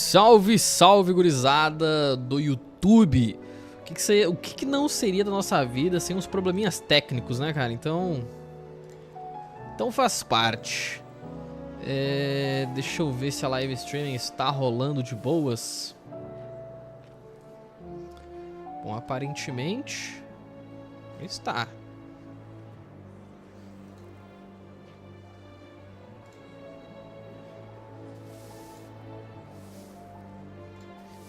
Salve, salve, gurizada do YouTube. O que não seria da nossa vida sem uns probleminhas técnicos, né, cara? Então faz parte. Deixa eu ver se a live streaming está rolando de boas. Bom, aparentemente está.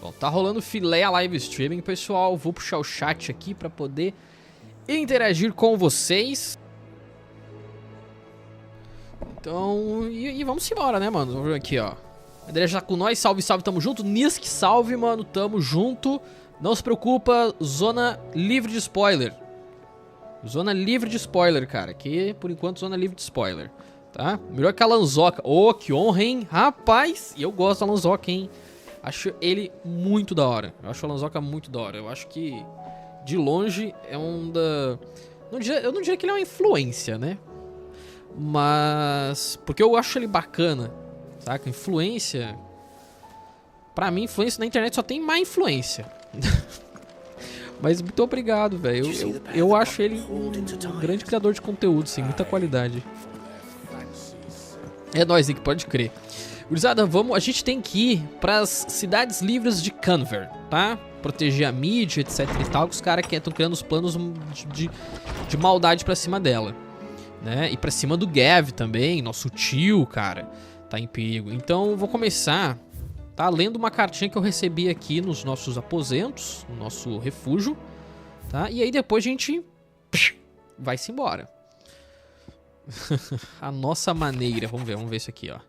Bom, tá rolando filé a live streaming, pessoal. Vou puxar o chat aqui pra poder interagir com vocês. Então, e vamos embora, né, mano? Vamos ver aqui, ó. André já tá com nós, salve, salve, tamo junto. Nisk, salve, mano, tamo junto. Não se preocupa, zona livre de spoiler. Zona livre de spoiler, cara. Aqui, por enquanto, zona livre de spoiler, tá? Melhor que a Lanzoca. Ô, que honra, hein? Rapaz, e eu gosto da Lanzoca, hein? Acho ele muito da hora. Eu acho o Lanzoca muito da hora. Eu acho que, de longe, é um da... Eu não diria que ele é uma influência, né? Mas... porque eu acho ele bacana, saca? Influência... Pra mim, influência na internet só tem má influência. Mas muito obrigado, velho. Eu acho ele um grande criador de conteúdo, sim. Muita qualidade. É nóis, Nick, pode crer. Gurizada, vamos, a gente tem que ir pras cidades livres de Canver, tá? Proteger a mídia, etc e tal, que os caras estão criando os planos de maldade pra cima dela, né? E pra cima do Gav também, nosso tio, cara, tá em perigo. Então, vou começar, tá? Lendo uma cartinha que eu recebi aqui nos nossos aposentos, no nosso refúgio, tá? E aí depois a gente vai-se embora. A nossa maneira, vamos ver isso aqui, ó.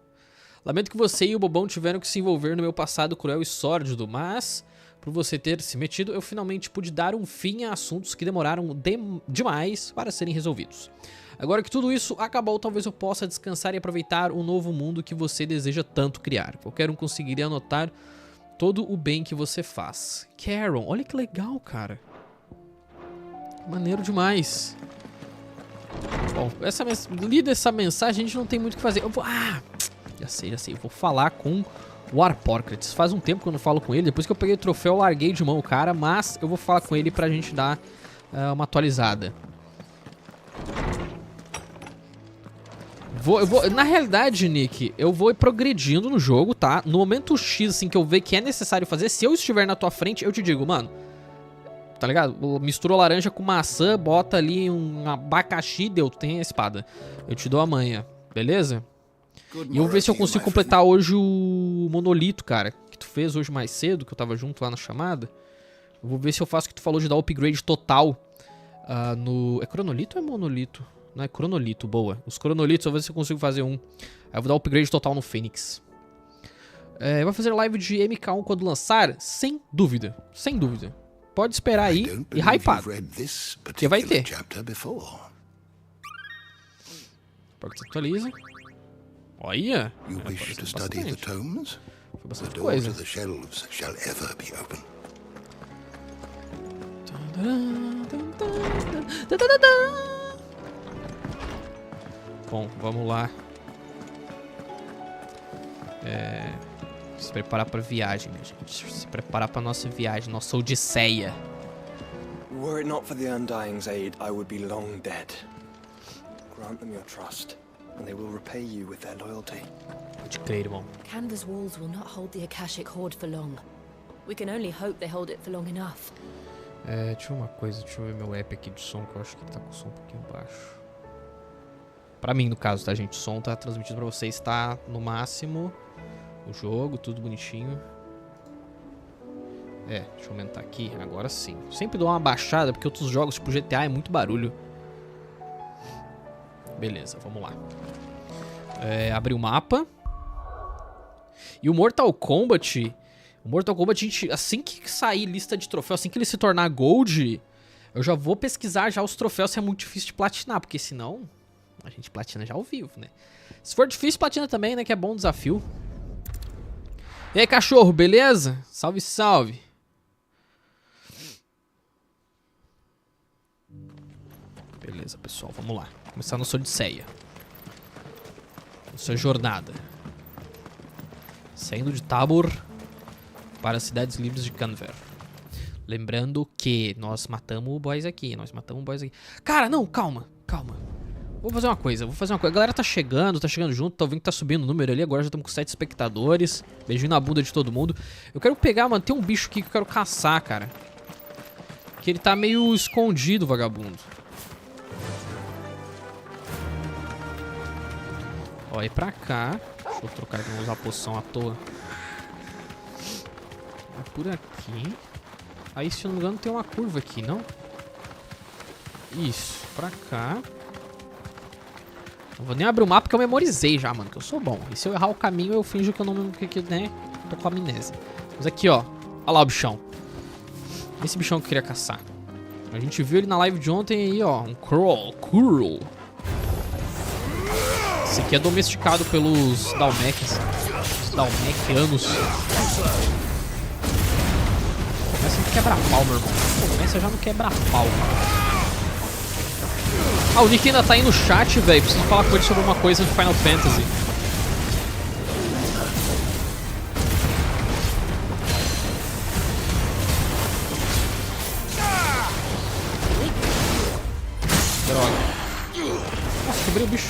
Lamento que você e o Bobão tiveram que se envolver no meu passado cruel e sórdido, mas, por você ter se metido, eu finalmente pude dar um fim a assuntos que demoraram demais para serem resolvidos. Agora que tudo isso acabou, talvez eu possa descansar e aproveitar o novo mundo que você deseja tanto criar. Qualquer um conseguiria anotar todo o bem que você faz. Karen, olha que legal, cara. Maneiro demais. Bom, lida essa mensagem, a gente não tem muito o que fazer. Eu vou... Já sei. Eu vou falar com o Arporcrates. Faz um tempo que eu não falo com ele. Depois que eu peguei o troféu, eu larguei de mão o cara. Mas eu vou falar com ele pra gente dar uma atualizada. Na realidade, Nick, eu vou progredindo no jogo, tá? No momento X, assim, que eu ver que é necessário fazer, se eu estiver na tua frente, eu te digo, mano, tá ligado? Misturou laranja com maçã, bota ali um abacaxi, deu, tem a espada. Eu te dou a manha, beleza? E eu vou ver se eu consigo completar hoje o monolito, cara, que tu fez hoje mais cedo, que eu tava junto lá na chamada. Eu vou ver se eu faço o que tu falou de dar upgrade total no... É cronolito ou é monolito? Não, é cronolito, boa. Os cronolitos, eu vou ver se eu consigo fazer um. Aí eu vou dar upgrade total no Fênix. Vai fazer live de MK1 quando lançar? Sem dúvida, sem dúvida. Pode esperar aí e hypado, porque vai ter. Espero que você atualize. Olha! Foi bastante coisa. Bom, vamos lá. Se preparar pra viagem, minha gente. Se preparar pra nossa viagem, nossa odisseia. Were it not for the Undying's aid, I would be long dead. Grant them your trust, and they will repay you with their loyalty. Pode crer, irmão. Canva's walls will not hold the Akashic Horde for long. We can only hope they hold it for long enough. Deixa eu ver uma coisa, deixa eu ver meu app aqui de som, que eu acho que ele tá com o som um pouquinho baixo. Pra mim, no caso, tá, gente? O som tá transmitido pra vocês, tá no máximo. O jogo, tudo bonitinho. Deixa eu aumentar aqui, agora sim. Sempre dou uma baixada, porque outros jogos, tipo GTA, é muito barulho. Beleza, vamos lá. Abrir o mapa. E o Mortal Kombat... a gente, assim que sair lista de troféu, assim que ele se tornar Gold, eu já vou pesquisar já os troféus se é muito difícil de platinar, porque senão a gente platina já ao vivo, né? Se for difícil, platina também, né? Que é bom desafio. E aí, cachorro, beleza? Salve, salve. Beleza, pessoal, vamos lá. Começar nossa odisseia. Nossa jornada. Saindo de Tabor para as cidades livres de Canver. Lembrando que nós matamos o boys aqui, Cara, não, calma. Vou fazer uma coisa. A galera tá chegando junto, tá vendo que tá subindo o número ali. Agora já estamos com 7 espectadores. Beijinho na bunda de todo mundo. Eu quero pegar, mano, tem um bicho aqui que eu quero caçar, cara. Que ele tá meio escondido, vagabundo. Ó, ir pra cá. Deixa eu trocar aqui, não usar a poção à toa. É por aqui. Aí, se eu não me engano, tem uma curva aqui, não? Isso, pra cá. Não vou nem abrir o mapa porque eu memorizei já, mano, que eu sou bom. E se eu errar o caminho, eu finjo que eu não, né, tô com amnésia. Mas aqui, ó. Olha lá o bichão. Esse bichão que eu queria caçar. A gente viu ele na live de ontem aí, ó. Um Curl. Esse aqui é domesticado pelos Dalmekianos. Os Dalmekianos. Começa no quebra-pau, meu irmão. Começa já no quebra-pau. Ah, o Nick ainda tá aí no chat, velho. Preciso falar com ele sobre uma coisa de Final Fantasy. Droga. Nossa, quebrei o bicho.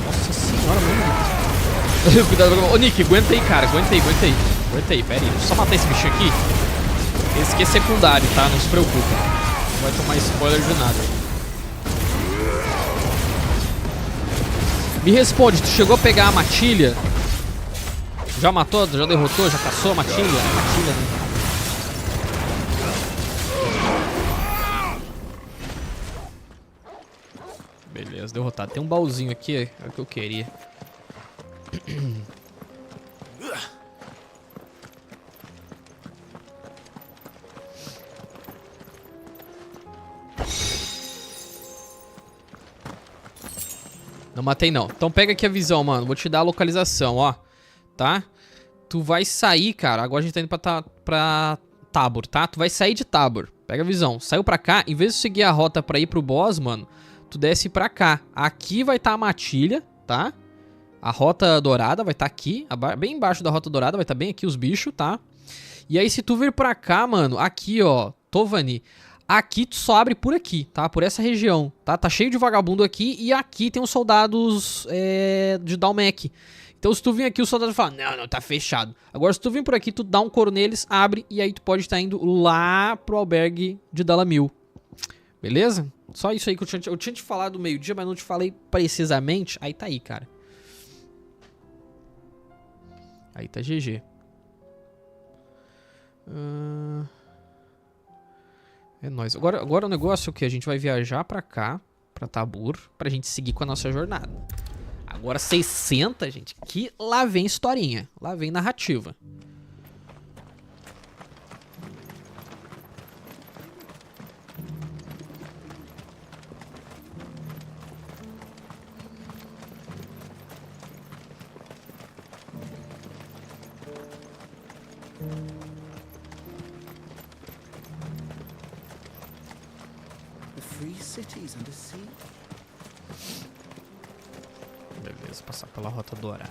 Nossa senhora, mano. Cuidado com... Ô, Nick, aguenta aí, cara. Aguenta aí, pera aí. Deixa eu só matar esse bicho aqui. Esse aqui é secundário, tá? Não se preocupa. Não vai tomar spoiler de nada. Me responde, tu chegou a pegar a matilha? Já matou? Já derrotou? Já caçou a matilha? É matilha, né? Beleza, derrotado. Tem um baúzinho aqui, é o que eu queria. Não matei não. Então pega aqui a visão, mano. Vou te dar a localização, ó. Tá? Tu vai sair, cara. Agora a gente tá indo pra Tabor, tá? Tu vai sair de Tabor. Pega a visão. Saiu pra cá. Em vez de seguir a rota pra ir pro boss, mano, tu desce pra cá. Aqui vai estar a matilha, tá? A rota dourada vai estar aqui. Bem embaixo da rota dourada vai estar bem aqui os bichos, tá? E aí se tu vir pra cá, mano, aqui, ó, Tovani, aqui tu só abre por aqui, tá? Por essa região, tá? Tá cheio de vagabundo aqui e aqui tem os soldados de Dalmek. Então se tu vir aqui, o soldado fala, não, tá fechado. Agora se tu vir por aqui, tu dá um coro neles, abre e aí tu pode estar indo lá pro albergue de Dalamil. Beleza? Só isso aí que eu tinha te falado do meio-dia, mas não te falei precisamente. Aí tá aí, cara. Aí tá GG. É nóis. Agora o negócio é o que? A gente vai viajar pra cá, pra Tabur, pra gente seguir com a nossa jornada. Agora 60, gente, que lá vem historinha. Lá vem narrativa. Beleza, passar pela rota dourada.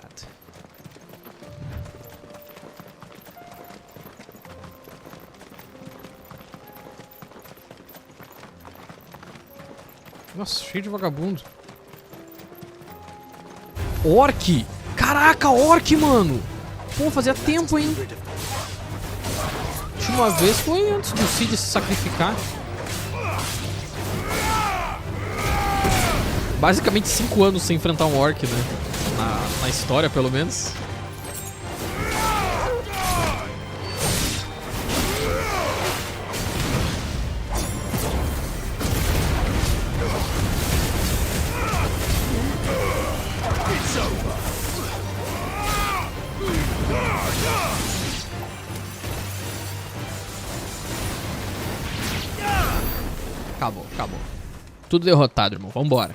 Nossa, cheio de vagabundo. Orc! Caraca, orc, mano! Pô, fazia tempo, hein? A última vez foi antes do Cid se sacrificar. Basicamente 5 anos sem enfrentar um orc, né? Na história, pelo menos. Acabou. Tudo derrotado, irmão. Vambora.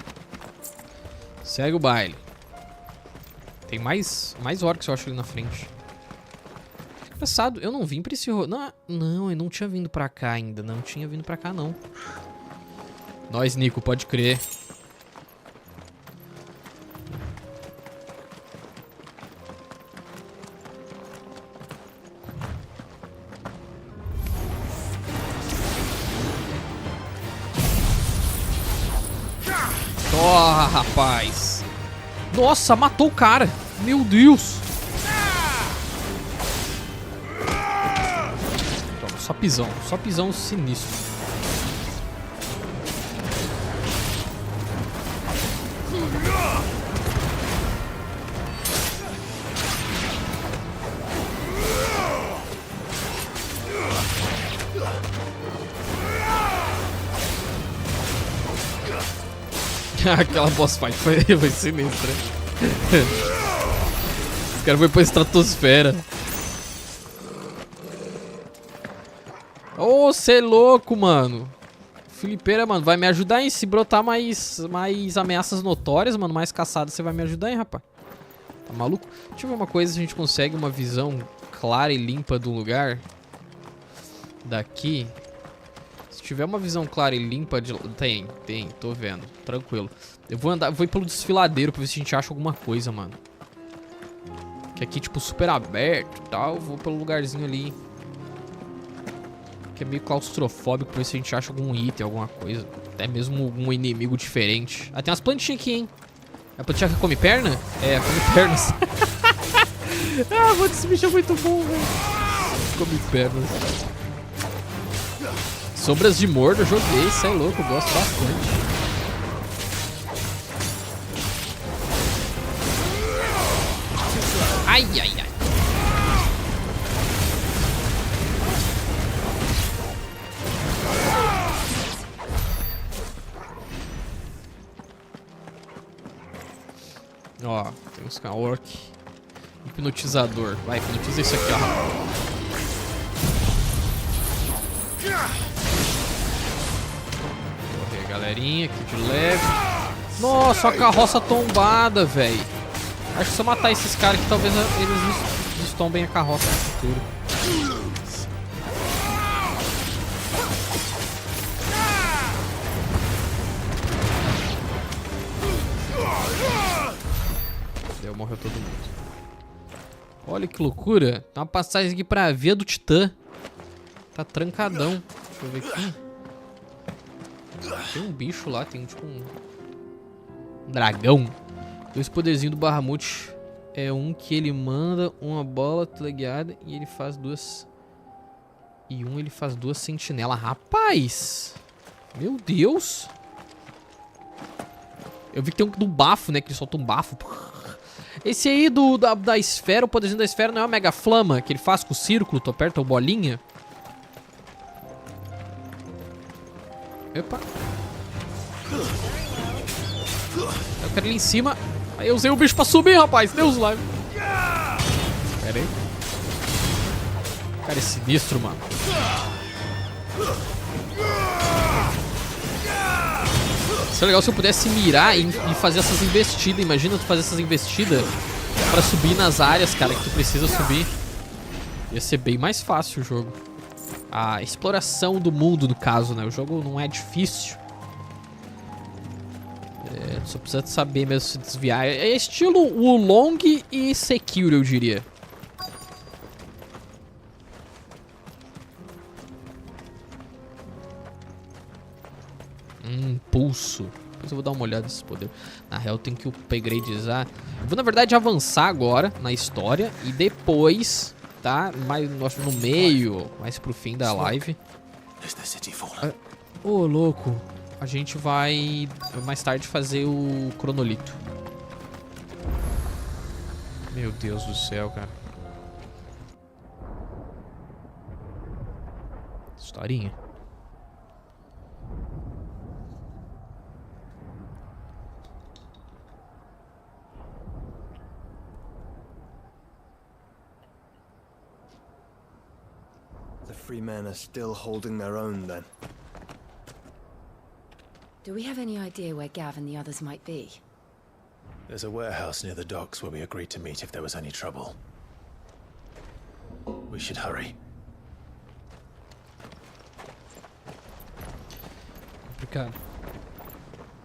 Segue o baile. Tem mais orcs, eu acho, ali na frente. Engraçado, eu não vim pra esse... Não, eu não tinha vindo pra cá ainda. Não tinha vindo pra cá, não. Nós, Nico, pode crer. Ó, rapaz. Nossa, matou o cara. Meu Deus. Toma, só pisão sinistro. Aquela boss fight foi sinistra. Esse cara foi pra estratosfera. Ô, cê é louco, mano. Filipeira, mano, vai me ajudar, hein? Se brotar mais ameaças notórias, mano, mais caçadas, você vai me ajudar, hein, rapaz? Tá maluco? Deixa eu ver uma coisa, se a gente consegue uma visão clara e limpa do lugar. Daqui. Se tiver uma visão clara e limpa de... Tem, tô vendo. Tranquilo. Eu vou ir pelo desfiladeiro pra ver se a gente acha alguma coisa, mano. Que aqui, tipo, super aberto e tal. Eu vou pelo lugarzinho ali. Que é meio claustrofóbico pra ver se a gente acha algum item, alguma coisa. Até mesmo algum inimigo diferente. Ah, tem umas plantinhas aqui, hein? É a plantinha que come perna? É, come pernas. Ah, mano, esse bicho é muito bom, velho. Come pernas. Sombras de Mordo eu joguei, isso é louco, eu gosto bastante. Ai, ai, ai. Ó, tem uns orc. Hipnotizador. Vai, hipnotiza isso aqui, ó. Galerinha, aqui de leve. Nossa, a carroça tombada, velho. Acho que se eu matar esses caras aqui, talvez eles destombem a carroça no futuro. Deu, morreu todo mundo. Olha que loucura. Tem uma passagem aqui pra Via do Titã. Tá trancadão. Deixa eu ver aqui. Tem um bicho lá, tem tipo um dragão. 2 poderzinhos do Bahamut. É um que ele manda uma bola teleguiada e ele faz 2. E ele faz 2 sentinelas. Rapaz! Meu Deus! Eu vi que tem um do bafo, né? Que ele solta um bafo. Esse aí da esfera, o poderzinho da esfera não é uma mega flama que ele faz com o círculo, tu aperta o bolinha. Epa. Eu quero ir ali em cima. Aí eu usei o bicho pra subir, rapaz. Deus lá. Pera aí. Cara, é sinistro, mano. Seria legal se eu pudesse mirar e fazer essas investidas. Imagina tu fazer essas investidas pra subir nas áreas, cara, que tu precisa subir. Ia ser bem mais fácil o jogo. A exploração do mundo, no caso, né? O jogo não é difícil. Só precisa saber mesmo se desviar. É estilo Wulong e Sekiro, eu diria. Pulso. Depois eu vou dar uma olhada nesse poder. Na real, tem que upgradeizar. Eu vou, na verdade, avançar agora na história. E depois, tá? Mais no meio, mais pro fim da live. Ô, louco. A gente vai mais tarde fazer o cronolito. Meu Deus do céu, cara. Historinha. The free men are still holding their own, then. Do we have any idea where Gav and the others might be? There's a warehouse near the docks where we agreed to meet if there was any trouble. We should hurry. Complicado.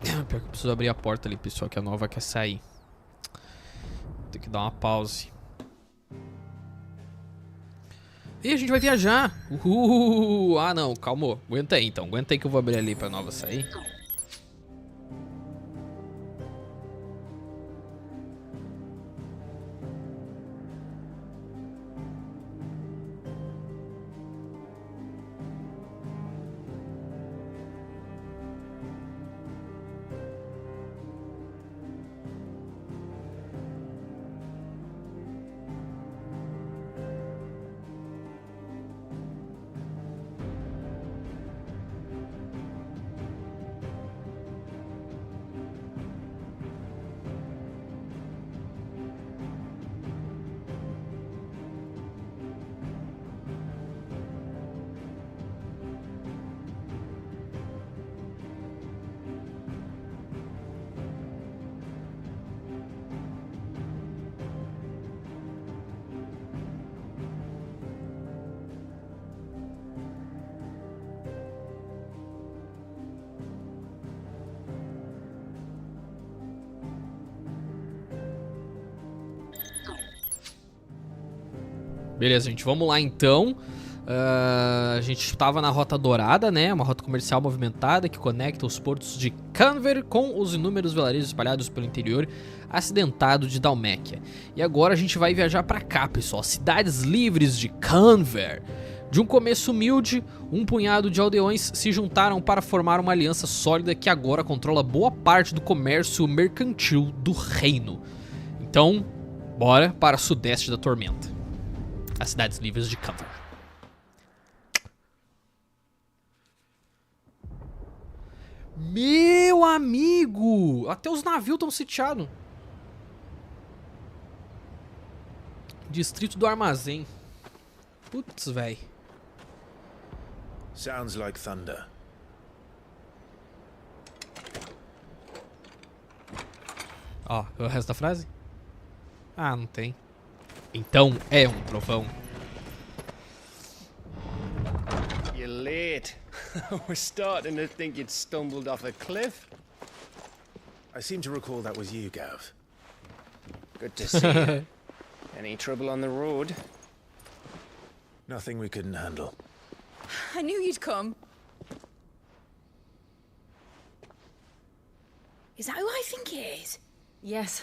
Pior que eu preciso abrir a porta ali, pessoal, que a nova quer sair. Tem que dar uma pause. E a gente vai viajar. Ah, não, calma. Aguenta aí, então. Aguenta aí que eu vou abrir ali pra nova sair. Beleza, gente, vamos lá então. A gente estava na Rota Dourada, né? Uma rota comercial movimentada que conecta os portos de Canver com os inúmeros vilarejos espalhados pelo interior acidentado de Dalméquia. E agora a gente vai viajar para cá, pessoal. Cidades livres de Canver. De um começo humilde, um punhado de aldeões se juntaram para formar uma aliança sólida que agora controla boa parte do comércio mercantil do reino. Então, bora para o sudeste da Tormenta. As cidades livres de Canver. Meu amigo! Até os navios estão sitiados. Distrito do Armazém. Putz, véi. Sounds like thunder. Ó, o resto da frase? Ah, não tem. Então é um trovão. You're late. I was starting to think you'd stumbled off a cliff. I seem to recall that was you, Gav. Good to see you. Any trouble on the road? Nothing we couldn't handle. I knew you'd come. Is that who I think it is? Yes.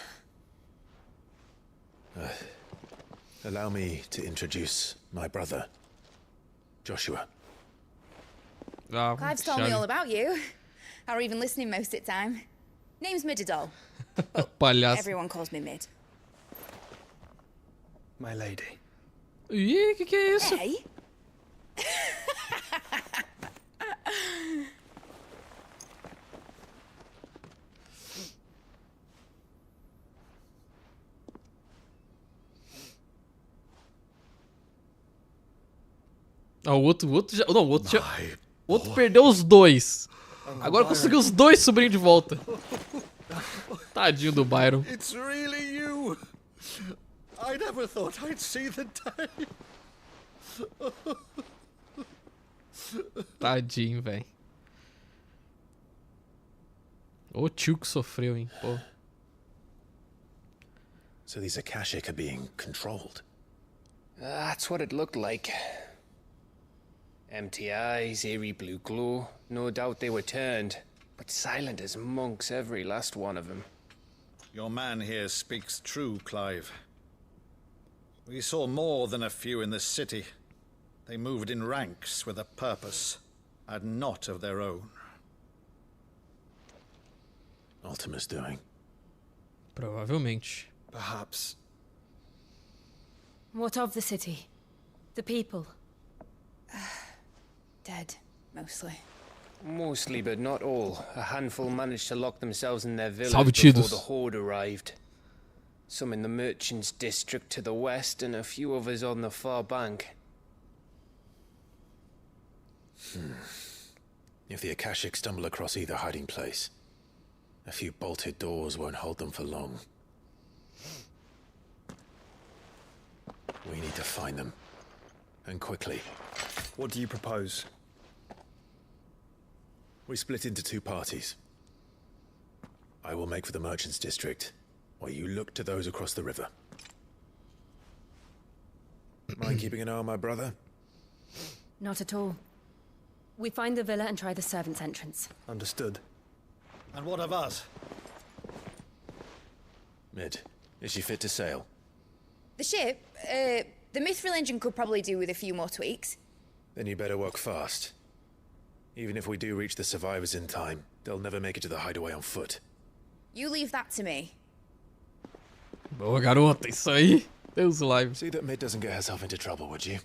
Allow me to introduce my brother, Joshua. Clive's told me all about you. Or even listening most of the time. Name's Mididol. Palhaço. Everyone calls me Mid. My lady. Ih, que é isso? Hey? Ah, o outro já... Não, o outro perdeu os dois. Agora conseguiu os dois sobrinhos de volta. Tadinho do Byron. It's really you. I never thought I'd see the day. Tadinho, velho. O tio que sofreu, hein, pô. So these Akashic are being controlled. That's what it looked like. Empty eyes, eerie blue glow. No doubt they were turned, but silent as monks, every last one of them. Your man here speaks true, Clive. We saw more than a few in the city. They moved in ranks with a purpose, and not of their own. Ultima's doing. Provavelmente. Perhaps. What of the city? The people? Dead, mostly. Mostly, but not all. A handful managed to lock themselves in their village Salve, before tidos. the horde arrived. Some in the merchants' district to the west, and a few others on the far bank. If the Akashic stumble across either hiding place, a few bolted doors won't hold them for long. We need to find them and quickly. What do you propose? We split into 2 parties. I will make for the merchants' district, while you look to those across the river. Mind keeping an eye on my brother? Not at all. We find the villa and try the servants' entrance. Understood. And what of us? Mid, is she fit to sail? The ship, the mithril engine could probably do with a few more tweaks. Then you better work fast. Even if we do reach the survivors in time, they'll never make it to the hideaway on foot. You leave that to me. Boa, garota. Isso aí. Deus live. See that Mid doesn't get herself into trouble, would you?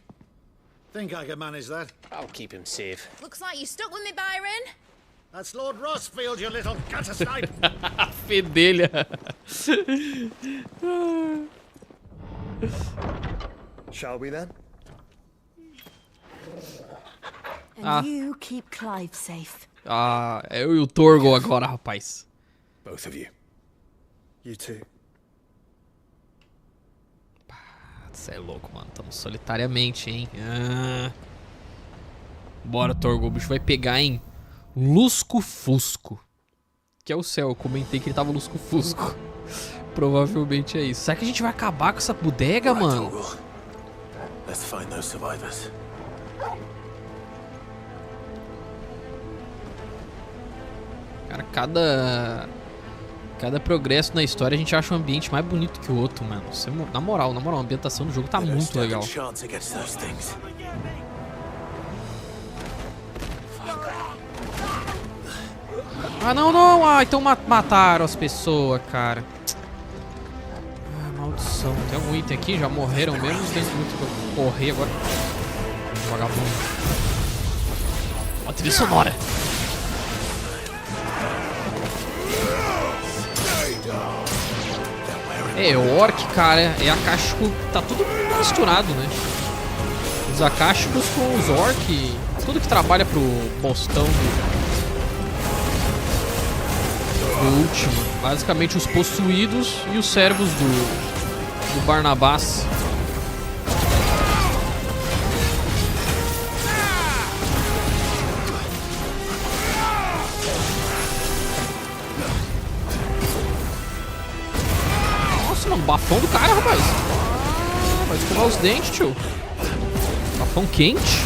Think I can manage that? I'll keep him safe. Looks like you stuck with me, Byron. That's Lord Rosfield, you little gutter snipe! Fedelha. Shall we then? And you keep Clive safe. Ah, é eu e o Torgo agora, rapaz. Both of you. You too. Você é louco, mano. Tamo solitariamente, hein? Ah. Bora, Torgo. O bicho vai pegar, hein? Lusco-fusco. Que é o céu. Eu comentei que ele tava lusco-fusco. Provavelmente é isso. Será que a gente vai acabar com essa bodega, mano? Let's find those survivors. Cara, cada progresso na história a gente acha um ambiente mais bonito que o outro, mano. Isso é, na moral, a ambientação do jogo tá muito legal. Ah, não. Ah, então mataram as pessoas, cara. Ah, maldição. Tem algum item aqui? Já morreram mesmo? Tem muito que eu correr agora. Vagabundo. Ó, trilha sonora. É, o orc, cara, é acástico. Tá tudo misturado, né? Os acásticos com os orc. Tudo que trabalha pro postão do último. Basicamente os possuídos e os servos do Barnabás. Nossa, mano, bafão do cara, rapaz. Ah, vai escovar os dentes, tio. Bafão quente.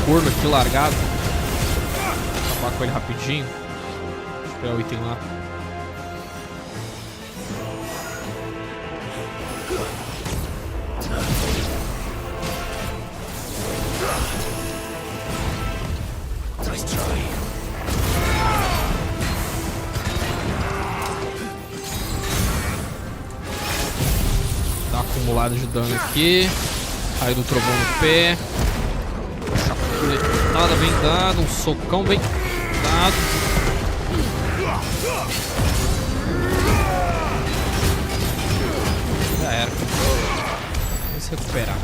Corno aqui largado. Vou acabar com ele rapidinho. Deixa eu pegar o item lá. Dá uma acumulada de dano aqui. Raio do trovão no pé. Nada bem dado, um socão bem dado. Já era. Vai se recuperar.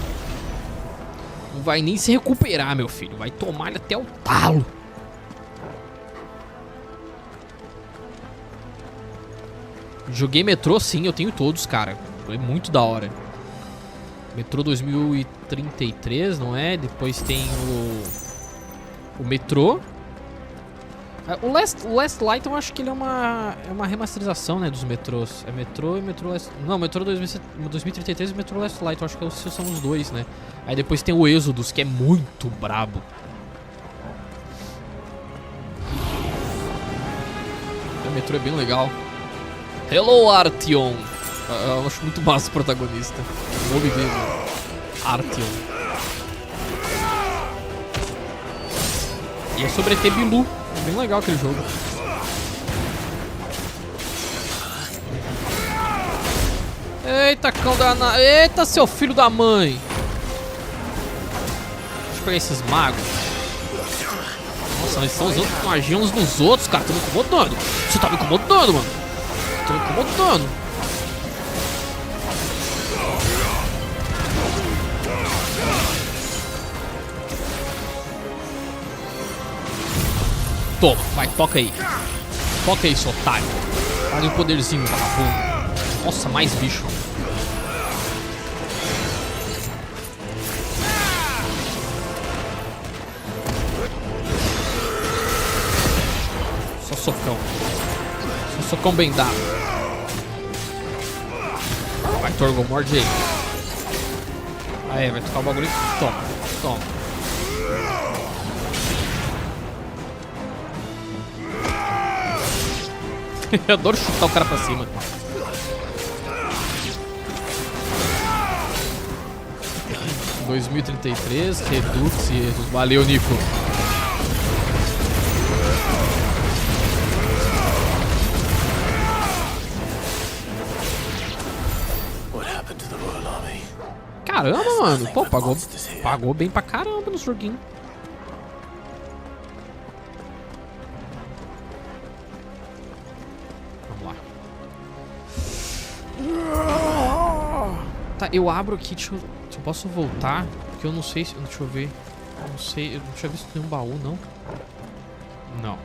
Não vai nem se recuperar, meu filho. Vai tomar ele até o talo. Joguei Metrô, sim, eu tenho todos, cara. Foi muito da hora. Metrô 2033, não é? Depois tem o Metrô. O Last Light eu acho que ele é uma remasterização, né, dos Metrôs. É Metrô e Metrô Last... Não, Metrô 2033 e Metrô Last Light, eu acho que são os dois, né? Aí depois tem o Exodus, que é muito brabo. O Metrô é bem legal. Hello, Artyom! Eu acho muito massa o protagonista. O nome dele, Artyom. E é sobre ET Bilu. É bem legal aquele jogo. Eita, cão danado. Eita, seu filho da mãe. Deixa eu pegar esses magos. Nossa, eles estão usando magia uns nos outros, cara. Tô me incomodando. Você tá me incomodando, mano. Tô me incomodando. Toma, vai, toca aí. Toca aí, seu otário. Faz um poderzinho, vagabundo. Nossa, mais bicho. Só socão. Só socão bem dado. Vai, Torgo, morde aí. Aí, vai tocar o bagulho. Toma, toma. Eu adoro chutar o cara pra cima. Em 2033, Redux e erros. Valeu, Nico. Caramba, mano. Pô, pagou bem pra caramba no joguinho. Tá, eu abro aqui, se eu posso voltar, porque eu não sei se... Deixa eu ver. Eu não sei, eu não tinha visto nenhum baú, não. Não.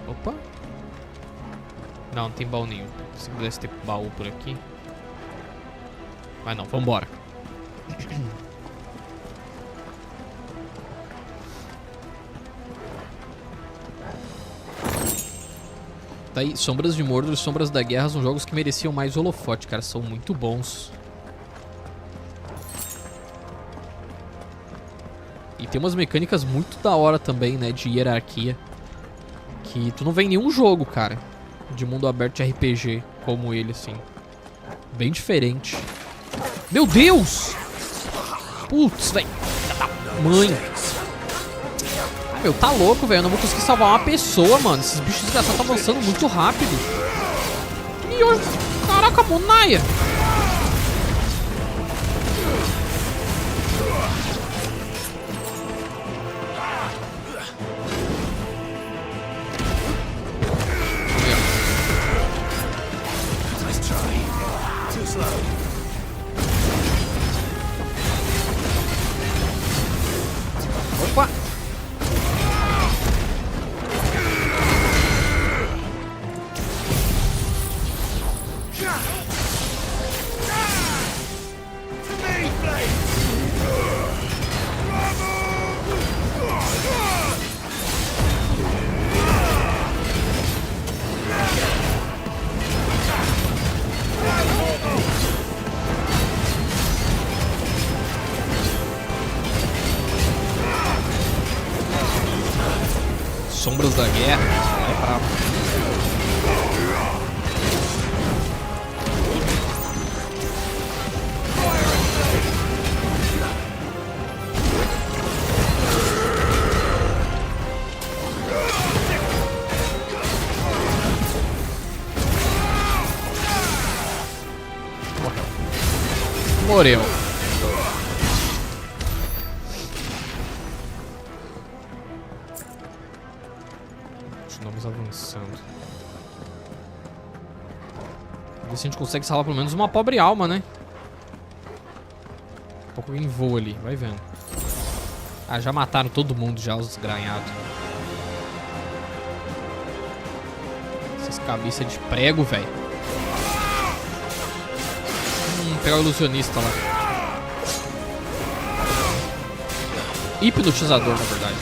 Opa. Não, não tem baú nenhum. Se pudesse ter baú por aqui. Mas não, vambora. Tá aí, Sombras de Mordor e Sombras da Guerra são jogos que mereciam mais holofote, cara. São muito bons. E tem umas mecânicas muito da hora também, né? De hierarquia. Que tu não vê em nenhum jogo, cara. De mundo aberto de RPG como ele, assim. Bem diferente. Meu Deus! Putz, velho. Mãe. Ai, meu, tá louco, velho. Eu não vou conseguir salvar uma pessoa, mano. Esses bichos desgraçados estão avançando muito rápido. E hoje... Caraca, Monaia. Opa! Sombras da Guerra. Vai pra... Morreu. Continuamos avançando. Ver se a gente consegue salvar pelo menos uma pobre alma, né? Daqui a pouco alguém voa ali, vai vendo. Ah, já mataram todo mundo já, os desgranhados. Essas cabeças de prego, velho. Pegar o ilusionista lá. Hipnotizador, na verdade.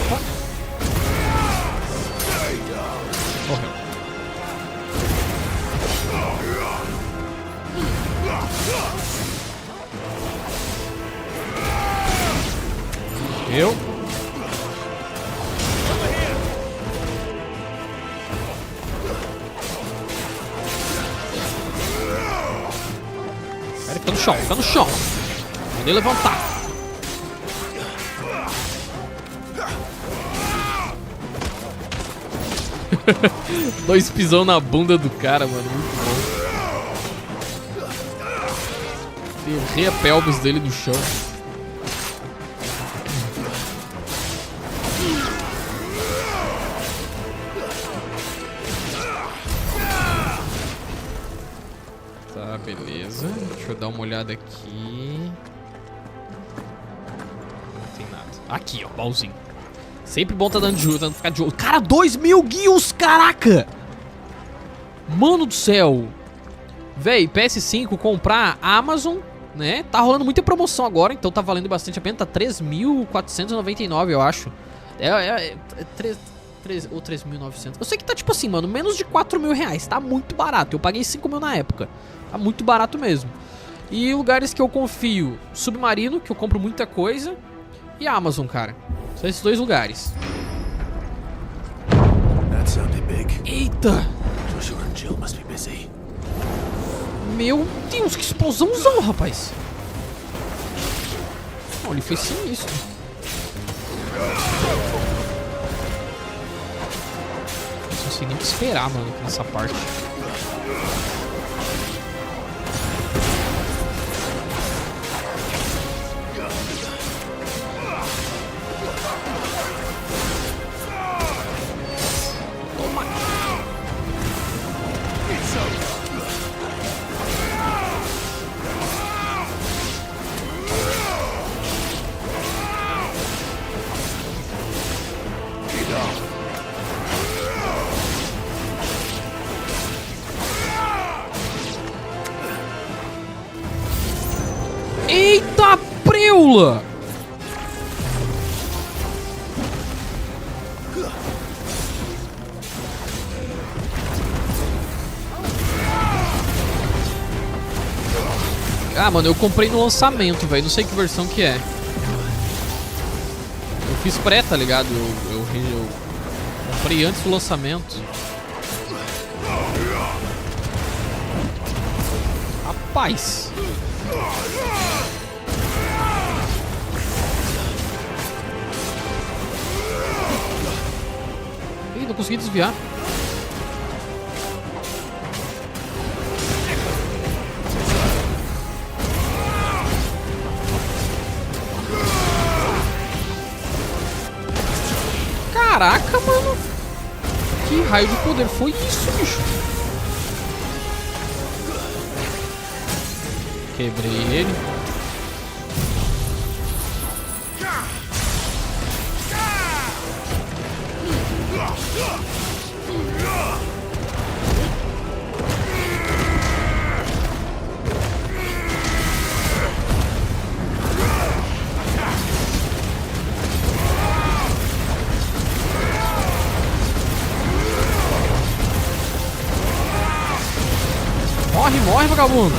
Opa. Morreu. Eu. Pera, fica no chão, fica no chão. Mandei levantar. Dois pisão na bunda do cara, mano. Muito bom. Ferrei a pelvis dele no chão. dar uma olhada aqui. Não tem nada. Aqui, ó, baúzinho. Sempre bom tá dando de olho, ficar de olho. Cara, 2.000 guios, caraca! Mano do céu. Véi, PS5, comprar Amazon, né? Tá rolando muita promoção agora, então tá valendo bastante a pena. Tá 3.499, eu acho. Ou 3.900. Eu sei que tá tipo assim, mano, menos de 4.000 reais. Tá muito barato. Eu paguei 5.000 na época. Tá muito barato mesmo. E lugares que eu confio: Submarino, que eu compro muita coisa, e Amazon, cara. São esses dois lugares. Eita! Meu Deus, que explosãozão, rapaz. Oh, ele foi sinistro. Não sei nem o que esperar, mano, nessa parte. Eita preula! Ah, mano, eu comprei no lançamento, velho. Não sei que versão que é. Eu fiz pré, tá ligado? Eu comprei antes do lançamento. Rapaz. Ih, não consegui desviar. Caraca, mano. Que raio de poder foi isso, bicho? Quebrei ele. Morre, morre, vagabundo.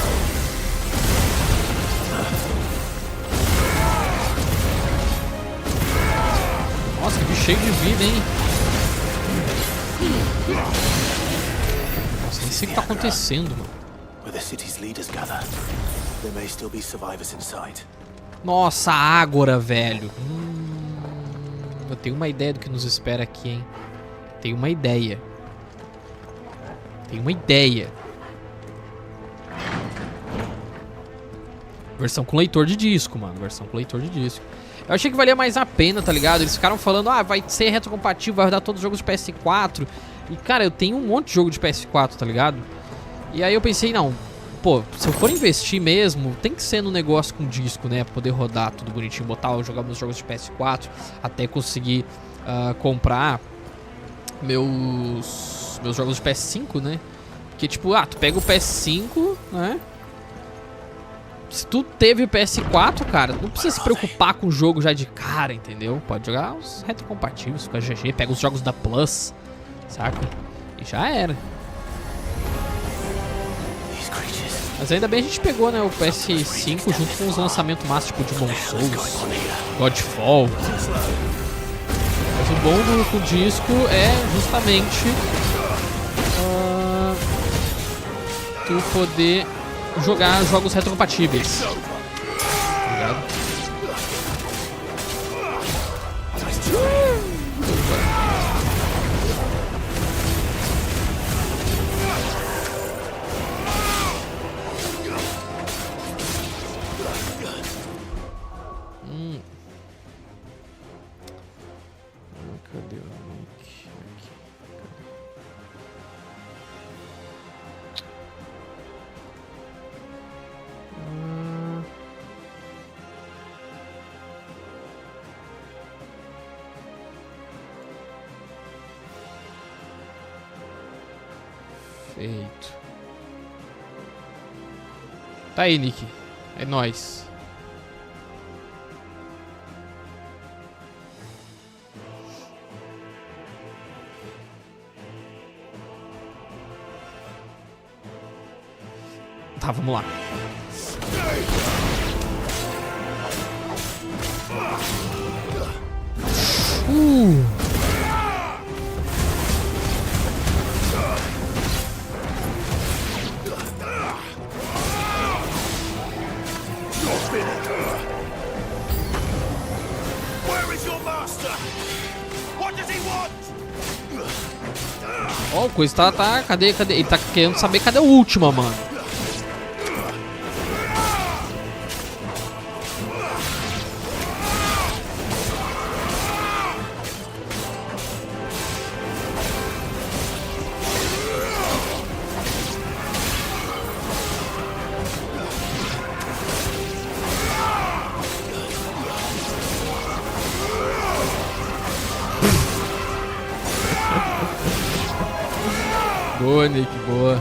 Nossa, que bicho cheio de vida, hein? Nossa, nem sei o que tá acontecendo, mano. Nossa, Ágora, velho. Eu tenho uma ideia do que nos espera aqui, hein? Tenho uma ideia. Tenho uma ideia. Versão com leitor de disco, mano. Versão com leitor de disco. Eu achei que valia mais a pena, tá ligado? Eles ficaram falando, ah, vai ser retrocompatível, vai rodar todos os jogos de PS4. E, cara, eu tenho um monte de jogo de PS4, tá ligado? E aí eu pensei, não, pô, se eu for investir mesmo, tem que ser no negócio com disco, né? Pra poder rodar tudo bonitinho, jogar meus jogos de PS4, até conseguir comprar meus jogos de PS5, né? Porque, tipo, tu pega o PS5, né? Se tu teve o PS4, cara, não precisa se preocupar com o jogo já de cara, entendeu? Pode jogar os retrocompatíveis com a GG, pega os jogos da Plus, saca? E já era. Mas ainda bem a gente pegou, né, o PS5 junto com os lançamentos massas, tipo de Demon Souls, Godfall. Mas o bom do disco é justamente tu poder jogar jogos retrocompatíveis. Obrigado. Cadê o link? Aqui. Feito. Tá aí, Nick. É nóis. Tá, vamos lá. Ó, o coisa tá... Cadê? Ele tá querendo saber cadê a última, mano. Boa, Nick, boa.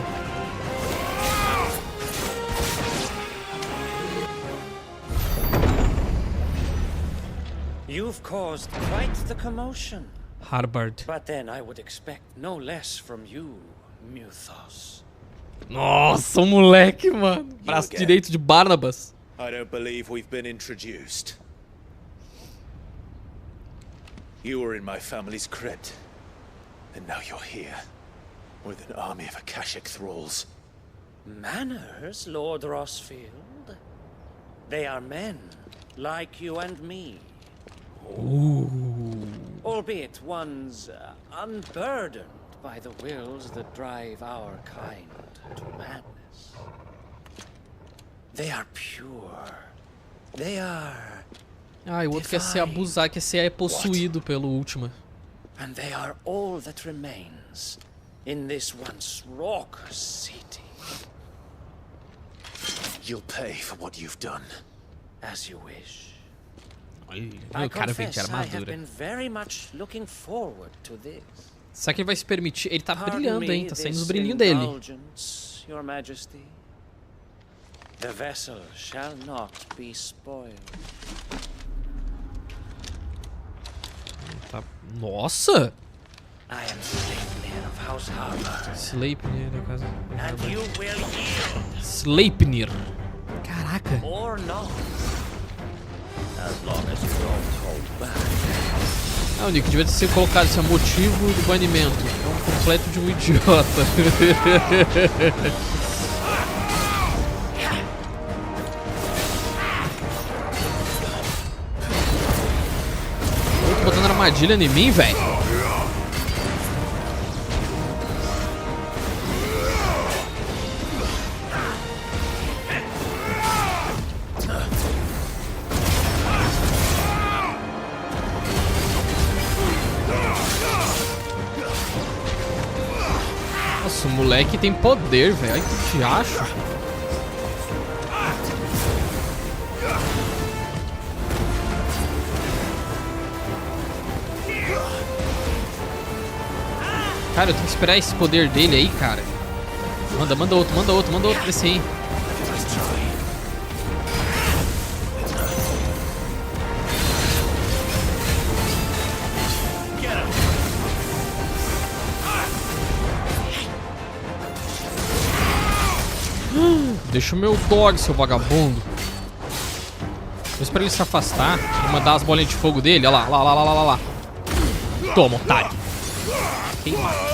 You've caused quite the commotion. Harbard. But then I would expect no less from you, Muthos. Nossa, o moleque, mano. Braço direito de Barnabas. I don't believe we've been introduced. You were in my family's crypt, and now you're here, with an army of Akashic thralls. Manners, Lord Rosfield? They are men, like you and me. Ooh. Albeit ones unburdened by the wills that drive our kind to madness. They are pure. They are... Ah, e o outro quer se abusar, quer ser possuído pelo último. And they are all that remains in this once raucous city. You'll pay for what you've done. As you wish. Olha, o cara vem de armadura. Será que ele vai se permitir? Ele tá brilhando, hein? Tá saindo os brilhinhos dele. Your Majesty. The vessel shall not be spoiled. Tá... Nossa! I am Sleipnir of House Harbor. Sleipnir da casa. And you will yield. Sleipnir. Caraca. Or not. As long as you don't hold back. Ah, o Nick devia ter sido colocado esse motivo de banimento. É um completo de um idiota. Tô botando armadilha em mim, velho. Nossa, o moleque tem poder, velho. Olha que te acho. Cara, eu tenho que esperar esse poder dele aí, cara. Manda outro desse aí. Deixa o meu dog, seu vagabundo. Vou esperar ele se afastar. Vou mandar as bolinhas de fogo dele. Olha lá. Toma, otário. Queimado.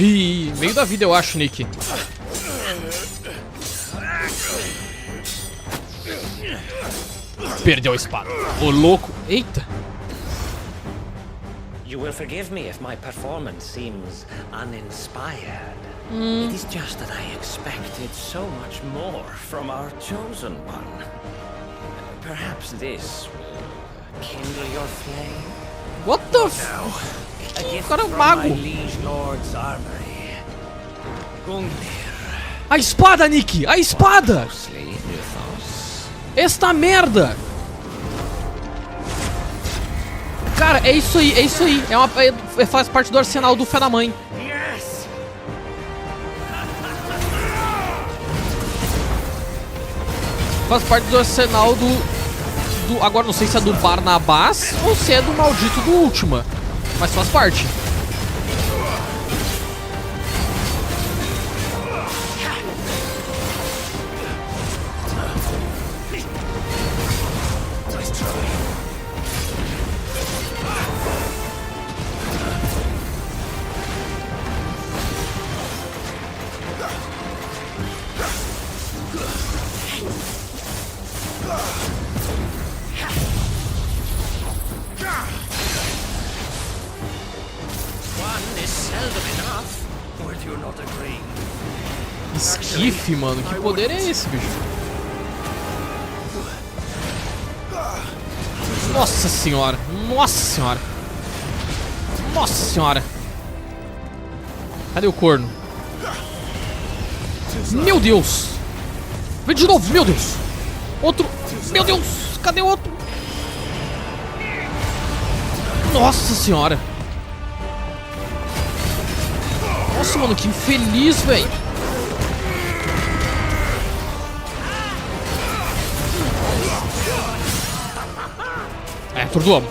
Ih, meio da vida eu acho, Nick. Perdeu a espada. Ô, louco. Eita. You will forgive me if my performance seems uninspired. It is just that I expected so much more from our chosen one. Perhaps this will kindle your flame. What the f... A gift cara é from mago. my liege lord's armory. A espada, Nick! A espada! Esta merda! Cara, é isso aí, é isso aí. Faz parte do arsenal do Fé da Mãe. Faz parte do arsenal do... Agora não sei se é do Barnabás ou se é do maldito do Última. Mas faz parte. Esquife, mano. Que poder é esse, bicho? Nossa senhora. Nossa senhora. Nossa senhora. Cadê o corno? Meu Deus. Vem de novo, meu Deus. Outro. Meu Deus. Cadê o outro? Nossa senhora. Nossa, mano, que infeliz, velho. É, atordoamos.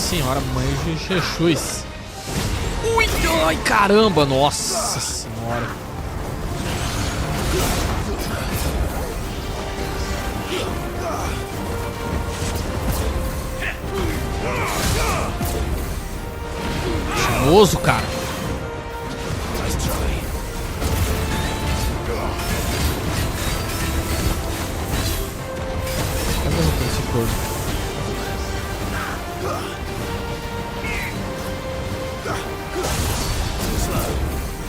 Senhora, mãe de Jesus. Ui, ai, caramba, nossa senhora. Famoso, cara. Cadê esse corpo?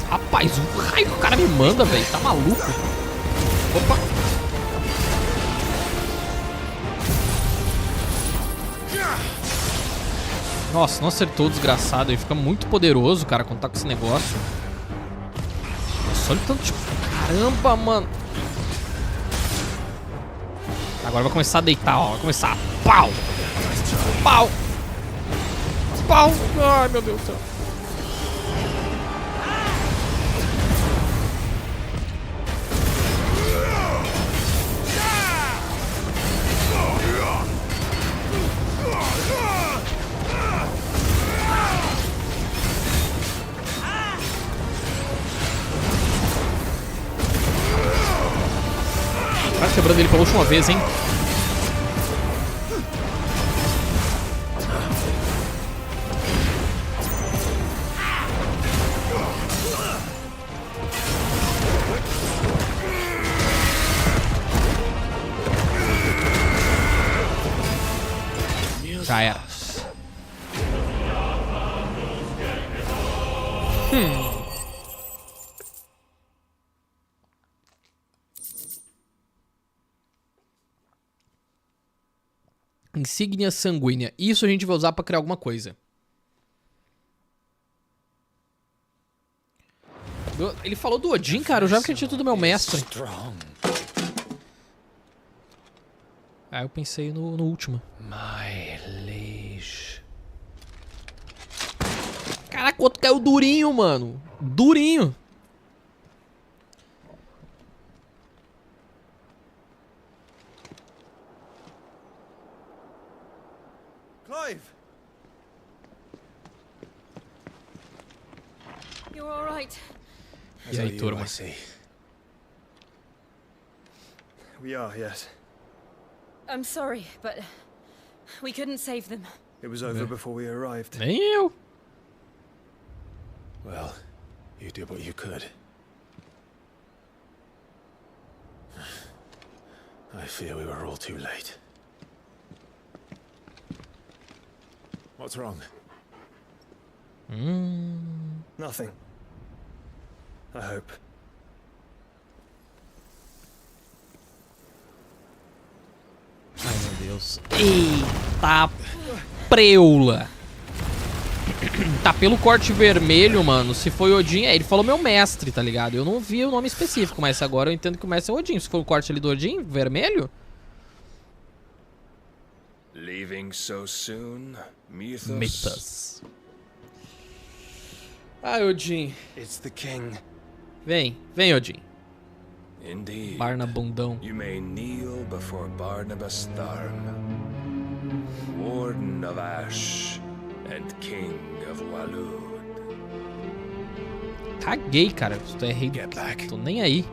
Rapaz, o raio que o cara me manda, velho. Tá maluco? Opa. Nossa, não acertou o desgraçado. Ele fica muito poderoso, cara, quando tá com esse negócio. Nossa, olha o tanto de... Caramba, mano. Agora vai começar a deitar, ó. Vai começar. Pau! Pau! Pau! Ai, meu Deus do céu. Quase quebrando ele pela última vez, hein? Já era. Insígnia sanguínea. Isso a gente vai usar pra criar alguma coisa. Ele falou do Odin, cara. Eu já acredito do meu mestre. Aí eu pensei no último. My liege. Caraca, o outro caiu durinho, mano. Durinho. Clive! You're all right. E aí, turma? We are, yes. I'm sorry, but we couldn't save them. It was over before we arrived. Nem eu. Well, you did what you could. I fear we were all too late. What's wrong? Nothing. I hope. Ai, meu Deus. Eita preula. Tá pelo corte vermelho, mano. Se foi Odin, ele falou meu mestre, tá ligado? Eu não vi o nome específico, mas agora eu entendo que o mestre é Odin. Se for o corte ali do Odin, vermelho? Leaving so soon, Mythos? Mythos. Ai, Odin. It's the king. Vem, Odin. Indeed. Barna bundão. You may kneel before Barnabas Tharm, Warden of Ash and King of Walud. Caguei, cara. Se tu é rei, Get back. tô nem aí.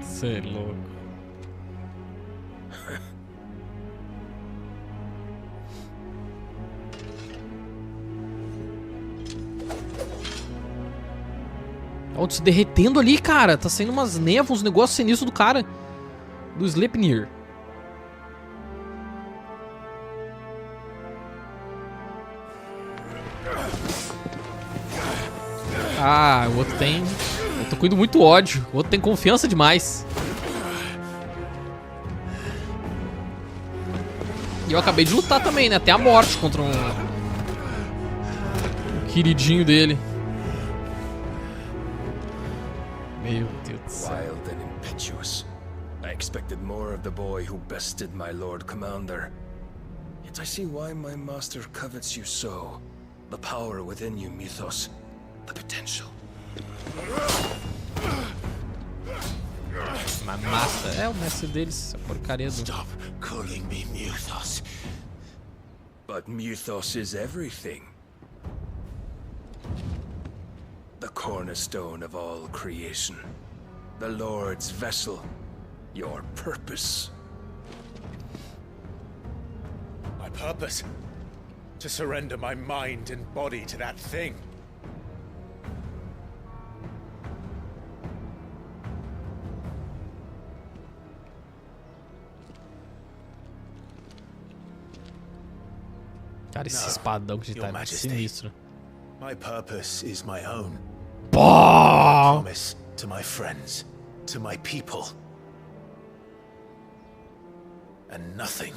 Cê é louco. Ó, se derretendo ali, cara. Tá saindo umas névoas, uns negócios sinistros do cara. Do Sleipnir. Ah, o outro tem... Eu tô com muito ódio. O outro tem confiança demais. E eu acabei de lutar também, né? Até a morte contra um queridinho dele. Meu Deus do céu. Wild and impetuous. I expected more of the boy who bested my Lord Commander. Yet I see why my master covets you so. The power within you, Mythos. The potential. Mas massa. É o mestre deles, a porcaria do... Stop calling me Mythos. But Mythos is everything. The cornerstone of all creation. The Lord's vessel. Your purpose. My purpose? To surrender my mind and body to that thing. Cara, esse espadão que Your tá Majesty. sinistro. My purpose is my own. Pô! Promise to my friends, to my people. And nothing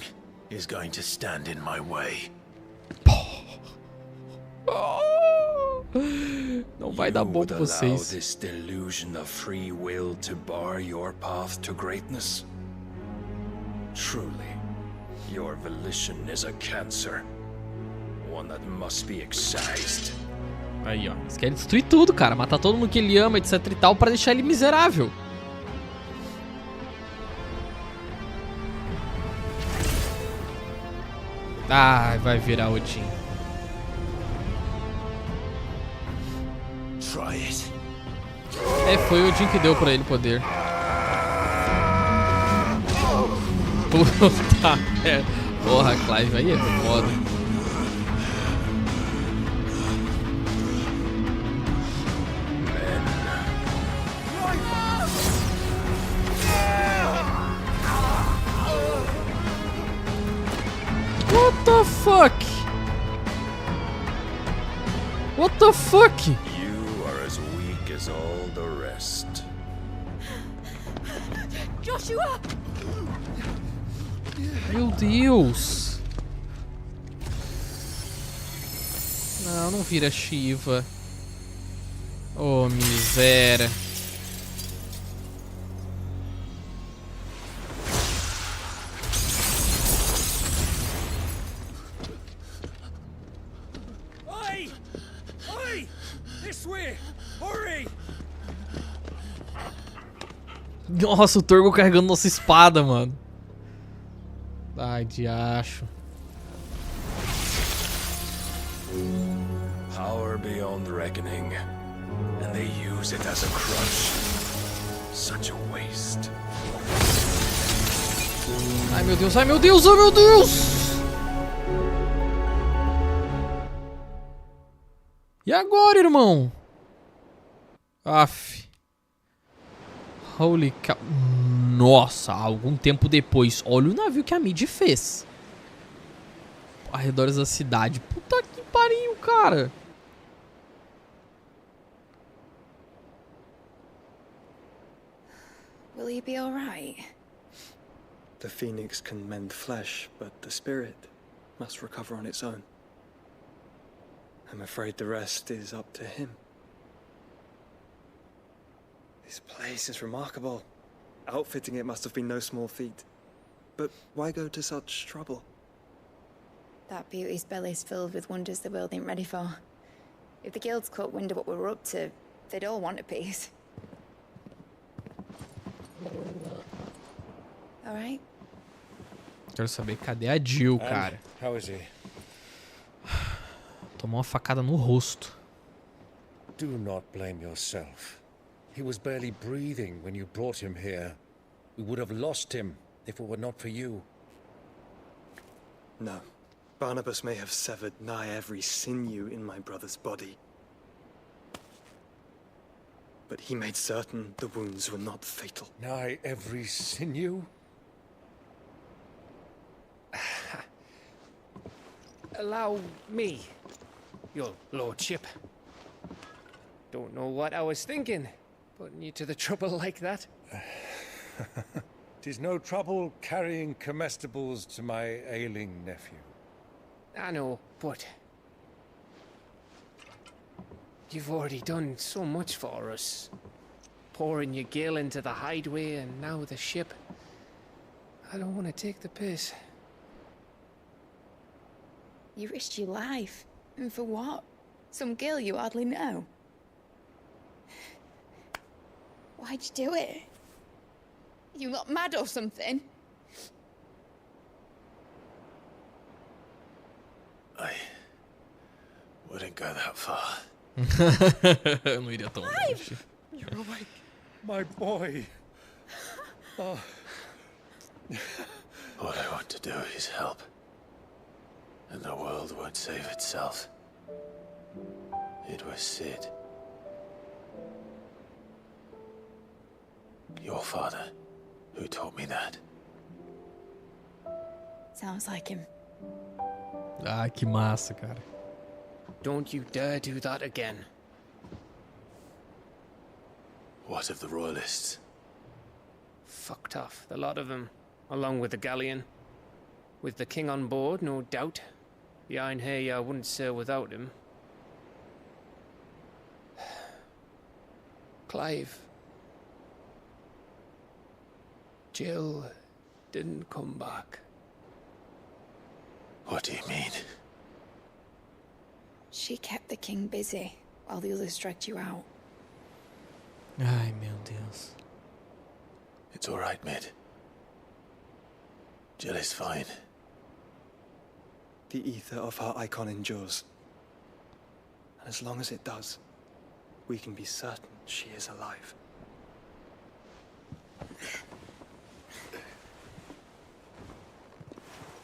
is going to stand in my way. Não vai dar bom pra You would allow vocês. this delusion of free will to bar your path to greatness? Truly, your volition is a cancer. One that must be excised. Aí, ó. Eles querem destruir tudo, cara. Matar todo mundo que ele ama, etc e tal, pra deixar ele miserável. Ah, vai virar Odin. Try it. É, foi o Odin que deu pra ele poder. Puta merda. Porra, Clive aí é foda. What the fuck? What the fuck? You are as weak as all the rest. Joshua! Meu Deus. Não, não vira Shiva. Oh, miséria. Oi! Oi! This way! Hurry! Nossa, o Torgo carregando nossa espada, mano. Ai, diacho. Power beyond reckoning, and they use it as a crutch. Such a waste. Ai, meu Deus, ai, meu Deus, ai, meu Deus! E agora, irmão? Aff. Holy cow. Nossa, algum tempo depois. Olha o navio que a Mid fez. Arredores da cidade. Puta que pariu, cara. Will he be alright? The phoenix can mend flesh, but the spirit must recover on its own. I'm afraid the rest is up to him. This place is remarkable. Outfitting it must have been no small feat. But why go to such trouble? That beauty's belly's filled with wonders the world ain't ready for. If the guilds caught wind of what we were up to, they'd all want a piece. Alright? Quero saber, cadê a Jill, cara? How is he? Tomou uma facada no rosto. Do not blame yourself. He was barely breathing when you brought him here. We would have lost him if it were not for you. No. Barnabas may have severed nigh every sinew in my brother's body. But he made certain the wounds were not fatal. Nigh every sinew? Allow me, your lordship. Don't know what I was thinking, putting you to the trouble like that. 'Tis no trouble carrying comestibles to my ailing nephew. I know, but you've already done so much for us. Pouring your gil into the hideaway and now the ship. I don't want to take the piss. You risked your life. And for what? Some girl you hardly know. Why'd you do it? You got mad or something? I wouldn't go that far. Eu não iria tão longe. You're awake, my boy. Oh. All I want to do is help. And the world won't save itself. It was Sid. Your father, who taught me that. Sounds like him. Ah, que massa, cara. Don't you dare do that again. What of the royalists? Fucked off, the lot of them, along with the galleon. With the king on board, no doubt. Behind here, I wouldn't sail without him. Clive. Jill didn't come back. What do you mean? She kept the king busy while the others dragged you out. Ai, meu Deus. It's all right, Mid. Jill is fine. The ether of her Eikon endures. And as long as it does, we can be certain she is alive.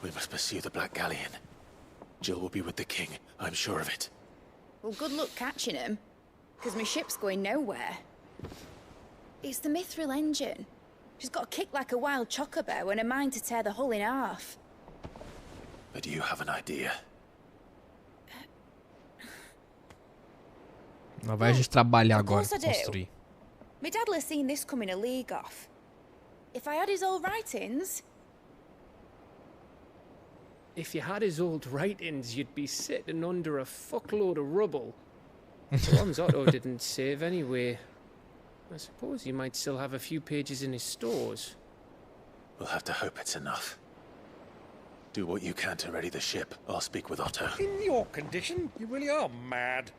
We must pursue the Black Galleon. Jill will be with the king, I'm sure of it. Well, good luck catching him, because my ship's going nowhere. It's the Mithril engine. She's got a kick like a wild chocobo and a mind to tear the hull in half. But do you have an idea? Lá vai a gente trabalhar Of agora, course I do. construir. My dad'll have seen this coming a league off. If I had his old writings... If you had his old writings, you'd be sitting under a fuckload of rubble. The ones Otto didn't save anyway. I suppose you might still have a few pages in his stores. We'll have to hope it's enough. Do what you can to ready the ship. I'll speak with Otto. In your condition, you really are mad.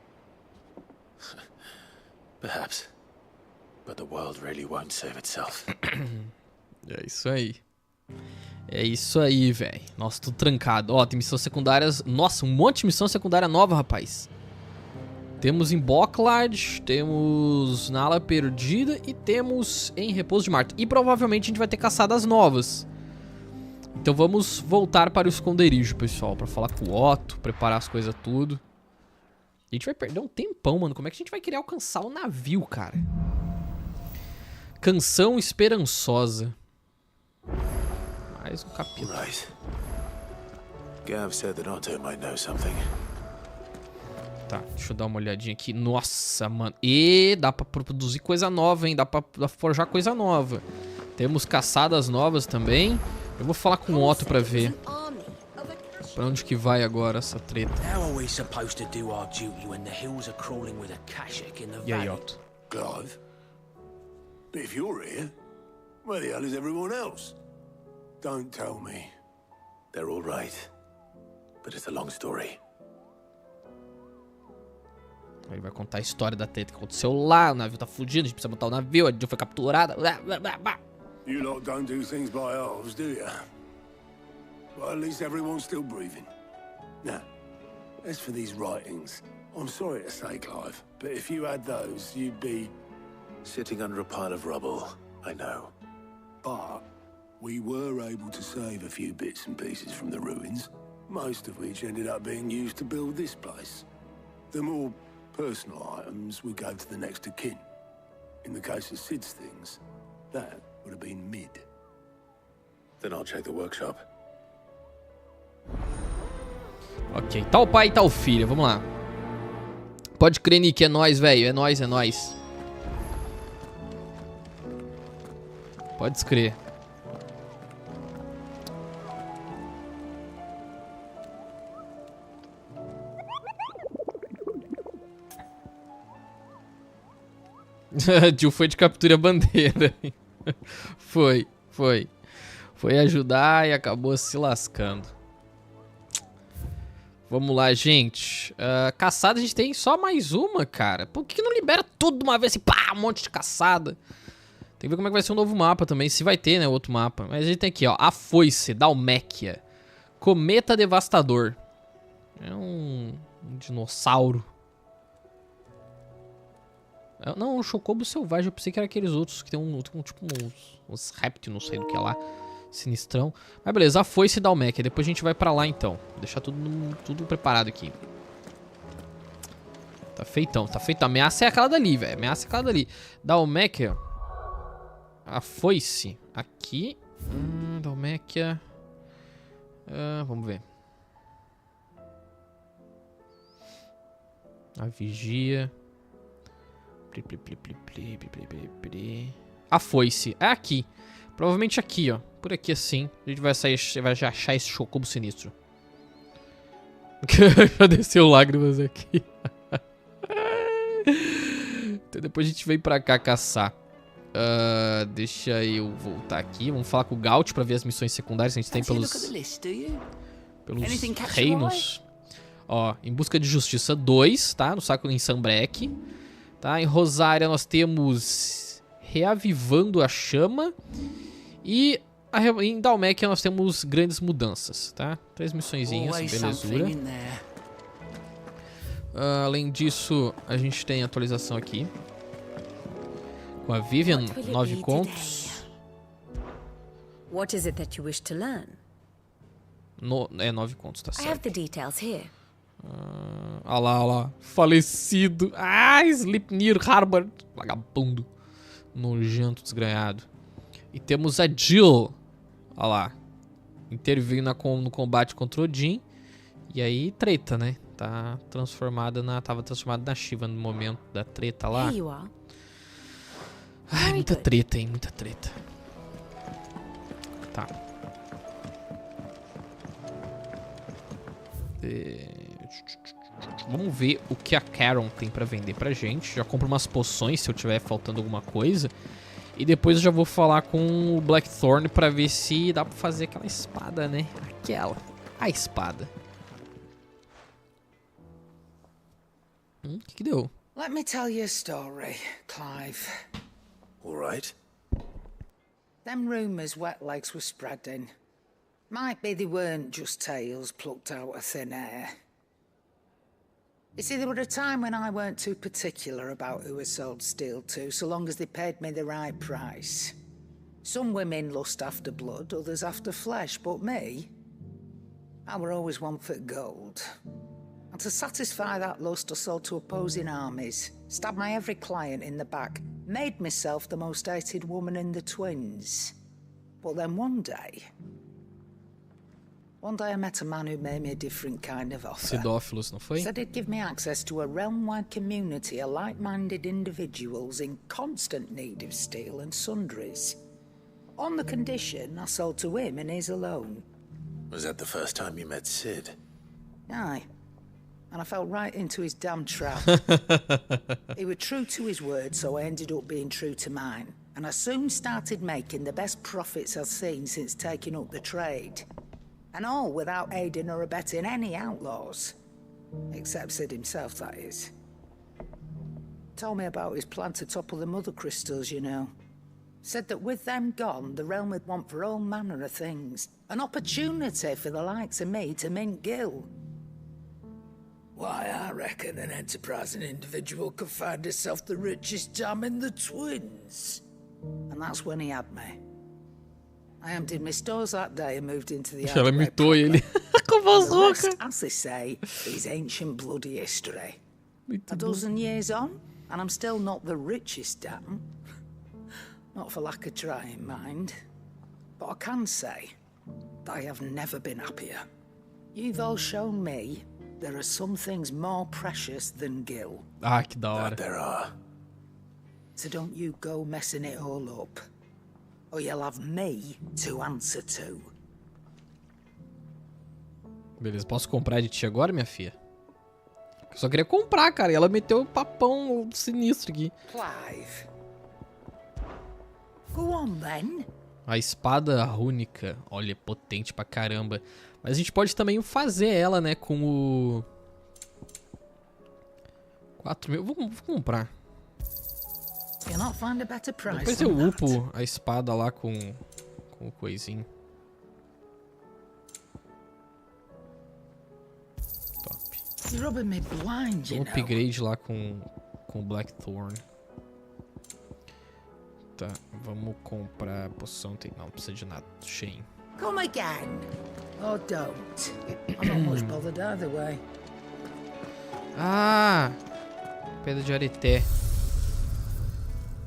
Perhaps. But the world really won't save itself. É isso aí. É isso aí, velho. Nossa, tudo trancado. Ó, tem missões secundárias. Nossa, um monte de missão secundária nova, rapaz. Temos em Bocklard, temos na Ala Perdida e temos em Repouso de Marte. E provavelmente a gente vai ter caçadas novas. Então vamos voltar para o esconderijo, pessoal, pra falar com o Otto, preparar as coisas tudo. A gente vai perder um tempão, mano. Como é que a gente vai querer alcançar o navio, cara? Canção Esperançosa. Mais um capítulo. Right. Gav said that Otto might know something. Tá, deixa eu dar uma olhadinha aqui. Nossa, mano. E dá pra produzir coisa nova, hein? Dá pra forjar coisa nova. Temos caçadas novas também. Eu vou falar com o Otto pra ver. Pra onde que vai agora essa treta? E aí, Otto? Clive? But if you're here, where the hell is everyone else? Don't tell me. They're all right. But it's a long story. Ele vai contar a história da treta que aconteceu lá. O navio tá fugindo, a gente precisa botar o navio. A gente foi capturada. You lot don't do things by halves, do you? Well, at least everyone's still breathing. Now, as for these writings, I'm sorry to say, Clive, but if you had those, you'd be... Sitting under a pile of rubble, I know. But we were able to save a few bits and pieces from the ruins, most of which ended up being used to build this place. The more personal items would go to the next of kin. In the case of Sid's things, that would have been mid. Then I'll check the workshop. Ok, tá o pai e tá o filho, vamos lá. Pode crer, Nick, é nóis, velho, é nóis, é nóis. Pode escrever. Tio foi de captura bandeira. Foi. Foi ajudar e acabou se lascando. Vamos lá, gente. Caçada a gente tem só mais uma, cara. Por que não libera tudo de uma vez assim? Pá, um monte de caçada. Tem que ver como é que vai ser o novo mapa também. Se vai ter, né, outro mapa. Mas a gente tem aqui, ó. A Foice, Dalméquia. Cometa Devastador. É um dinossauro. Não, um chocobo selvagem. Eu pensei que era aqueles outros que tem tipo uns répteis, não sei do que é lá. Sinistrão. Mas beleza, a Foice Dalméquia. Depois a gente vai pra lá, então. Deixar tudo preparado aqui. Tá feitão, tá feito. A ameaça é aquela dali, velho. Ameaça é aquela dali. Dalméquia. A Foice. Aqui. Dalméquia. Vamos ver. A Vigia. A Foice. É aqui. Provavelmente aqui, ó. Por aqui assim. A gente vai achar esse chocobo sinistro. Já desceu lágrimas aqui. Então depois a gente vem pra cá caçar. Deixa eu voltar aqui. Vamos falar com o Gaut pra ver as missões secundárias que a gente tem pelos reinos. Ó, em busca de justiça 2, tá? No saco em Sambrek. Tá? Em Rosária nós temos reavivando a chama. E em Dalméquia nós temos grandes mudanças, tá? 3 missõezinhas, belezura. Além disso, a gente tem atualização aqui. Com a Vivian, 9 contos. What is it that you wish to learn? 9 contos, tá certo. I have the details here. Olha lá. Falecido. Sleipnir Harbor. Vagabundo. Nojento, desgranhado. E temos a Jill. Olha lá. Intervindo no combate contra o Odin. E aí, treta, né? Tava transformada na Shiva no momento da treta lá. Ai, muita treta, hein? Muita treta. Tá. Vamos ver o que a Karen tem pra vender pra gente. Já compro umas poções se eu tiver faltando alguma coisa. E depois eu já vou falar com o Blackthorn pra ver se dá pra fazer aquela espada, né? A espada. O que deu? Let me tell you a story, Clive. All right. Them rumours wet legs were spreading. Might be they weren't just tales plucked out of thin air. You see, there were a time when I weren't too particular about who I sold steel to, so long as they paid me the right price. Some women lust after blood, others after flesh, but me, I were always one for gold. And to satisfy that lust, I sold to opposing armies, stabbed my every client in the back, made myself the most hated woman in the twins. But then one day I met a man who made me a different kind of offer. Cidófilos, não foi? Said he'd give me access to a realm-wide community of like-minded individuals in constant need of steel and sundries. On the condition I sold to him and his alone. Was that the first time you met Sid? Aye. And I fell right into his damn trap. He was true to his word, so I ended up being true to mine. And I soon started making the best profits I've seen since taking up the trade. And all without aiding or abetting any outlaws. Except Sid himself, that is. Told me about his plan to topple the mother crystals, you know. Said that with them gone, the realm would want for all manner of things. An opportunity for the likes of me to mint gil. Why, I reckon an enterprising individual could find himself the richest dam in the twins. And that's when he had me. I emptied my stores that day and moved into the Ela imitou ele com voz rouca. As they say, is ancient bloody history. A dozen years on, and I'm still not the richest dam. Not for lack of trying, mind. But I can say that I have never been happier. You've all shown me there are some things more precious than gil. Ah, que da hora. That there are. So don't you go messing it all up. Or you'll have me to answer to. Beleza, posso comprar de ti agora, minha filha? Eu só queria comprar, cara. E ela meteu um papão sinistro aqui. Clive. Go on, then. A espada rúnica. Olha, potente pra caramba. Mas a gente pode também fazer ela, né, com o... 4.000. Vou comprar. Depois eu upo a espada lá com o coisinho. Top. Um upgrade lá com o Blackthorn. Tá, vamos comprar poção. Não precisa de nada. Cheio. Come again. Or don't. I'm not much bothered either way. Ah! Pedra de areté.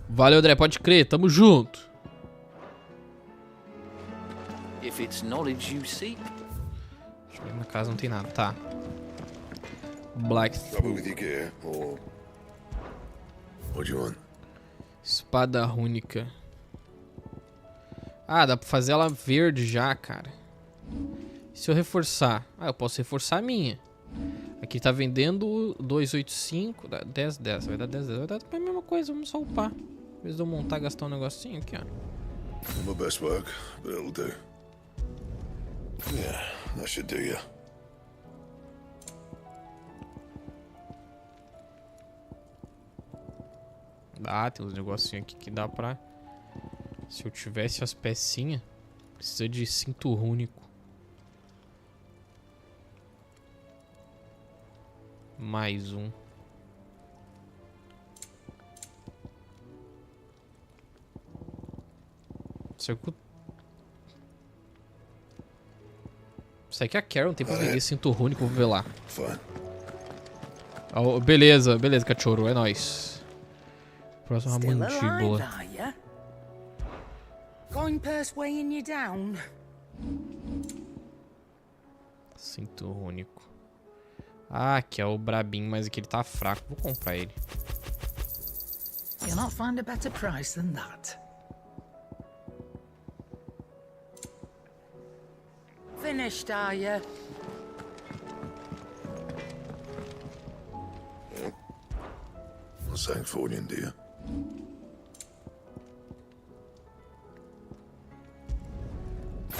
Valeu, André, pode crer, tamo junto. If it's knowledge you seek. Deixa eu ver, na casa não tem nada, tá. Black. Espada rúnica. Ah, dá pra fazer ela verde já, cara. E se eu reforçar? Ah, eu posso reforçar a minha. Aqui tá vendendo 285, 10, 10. Vai dar 10, 10. Vai dar a mesma coisa, vamos só upar. Em vez de eu montar e gastar um negocinho aqui, ó. My best work, but it'll do. Yeah, that should do you. Ah, tem uns negocinhos aqui que dá pra... Se eu tivesse as pecinhas, precisa de cinto rúnico. Mais um. Será que a Karen tem pra vender cinto rúnico? Vou ver lá. Oh, beleza, beleza, cachorro, é nóis. Próxima mandíbula. Cinto rúnico. Ah, aqui é o brabinho, mas aqui ele tá fraco. Vou comprar ele. You'll not find a better price than that. Finished, are you? something for you, do you?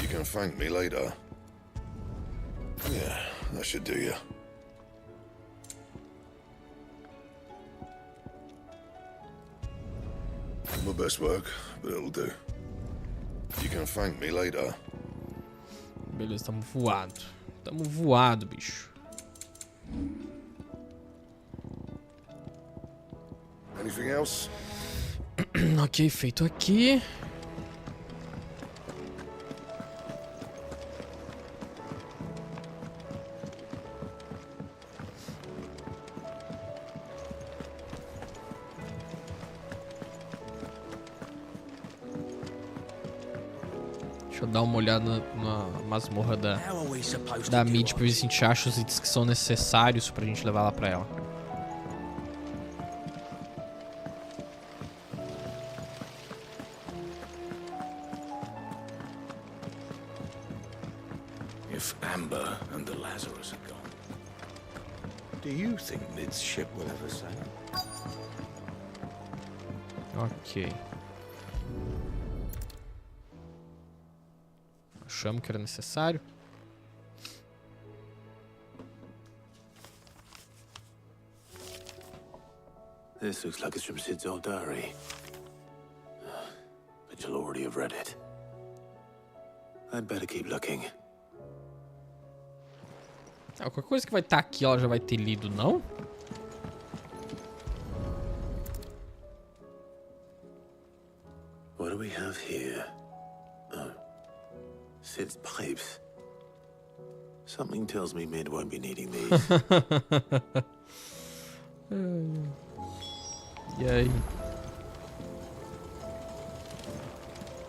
You can thank me later. Yeah, that should do you. My best work, but it'll do. You can thank me later. Beleza, tamo voado. Tamo voado, bicho. Anything else? Ok, feito aqui. Deixa eu dar uma olhada na masmorra da Mid pra ver se a gente acha os itens que são necessários pra gente levar lá pra ela. If Amber and the Lazarus are gone, do you think Mid's ship will ever sail? Ok. Achamos que era necessário. This looks like it's from Sid's old diary. But you'll already have read it. I'd better keep looking. Qualquer coisa que vai estar aqui ela já vai ter lido, não? What do we have here? Oh. Sid's pipes. Something tells me Mid won't be needing these. E aí?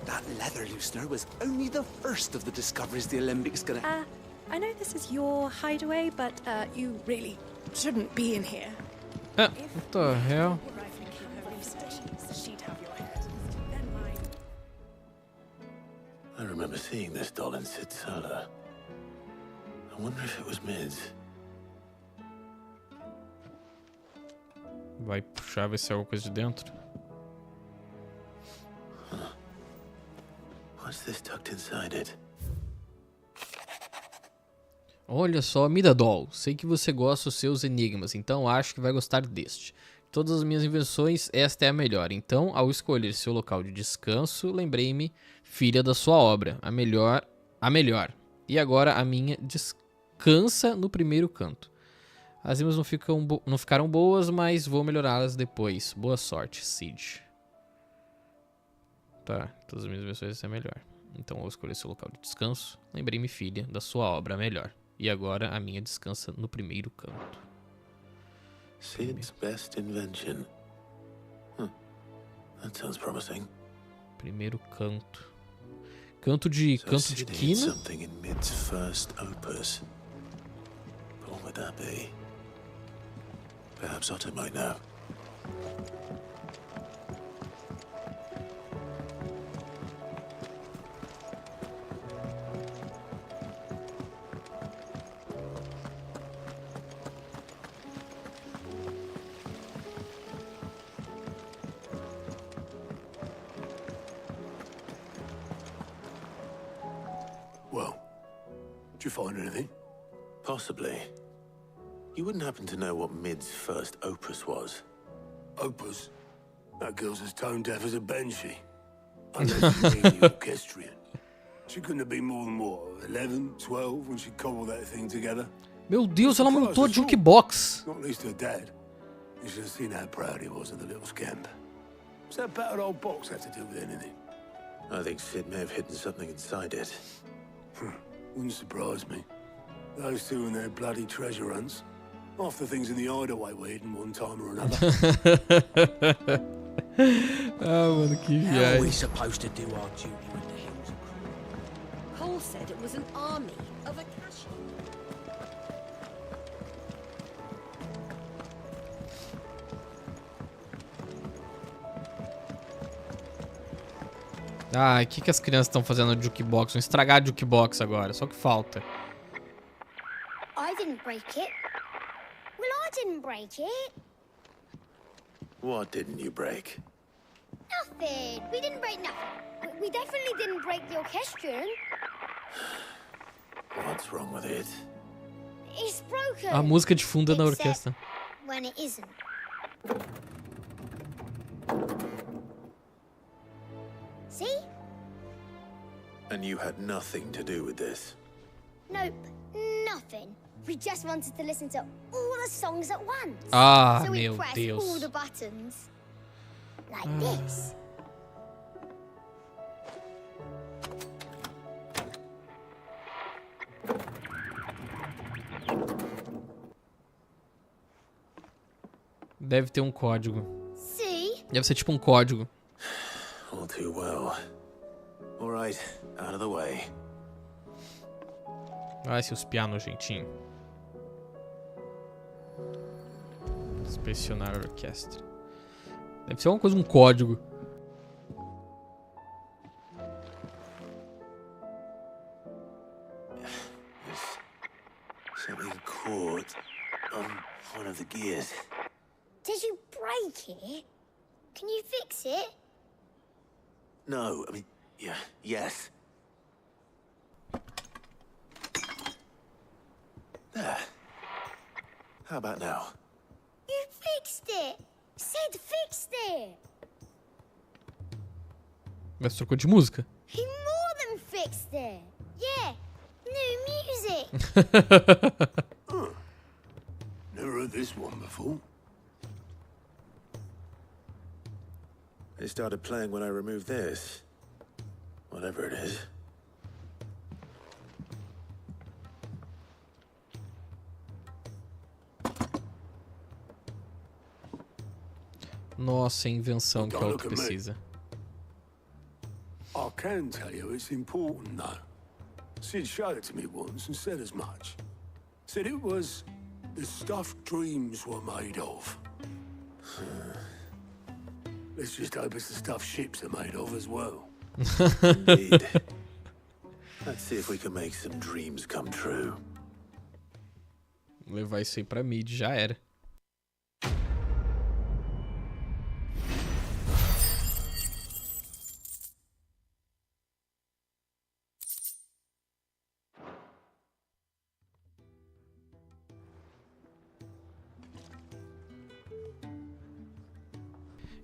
That leather loosener was only the first of the discoveries the Alembic gonna... I know this is your hideaway, but you really shouldn't be in here. What the hell? I remember seeing this doll in Sid's cellar. I wonder if it was Mid's. Vai puxar, ver se é alguma coisa de dentro. Huh. What's this tucked inside it? Olha só, Mida Doll. Sei que você gosta dos seus enigmas, então acho que vai gostar deste. De todas as minhas invenções, esta é a melhor. Então, ao escolher seu local de descanso, lembrei-me, filha da sua obra, a melhor. E agora a minha descansa no primeiro canto. As rimas não ficaram boas, mas vou melhorá-las depois. Boa sorte, Cid. Tá, todas as minhas invenções, esta é a melhor. Então, ao escolher seu local de descanso, lembrei-me, filha da sua obra, a melhor. E agora a minha descansa no primeiro canto. Sid's best invention. That sounds promising. Primeiro canto. Canto de quina? Something in Mid's first opus. But what would that be? Perhaps Otto might know. Did you find anything? Possibly. You wouldn't happen to know what Mid's first opus was? Opus? That girl's as tone deaf as a banshee. Unless she's really orchestrion. She couldn't have been more than, what, 11, 12 when she cobbled that thing together? Meu Deus, ela montou a jukebox. Not least her dad. You should have seen how proud he was of the little scamp. What's that battered old box have to do with anything? I think Sid may have hidden something inside it. Wouldn't surprise me. Those two and their bloody treasure hunts. Half the things in the hideaway were hidden one time or another. Mano, que viagem. How are we supposed to do our duty when the hills are cruel? Cole said it was an army of Akashi. Ah, o que as crianças estão fazendo na jukebox? Vão estragar a jukebox agora, só que falta. I didn't break it. Well, I didn't break it. What didn't you break? Nothing. We didn't break nothing. We definitely didn't break the orchestrion. What's wrong with it? It's broken. A música de fundo na orquestra. When it isn't. See? And you had nothing to do with this? Nope, nothing. We just wanted to listen to all the songs at once. Ah, so we meu pressed Deus. all the buttons. Like this. Deve ter um código. See? Deve ser tipo um código. All too well. All right, out of the way. Vai se espiar nojentinho. Inspecionar a orquestra. Deve ser alguma coisa, um código. Something caught on one of the gears. Did you break it? Can you fix it? No, I mean, yes. There. How about now? You fixed it! Sid fixed it! Mas trocou de música. He more than fixed it! Yeah! New music! Never heard this one before. It started playing when I removed this. Whatever it is. Nossa, a invenção que o outro precisa. I can tell you it's important, though. Sid showed it to me once and said as much. Said it was the stuff dreams were made of. Let's just hope it's the stuff ships are made of as well. Indeed. Let's see if we can make some dreams come true. Vou levar isso aí pra mid, já era.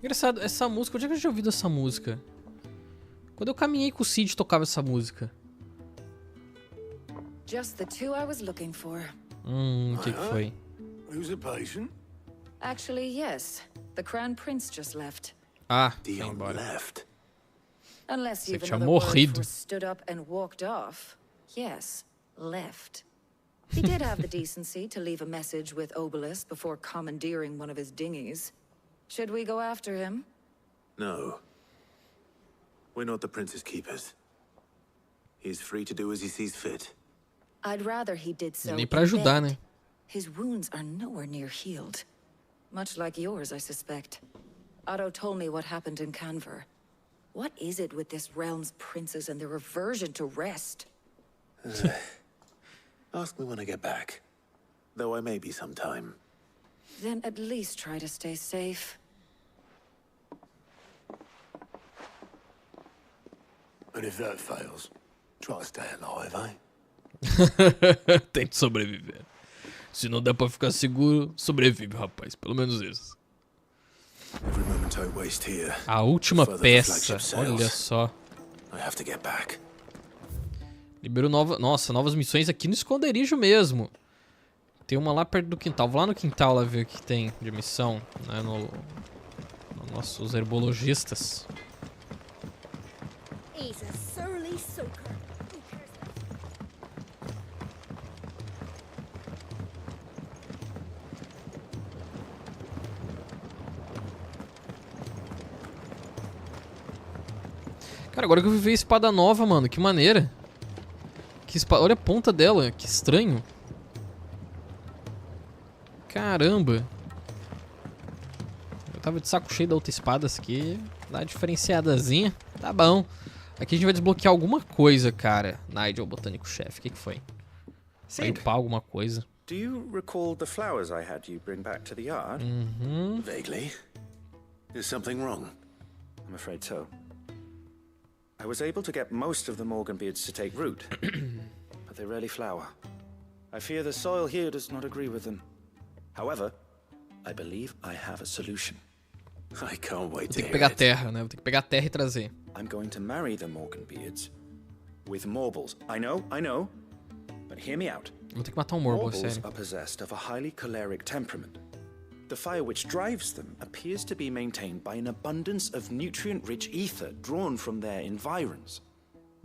Engraçado, essa música, onde é que eu já ouvido essa música? Quando eu caminhei com o Cid, tocava essa música. Just the two I was looking for. O que foi? Who's a patient? Actually, yes. The Crown Prince just left. Ah, foi embora. Left. Unless Você you've tinha another word morrido. for stood up and walked off. Yes, left. He did have the decency to leave a message with Obelisk before commandeering one of his dinghies. Should we go after him? No. We're not the prince's keepers. He's free to do as he sees fit. I'd rather he did so. Nem pra ajudar, né? His wounds are nowhere near healed. Much like yours, I suspect. Otto told me what happened in Canver. What is it with this realm's princes and their aversion to rest? Ask me when I get back. Though I may be sometime. Then at least try to stay safe. And if that fails, try to stay alive, eh? Tente sobreviver. Se não der pra ficar seguro, sobrevive, rapaz. Pelo menos isso. Every moment I waste here, A última the further the peça. flagship sails. Olha só. I have to get back. Liberou novas missões aqui no esconderijo mesmo. Tem uma lá perto do quintal. Vou lá no quintal lá ver o que tem de missão, né, no nossos herbologistas. He's a surly soaker. Cara, agora que eu vi a espada nova, mano, que maneira. Olha a ponta dela, que estranho. Caramba. Eu tava de saco cheio da outra espada, essa aqui dá uma diferenciadazinha. Tá bom. Aqui a gente vai desbloquear alguma coisa, cara. Nigel, botânico-chefe, o que foi? Vai upar alguma coisa. Do you recall the flowers I had you bring back to the yard? Vaguely. Is something wrong? I'm afraid so. I was able to get most of the Morganbeards to take root, but they rarely flower. I fear the soil here does not agree with them. However, I believe I have a solution. I can't wait to Vou ter que hear pegar it. terra, né? Vou ter que pegar terra e trazer. I'm going to marry the Morganbeards with Morbles. I know, but hear me out. Vou ter que matar um Morbo, Morbles sério. are possessed of a highly choleric temperament. The fire which drives them appears to be maintained by an abundance of nutrient-rich ether drawn from their environs.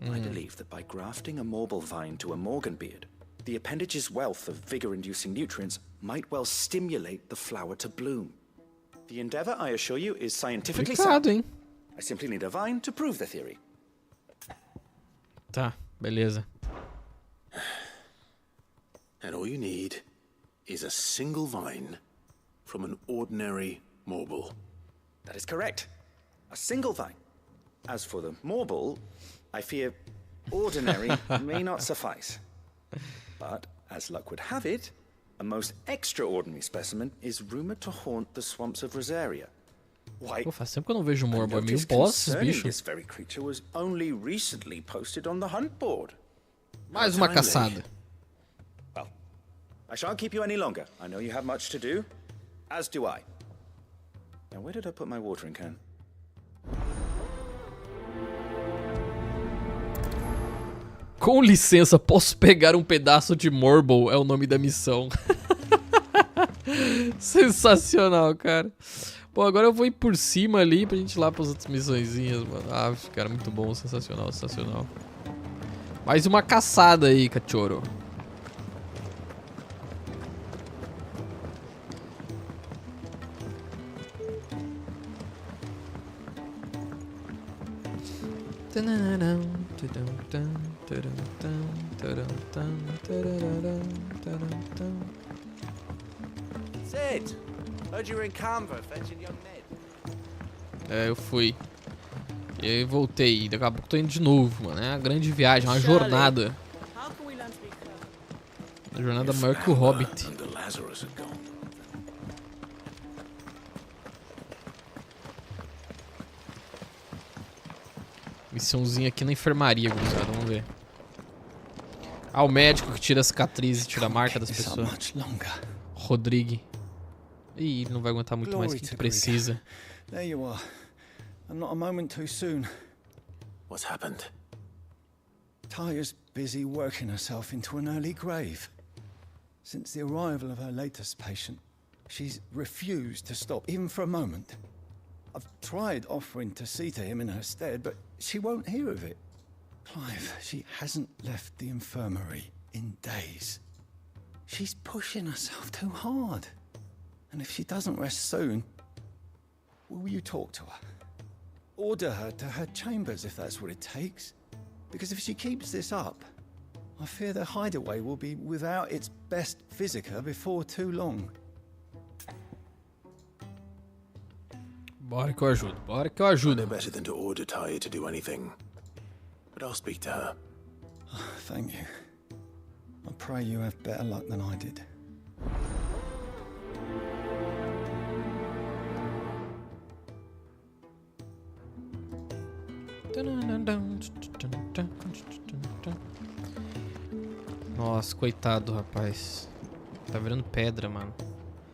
I believe that by grafting a Morble vine to a Morganbeard, the appendage's wealth of vigor-inducing nutrients might well stimulate the flower to bloom. The endeavor, I assure you, is scientifically sound. Hein? I simply need a vine to prove the theory. Tá, beleza. And all you need is a single vine from an ordinary Morble. That is correct. A single vine. As for the Morble, I fear ordinary may not suffice. But, as luck would have it, a most extraordinary specimen is rumored to haunt the swamps of Rosaria. Why? Pô, faz tempo que eu não vejo um Morbo. É meio notice boss esses concerning bichos. this very creature was only recently posted on the hunt board. Mais uma caçada. Well, I shan't keep you any longer. I know you have much to do, as do I. Now, where did I put my watering can? Com licença, posso pegar um pedaço de Morble? É o nome da missão. Sensacional, cara. Pô, agora eu vou ir por cima ali pra gente ir lá pras outras missõezinhas, mano. Ah, cara, muito bom. Sensacional, sensacional. Mais uma caçada aí, cachorro. Sid, heard you were in Canva fetching young Ned. É, eu fui. E aí voltei. Daqui a pouco tô indo de novo, mano. É uma grande viagem, uma jornada. Uma jornada maior que o Hobbit. Missãozinha aqui na enfermaria, gurizada. Vamos ver. Ah, o médico que tira a cicatriz e tira a marca das pessoas. Rodrigo. Ih, ele não vai aguentar muito mais, que precisa. There you are. And not a moment too soon. What's happened? Tyre's busy working herself into an early grave. Since the arrival of her latest patient, she's refused to stop, even for a moment. I've tried offering to see to him in her stead, but she won't hear of it. Clive, she hasn't left the infirmary in days. She's pushing herself too hard. And if she doesn't rest soon, will you talk to her? Order her to her chambers if that's what it takes. Because if she keeps this up, I fear the hideaway will be without its best physica before too long. Bora que eu ajudo, bora que eu ajudo. No better than to order Tyre to do anything. But I'll speak to her. Thank you. I pray you have better luck than I did. Nossa, coitado, rapaz. Tá virando pedra, mano.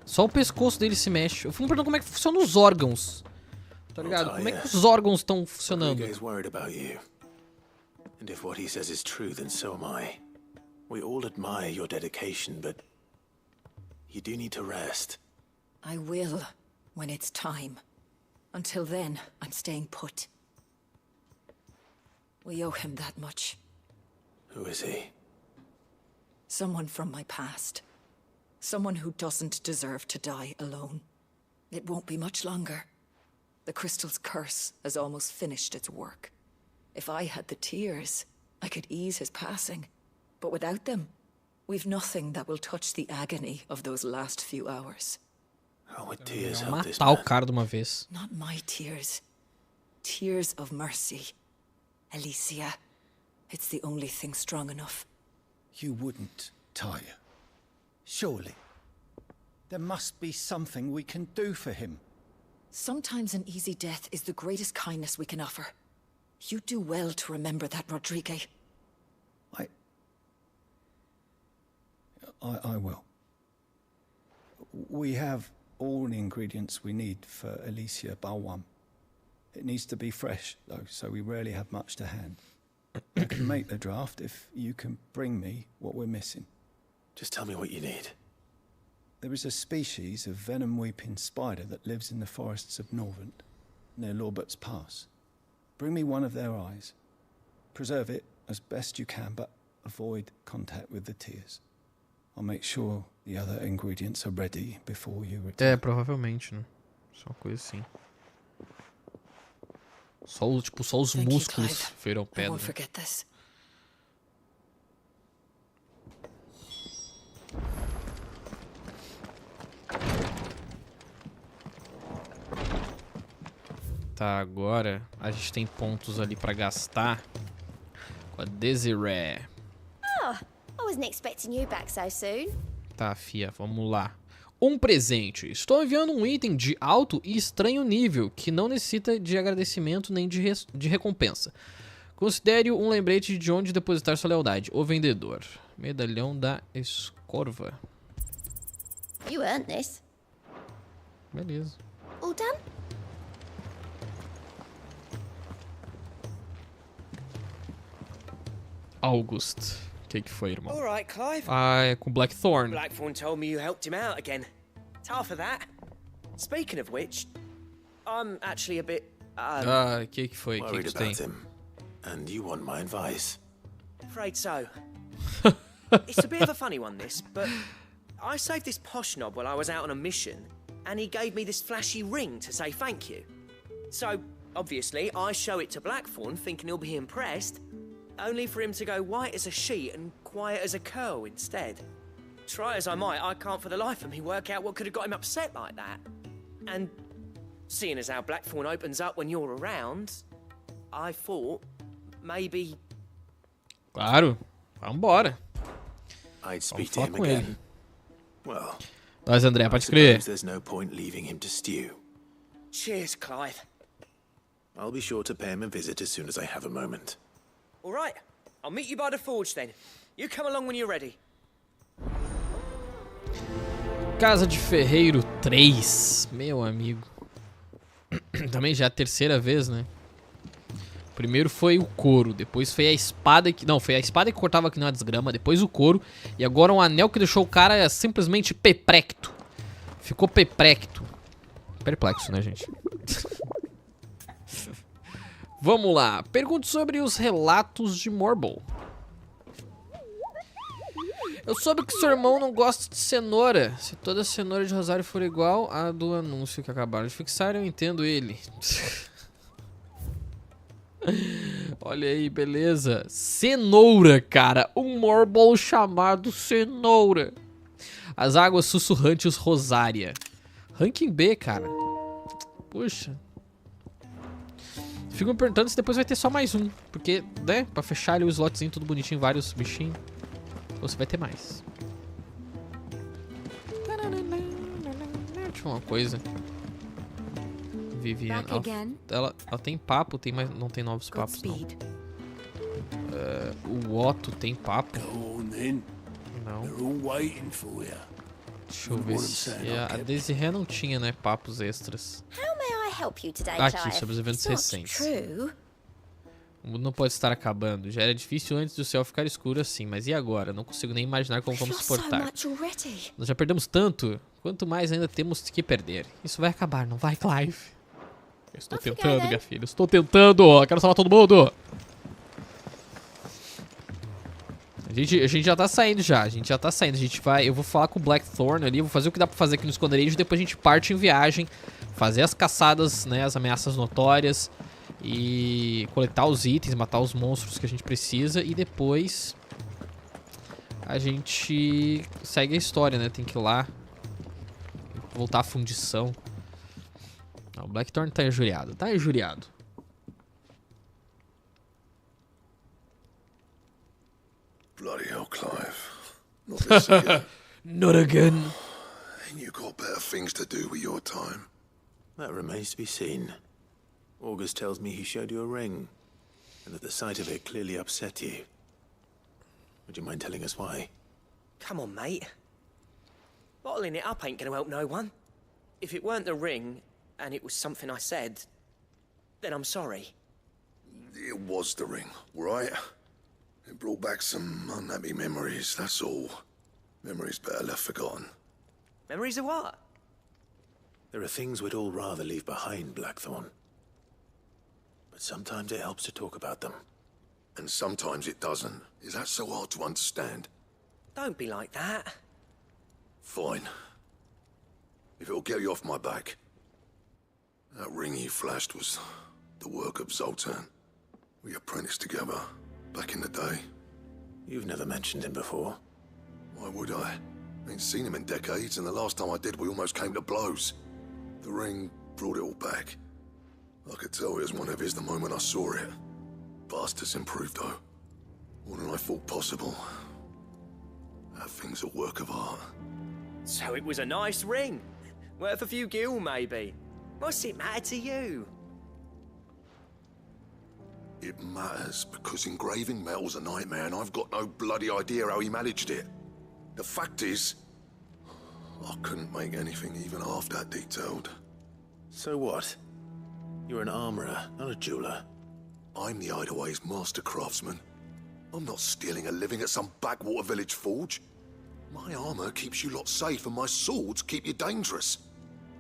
Só o pescoço dele se mexe. Eu fui me perguntando como é que funcionam os órgãos. Tá ligado? Como é que os órgãos estão funcionando? Rodrigo is worried about you. And if what he says is true, then so am I. We all admire your dedication, but you do need to rest. I will, when it's time. Until then, I'm staying put. We owe him that much. Who is he? Someone from my past. Someone who doesn't deserve to die alone. It won't be much longer. The crystal's curse has almost finished its work. If I had the tears, I could ease his passing. But without them, we've nothing that will touch the agony of those last few hours. How would tears help this Matar o man? cara de uma vez. Not my tears. Tears of mercy. Alicia, it's the only thing strong enough. You wouldn't, Tyre. Surely. There must be something we can do for him. Sometimes an easy death is the greatest kindness we can offer. You do well to remember that, Rodrigue. I will. We have all the ingredients we need for Alicia Balwam. It needs to be fresh, though, so we rarely have much to hand. I can make the draft if you can bring me what we're missing. Just tell me what you need. There is a species of venom-weeping spider that lives in the forests of Norvent, near Lorbert's Pass. Bring me one of their eyes. Preserve it as best you can, but avoid contact with the tears. I'll make sure the other ingredients are ready before you return. Provavelmente, né? Só uma coisa assim. Só os músculos viram pedra. I won't forget this. Tá, agora a gente tem pontos ali pra gastar com a Zerar. Oh, I wasn't expecting you back so soon. Tá, fia, vamos lá. Um presente. Estou enviando um item de alto e estranho nível que não necessita de agradecimento nem de recompensa. Considere-o um lembrete de onde depositar sua lealdade. O vendedor. Medalhão da Escorva. You earned this. Beleza. All done? August. O que foi, irmão? All right, Clive. Ah, é com Blackthorn. Blackthorn told me you helped him out again. It's half of that. Speaking of which, I'm actually a bit. O que foi? Worried que tem? about him, and you want my advice. Afraid so. It's a bit of a funny one, this, but I saved this posh knob while I was out on a mission, and he gave me this flashy ring to say thank you. So, obviously, I show it to Blackthorn, thinking he'll be impressed, only for him to go white as a sheet and quiet as a curl instead. Try as I might, I can't for the life of me work out what could have got him upset like that. And seeing as how Blackthorn opens up when you're around, I thought maybe. Claro, vambora. I'd speak to falar him com again. ele. Well, Mas André, I pode crer. suppose there's no point leaving him to stew. Cheers, Clive. I'll be sure to pay him a visit as soon as I have a moment. All right, I'll meet you by the forge then. You come along when you're ready. Casa de Ferreiro 3, meu amigo. Também já é a terceira vez, né? Primeiro foi o couro, depois foi a espada que... Não, foi a espada que cortava aqui na desgrama, depois o couro. E agora um anel que deixou o cara simplesmente perplexo. Ficou perplexo. Perplexo, né, gente? Vamos lá. Pergunte sobre os relatos de Morble. Eu soube que seu irmão não gosta de cenoura. Se toda cenoura de Rosário for igual à do anúncio que acabaram de fixar, eu entendo ele. Olha aí, beleza. Cenoura, cara. Um Morble chamado Cenoura. As águas sussurrantes Rosária. Ranking B, cara. Puxa. Fico me perguntando se depois vai ter só mais um. Porque, né, pra fechar ali o slotzinho tudo bonitinho, vários bichinhos. Ou se vai ter mais. Deixa eu falar uma coisa. Viviane, ela tem papo, tem mais, não tem novos papos não. O Otto tem papo? Não. Deixa eu ver se a Desiree não tinha, né, papos extras. Aqui, sobre os eventos recentes. O mundo não pode estar acabando. Já era difícil antes do céu ficar escuro assim, mas e agora? Não consigo nem imaginar como vamos suportar. Nós já perdemos tanto. Quanto mais ainda temos que perder. Isso vai acabar, não vai, Clive? Eu estou tentando, minha filha. Eu estou tentando. Eu quero salvar todo mundo. A gente já tá saindo já. Eu vou falar com o Blackthorn ali. Vou fazer o que dá pra fazer aqui no esconderijo. Depois a gente parte em viagem. Fazer as caçadas, né? As ameaças notórias. E coletar os itens, matar os monstros que a gente precisa. E depois a gente segue a história, né? Tem que ir lá. Voltar à fundição. O Blackthorn tá injuriado. Tá injuriado. Bloody hell, Clive. Not this again. Not again. Ain't you got better things to do with your time? That remains to be seen. August tells me he showed you a ring, and that the sight of it clearly upset you. Would you mind telling us why? Come on, mate. Bottling it up ain't gonna help no one. If it weren't the ring, and it was something I said, then I'm sorry. It was the ring, right? It brought back some unhappy memories, that's all. Memories better left forgotten. Memories of what? There are things we'd all rather leave behind, Blackthorn. But sometimes it helps to talk about them. And sometimes it doesn't. Is that so hard to understand? Don't be like that. Fine. If it'll get you off my back. That ring you flashed was the work of Zoltan. We apprenticed together, back in the day. You've never mentioned him before. Why would I? Ain't seen him in decades, and the last time I did, we almost came to blows. The ring brought it all back. I could tell it was one of his the moment I saw it. Bastard's improved, though. More than I thought possible. That thing's a work of art. So it was a nice ring. Worth a few gil, maybe. What's it matter to you? It matters because engraving metal's a nightmare, and I've got no bloody idea how he managed it. The fact is, I couldn't make anything even half that detailed. So what? You're an armorer, not a jeweler. I'm the Hideaway's master craftsman. I'm not stealing a living at some backwater village forge. My armor keeps you lot safe, and my swords keep you dangerous.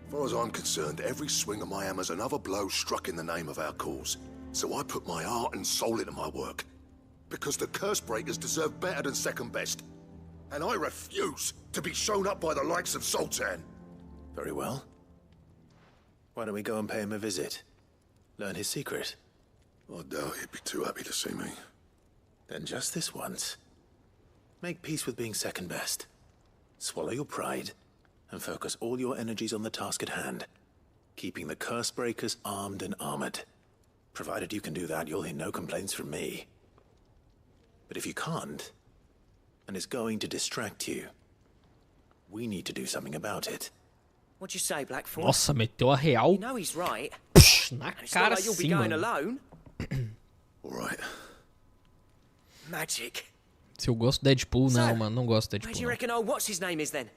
As far as I'm concerned, every swing of my hammer's another blow struck in the name of our cause. So I put my heart and soul into my work. Because the curse breakers deserve better than second best. And I refuse to be shown up by the likes of Zoltan. Very well. Why don't we go and pay him a visit? Learn his secret. I doubt he'd be too happy to see me. Then just this once. Make peace with being second best. Swallow your pride, and focus all your energies on the task at hand. Keeping the curse breakers armed and armored. Provided you can do that, you'll hear no complaints from me. But if you can't, and it's going to distract you, we need to do something about it. What'd you say, Blackthorn? Nossa, meteu a real. You know he's right. Psh, na And it's cara not like you'll be sim, going mano. alone. All right. Magic. Se eu gosto do Deadpool, So, não, mano. Não gosto do Where do Deadpool. you Não. reckon old what's his name is then?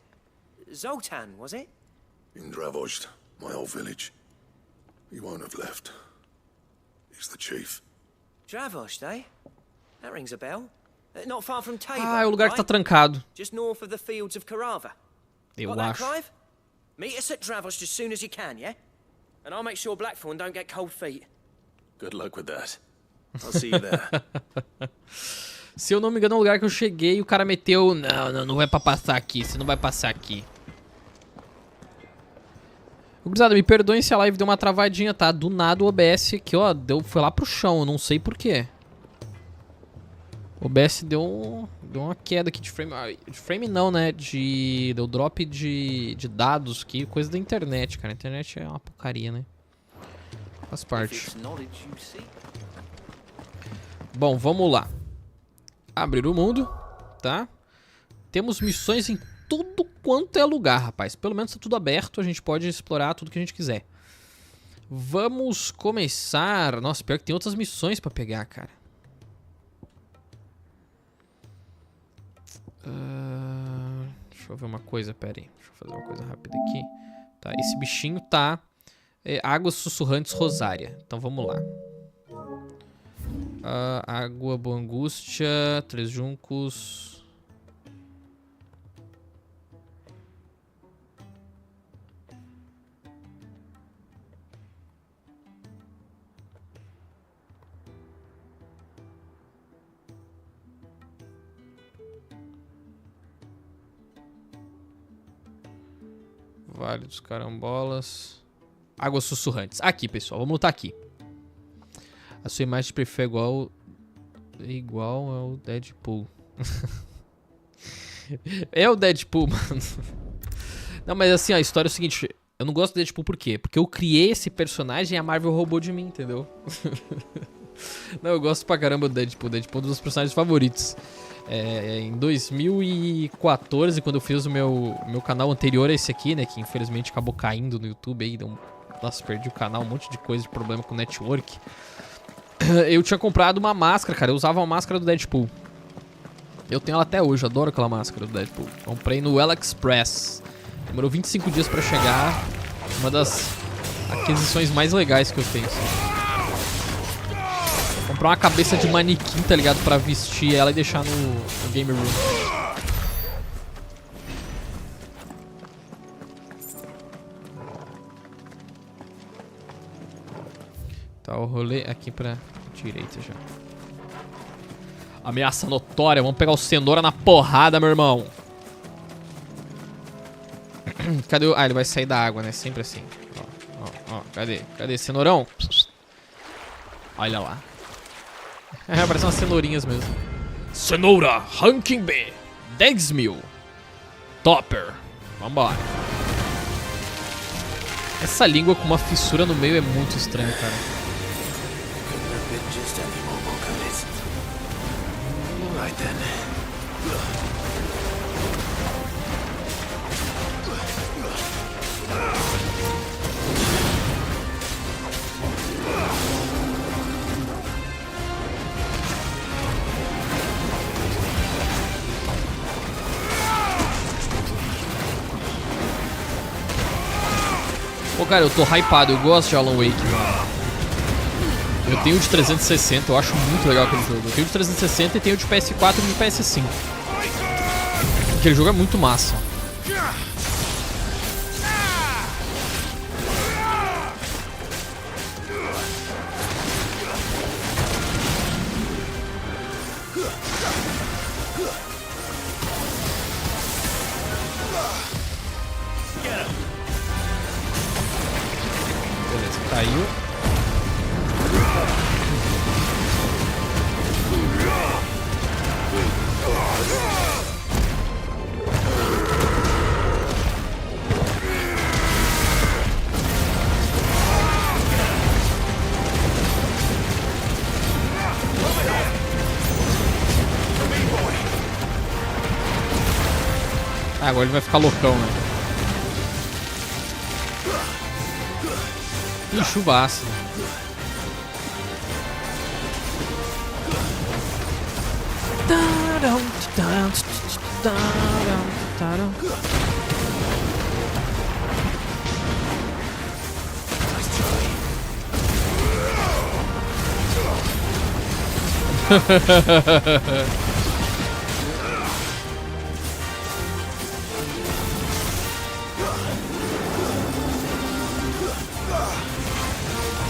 Zoltan, was it? In Dravozd, my old village. He won't have left. He's the chief. Dravozd, eh? That rings a bell. Not far from Tabor, Ah, é o lugar que tá right? trancado. Just north of the fields of Karava. Eu Got that, acho. Clive? Meet us at Dravozd as soon as you can, yeah? And I'll make sure Blackthorn don't get cold feet. Good luck with that. I'll see you there. Se eu não me engano, é um lugar que eu cheguei e o cara meteu... Não vai pra passar aqui. Você não vai passar aqui. Gurizada, me perdoem se a live deu uma travadinha, tá? Do nada o OBS aqui, ó, foi lá pro chão. Eu não sei porquê. O OBS deu uma queda aqui de frame. De frame não, né? Deu drop de dados aqui. Coisa da internet, cara. A internet é uma porcaria, né? Faz parte. Bom, vamos lá. Abrir o mundo, tá? Temos missões em tudo quanto é lugar, rapaz. Pelo menos tá tudo aberto, a gente pode explorar tudo que a gente quiser. Vamos começar... Nossa, pior que tem outras missões pra pegar, cara. Deixa eu ver uma coisa, pera aí. Deixa eu fazer uma coisa rápida aqui. Tá, esse bichinho tá... Águas sussurrantes Rosaria. Então vamos lá. Água, boa angústia, 3 juncos... Vale dos Carambolas. Águas sussurrantes. Aqui, pessoal. Vamos lutar aqui. A sua imagem de perfil é igual ao Deadpool. É o Deadpool, mano. Não, mas assim, a história é o seguinte. Eu não gosto do Deadpool por quê? Porque eu criei esse personagem e a Marvel roubou de mim, entendeu? Não, eu gosto pra caramba do Deadpool. Deadpool é um dos meus personagens favoritos. Em 2014, quando eu fiz o meu canal anterior a esse aqui, né, que infelizmente acabou caindo no YouTube aí, deu um Nossa, perdi o canal, um monte de coisa, de problema com o network. Eu tinha comprado uma máscara, cara. Eu usava uma máscara do Deadpool. Eu tenho ela até hoje, eu adoro aquela máscara do Deadpool. Comprei no AliExpress. Demorou 25 dias pra chegar. Uma das aquisições mais legais que eu tenho, assim. Comprar uma cabeça de manequim, tá ligado? Pra vestir ela e deixar no game room. Tá, o rolê aqui pra direita já. Ameaça notória. Vamos pegar o cenoura na porrada, meu irmão. Cadê o... Ah, ele vai sair da água, né? Sempre assim. Ó. Cadê? Cadê? Cenourão? Olha lá. Parece umas cenourinhas mesmo. Cenoura, ranking B. 10.000. Topper. Vambora. Essa língua com uma fissura no meio é muito estranha, cara. Pô, cara, eu tô hypado, eu gosto de Alan Wake, mano. Eu tenho de 360, eu acho muito legal aquele jogo. Eu tenho de 360 e tenho de PS4 e de PS5. Aquele jogo é muito massa. Beleza, caiu. Ah, agora ele vai ficar loucão, né? Ih, chuva ácida.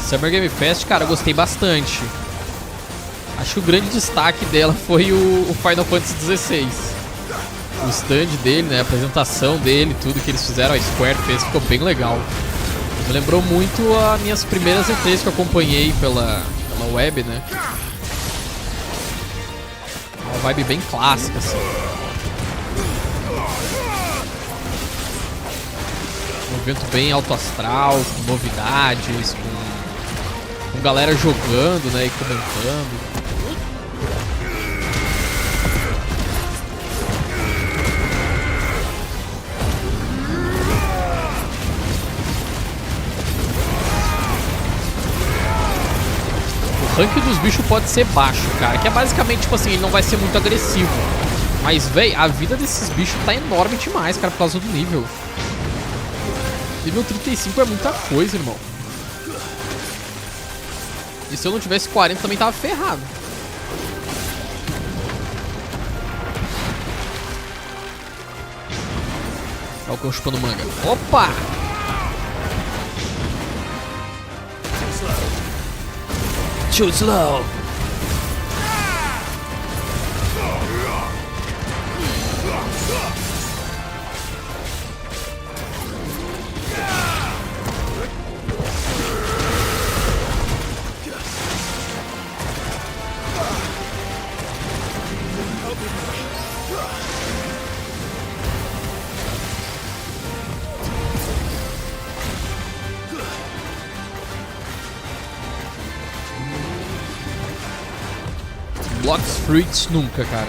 Summer Game Fest, cara, eu gostei bastante. Acho que o grande destaque dela foi o Final Fantasy XVI. O stand dele, né, a apresentação dele, tudo que eles fizeram, a Square fez, ficou bem legal. Me lembrou muito as minhas primeiras E3 que eu acompanhei pela web, né. Uma vibe bem clássica, assim. Um evento bem alto astral, com novidades, com galera jogando, né, e comentando. O rank dos bichos pode ser baixo, cara, que é basicamente, tipo assim, ele não vai ser muito agressivo. Mas, véi, a vida desses bichos tá enorme demais, cara, por causa do nível. Nível 35 é muita coisa, irmão. E se eu não tivesse 40 também tava ferrado. Olha o cão chupando manga. Opa! Too slow. Blocks Fruits nunca, cara.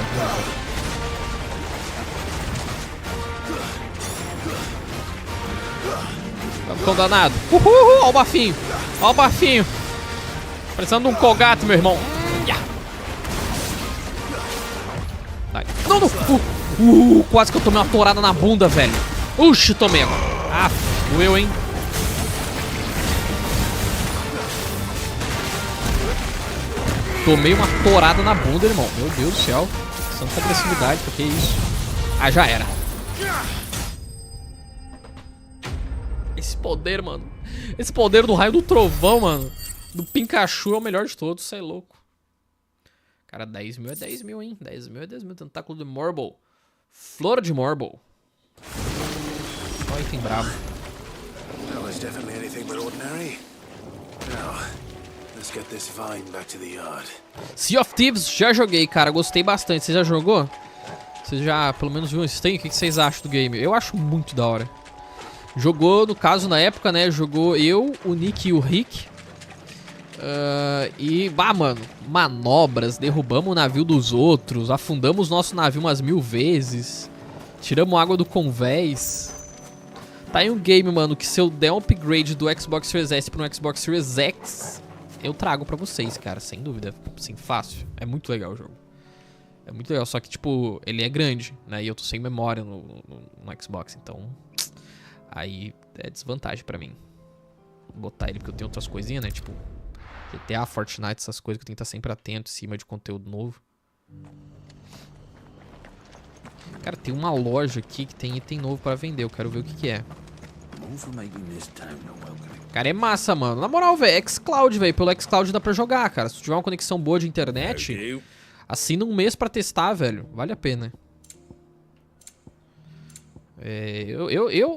cão danado. Uhul, ó o bafinho. Ó o bafinho. Precisando de um Kogato, meu irmão. Vai. Não, não. Quase que eu tomei uma torada na bunda, velho. Uxi, tomei agora. Ah, doeu, hein? Tomei uma torada na bunda, irmão. Meu Deus do céu. Santa agressividade, porque isso. Ah, já era. Esse poder, mano. Esse poder do raio do trovão, mano. Do Pikachu é o melhor de todos. Isso é louco. Cara, 10 mil é 10 mil, hein? 10 mil é 10 mil. Tentáculo de Marble. Flor de Marble. Olha, item brabo. That was definitely anything but ordinary. Now, let's get this vine back to the yard. Sea of Thieves, já joguei, cara. Gostei bastante. Você já jogou? Você já, pelo menos, viu um stream? O que vocês acham do game? Eu acho muito da hora. Jogou, no caso, na época, né? Jogou eu, o Nick e o Rick. E, bah, mano, manobras, derrubamos o navio dos outros, afundamos nosso navio umas 1000 vezes, tiramos água do convés. Tá aí um game, mano, que se eu der um upgrade do Xbox Series S pro Xbox Series X, eu trago pra vocês, cara, sem dúvida, assim, fácil. É muito legal o jogo. É muito legal, só que, tipo, ele é grande, né, e eu tô sem memória no Xbox, então aí é desvantagem pra mim botar ele, porque eu tenho outras coisinhas, né, tipo GTA, Fortnite, essas coisas que eu tenho que estar sempre atento em cima de conteúdo novo. Cara, tem uma loja aqui que tem item novo pra vender. Eu quero ver o que que é. Cara, é massa, mano. Na moral, velho, xCloud, velho. Pelo xCloud dá pra jogar, cara. Se tu tiver uma conexão boa de internet, assina um mês pra testar, velho. Vale a pena.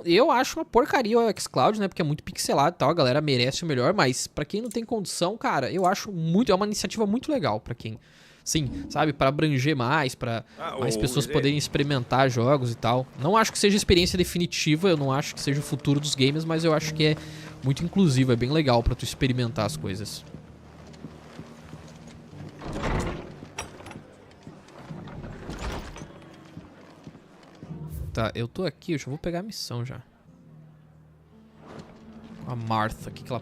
Eu acho uma porcaria o xCloud, né? Porque é muito pixelado e tal. A galera merece o melhor. Mas pra quem não tem condição, cara, eu acho muito... É uma iniciativa muito legal pra quem... Sim, sabe? Pra abranger mais, pra mais pessoas poderem experimentar jogos e tal. Não acho que seja a experiência definitiva. Eu não acho que seja o futuro dos games. Mas eu acho que é muito inclusivo. É bem legal pra tu experimentar as coisas. Tá, eu tô aqui, eu já vou pegar a missão já. A Martha, o que que ela...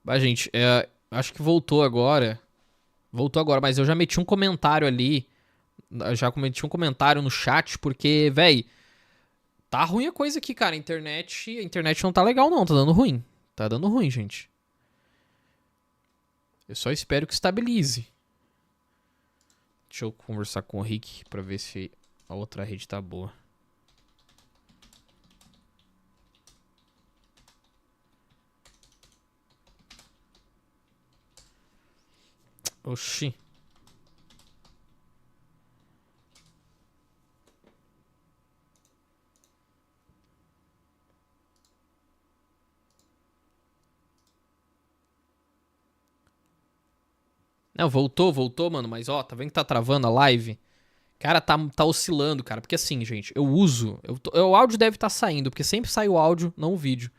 Bah, gente, acho que voltou agora. Voltou agora, mas eu já meti um comentário ali. Já meti um comentário no chat, porque, véi, tá ruim a coisa aqui, cara. A internet não tá legal, não. Tá dando ruim. Tá dando ruim, gente. Eu só espero que estabilize. Deixa eu conversar com o Rick pra ver se a outra rede tá boa. Oxi. Não, voltou, mano. Mas, ó, tá vendo que tá travando a live? Cara, tá oscilando, cara. Porque assim, gente, eu uso... O áudio deve estar saindo, porque sempre sai o áudio, não o vídeo.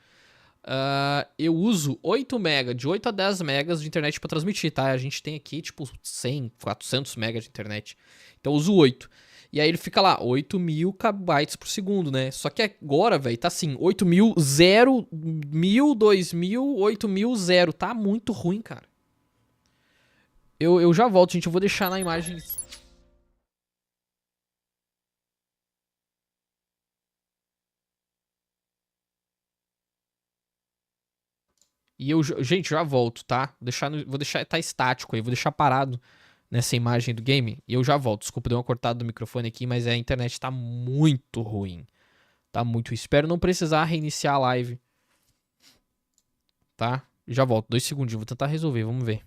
Eu uso 8 MB, de 8 a 10 megas de internet pra transmitir, tá? A gente tem aqui, tipo, 100, 400 megas de internet. Então eu uso 8. E aí ele fica lá, 8.000 KB por segundo, né? Só que agora, velho, tá assim, 8.000, 0, 1.000, 2.000, 8.000, 0. Tá muito ruim, cara. Eu já volto, gente. Eu vou deixar na imagem... E gente, já volto, tá? Vou deixar tá estático aí, vou deixar parado nessa imagem do game e eu já volto. Desculpa, deu uma cortada do microfone aqui, mas a internet tá muito ruim. Tá muito. Espero não precisar reiniciar a live. Tá? Já volto, 2 segundinhos, vou tentar resolver, vamos ver.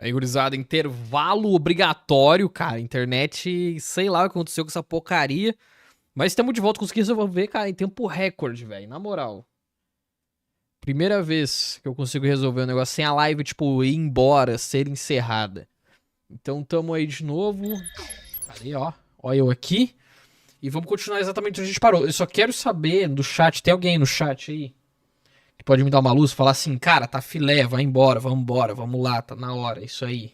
Aí, gurizada, intervalo obrigatório, cara. Internet, sei lá o que aconteceu com essa porcaria. Mas estamos de volta, consegui resolver, cara, em tempo recorde, velho. Na moral. Primeira vez que eu consigo resolver um negócio sem a live, tipo, ir embora, ser encerrada. Então, tamo aí de novo. Ali, ó. Ó eu aqui. E vamos continuar exatamente onde a gente parou. Eu só quero saber do chat, tem alguém no chat aí que pode me dar uma luz e falar assim, cara, tá filé, vai embora, vamos lá, tá na hora, isso aí.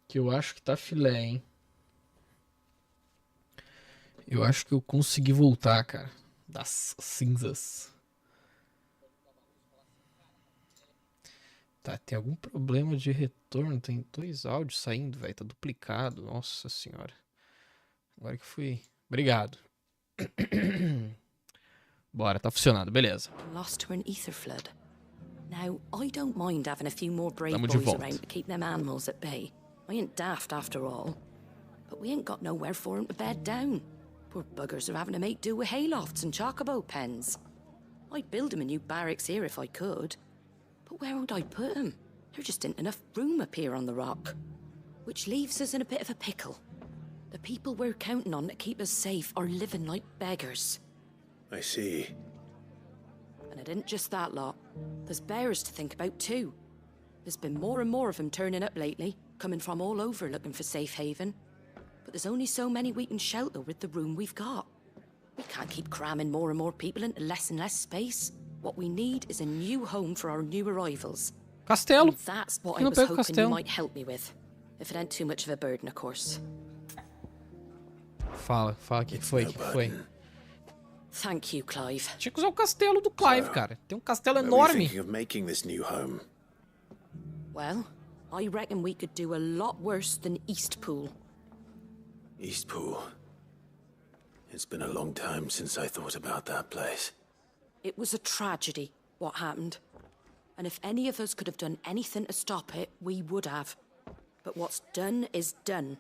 Que eu acho que tá filé, hein. Eu acho que eu consegui voltar, cara, das cinzas. Tá, tem algum problema de retorno? Tem 2 áudios saindo, velho. Tá duplicado. Nossa senhora. Agora que fui. Obrigado. Bora, tá funcionando. Beleza. Lost to an ether flood. Now, I don't mind having a few more brave Tamo de boys volta. around to keep them animals at bay. I ain't daft after all. But we ain't got nowhere for 'em to bed down. Poor buggers are having to make do with haylofts and chocobo pens. I'd build 'em a new barracks here if I could. But where would I put 'em? There just ain't enough room up here on the rock. Which leaves us in a bit of a pickle. The people we're counting on to keep us safe are living like beggars. I see. And it ain't just that lot. There's bears to think about too. There's been more and more of them turning up lately, coming from all over looking for safe haven. But there's only so many we can shelter with the room we've got. We can't keep cramming more and more people into less and less space. What we need is a new home for our new arrivals. Castelo. And that's what Que I não was pega o hoping you castelo. might help me with. If it ain't too much of a burden, of course. Fala o que foi, Thank you, Clive. Tinha que usar o castelo do Clive, cara. Tem um castelo Are we enorme. thinking of making this new home? Well, I reckon we could do a lot worse than Eastpool. Eastpool. It's been a long time since I thought about that place. It was a tragedy, what happened. And if any of us could have done anything to stop it, we would have. But what's done is done.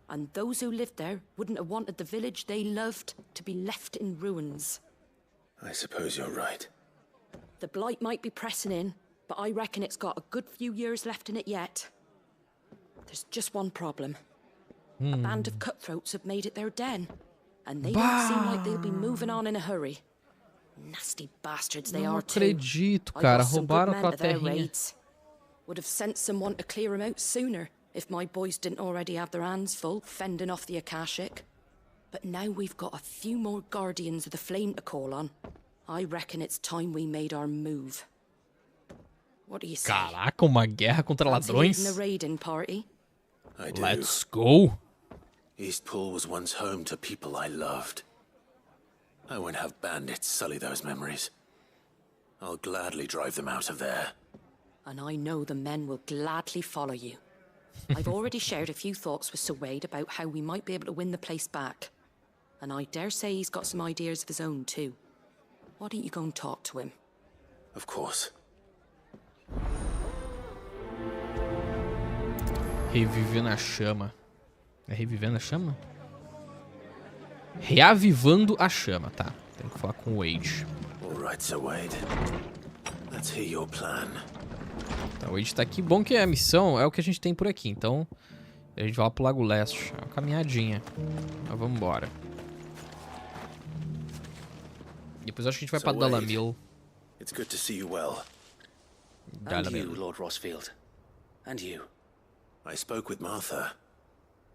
And those who lived there wouldn't have wanted the village they loved to be left in ruins. I suppose you're right. The blight might be pressing in, but I reckon it's got a good few years left in it yet. There's just one problem. A band of cutthroats have made it their den, and they don't seem like they'll be moving on in a hurry. Nasty bastards they Não are too. acredito, I cara. lost some good Roubaram men tua to their terrinha. raids. Would have sent someone to clear 'em out sooner if my boys didn't already have their hands full fending off the Akashic. But now we've got a few more guardians of the flame to call on. I reckon it's time we made our move. What do you say? Caraca, uma guerra contra Fancy ladrões. leading a raiding party? I do. Let's go. Eastpool was once home to people I loved. I won't have bandits sully those memories. I'll gladly drive them out of there. And I know the men will gladly follow you. I've already shared a few thoughts with Sir Wade about how we might be able to win the place back. And I dare say he's got some ideas of his own too. Why don't you go and talk to him? Of course. Revivendo a chama. É revivendo a chama? Reavivando a chama, tá. Tem que falar com o Wade. All right, Sir Wade. Let's hear your plan. Tá, o Wade tá aqui. Bom que a missão é o que a gente tem por aqui. Então, a gente vai lá pro Lago Leste. É uma caminhadinha. Mas vamos embora. Depois acho que a gente vai pra Dalamil. It's good to see you well. And you, Lord Rosfield. And you. I spoke with Martha.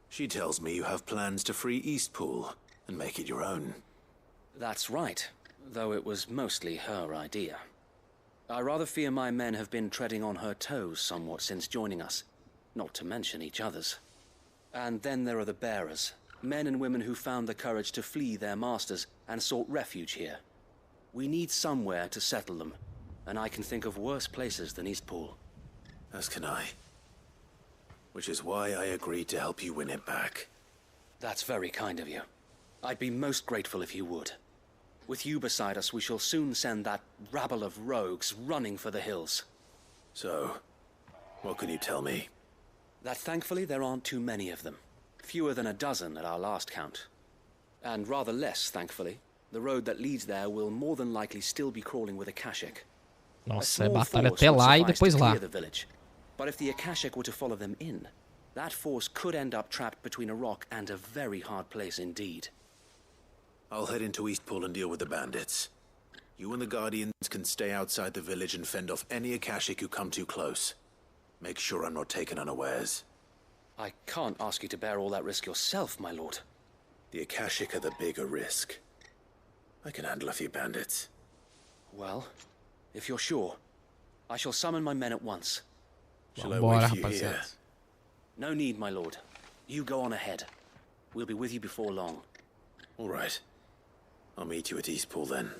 She tells me you have plans to free Eastpool and make it your own. That's right, though it was mostly her idea. I rather fear my men have been treading on her toes somewhat since joining us, not to mention each other's. And then there are the bearers, men and women who found the courage to flee their masters and sought refuge here. We need somewhere to settle them, and I can think of worse places than Eastpool. As can I. Which is why I agreed to help you win it back. That's very kind of you. I'd be most grateful if you would. With you beside us, we shall soon send that rabble of rogues running for the hills. So, what can you tell me? That thankfully there aren't too many of them. Fewer than a dozen at our last count. And rather less, thankfully, The road that leads there will more than likely still be crawling with Akashic. Nossa, é batalha até lá e depois lá. But if the Akashic were to follow them in, that force could end up trapped between a rock and a very hard place indeed. I'll head into Eastpool and deal with the bandits. You and the Guardians can stay outside the village and fend off any Akashic who come too close. Make sure I'm not taken unawares. I can't ask you to bear all that risk yourself, my lord. The Akashic are the bigger risk. I can handle a few bandits. Well, if you're sure, I shall summon my men at once. Shall I wait for you here? No need, my lord. You go on ahead. We'll be with you before long. All right. I'll meet you at Eastpool then.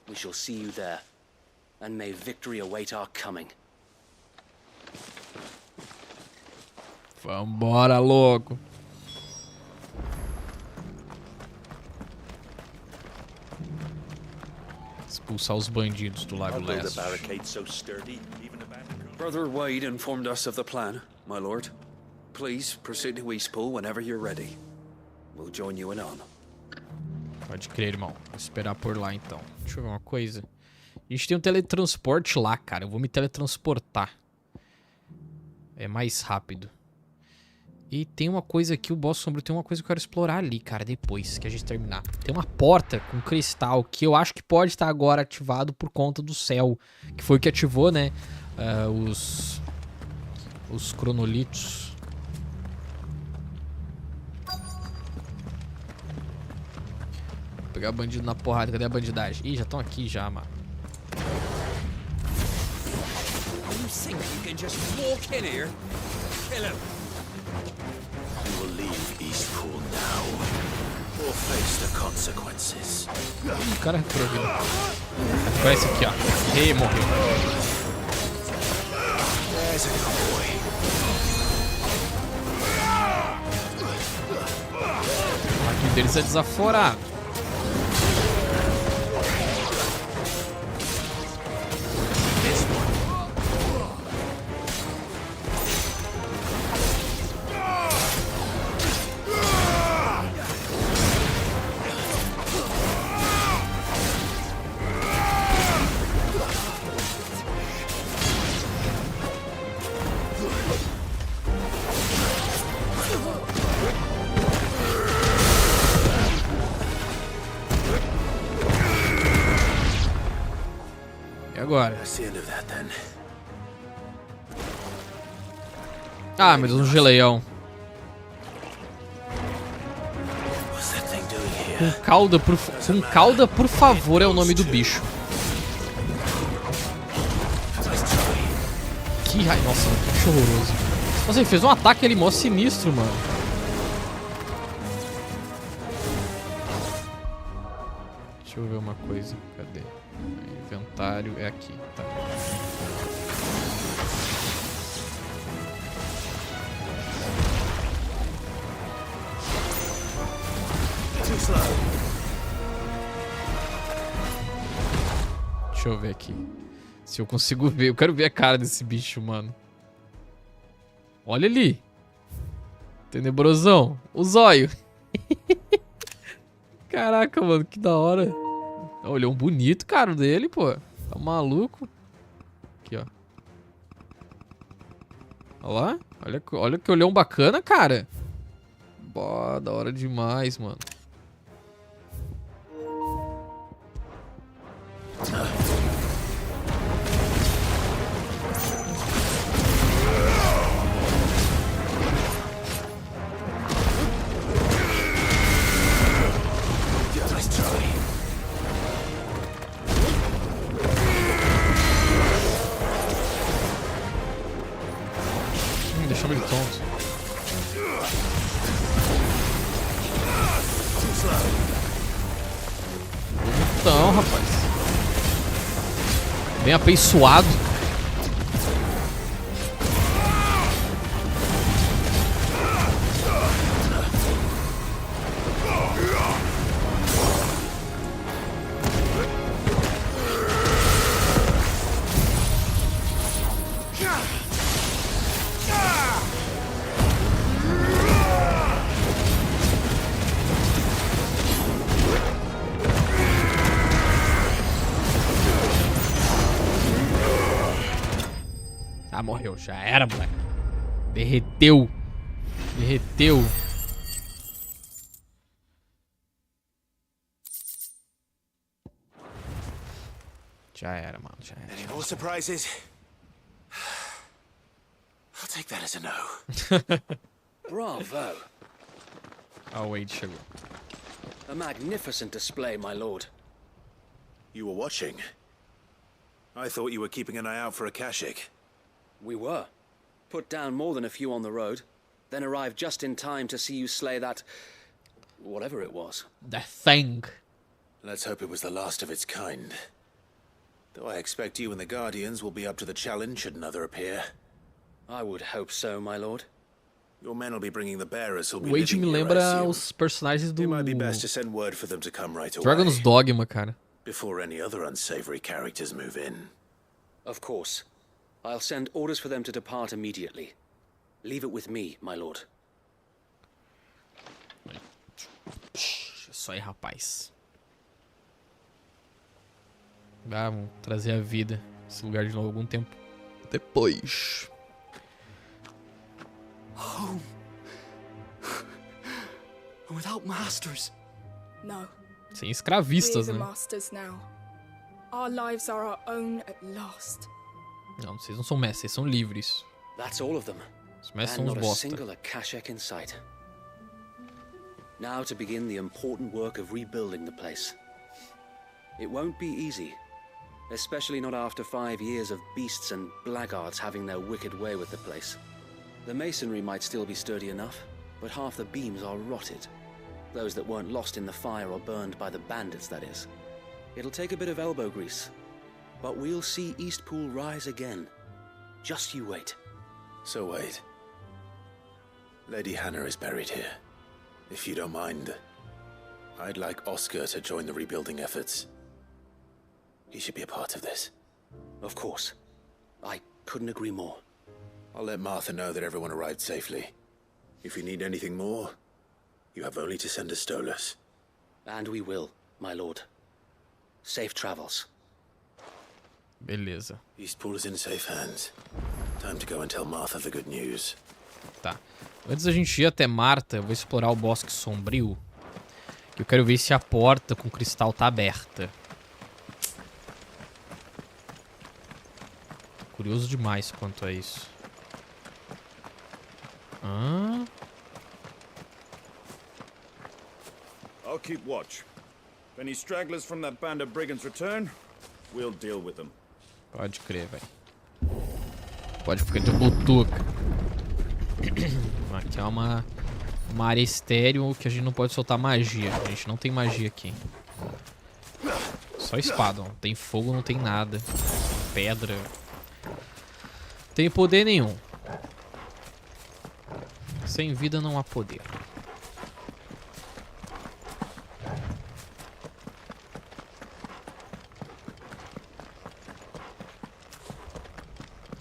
We shall see you there. And may victory await our coming. Vambora, louco. Expulsar os bandidos do Lago Leste. Brother Wade informed us of the plan, my lord. Please proceed to Eastpool whenever you're ready. We'll join you in on. Pode crer, irmão. Vou esperar por lá, então. Deixa eu ver uma coisa. A gente tem um teletransporte lá, cara. Eu vou me teletransportar. É mais rápido. E tem uma coisa aqui, o boss sombrio tem uma coisa que eu quero explorar ali, cara, depois que a gente terminar. Tem uma porta com cristal que eu acho que pode estar agora ativado por conta do céu. Que foi o que ativou, né, os cronolitos. Vou pegar bandido na porrada, cadê a bandidagem? Ih, já estão aqui já, mano. You will leave Eastpool now, or face the consequences. O cara retrogou. Vai esse aqui, ó. Ei, morreu. There's a cowboy. O ataque deles é desaforado. Agora. Ah, meu Deus, um geleião. Com cauda, por favor, é o nome do bicho. Que raio. Nossa, que bicho horroroso. Nossa, ele fez um ataque ali mó sinistro, mano. Deixa eu ver uma coisa. Cadê? Inventário é aqui, tá. Deixa eu ver aqui. Se eu consigo ver. Eu quero ver a cara desse bicho, mano. Olha ali. Tenebrosão. O zóio. Caraca, mano. Que da hora. Olhou um bonito, cara, dele, pô. Tá maluco. Aqui, ó. Olha lá. Olha que olhão bacana, cara. Boa, da hora demais, mano. Deixou ele tonto. Então, rapaz. Bem apeiçoado. morreu. Já era, moleque. Derreteu. Derreteu. Já era, mano. Já era. Any more surprises? I'll take that as a no. Bravo. Ah, Wade chegou. A magnificent display, my lord. You were watching. I thought you were keeping an eye out for a Kashik. We were. Put down more than a few on the road, then arrived just in time to see you slay that... whatever it was. The thing. Let's hope it was the last of its kind. Though I expect you and the Guardians will be up to the challenge should another appear. I would hope so, my lord. Your men will be bringing the bearers who'll be Wade me living here, I lembra assume. os personagens do It might be best to send word for them to come right away. Dragon's Dogma, cara. Before any other unsavory characters move in. Of course. I'll send orders for them to depart immediately. Leave it with me, my lord. Isso aí, rapaz. Ah, vamos trazer a vida esse lugar de novo algum tempo depois. Home. Without masters. No. Sem escravistas, We're né? the masters now. Our lives are our own at last. Não, vocês não são mestres, vocês são livres. That's all of them. Os mestres And são os not a bosta. single Akashek in sight. Now to begin the important work of rebuilding the place. It won't be easy. Especially not after 5 years of beasts and blackguards having their wicked way with the place. The masonry might still be sturdy enough, but half the beams are rotted. Those that weren't lost in the fire or burned by the bandits, that is. It'll take a bit of elbow grease, but we'll see Eastpool rise again. Just you wait. So wait. Lady Hannah is buried here. If you don't mind, I'd like Oscar to join the rebuilding efforts. He should be a part of this. Of course. I couldn't agree more. I'll let Martha know that everyone arrived safely. If you need anything more, you have only to send a Stolas. And we will, my lord. Safe travels. Beleza. Eastpool is in safe hands. Time to go and tell Martha the good news. Tá. Antes da gente ir até Marta, eu vou explorar o bosque sombrio. Eu quero ver se a porta com cristal tá aberta. Curioso demais quanto a isso. I'll keep watch. If any stragglers from that band of brigands return, we'll deal with them. Pode crer, velho. Pode ficar de butuca. Aqui é uma área estéreo que a gente não pode soltar magia. A gente não tem magia aqui. Só espada, não tem fogo, não tem nada. Pedra. Não tem poder nenhum. Sem vida não há poder.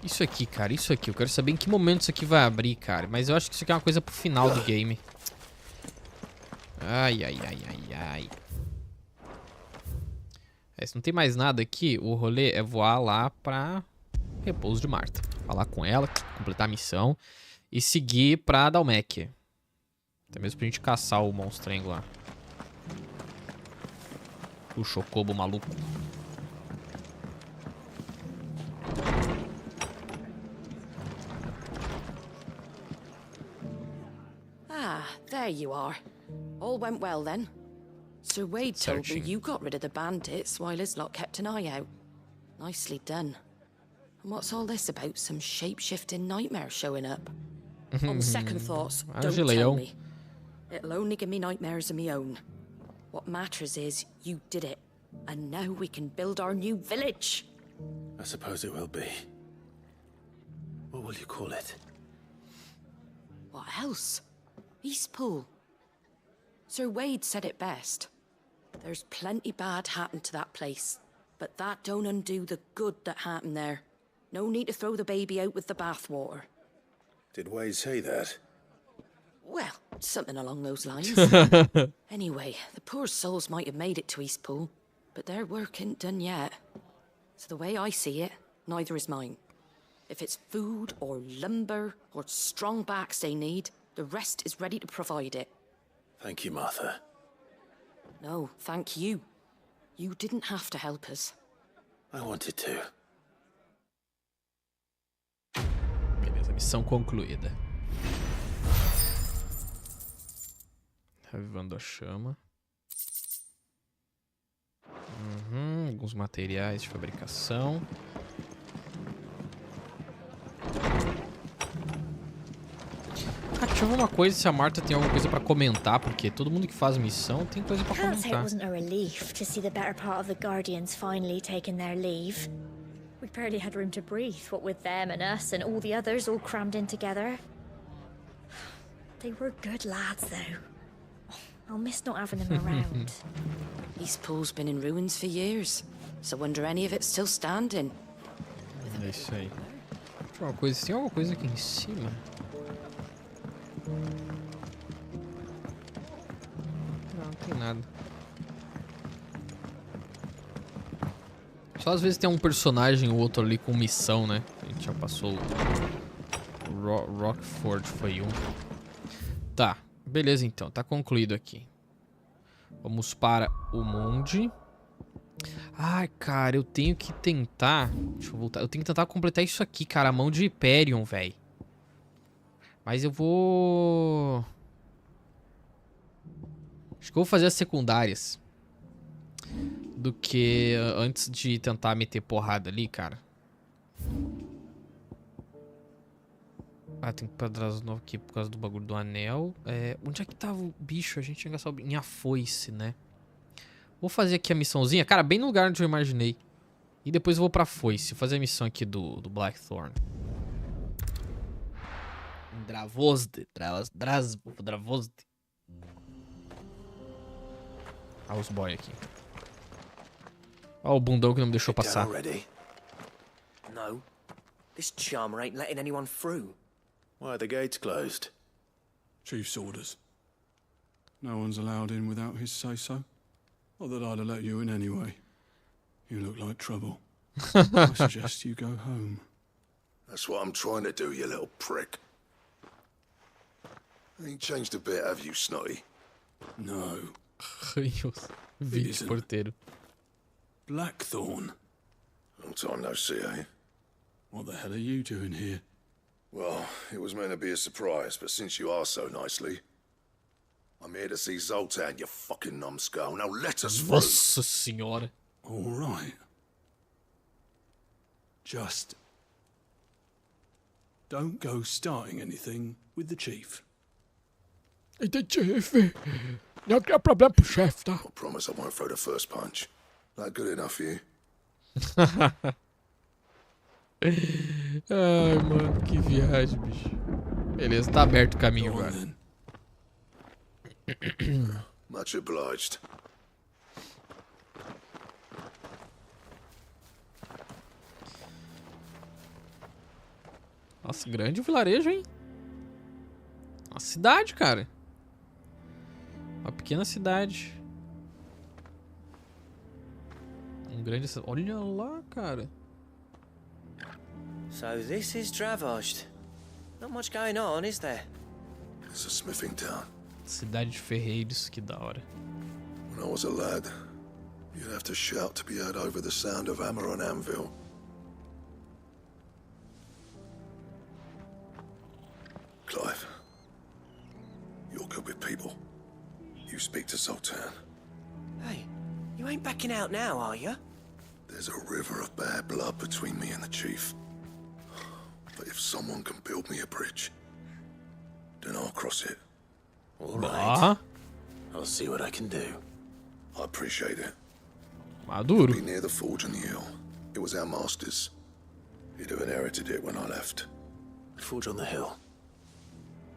Isso aqui, cara, isso aqui. Eu quero saber em que momento isso aqui vai abrir, cara. Mas eu acho que isso aqui é uma coisa pro final do game. Ai, ai, ai, ai, ai. Se não tem mais nada aqui, o rolê é voar lá pra repouso de Marta. Falar com ela, completar a missão e seguir pra Dalmec. Até mesmo pra gente caçar o monstrengo lá. O chocobo maluco. Ah, there you are. All went well then. Sir Wade told me you got rid of the bandits while his lot kept an eye out. Nicely done. And what's all this about some shape-shifting nightmare showing up? On second thoughts, don't tell me. It'll only give me nightmares of my own. What matters is you did it. And now we can build our new village. I suppose it will be. What will you call it? What else? Eastpool. Sir Wade said it best. There's plenty bad happened to that place, but that don't undo the good that happened there. No need to throw the baby out with the bathwater. Did Wade say that? Well, something along those lines. Anyway, the poor souls might have made it to Eastpool, but their work ain't done yet. So the way I see it, neither is mine. If it's food or lumber or strong backs they need, the rest is ready to provide it. Thank you, Martha. No, thank you. You didn't have to help us. I wanted to. Beleza, missão concluída. Revivando a chama. Alguns materiais de fabricação. Deixa eu ver uma coisa, se a Marta tem alguma coisa pra comentar, porque todo mundo que faz missão tem coisa pra Can't say it comentar. wasn't a relief to see the better part of the Guardians finally taking their leave. We barely had room to breathe, what with them and us and all the others all crammed in together. They were good lads, though. I'll miss not having them around. East Pool's been in ruins for years, so wonder any of it's still standing. É isso aí. Deixa eu ver uma coisa, tem alguma coisa aqui em cima? Não tem nada. Só às vezes tem um personagem ou outro ali com missão, né? A gente já passou. Rockford foi um. Tá, beleza então, tá concluído aqui. Vamos para o monte. Ai, cara, eu tenho que tentar. Deixa eu voltar. Eu tenho que tentar completar isso aqui, cara. A mão de Hyperion, velho. Mas eu vou... Acho que eu vou fazer as secundárias. Do que antes de tentar meter porrada ali, cara. Ah, tem que ir pra trás de novo aqui por causa do bagulho do anel. Onde é que tava o bicho? A gente tinha gastado em a foice, né? Vou fazer aqui a missãozinha. Cara, bem no lugar onde eu imaginei. E depois eu vou pra foice. Vou fazer a missão aqui do Blackthorn. Dravosde. Dravosde. Olha os boy aqui. Olha o bundão que não me deixou passar. No. This charmer ain't letting anyone through. Why are the gates closed? Chief's orders. No one's allowed in without his say-so. Not that I'd have let you in anyway. You look like trouble. I suggest you go home. That's what I'm trying to do, you little prick. Ain't changed a bit, have you, Snotty? No. Porteiro. Blackthorn. Long time no see, eh? What the hell are you doing here? Well, it was meant to be a surprise, but since you asked so nicely, I'm here to see Zoltan, you fucking numbskull. Now let us through. Nossa senhora. All right. Just don't go starting anything with the chief. The chief. Não tem problema pro chefe, tá? I promise I won't throw the first punch. That good enough for you? Ai, mano, que viagem, bicho. Beleza, tá aberto o caminho agora. Much obliged. Nossa, grande o vilarejo, hein? Uma cidade, cara. Uma pequena cidade. Um grande... Olha lá, cara. So this is Dravosd. Not much going on, is there? It's a smithing town. Cidade de ferreiros, que da hora. When I was a lad, you'd have to shout to be heard over the sound of hammer on anvil. Clive, you're good with people. You speak to Zoltan. Hey, you ain't backing out now, are you? There's a river of bad blood between me and the chief. But if someone can build me a bridge, then I'll cross it. All right. I'll see what I can do. I appreciate it. Maduro. Be near the forge and the hill. It was our master's. He'd have inherited it when I left. Forge on the hill.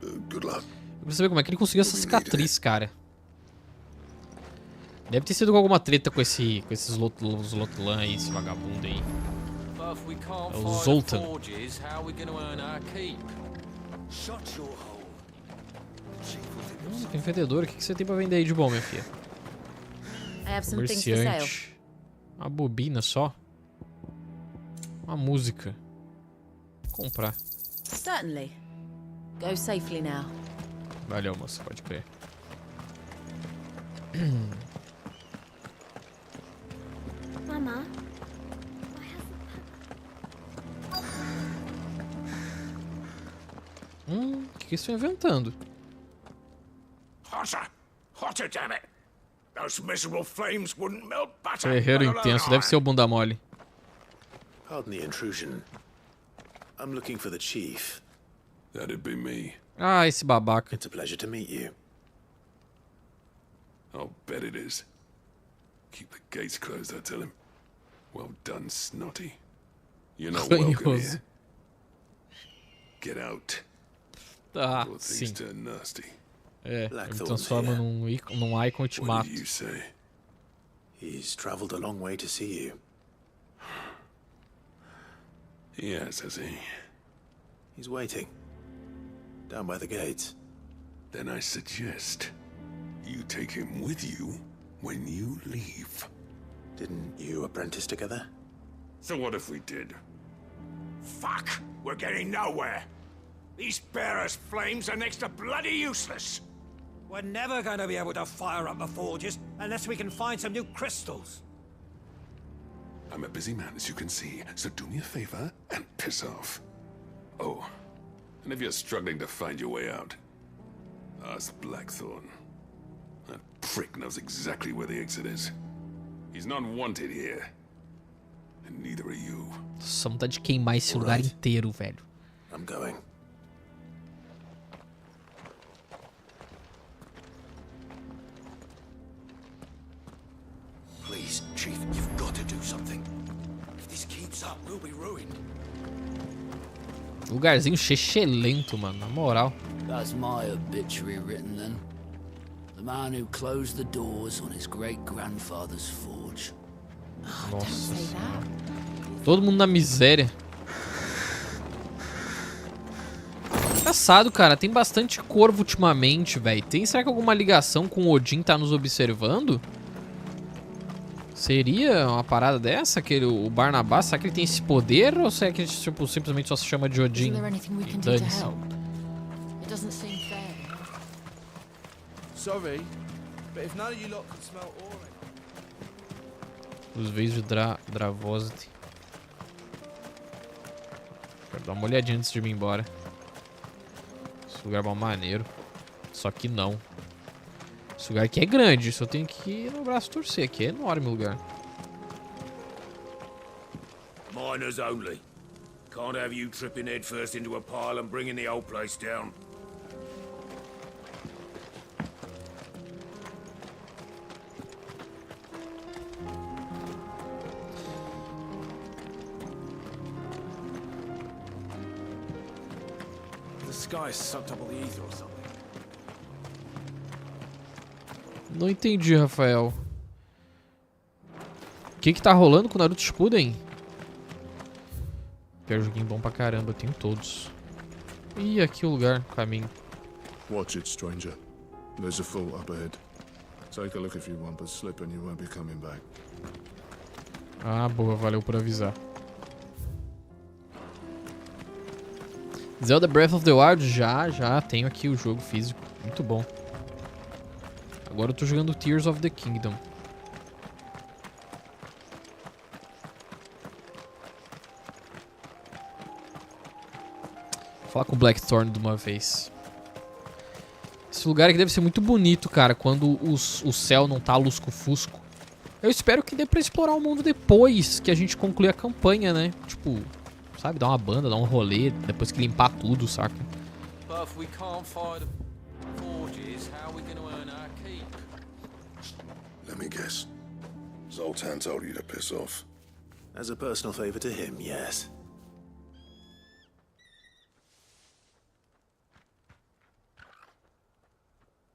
Good luck. Eu preciso saber como é que ele conseguiu essa cicatriz, cara. Deve ter sido com alguma treta com esses Lotlan aí, esse vagabundo aí. É o Zoltan. Tem vendedor, o que você tem pra vender aí de bom, minha filha? Comerciante. Uma bobina só. Uma música. comprar. Certainly. Go safely now. Valeu, moça, pode crer. Mama. Que estão inventando? Hotter! Hotter, damn it! Those miserable flames wouldn't melt butter. Guerreiro intenso, deve ser o bunda mole. Pardon the intrusion. I'm looking for the chief. That'd be me. Ah, esse babaca. It's a pleasure to meet you. I'll bet it is. Keep the gates closed, I tell him. Well done, Snotty. You're not welcome here. Get out. Ah, Before sim. things turn nasty. É, ele transforma num Eikon e te mata. What do you say? He's traveled a long way to see you. Yes, has he? He's waiting. Down by the gates. Then I suggest you take him with you when you leave. Didn't you apprentice together? So what if we did? Fuck! We're getting nowhere. These bearers' flames are next to bloody useless. We're never going to be able to fire up the forges unless we can find some new crystals. I'm a busy man, as you can see, so do me a favor and piss off. Oh, and if you're struggling to find your way out, ask Blackthorn. That prick knows exactly where the exit is. He's not wanted here. And neither are you. Só vontade de queimar esse lugar inteiro, velho. I'm going. Please, Chief, you've got to do something. If this keeps up, we'll be ruined. Lugarzinho lento, mano, na moral. That's my obituary written then. The man who closed the doors on his great-grandfather's forge. Nossa. Todo mundo na miséria. Engraçado, cara. Tem bastante corvo ultimamente, velho. Será que alguma ligação com o Odin tá nos observando? Seria uma parada dessa? O Barnabás, será que ele tem esse poder? Ou será que ele tipo, simplesmente só se chama de Odin? Sorry, but if none of you lot can smell orange. Os veios de Dravosity. Quero dar uma olhadinha antes de ir embora. Esse lugar é bom, maneiro. Só que não. Esse lugar aqui é grande, só tenho que ir no braço torcer. Aqui é enorme o lugar. Miners only. Can't have you tripping headfirst into a pile and bringing the whole place down. The sky sucked up all the ether or something. Não entendi, Rafael. O que tá rolando com o Naruto Shippuden? Pior joguinho bom pra caramba, eu tenho todos. Ih, aqui o lugar, o caminho. Watch it, stranger. There's a fool up ahead. Take a look if you want, but slip and you won't be coming back. Ah, boa, valeu por avisar. Zelda Breath of the Wild, já tenho aqui o jogo físico, muito bom. Agora eu tô jogando Tears of the Kingdom. Vou falar com o Blackthorn de uma vez. Esse lugar aqui deve ser muito bonito, cara, quando o céu não tá lusco-fusco. Eu espero que dê pra explorar o mundo depois que a gente concluir a campanha, né? Tipo, sabe, dar uma banda, dar um rolê, depois que limpar tudo, saca? But if we can't find the forges, how are we going to earn our keep? Let me guess. Zoltan told you to piss off. As a personal favor to him, yes.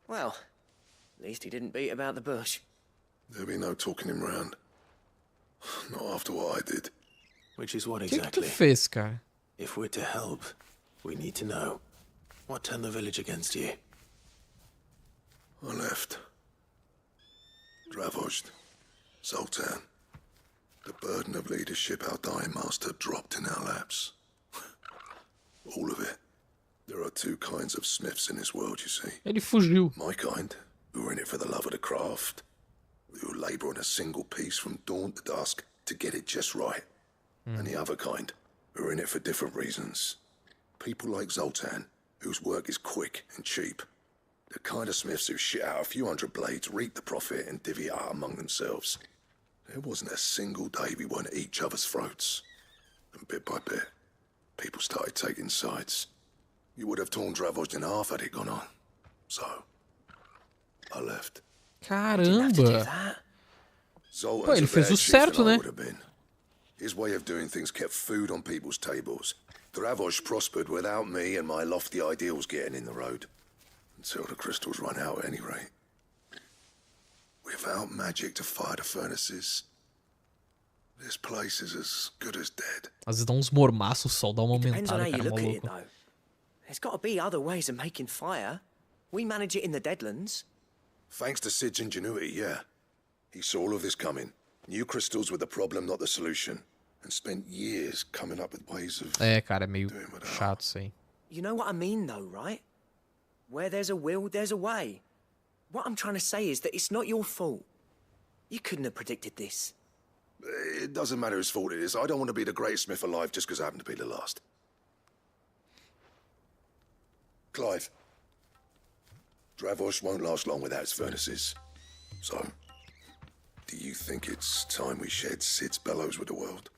Well, at least he didn't beat about the bush. There'll be no talking him round. Not after what I did. Which is what O que exactly? tu fez, cara? If we're to help, we need to know. What turned the village against you? I left. Dravozd. Zoltan. The burden of leadership our dying master dropped in our laps. All of it. There are two kinds of smiths in this world, you see. Ele fugiu. My kind, who are in it for the love of the craft, who labour on a single piece from dawn to dusk to get it just right. And the other kind, who are in it for different reasons. People like Zoltan, whose work is quick and cheap. The kind of smiths who shit out a few hundred blades, reap the profit, and divvy it out among themselves. There wasn't a single day we weren't at each other's throats. And bit by bit, people started taking sides. You would have torn Dravos in half had it gone on. So, I left. Caramba! Pô, ele fez o certo, né? His way of doing things kept food on people's tables. Dravos prospered without me and my lofty ideals getting in the road. Until the crystals run out at any rate. Without magic to fire the furnaces, this place is as good as dead. Às vezes dá uns mormaços, o sol dá uma aumentada, cara, maluco. There's got to be other ways of making fire. We manage it in the Deadlands. Thanks to Sid's ingenuity, yeah. He saw all of this coming. Knew crystals were the problem, not the solution. And spent years coming up with ways of... É, cara, é meio chato isso aí. You know what I mean, though, right? Where there's a will, there's a way. What I'm trying to say is that it's not your fault. You couldn't have predicted this. It doesn't matter whose fault it is. I don't want to be the greatest smith alive just because I happen to be the last. Clive. Dravos won't last long without its furnaces. So, do you think it's time we shared Sid's bellows with the world?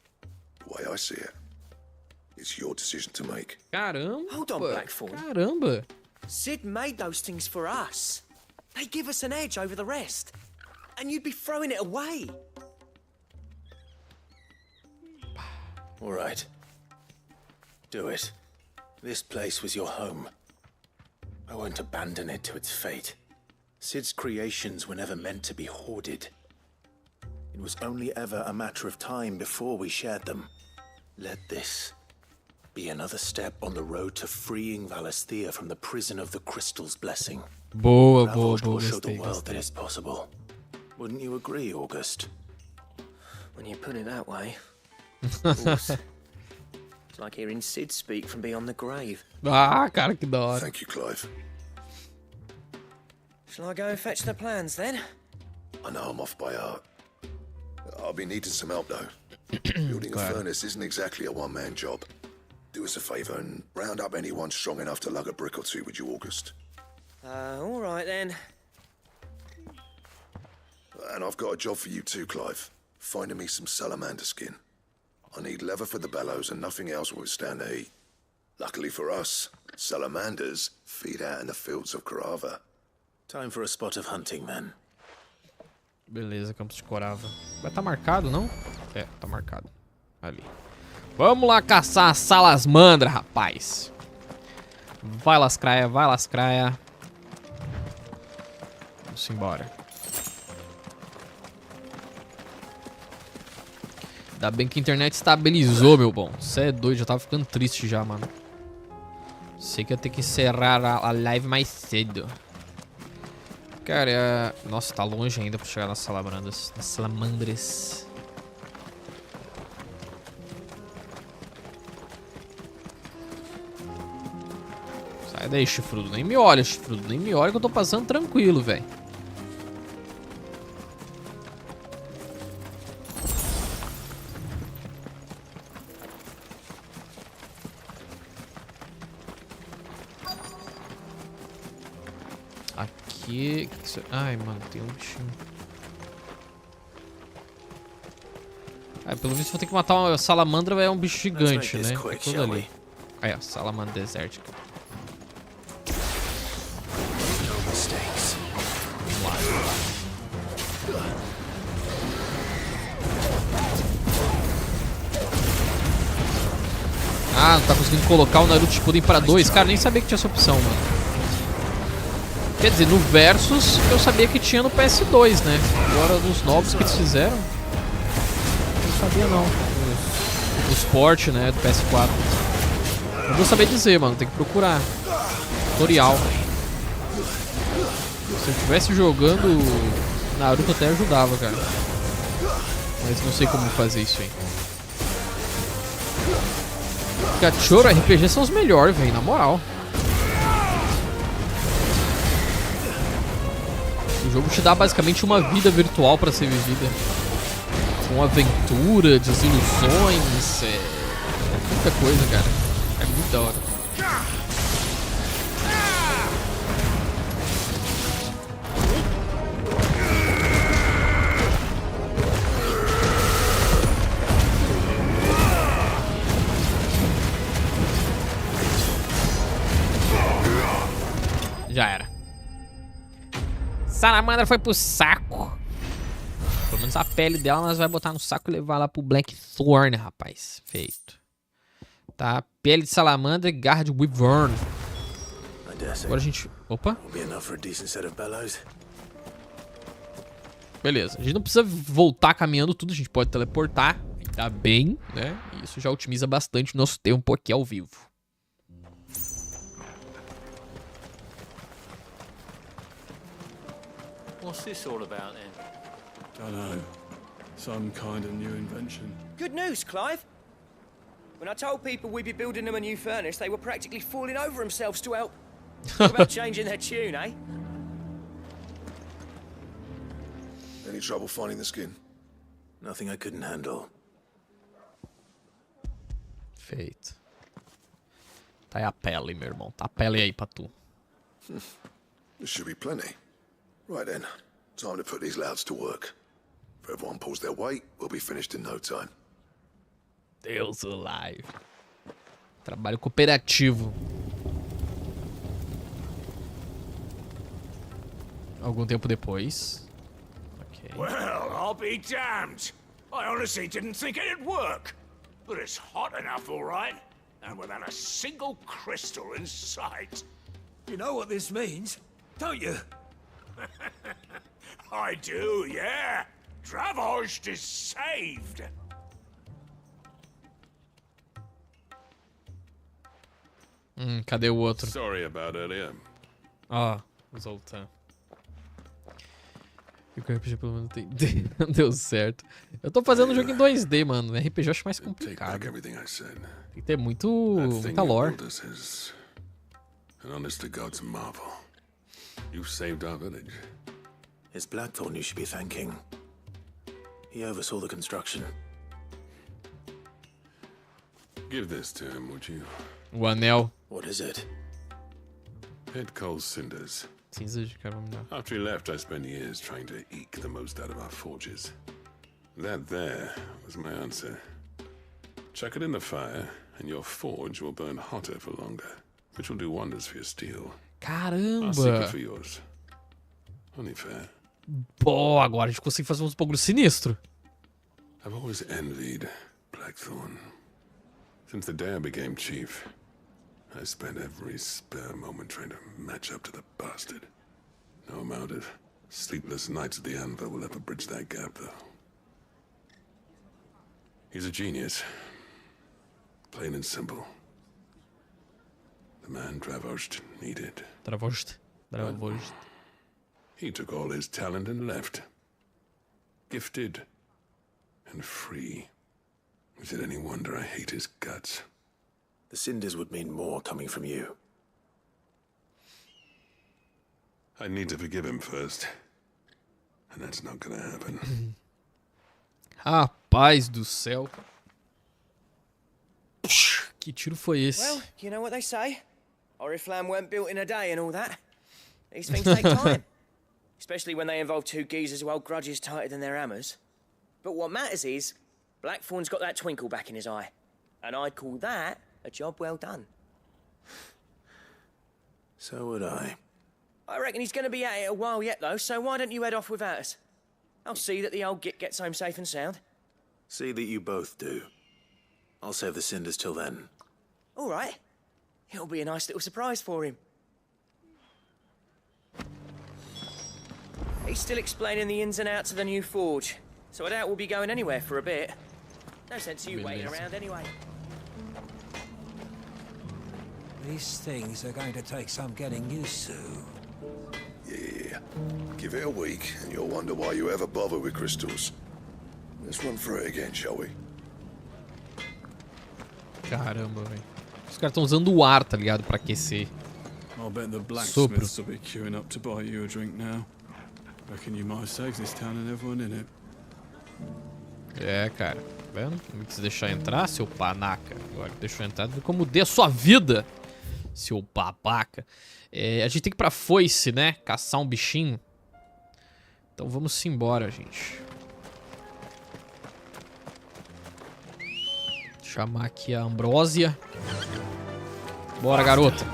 The way I see it, it's your decision to make. Caramba! Hold on, Blackthorn. Caramba! Sid made those things for us. They give us an edge over the rest. And you'd be throwing it away. All right. Do it. This place was your home. I won't abandon it to its fate. Sid's creations were never meant to be hoarded. It was only ever a matter of time before we shared them. Let this be another step on the road to freeing Valisthea from the prison of the Crystal's blessing. Boa, boa, boa. Will show the world that it's possible. Wouldn't you agree, August? When you put it that way. Of course. It's like hearing Sid speak from beyond the grave. Ah, cara, que da hora. Thank you, Clive. Shall I go and fetch the plans, then? I know I'm off by heart. I'll be needing some help, though. Building a furnace isn't exactly a one-man job. Do us a favour and round up anyone strong enough to lug a brick or two with you, August. All right, then. And I've got a job for you too, Clive. Finding me some salamander skin. I need leather for the bellows and nothing else will withstand the heat. Luckily for us, salamanders feed out in the fields of Carava. Time for a spot of hunting, then. Beleza, Campos de Corava. Vai estar marcado, não? É, tá marcado. Ali. Vamos lá caçar a salamandra, rapaz. Vai lascraia, vai lascraia. Vamos embora. Ainda bem que a internet estabilizou, meu bom. Você é doido, já tava ficando triste já, mano. Sei que eu tenho que encerrar a live mais cedo. Cara, nossa, tá longe ainda pra chegar nas salamandras. Nas salamandres. Sai daí, chifrudo. Nem me olha, chifrudo. Nem me olha que eu tô passando tranquilo, velho. Aqui... Ai, mano, tem um bichinho. Ah, pelo visto vou ter que matar uma salamandra, é um bicho gigante, né? É tudo ali. Aí, ó, salamandra desértica. Vamos lá. Ah, não tá conseguindo colocar o Naruto Shippuden pra 2. Cara, nem sabia que tinha essa opção, mano. Quer dizer, no Versus eu sabia que tinha no PS2, né? Agora nos novos que eles fizeram, não sabia não. Os port, né, do PS4. Não vou saber dizer, mano, tem que procurar. Tutorial. Se eu estivesse jogando Naruto até ajudava, cara. Mas não sei como fazer isso aí. Cachorro, RPG são os melhores, velho, na moral. O jogo te dá basicamente uma vida virtual pra ser vivida. Com aventura, desilusões, muita coisa, cara. É muito da hora. Já era. Salamandra foi pro saco. Pelo menos a pele dela nós vai botar no saco e levar lá pro Blackthorn, rapaz. Feito. Tá, pele de salamandra e garra de wyvern. Agora a gente... Opa. Beleza, a gente não precisa voltar caminhando tudo, a gente pode teleportar. Tá bem, né? E isso já otimiza bastante o nosso tempo aqui ao vivo. What's this all about then? Dunno. Some kind of new invention. Good news, Clive. When I told people we'd be building them a new furnace, they were practically falling over themselves to help. Talk about changing their tune, eh? Any trouble finding the skin? Nothing I couldn't handle. Feito. Tá aí a pele, meu irmão. Tá a pele aí pra tu. There should be plenty. Right then, time to put these louds to work. If everyone pulls their weight, we'll be finished in no time. Deus alive. Trabalho cooperativo. Algum tempo depois. Ok. Well, I'll be damned. I honestly didn't think it'd work. But it's hot enough, all right. And without a single crystal in sight. You know what this means, don't you? I do, yeah. Dravost is saved. Cadê o outro? Sorry about earlier. Ó, voltando. E o RPG pelo menos tem... Deu certo. Eu tô fazendo um jogo em 2D, mano. RPG eu acho mais complicado. Tem que ter muita lore. An honest to God's marvel. You saved our village. It's Blackthorn you should be thanking. He oversaw the construction. Give this to him, would you? O anel. What is it? Head coal cinders. Cinzas de carvão. After he left, I spent years trying to eke the most out of our forges. That there was my answer. Chuck it in the fire, and your forge will burn hotter for longer, which will do wonders for your steel. Caramba! I'll seek it for yours. Only fair. Pô, agora a gente consegue fazer uns bagulho sinistro. I've always envied Blackthorn. Since the day I became chief, I spent every spare moment trying to match up to the bastard. No amount of sleepless nights at the anvil will ever bridge that gap, though. He's a genius. Plain and simple. The man Dravost needed. Dravost. He took all his talent and left. Gifted and free. Is it any wonder I hate his guts? The cinders would mean more coming from you. I need to forgive him first. And that's not gonna happen. Rapaz do céu. Que tiro foi esse? Well, you know what they say. Oriflamme weren't built in a day and all that. These things take time. Especially when they involve two geezers who hold grudges tighter than their hammers. But what matters is, Blackthorn's got that twinkle back in his eye. And I'd call that a job well done. So would I. I reckon he's going to be at it a while yet, though, so why don't you head off without us? I'll see that the old git gets home safe and sound. See that you both do. I'll save the cinders till then. All right. It'll be a nice little surprise for him. He's still explaining the ins and outs of the new forge, so I doubt we'll be going anywhere for a bit. No sense of you waiting around anyway. These things are going to take some getting used to. Yeah. Give it a week, and you'll wonder why you ever bother with crystals. Let's run through it again, shall we? Caramba, velho. Os caras estão usando o ar, tá ligado? Pra aquecer. I'll bet the Sopro. blacksmiths will be queuing up to buy you a drink now. Reckon you might have saved this town and everyone in it. É, cara. Tá vendo? Não quis deixar entrar, seu panaca. Agora que deixou entrar, como dê a sua vida, seu babaca. É, a gente tem que ir pra foice, né? Caçar um bichinho. Então vamos embora, gente. Chamar aqui a Ambrósia. Bora, garota.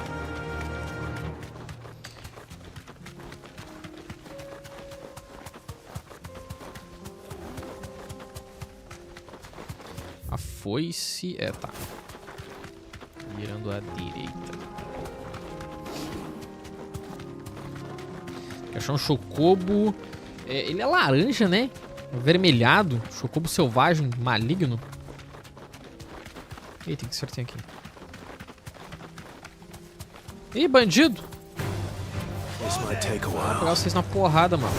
A foice... É, tá. Virando à direita. Tem que achar um chocobo. É, ele é laranja, né? Avermelhado. Chocobo selvagem, maligno. Eita, que certinho aqui. Ih, bandido! Vou pegar vocês na porrada, mano.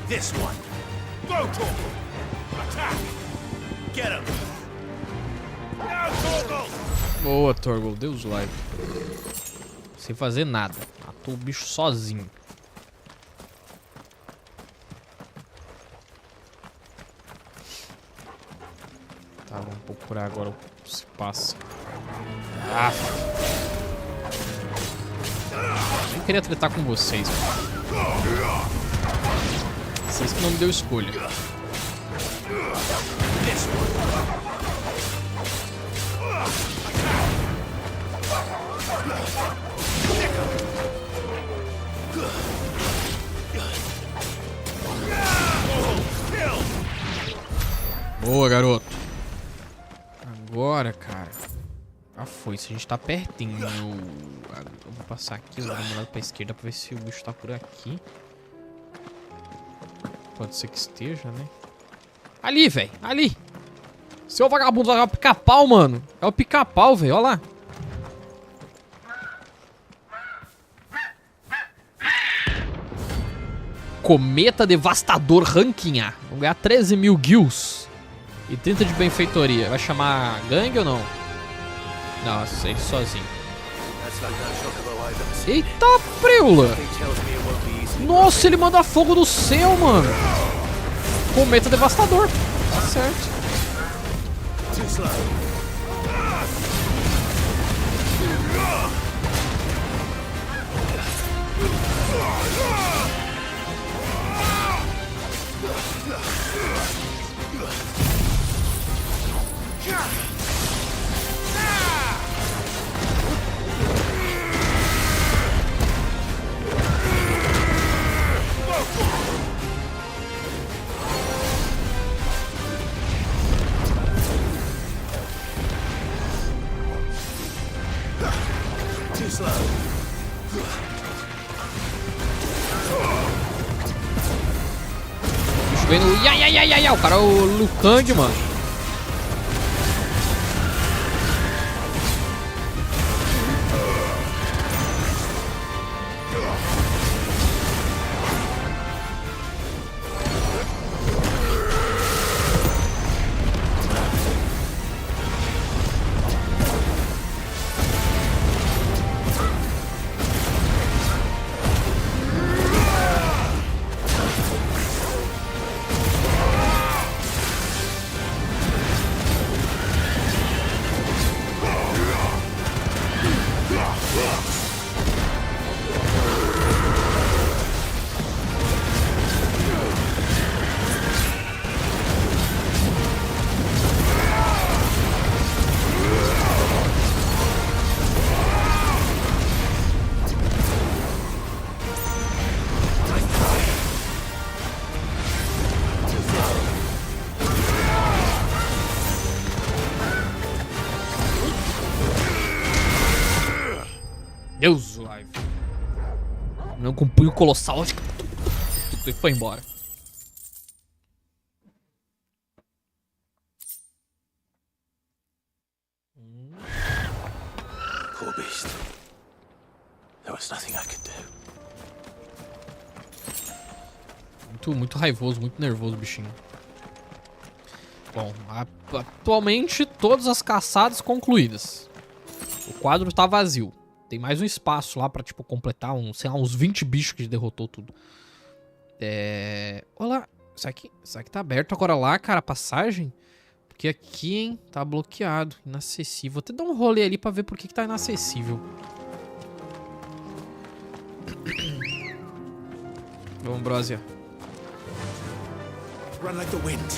This one. Go, Torgal. Attack. Get him. Now, Torgal. Boa, Torgal. Deus live. Sem fazer nada. Matou o bicho sozinho. Tá, vamos procurar agora o que se passa. Ah. Nem queria tretar com vocês. Vocês que não me deu escolha. Boa, garoto. Agora, cara. Ah, foi. Se a gente tá pertinho. Eu vou passar aqui, vou dar uma olhada pra esquerda pra ver se o bicho tá por aqui. Pode ser que esteja, né? Ali, velho. Ali. Seu vagabundo, é o pica-pau, mano. É o pica-pau, velho. Olha lá. Cometa devastador ranking A. Vamos ganhar 13 mil guilds. E 30 de benfeitoria. Vai chamar gangue ou não? Não, ele sozinho. Eita, preula. Nossa, ele manda fogo do céu, mano. Cometa devastador. Tá certo. Bicho vendo. Ya, o cara é o Lucang, mano. Clive. Não com um punho colossal. E foi embora. Poor beast. There was nothing I could do. Muito raivoso, muito nervoso o bichinho. Bom, atualmente todas as caçadas concluídas. O quadro tá vazio. Tem mais um espaço lá pra, tipo, completar sei lá, uns 20 bichos que derrotou tudo. Olha lá. Isso aqui tá aberto agora lá, cara, a passagem. Porque aqui, hein, tá bloqueado, inacessível. Vou até dar um rolê ali pra ver por que tá inacessível. Vamos, Ambrósia. Run like the wind.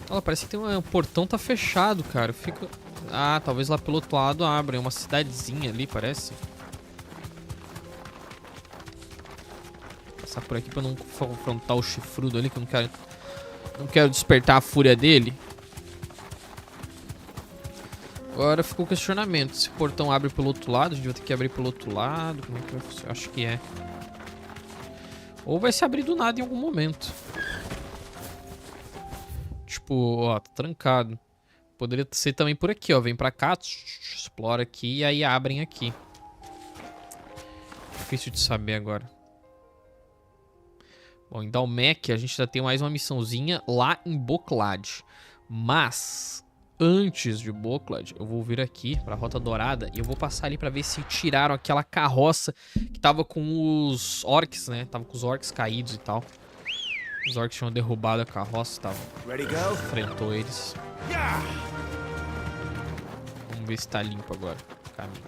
Olha, parece que tem um portão tá fechado, cara. Fica... Ah, talvez lá pelo outro lado abra. É uma cidadezinha ali, parece. Passar por aqui pra não confrontar o chifrudo ali, que eu não quero despertar a fúria dele. Agora ficou o questionamento. Se o portão abre pelo outro lado, a gente vai ter que abrir pelo outro lado. Como é que vai funcionar? Acho que é. Ou vai se abrir do nada em algum momento. Tipo, ó, tá trancado. Poderia ser também por aqui, ó. Vem pra cá, explora aqui e aí abrem aqui. Difícil de saber agora. Bom, em Dalmec a gente já tem mais uma missãozinha lá em Boklad. Mas, antes de Boklad, eu vou vir aqui pra Rota Dourada e eu vou passar ali pra ver se tiraram aquela carroça que tava com os orcs, né? Tava com os orcs caídos e tal. Os orcs tinham derrubado a carroça, tava. Enfrentou eles. Vamos ver se tá limpo agora o caminho.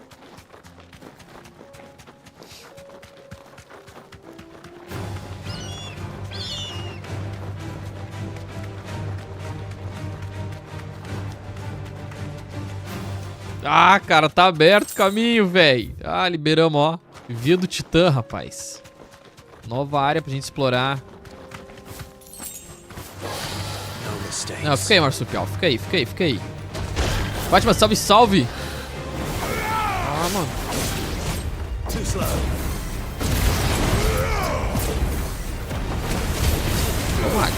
Ah, cara, tá aberto o caminho, velho. Ah, liberamos, ó. Via do Titã, rapaz. Nova área pra gente explorar. Não, fica aí, marsupial. Fica aí. Batman, salve. Ah, mano. Vamos lá.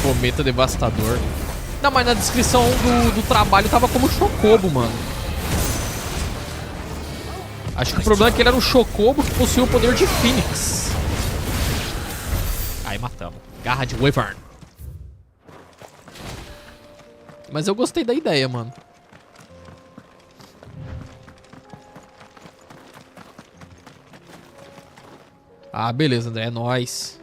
Cometa devastador. Não, mas na descrição do trabalho tava como chocobo, mano. Acho que o problema é que ele era um chocobo que possuía o poder de Fênix. Aí matamos. Garra de Wyvern. Mas eu gostei da ideia, mano. Ah, beleza, André. É nóis.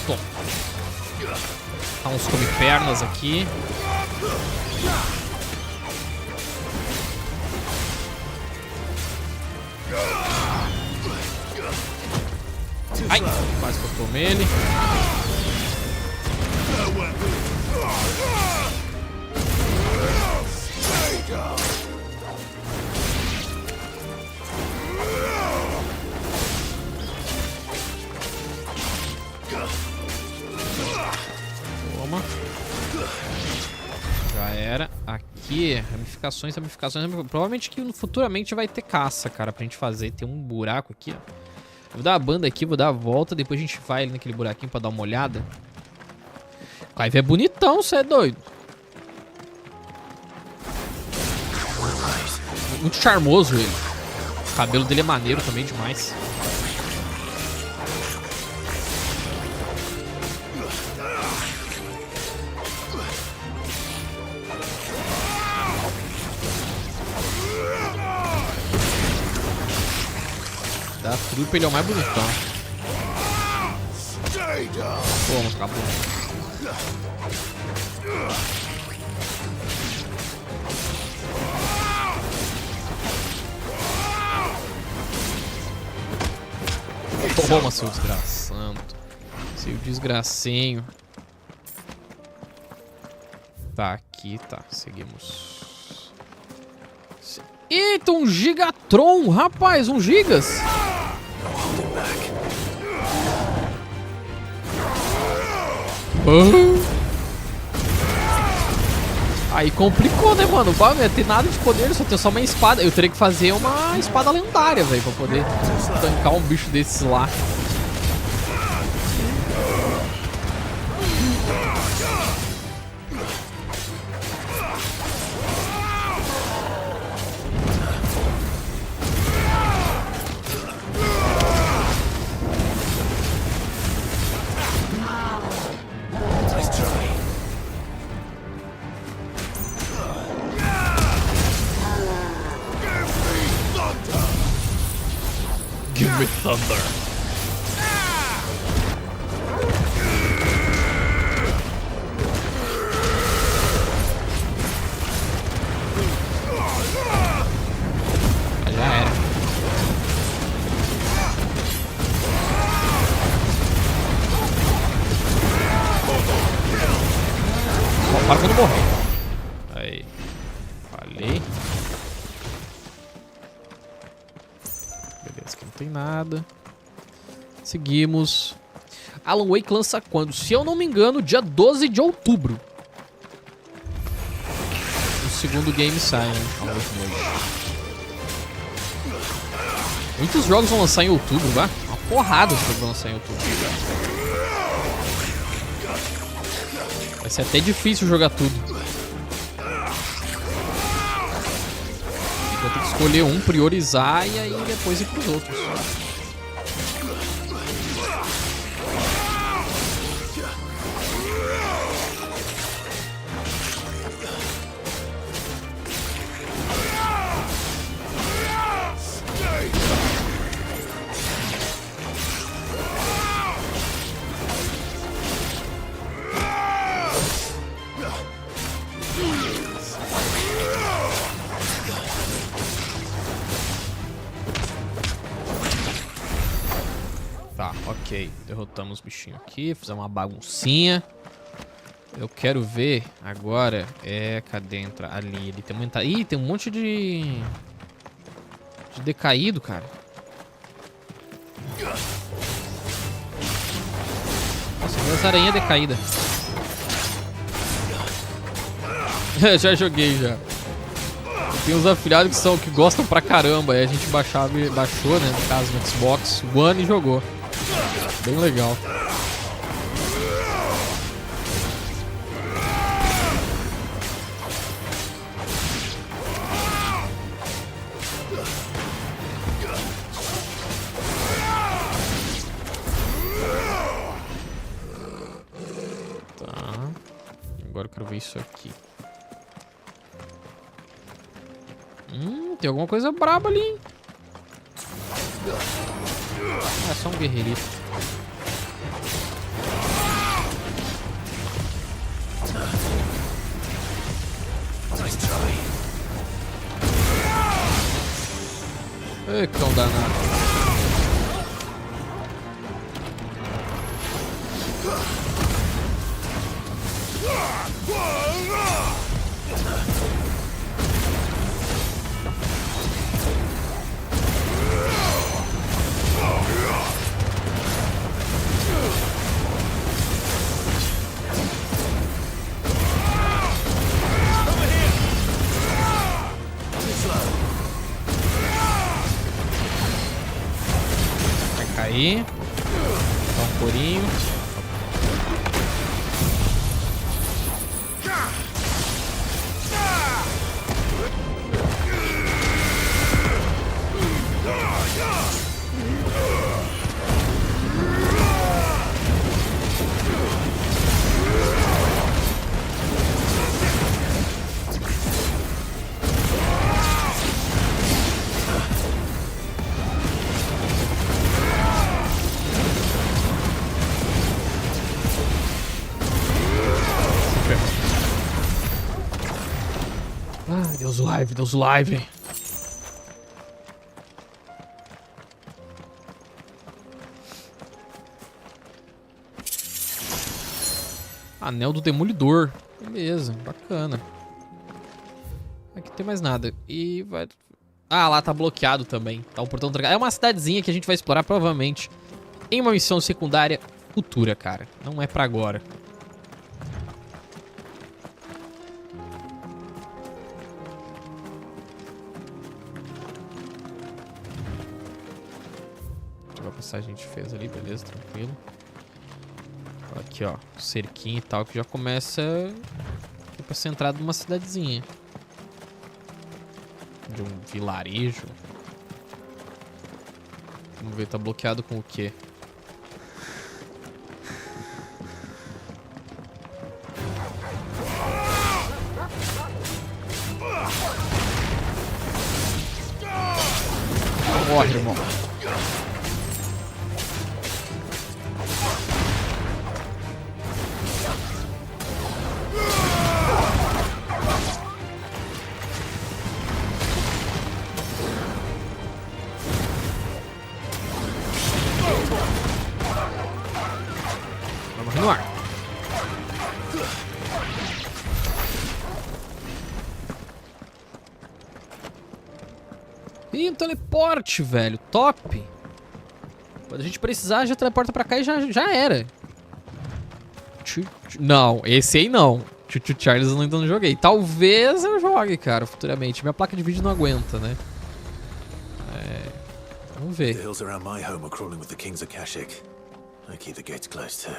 Toma. Tá uns come-pernas aqui. Ai, quase que eu tomei ele. Toma. Já era. Aqui, ramificações. Provavelmente que futuramente vai ter caça, cara, pra gente fazer. Tem um buraco aqui, ó. Vou dar a banda aqui, vou dar a volta. Depois a gente vai ali naquele buraquinho pra dar uma olhada. O Clive é bonitão, cê é doido. Muito charmoso ele. cabelo dele é maneiro também demais. Da Trupe ele é o mais bonitão. Pô, mas acabou. Toma, seu desgraçando. Seu desgracinho. Tá, aqui, tá. Seguimos. Eita, um Gigatron! Rapaz, um Gigas! Aí complicou, né, mano? Não ia ter nada de poder, só tem só uma espada. Eu teria que fazer uma espada lendária, velho, pra poder tancar um bicho desses lá. Give me thunder. Já era. Só para quando morrer. Aí. Falei. Beleza, aqui não tem nada. Seguimos. Alan Wake lança quando? Se eu não me engano, dia 12 de outubro. O segundo game sai, né? Muitos jogos vão lançar em outubro, vai? Uma porrada de jogos vão lançar em outubro. Vai ser até difícil jogar tudo. Vou ter que escolher um, priorizar e aí depois ir pros outros. Tá, ok. Derrotamos os bichinhos aqui. Fizemos uma baguncinha. Eu quero ver agora. Cadê entrar? Ali. Ele tem muita. Ih, tem um monte de decaído, cara. Nossa, minhas aranhas decaídas. Já joguei já. Tem uns afiliados que gostam pra caramba. Aí a gente baixou, né? No caso, no Xbox One e jogou. Bem legal. Tá. Agora eu quero ver isso aqui. Tem alguma coisa braba ali, hein? É só um guerreirito. Ei, cão danado. Aí, dá um corinho. Deus live, Deus live. Anel do Demolidor. Beleza, bacana. Aqui não tem mais nada. E vai... Ah, lá tá bloqueado também. Tá o portão trancado. É uma cidadezinha que a gente vai explorar provavelmente em uma missão secundária futura, cara. Não é pra agora. A passagem a gente fez ali, beleza, tranquilo. Aqui, ó, cerquinho e tal, que já começa aqui pra ser entrada numa cidadezinha. De um vilarejo. Vamos ver, tá bloqueado com o quê? Morre, irmão. Vamos no ar. Ih, um teleporte, velho. Top. Quando a gente precisar, já teleporta pra cá e já era. Não, esse aí não. Chuchu Charles eu ainda não joguei. Talvez eu jogue, cara, futuramente. Minha placa de vídeo não aguenta, né? Vamos ver. The hills around my home are crawling with the king's Akashic. I keep the gates closed too.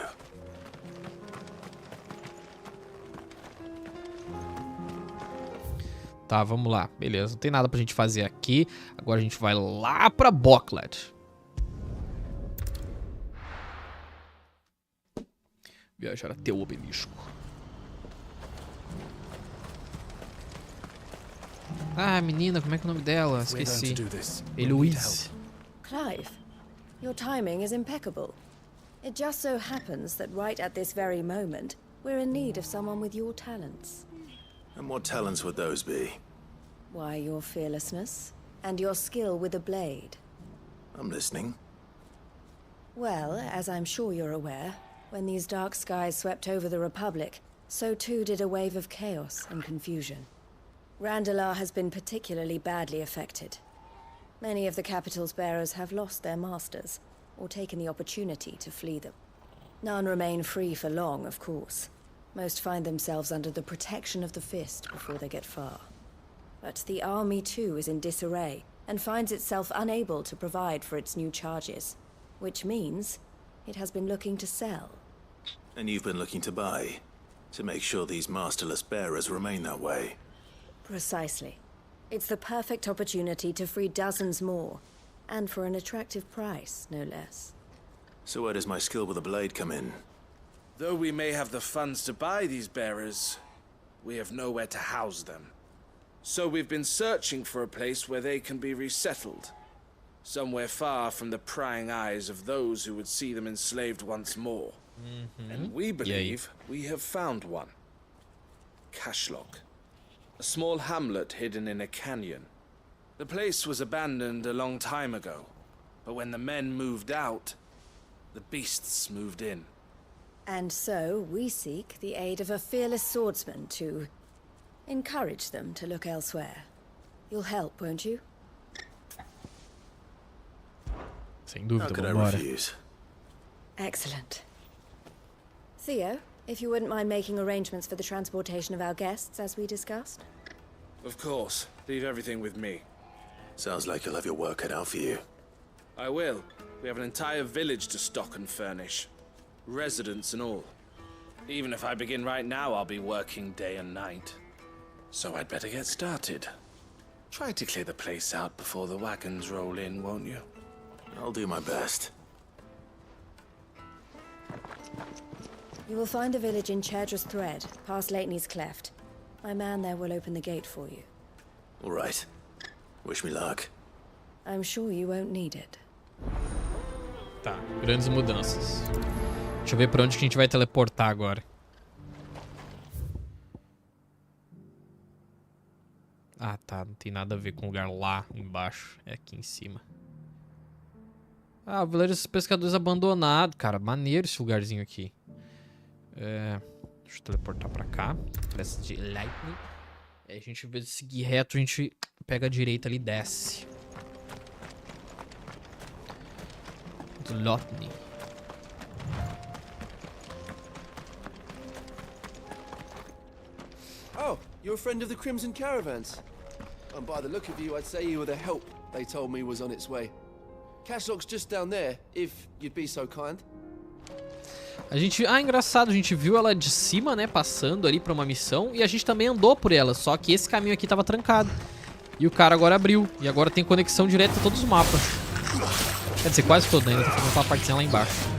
Tá, vamos lá. Beleza, não tem nada pra gente fazer aqui. Agora a gente vai lá pra Bocklet. Viajar até o obelisco. Ah, menina, como é que é o nome dela? Esqueci. Eloise. Clive, your timing is impeccable. It just so happens that right at this very moment, we're in need of someone with your talents. And what talents would those be? Why, your fearlessness and your skill with a blade. I'm listening. Well, as I'm sure you're aware, when these dark skies swept over the Republic, so too did a wave of chaos and confusion. Randalar has been particularly badly affected. Many of the capital's bearers have lost their masters, or taken the opportunity to flee them. None remain free for long, of course. Most find themselves under the protection of the Fist before they get far. But the army too is in disarray, and finds itself unable to provide for its new charges. Which means it has been looking to sell. And you've been looking to buy, to make sure these masterless bearers remain that way. Precisely. It's the perfect opportunity to free dozens more, and for an attractive price, no less. So where does my skill with a blade come in? Though we may have the funds to buy these bearers, we have nowhere to house them. So we've been searching for a place where they can be resettled. Somewhere far from the prying eyes of those who would see them enslaved once more. And we believe we have found one. Cashlock. A small hamlet hidden in a canyon. The place was abandoned a long time ago, but when the men moved out, the beasts moved in. And so we seek the aid of a fearless swordsman to encourage them to look elsewhere. You'll help, won't you? Sem dúvida, How could I vambora. refuse? Excellent. Theo, if you wouldn't mind making arrangements for the transportation of our guests, as we discussed. Of course. Leave everything with me. Sounds like you'll have your work cut out for you. I will. We have an entire village to stock and furnish. Residents and all. Even if I begin right now, I'll be working day and night. So I'd better get started. Try to clear the place out before the wagons roll in, won't you? I'll do my best. You will find a village in Chadra's Thread, past Lateney's Cleft. My man there will open the gate for you. All right. Wish me luck. I'm sure you won't need it. Tá, grandes mudanças. Deixa eu ver pra onde que a gente vai teleportar agora. Ah, tá. Não tem nada a ver com o lugar lá embaixo. É aqui em cima. Ah, o vilarejo dos pescadores abandonado. Cara, maneiro esse lugarzinho aqui. Deixa eu teleportar pra cá. Parece de lightning. Aí a gente, em vez de seguir reto, a gente pega a direita ali e desce. Lightning. Oh, you're a friend of the Crimson Caravans. And by the look of you, I'd say you were the help they told me was on its way. Cashlock's just down there, if you'd be so kind. A gente... Ah, engraçado, a gente viu ela de cima, né, passando ali pra uma missão. E a gente também andou por ela, só que esse caminho aqui tava trancado. E o cara agora abriu. E agora tem conexão direta a todos os mapas. Quer dizer, quase todo, ainda tá fazendo aquela partezinha lá embaixo.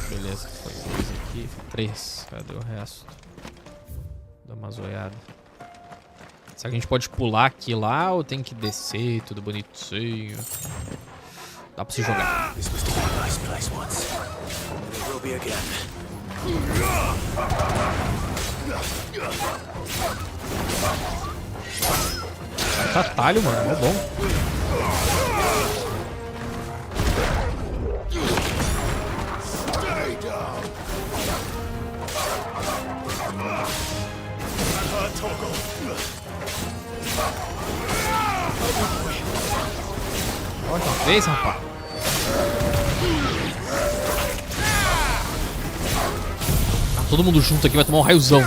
Beleza, foi 2 aqui, 3. Cadê o resto? Dá uma zoiada. Será que a gente pode pular aqui lá ou tem que descer tudo bonitinho? Dá pra se jogar. Tá talho, mano, é bom. Olha uma vez, rapaz. Tá todo mundo junto aqui, vai tomar um raiozão.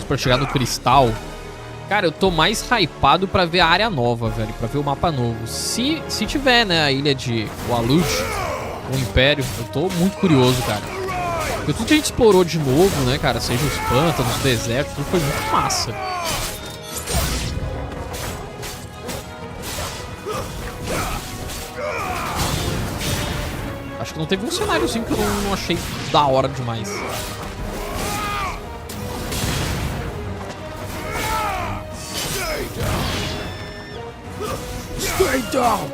Pra chegar no cristal. Cara, eu tô mais hypado pra ver a área nova, velho. Pra ver o mapa novo. Se tiver, né, a ilha de Walud, o Império, eu tô muito curioso, cara. Porque tudo que a gente explorou de novo, né, cara, seja os pântanos, os desertos, tudo foi muito massa. Acho que não teve um cenário assim que eu não achei da hora demais. Stay down.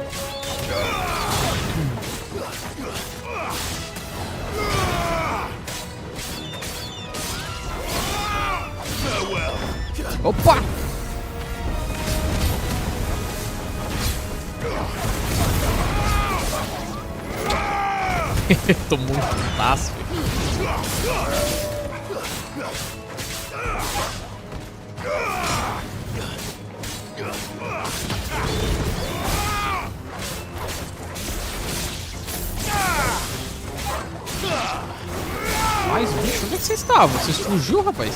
Opa! Tô muito taço. Mais bicho, onde é que vocês estavam? Vocês fugiu, rapaz?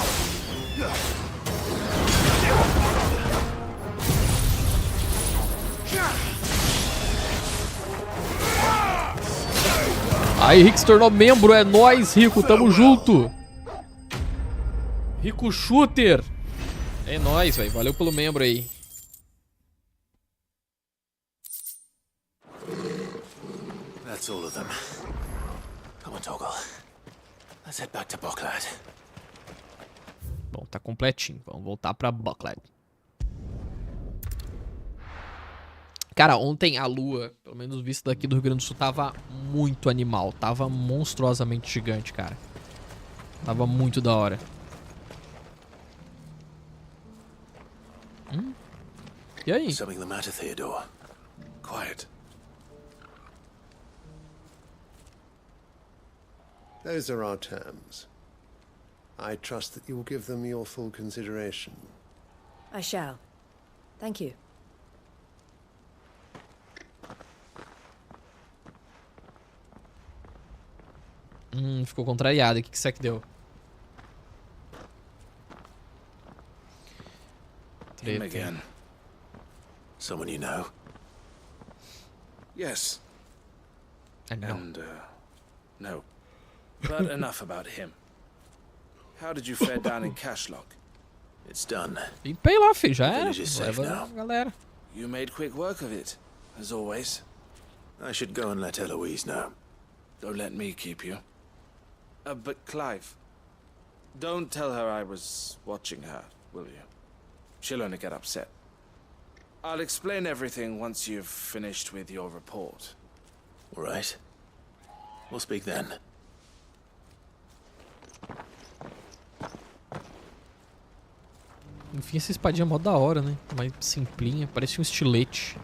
Aí, Rick se tornou membro, é nóis, Rico, tamo junto. Rico Shooter. É nóis, velho, valeu pelo membro aí. That's all of them. Come on, Toggle. Let's head back to Bucklad. Bom, tá completinho. Vamos voltar pra Bucklad. Cara, ontem a lua, pelo menos visto daqui do Rio Grande do Sul, tava muito animal. Tava monstruosamente gigante, cara. Tava muito da hora. E aí? Something the matter, Theodore? Quiet. Those are our terms. I trust that you will give them your full consideration. I shall. Thank you. Ficou contrariado. O que isso aqui deu? Him again. Someone you know? Yes. And no. But enough about him. How did you fare down in Cashlock? It's done. Limpei lá, filho, já The era. village is safe Leva now. a galera. You made quick work of it, as always. I should go and let Eloise know. Don't let me keep you. But Clive, don't tell her I was watching her, will you? She'll only get upset. I'll explain everything once you've finished with your report. All right. We'll speak then. Enfim, essa espadinha é mó da hora, né? Mais simplinha, parece um estilete.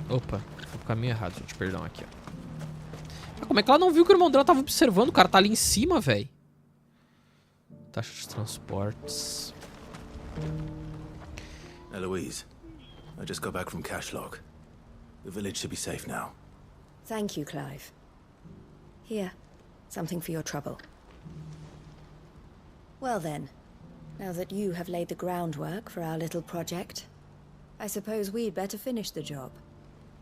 Opa, foi pro caminho errado, gente. Perdão aqui, ó. Ah, como é que ela não viu que o irmão dela tava observando? O cara tá ali em cima, velho. Taxa de transportes. Eloise, I just got back from Cashlock. The village should be safe now. Thank you, Clive. Here, something for your trouble. Well then, now that you have laid the groundwork for our little project, I suppose we'd better finish the job.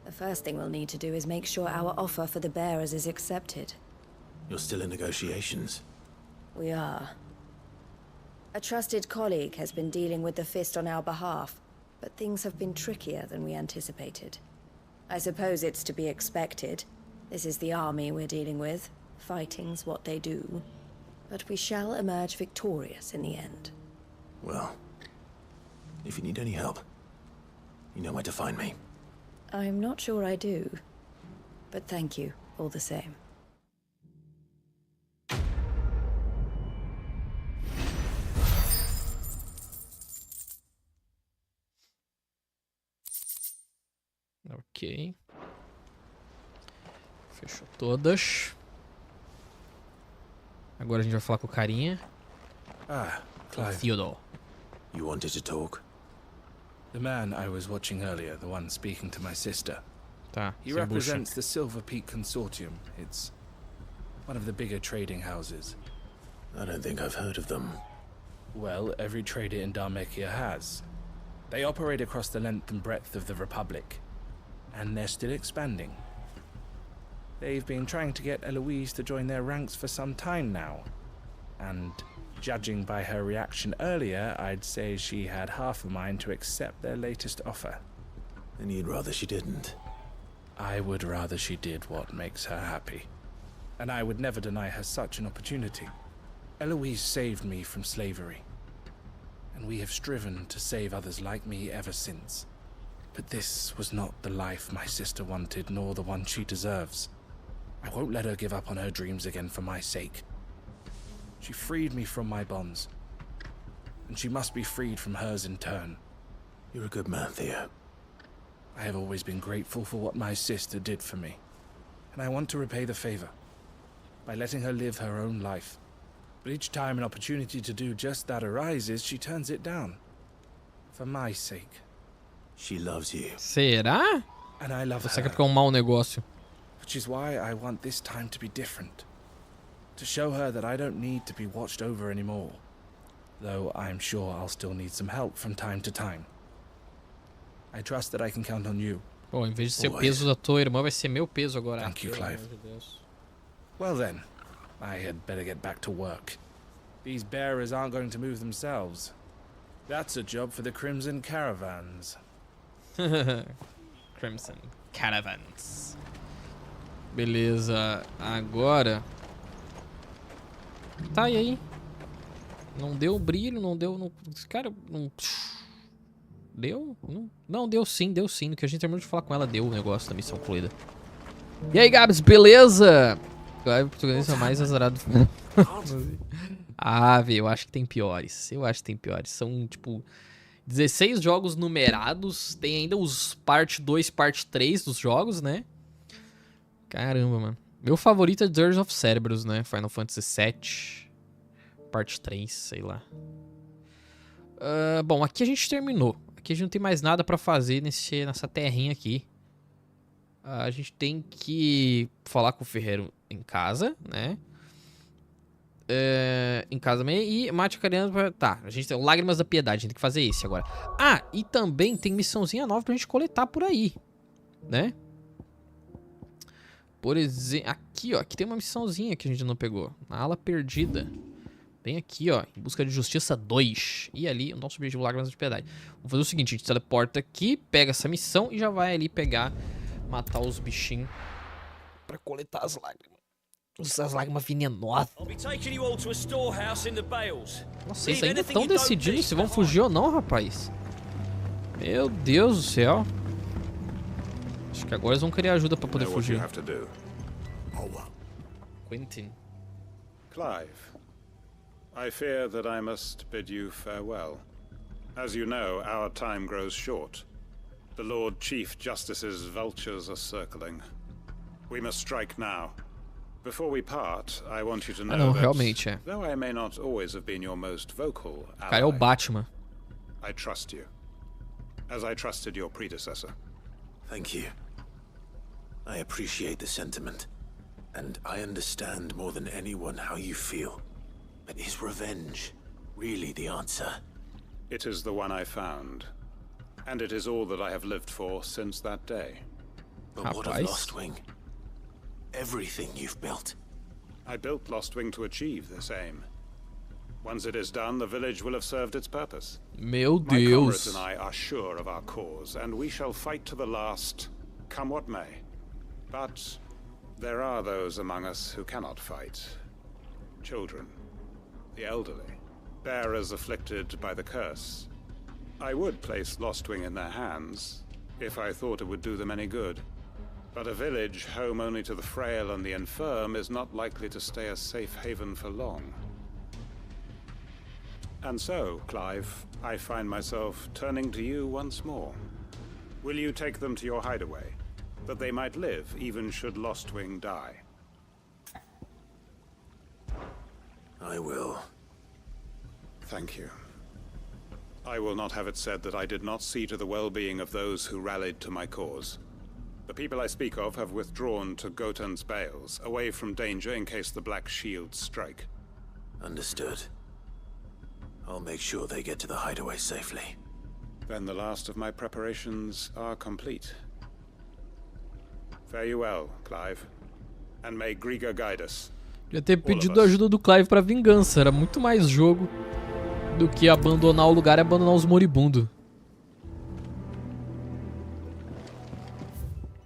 The first thing we'll need to do is make sure our offer for the bearers is accepted. You're still in negotiations. We are. A trusted colleague has been dealing with the Fist on our behalf, but things have been trickier than we anticipated. I suppose it's to be expected. This is the army we're dealing with. Fighting's what they do. But we shall emerge victorious in the end. Well, if you need any help, you know where to find me. I'm not sure I do. But thank you, all the same. Ok. Fechou todas. Agora a gente vai falar com o carinha. Ah, Clive. Theodore. You wanted to talk? The man I was watching earlier, the one speaking to my sister. Tá, He sem bucha. represents the Silver Peak Consortium. It's one of the bigger trading houses. I don't think I've heard of them. Well, every trader in Dharmekia has. They operate across the length and breadth of the Republic. And they're still expanding. They've been trying to get Eloise to join their ranks for some time now. And judging by her reaction earlier, I'd say she had half a mind to accept their latest offer. And you'd rather she didn't? I would rather she did what makes her happy. And I would never deny her such an opportunity. Eloise saved me from slavery. And we have striven to save others like me ever since. But this was not the life my sister wanted, nor the one she deserves. I won't let her give up on her dreams again for my sake. She freed me from my bonds, and she must be freed from hers in turn. You're a good man, Theo. I have always been grateful for what my sister did for me, and I want to repay the favor by letting her live her own life. But each time an opportunity to do just that arises, she turns it down. For my sake. She loves you. Será? And I love Será que her. é porque é um mau negócio? Which is why I want this time to be different. To show her that I don't need to be watched over anymore. Though I'm sure I'll still need some help from time to time. I trust that I can count on you. Bom, em vez de ser o peso da tua irmã, vai ser meu peso agora. Thank you, Clive. Well then, I had better get back to work. These bearers aren't going to move themselves. That's a job for the Crimson Caravans. Crimson Caravans. Beleza, agora... Tá, e aí? Não deu brilho, não deu... Não... Cara, não... Deu? Não, deu sim. No que a gente terminou de falar com ela, deu o negócio da missão concluída. E aí, Gabs, beleza? O português é mais azarado. Velho, eu acho que tem piores. São, tipo, 16 jogos numerados. Tem ainda os parte 2, parte 3 dos jogos, né? Caramba, mano. Meu favorito é Dirge of Cerberus, né? Final Fantasy VII. Parte 3, sei lá. Bom, aqui a gente terminou. Aqui a gente não tem mais nada pra fazer nessa terrinha aqui. A gente tem que falar com o ferreiro em casa, né? em casa também. E mate a criança. Tá, a gente tem Lágrimas da Piedade. A gente tem que fazer esse agora. Ah, e também tem missãozinha nova pra gente coletar por aí. Né? Por exemplo, aqui, ó. Aqui tem uma missãozinha que a gente não pegou. Na ala perdida. Bem aqui, ó. Em busca de justiça 2. E ali, o nosso objetivo, Lágrimas da Piedade. Vamos fazer o seguinte: a gente teleporta aqui, pega essa missão e já vai ali pegar, matar os bichinhos pra coletar as lágrimas. As lágrimas venenosas. Nossa, vocês ainda estão decidindo se vão fugir ou não, rapaz. Meu Deus do céu. Acho que agora eles vão querer ajuda pra poder fugir. Quentin. Clive, I fear that I must bid you farewell. As you know, our time grows short. The Lord Chief Justice's vultures are circling. We must strike now. Before we part, I want you to know that, though I may not always have been your most vocal ally, cara, é o Batman. I trust you, as I trusted your predecessor. Thank you. I appreciate the sentiment, and I understand more than anyone how you feel. But is revenge really the answer? It is the one I found, and it is all that I have lived for since that day. But what of Lostwing? Everything you've built. I built Lostwing to achieve this aim. Once it is done, the village will have served its purpose. Meu Deus. My comrades and I are sure of our cause, and we shall fight to the last, come what may. But there are those among us who cannot fight. Children, the elderly, bearers afflicted by the curse. I would place Lostwing in their hands, if I thought it would do them any good. But a village home only to the frail and the infirm is not likely to stay a safe haven for long. And so, Clive, I find myself turning to you once more. Will you take them to your hideaway, that they might live even should Lostwing die? I will. Thank you. I will not have it said that I did not see to the well-being of those who rallied to my cause. The people I speak of have withdrawn to Goten's Bales, away from danger in case the Black Shields strike. Understood. I'll make sure they get to the hideaway safely. Then the last of my preparations are complete. Fare you well, Clive. And may Griga guide us. Ia ter pedido a ajuda do Clive pra vingança. Era muito mais jogo do que abandonar o lugar e abandonar os moribundos.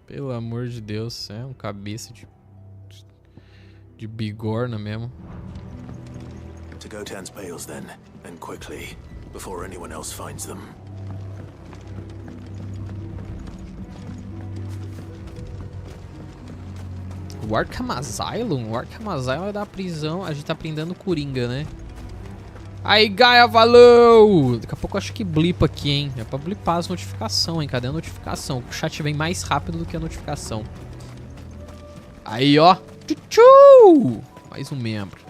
Pelo amor de Deus, é um cabeça de bigorna mesmo. To Goten's Bales then, and quickly, before anyone else finds them. O Arkham Asylum? O Arkham Asylum é da prisão. A gente tá prendendo o Coringa, né? Aí, Gaia, valeu! Daqui a pouco eu acho que blipa aqui, hein? É pra blipar as notificações, hein? Cadê a notificação? O chat vem mais rápido do que a notificação. Aí, ó. Tchutchu! Mais um membro.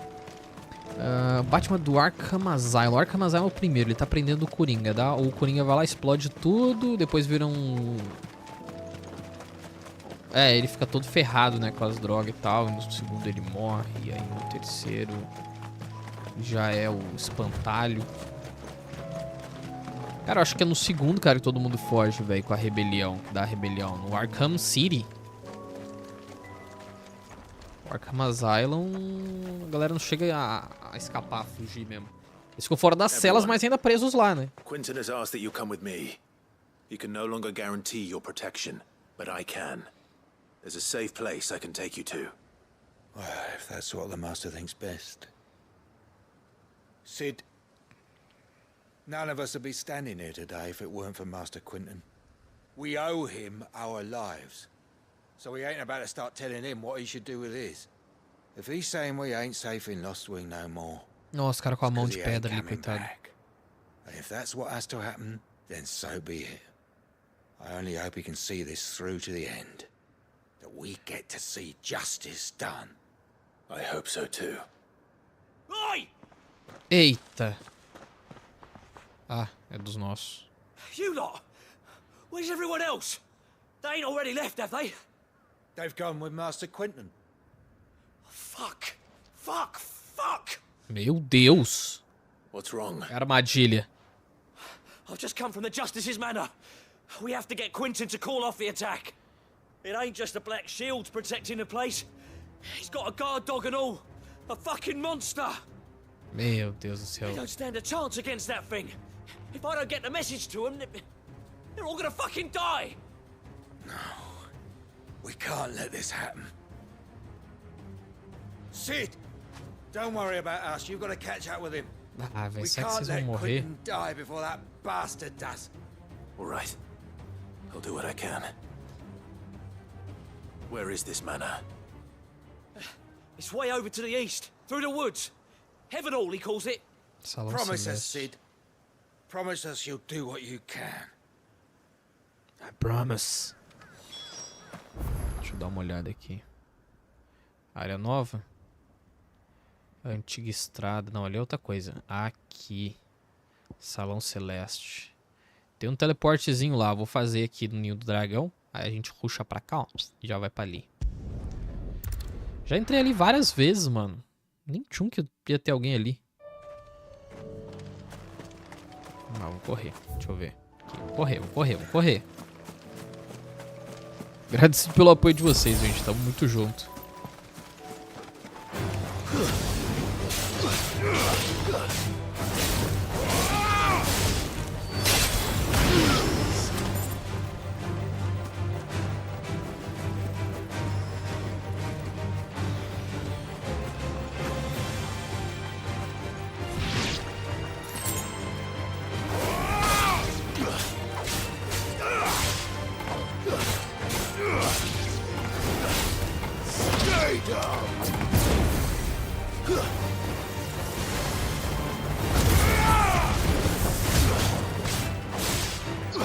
Batman do Arkham Asylum. O Arkham Asylum é o primeiro. Ele tá prendendo o Coringa. O Coringa vai lá, explode tudo. Depois vira um... ele fica todo ferrado, né? Com as drogas e tal. No segundo ele morre. E aí no terceiro... já é o espantalho. Cara, eu acho que é no segundo, cara, que todo mundo foge, velho, com a rebelião. Da rebelião. No Arkham City. O Arkham Asylum... a galera não chega a escapar, a fugir mesmo. Eles ficam fora das celas, mas ainda presos lá, né? Quentin has asked that you come with me. He can no longer guarantee your protection, but I can. There's a safe place I can take you to. Well, if that's what the Master thinks best. Sid, none of us would be standing here today if it weren't for Master Quentin. We owe him our lives. So we ain't about to start telling him what he should do with his. If he's saying we ain't safe in Lostwing no more... Nossa, cara com a mão de pedra ali, coitado. And if that's what has to happen, then so be it. I only hope he can see this through to the end. That we get to see justice done. I hope so too. Oi! Eita. Ah, é dos nossos. You lot! Where's everyone else? They ain't already left, have they? They've gone with Master Quentin. Fuck! Fuck! Fuck! Meu Deus. What's wrong? Armadilha. I've just come from the Justice's manor. We have to get Quentin to call off the attack. It ain't just the Black Shields protecting the place. He's got a guard dog and all. A fucking monster. Meu Deus do céu. They don't stand a chance against that thing. If I don't get the message to them, they're all gonna fucking die. No. We can't let this happen. Sid! Don't worry about us. You've got to catch up with him. Ah, velho, We será que can't vocês vão let morrer? Quentin die before that bastard does. All right. I'll do what I can. Where is this manor? It's way over to the east, through the woods. Heaven Hall, he calls it. Salão Promise us, Celeste. Sid. Promise us you'll do what you can. I promise. Deixa eu dar uma olhada aqui. Área nova? Antiga estrada. Não, ali é outra coisa. Aqui. Salão Celeste. Tem um teleportezinho lá. Vou fazer aqui no Ninho do Dragão. Aí a gente ruxa pra cá, ó. E já vai pra ali. Já entrei ali várias vezes, mano. Nem tinha que ia ter alguém ali. Não, vou correr. Deixa eu ver. Aqui, vou correr. Agradecido pelo apoio de vocês, gente. Tamo muito junto.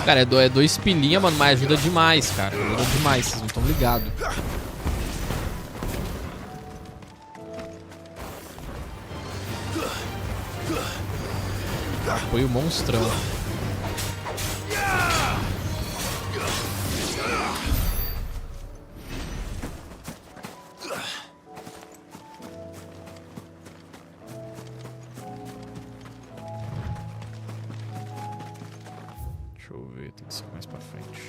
Cara, é dois pilinha, mano, mas ajuda demais, cara. Ajuda demais, vocês não estão ligados. Foi o monstrão. Deixa eu ver, tem que ser mais pra frente.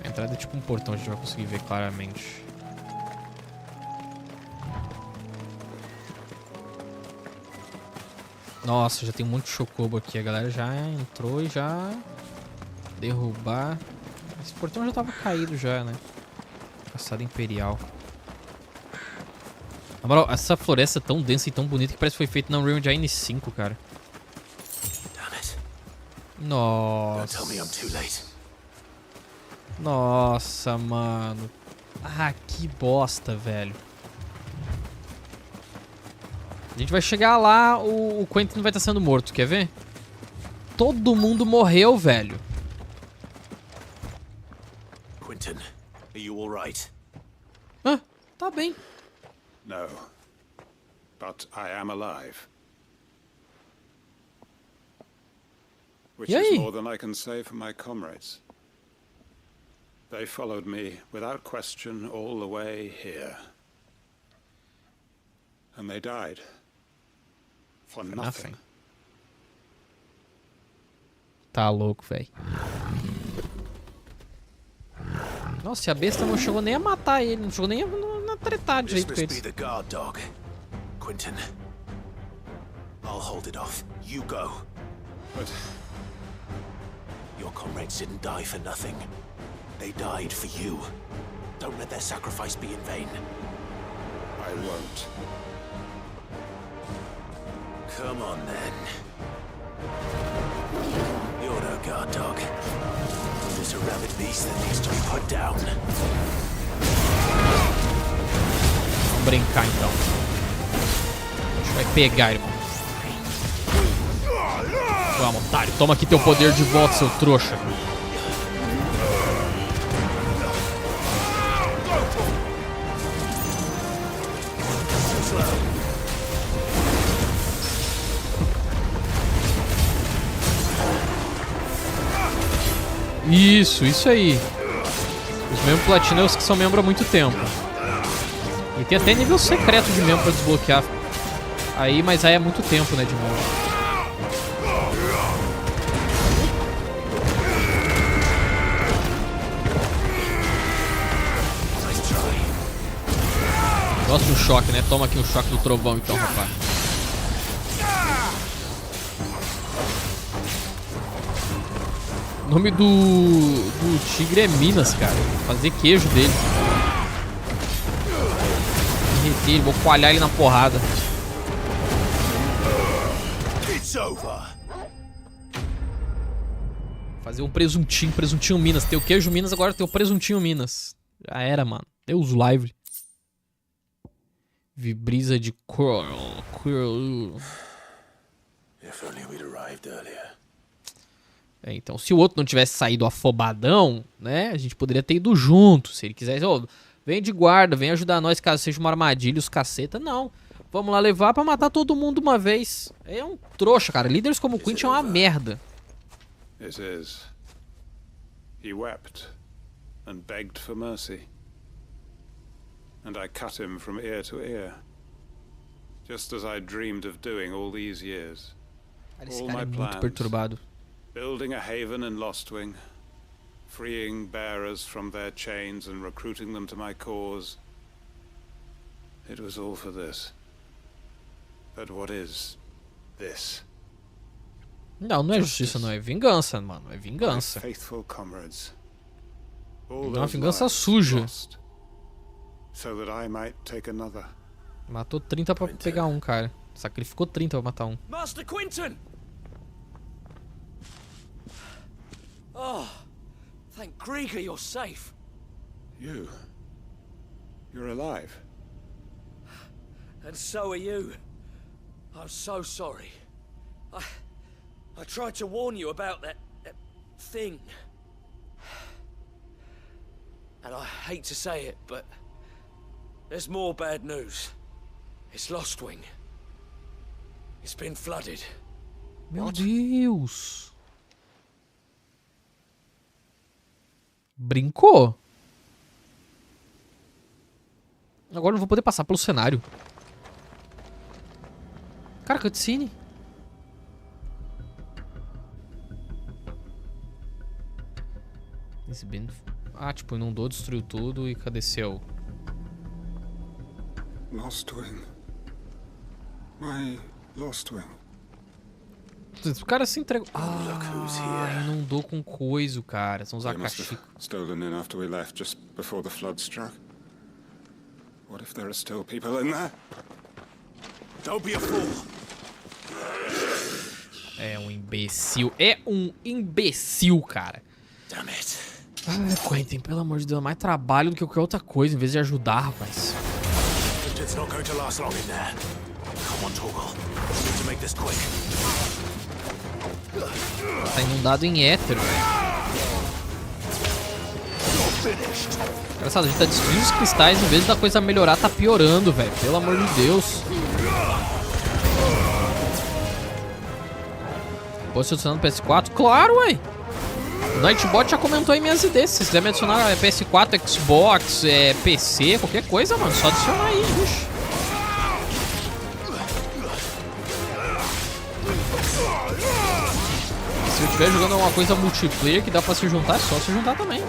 A entrada é tipo um portão, a gente vai conseguir ver claramente. Nossa, já tem um monte de chocobo aqui. A galera já entrou e já... derrubar. Esse portão já tava caído já, né? Caçada Imperial. Na moral, essa floresta é tão densa e tão bonita que parece que foi feita na Unreal Engine 5, cara. Nossa. Nossa, mano. Ah, que bosta, velho. A gente vai chegar lá, o Quentin vai estar sendo morto, quer ver? Todo mundo morreu, velho. Quentin, are you all right? Ah, tá bem. No, but I am alive. Which is more than I can say for my comrades. They followed me without question all the way here. And they died. For nothing. Tá louco, velho. Nossa, e a besta não chegou nem a matar ele, não chegou nem a tretar de jeito com eles. The guard dog. Quentin, I'll hold it off. You go. But your comrades didn't die for nothing. They died for you. Don't let their sacrifice be in vain. I won't. Come on, then. You're no guard dog. There's a rabid beast that needs to be put down. Vamos brincar, então. A gente vai pegar, irmão. Vamos, otário. Toma aqui teu poder de volta, seu trouxa. Isso aí. Os membros platinos que são membros há muito tempo. E tem até nível secreto de membro pra desbloquear. Aí, mas aí é muito tempo, né, de novo. Gosto do choque, né? Toma aqui um choque do trovão, então, rapaz. O nome do tigre é Minas, cara. Vou fazer queijo dele. Derreter ele, vou coalhar ele na porrada. Fazer um presuntinho Minas. Tem o queijo Minas, agora tem o presuntinho Minas. Já era, mano. Deus livre. Vibrisa de coral. É, então, se o outro não tivesse saído afobadão, né, a gente poderia ter ido junto. Se ele quisesse, vem de guarda, vem ajudar nós caso seja uma armadilha, os caceta. Não, vamos lá levar pra matar todo mundo uma vez. É um trouxa, cara. Líderes como o Quint é uma merda. It is. He wept and begged for mercy. And I cut him from ear to ear. Just as I dreamed of doing all these years. Esse cara é muito perturbado. Building a haven in Lostwing, freeing bearers from their chains and recruiting them to my cause. It was all for this. But what is this? Não, não é justiça, não. É vingança, mano. É vingança. Faithful comrades. É uma vingança suja. So that I might take another. Matou 30 pra pegar um, cara. Sacrificou 30 pra matar um. Master Quinton! Oh, thank Grieger you're safe. You're alive. And so are you. I'm so sorry. I tried to warn you about that thing. And I hate to say it, but there's more bad news. It's Lostwing. It's been flooded. Meu Deus. Brincou. Agora eu não vou poder passar pelo cenário. Cara, cutscene. Ah, tipo, inundou, destruiu tudo e cadê seu? Lostwing. My Lostwing. O cara se entregou. Ah, inundou com coisa, cara. São os akashicos. Stolen in after we left, just before the flood struck. What if there are still people in there? Don't be a fool. É um imbecil. É um imbecil, cara. Damn it. Ah, Quentin, pelo amor de Deus, mais trabalho do que qualquer outra coisa, em vez de ajudar, rapaz. It's not going to last long in there. Come on, Torgal. We need to make this quick. Tá inundado em éter, velho. Engraçado, a gente tá destruindo os cristais, em vez da coisa melhorar, tá piorando, velho. Pelo amor de Deus. Posso adicionar no PS4? Claro, ué. O Nightbot já comentou em minhas ideias. Se quiser me adicionar PS4, Xbox, PC, qualquer coisa, mano, só adicionar aí, bicho. Se eu estiver jogando alguma coisa multiplayer que dá pra se juntar, é só se juntar também.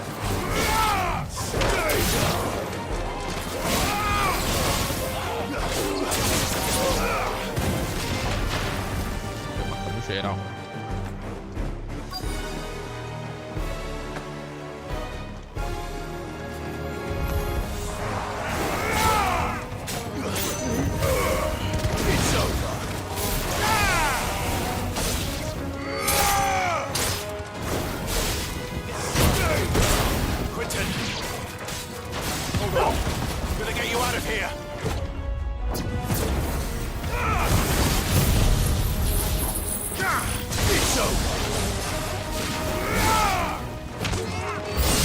Matamos geral.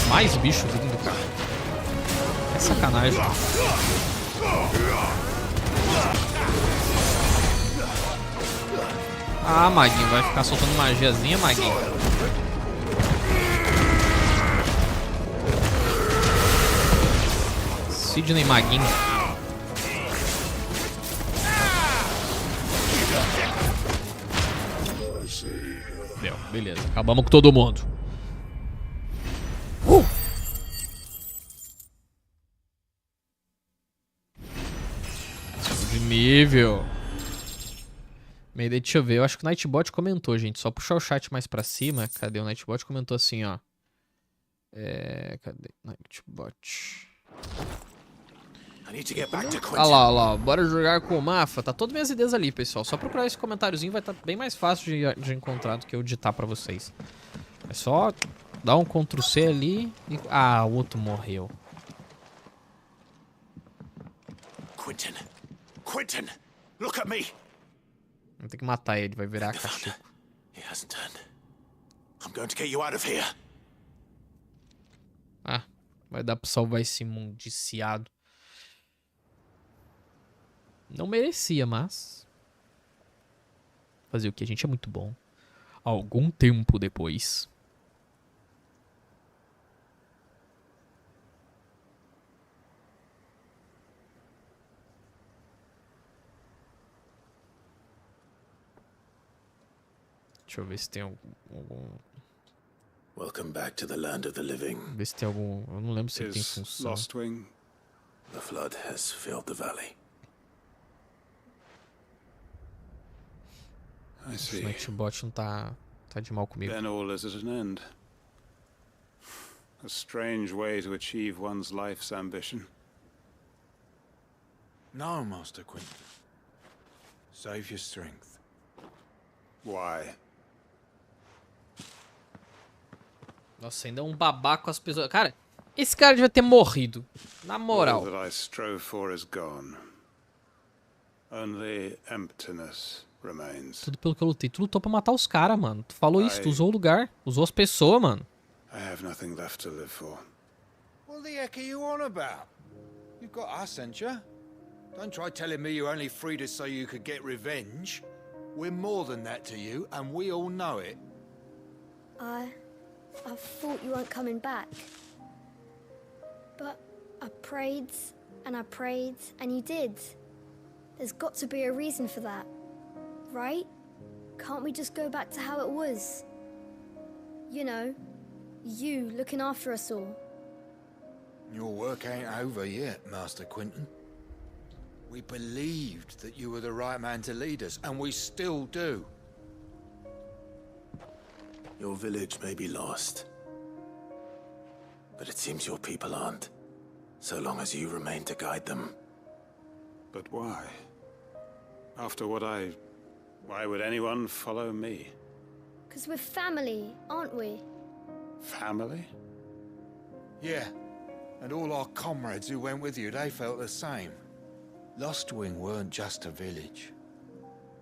Mais bicho vindo, cara. É sacanagem. Ah, Maguinho, vai ficar soltando magiazinha, Maguinho. Sidney Maguinho. Beleza, acabamos com todo mundo. De nível. Deixa eu ver, eu acho que o Nightbot comentou, gente. Só puxar o chat mais pra cima. Cadê? O Nightbot comentou assim, ó. Cadê? Nightbot. Olha lá, bora jogar com o Mafa. Tá todas minhas ideias ali, pessoal. Só procurar esse comentáriozinho, vai estar bem mais fácil de encontrar do que eu digitar pra vocês. É só dar um Ctrl+C ali e... Ah, o outro morreu. Quentin, look at me. Vou ter que matar ele, vai virar cachico. He hasn't turned. I'm going to get you out of here. Ah, vai dar pra salvar esse mundiciado. Não merecia, mas... Fazer o que? A gente é muito bom. Algum tempo depois... Deixa eu ver se tem algum... Welcome back to the land of the living. Ver se tem algum... Eu não lembro se ele tem função. Lostwing. The flood has filled the valley. I see. O Nightbot não tá de mal comigo. Then all is at an end. A strange way to achieve one's life's ambition. No, Master Quentin. Save your strength. Why? Nossa, ainda é um babaca com as pessoas. Cara, esse cara devia ter morrido. Na moral. All that I strove for is gone. Only emptiness remains. Tudo pelo que eu lutei. Tu lutou pra matar os caras, mano. Tu falou isso, tu usou o lugar. Usou as pessoas, mano. I have nothing left to live for. What the heck are you on about? You've got us, ain't you? Don't try telling me you only freed us so you could get revenge. We're more than that to you, and we all know it. I thought you weren't coming back. But I prayed, and you did. There's got to be a reason for that, right? Can't we just go back to how it was? You know, you looking after us all. Your work ain't over yet, Master Quentin. We believed that you were the right man to lead us, and we still do. Your village may be lost, but it seems your people aren't, so long as you remain to guide them. But why? After what why would anyone follow me? 'Cause we're family, aren't we? Family? Yeah, and all our comrades who went with you, they felt the same. Lostwing weren't just a village.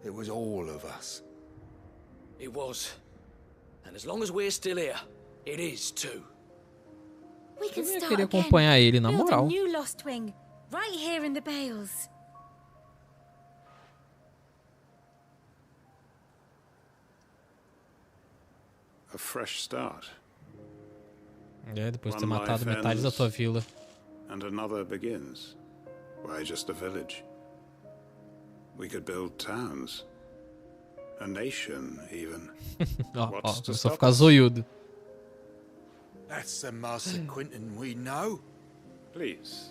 It was all of us. It was. And as long as we're still here, it is too. We can Eu start queria again. acompanhar ele, na Build moral. a new Lostwing, right here in the Bales. A fresh start. Depois de ter matado metade da tua vila. And another begins. Why just a village? We could build towns. A nation, even. Só ficar zoiudo. That's the Master Quentin we know. Please.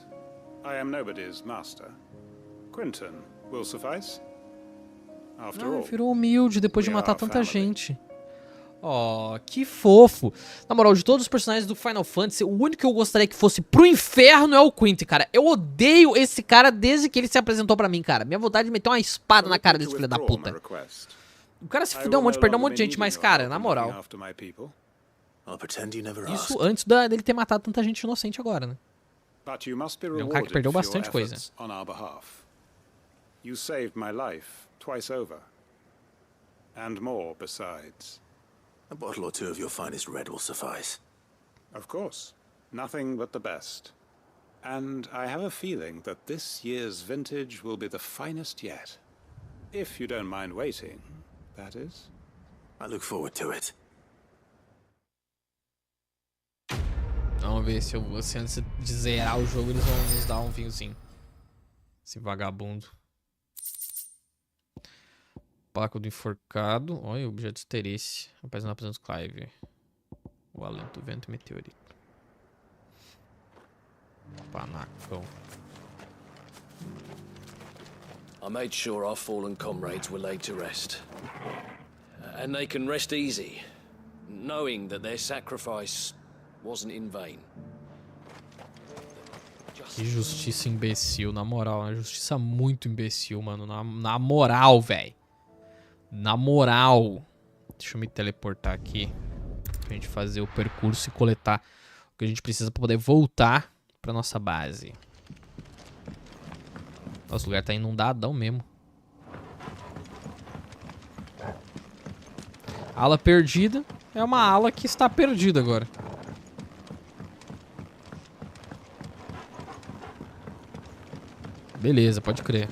I am nobody's master. Quentin will suffice. After all. Virou humilde depois de matar tanta gente. Ó, que fofo. Na moral, de todos os personagens do Final Fantasy, o único que eu gostaria que fosse pro inferno é o Quentin, cara. Eu odeio esse cara desde que ele se apresentou pra mim, cara. Minha vontade de meter uma espada na cara desse filho da puta. O cara se fudeu um monte, perdeu um monte de gente, mas, cara, na moral. Isso antes dele ter matado tanta gente inocente agora, né? É um cara que perdeu bastante coisa. You saved my life twice over. And more besides. A bottle or two of your finest red will suffice. Of course. Nothing but the best. And I have a feeling that this year's vintage will be the finest yet. If you don't mind waiting, that is. I look forward to it. Vamos ver se antes de zerar o jogo eles vão nos dar um vinhozinho. Esse vagabundo. Placa do enforcado. Olha, objeto de interesse. Rapaz, não apresenta Clive. O alento do vento meteorito. Panacão. I made sure our fallen comrades were laid to rest. And they can rest easy, knowing that their sacrifice wasn't in vain. Que justiça imbecil, na moral. Uma justiça muito imbecil, mano. Na moral, velho. Na moral. Deixa eu me teleportar aqui. Pra gente fazer o percurso e coletar o que a gente precisa pra poder voltar pra nossa base. Nossa, o lugar tá inundadão mesmo. Ala perdida. É uma ala que está perdida agora. Beleza, pode crer.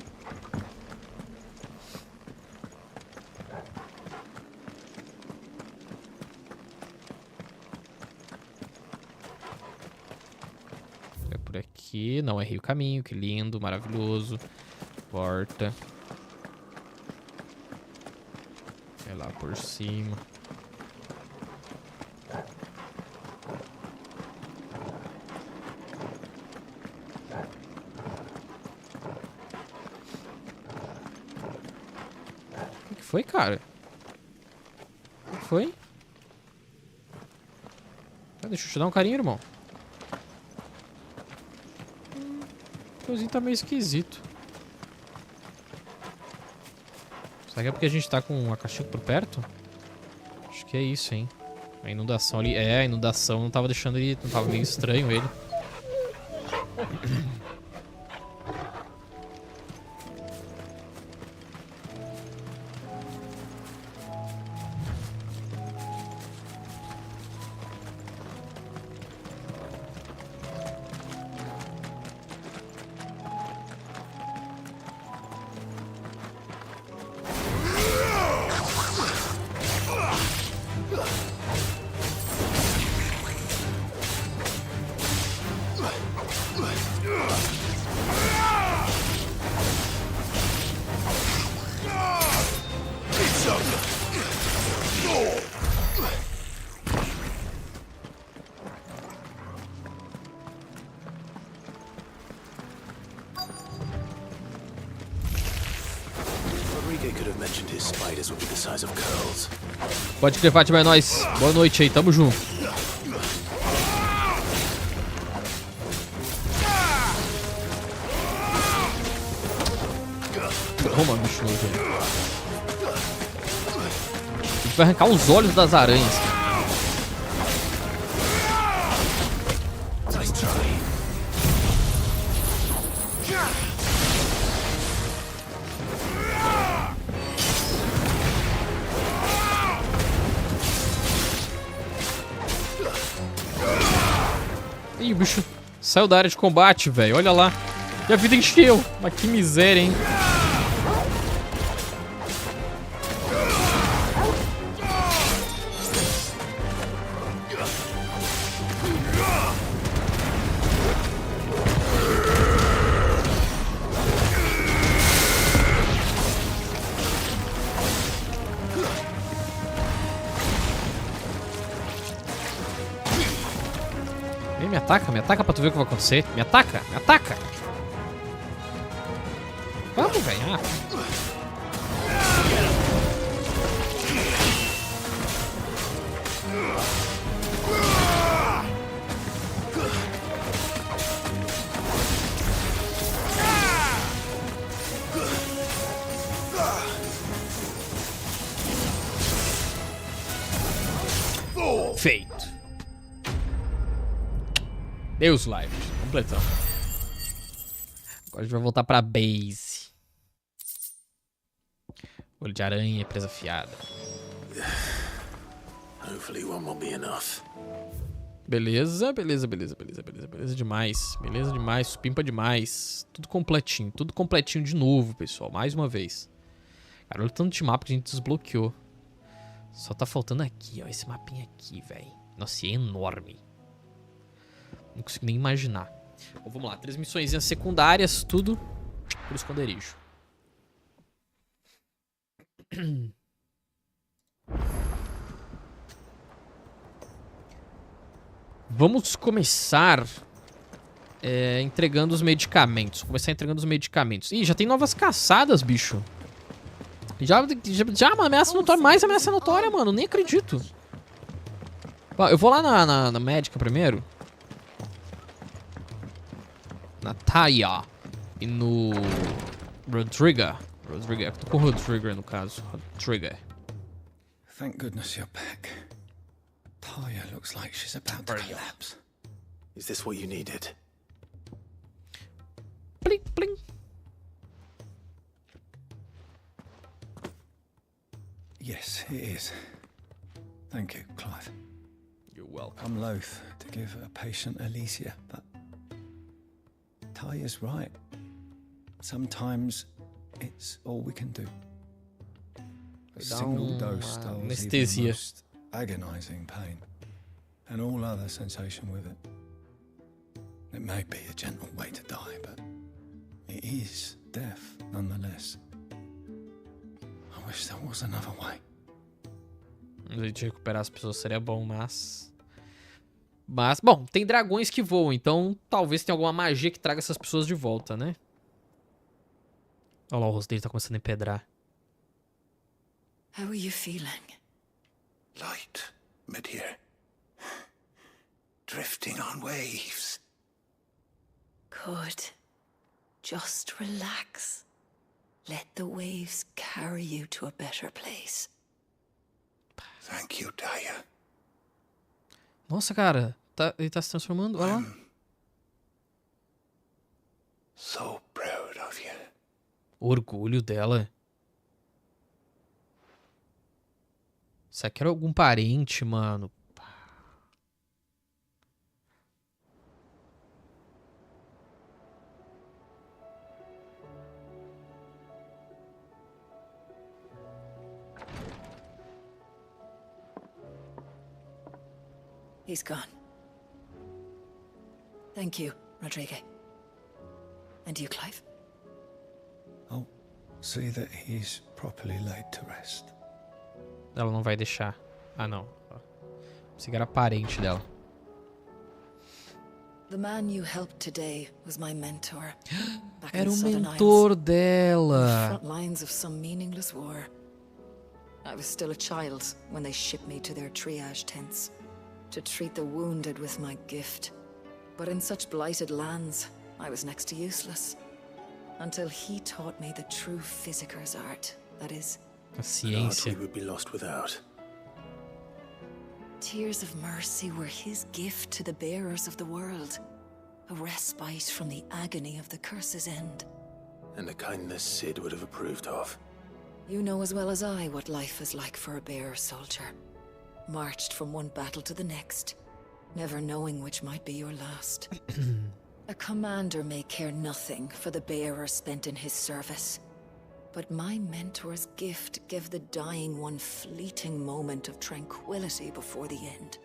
É por aqui. Não, errei o caminho. Que lindo, maravilhoso. Porta. É lá por cima. O que foi, cara? O que foi? Deixa eu te dar um carinho, irmão. O coisinho tá meio esquisito. Será que é porque a gente tá com a caixinha por perto? Acho que é isso, hein? A inundação ali... É, a inundação não tava deixando ele... Não tava meio estranho ele. Pode crer, Fátima, é nóis. Boa noite aí, tamo junto. Toma, bicho novo aí. A gente vai arrancar os olhos das aranhas. Ih, o bicho saiu da área de combate, velho. Olha lá. E a vida encheu. Mas que miséria, hein? Me ataca pra tu ver o que vai acontecer. Me ataca, me ataca. Vamos, velho. Feito. Deus, live. Completando. Agora a gente vai voltar pra base. Olho de aranha, presa afiada. Beleza, beleza, beleza, beleza, beleza, beleza demais. Beleza demais, supimpa demais. Tudo completinho de novo, pessoal. Mais uma vez. Cara, olha o tanto de mapa que a gente desbloqueou. Só tá faltando aqui, ó. Esse mapinha aqui, velho. Nossa, é enorme. Não consigo nem imaginar. Bom, vamos lá. 3 missõezinhas secundárias, tudo pro esconderijo. Vamos começar entregando os medicamentos. Começar entregando os medicamentos. Ih, já tem novas caçadas, bicho. Já uma ameaça notória. Mais ameaça notória, mano. Nem acredito. Eu vou lá na médica primeiro. Na Taya. E no... Rodriga. Eu tô com o Rodriga no caso. Rodriga. Thank goodness you're back. Taya looks like she's about to collapse. Is this what you needed? Bling, bling. Yes, it is. Thank you, Clive. You're welcome. I'm loath to give a patient Elysia, but Taya's right. Sometimes it's all we can do. A single dose dulls even the most agonizing pain, and all other sensation with it. It may be a gentle way to die, but it is death nonetheless. I wish there was another way. Um jeito de recuperar as pessoas seria bom, mas... bom, tem dragões que voam, então talvez tenha alguma magia que traga essas pessoas de volta, né? Olha lá, o rosto dele tá começando a empedrar. How are you feeling? Light, mid-here. Drifting on waves. Good. Just relax. Let the waves carry you to a better place. Thank you, Taya. Nossa, cara. Ele tá se transformando. Olha lá. So proud of you. O orgulho dela. Será que era algum parente, mano? He's gone. Thank you, Rodrigo. And you, Clive? I'll see that he's properly laid to rest. Ela não vai deixar. Ah, não. Pensei que era parente dela. The man you helped today was my mentor. Back Era in o Southern mentor Isles, on the dela. front lines of some meaningless war. I was still a child when they shipped me to their triage tents to treat the wounded with my gift. But in such blighted lands, I was next to useless. Until he taught me the true physicker's art. That is, a ciência. We would be lost without. Tears of mercy were his gift to the bearers of the world. A respite from the agony of the curse's end. And a kindness Sid would have approved of. You know as well as I what life is like for a bearer soldier. Marched from one battle to the next, never knowing which might be your last. A commander may care nothing for the bearer spent in his service. But my mentor's gift gave the dying one fleeting moment of tranquility before the end.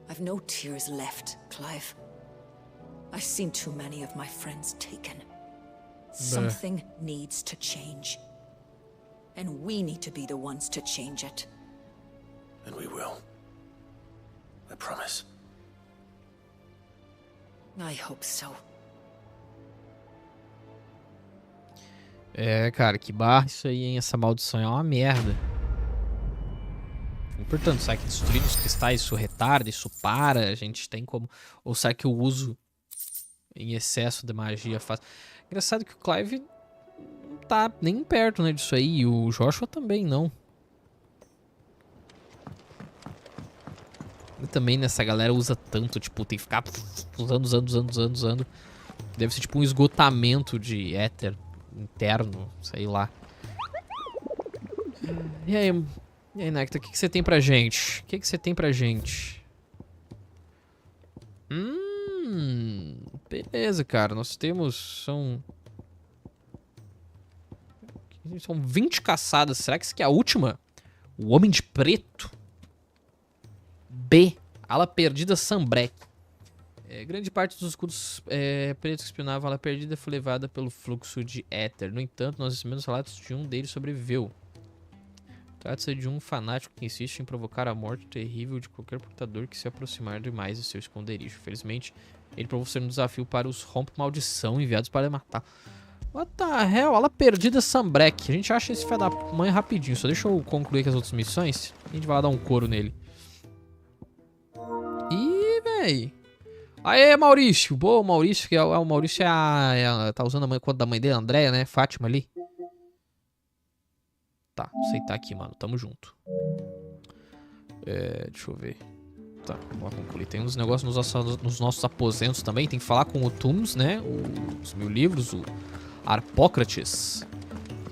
I've no tears left, Clive. I've seen too many of my friends taken. Something needs to change. And we need to be the ones to change it. And we will. I promise. I hope so. É, cara, que barra isso aí, hein? Essa maldição é uma merda. Portanto, será que destruir os cristais isso retarda, isso para? A gente tem como... Ou será que o uso em excesso de magia faz... Engraçado que o Clive não tá nem perto, né, disso aí. E o Joshua também não. E também nessa galera usa tanto, tipo, tem que ficar usando. Deve ser tipo um esgotamento de éter interno, sei lá. E aí, Nectar, o que você tem pra gente? O que você tem pra gente? Beleza, cara. Nós temos... São 20 caçadas. Será que isso aqui é a última? O Homem de Preto. B. Ala Perdida Sambrek. Grande parte dos escudos pretos que espionavam a perdida foi levada pelo fluxo de éter. No entanto, nós recebemos relatos de um deles sobreviveu. Trata-se de um fanático que insiste em provocar a morte terrível de qualquer portador que se aproximar demais de seu esconderijo. Felizmente, ele provou ser um desafio para os rompe-maldição enviados para matar. What the hell? Ala perdida Sambrek. A gente acha esse fé da mãe rapidinho. Só deixa eu concluir com as outras missões. A gente vai lá dar um couro nele. Ih, véi. Aê, Maurício. Boa, Maurício. Que o Maurício tá usando a conta da mãe dele, Andréia, né? Fátima ali. Tá, aceitar aqui, mano. Tamo junto. Deixa eu ver. Tá, vamos concluir. Tem uns negócios nos nossos aposentos também. Tem que falar com o Tums, né? Os 1000 livros, o Arpócrates.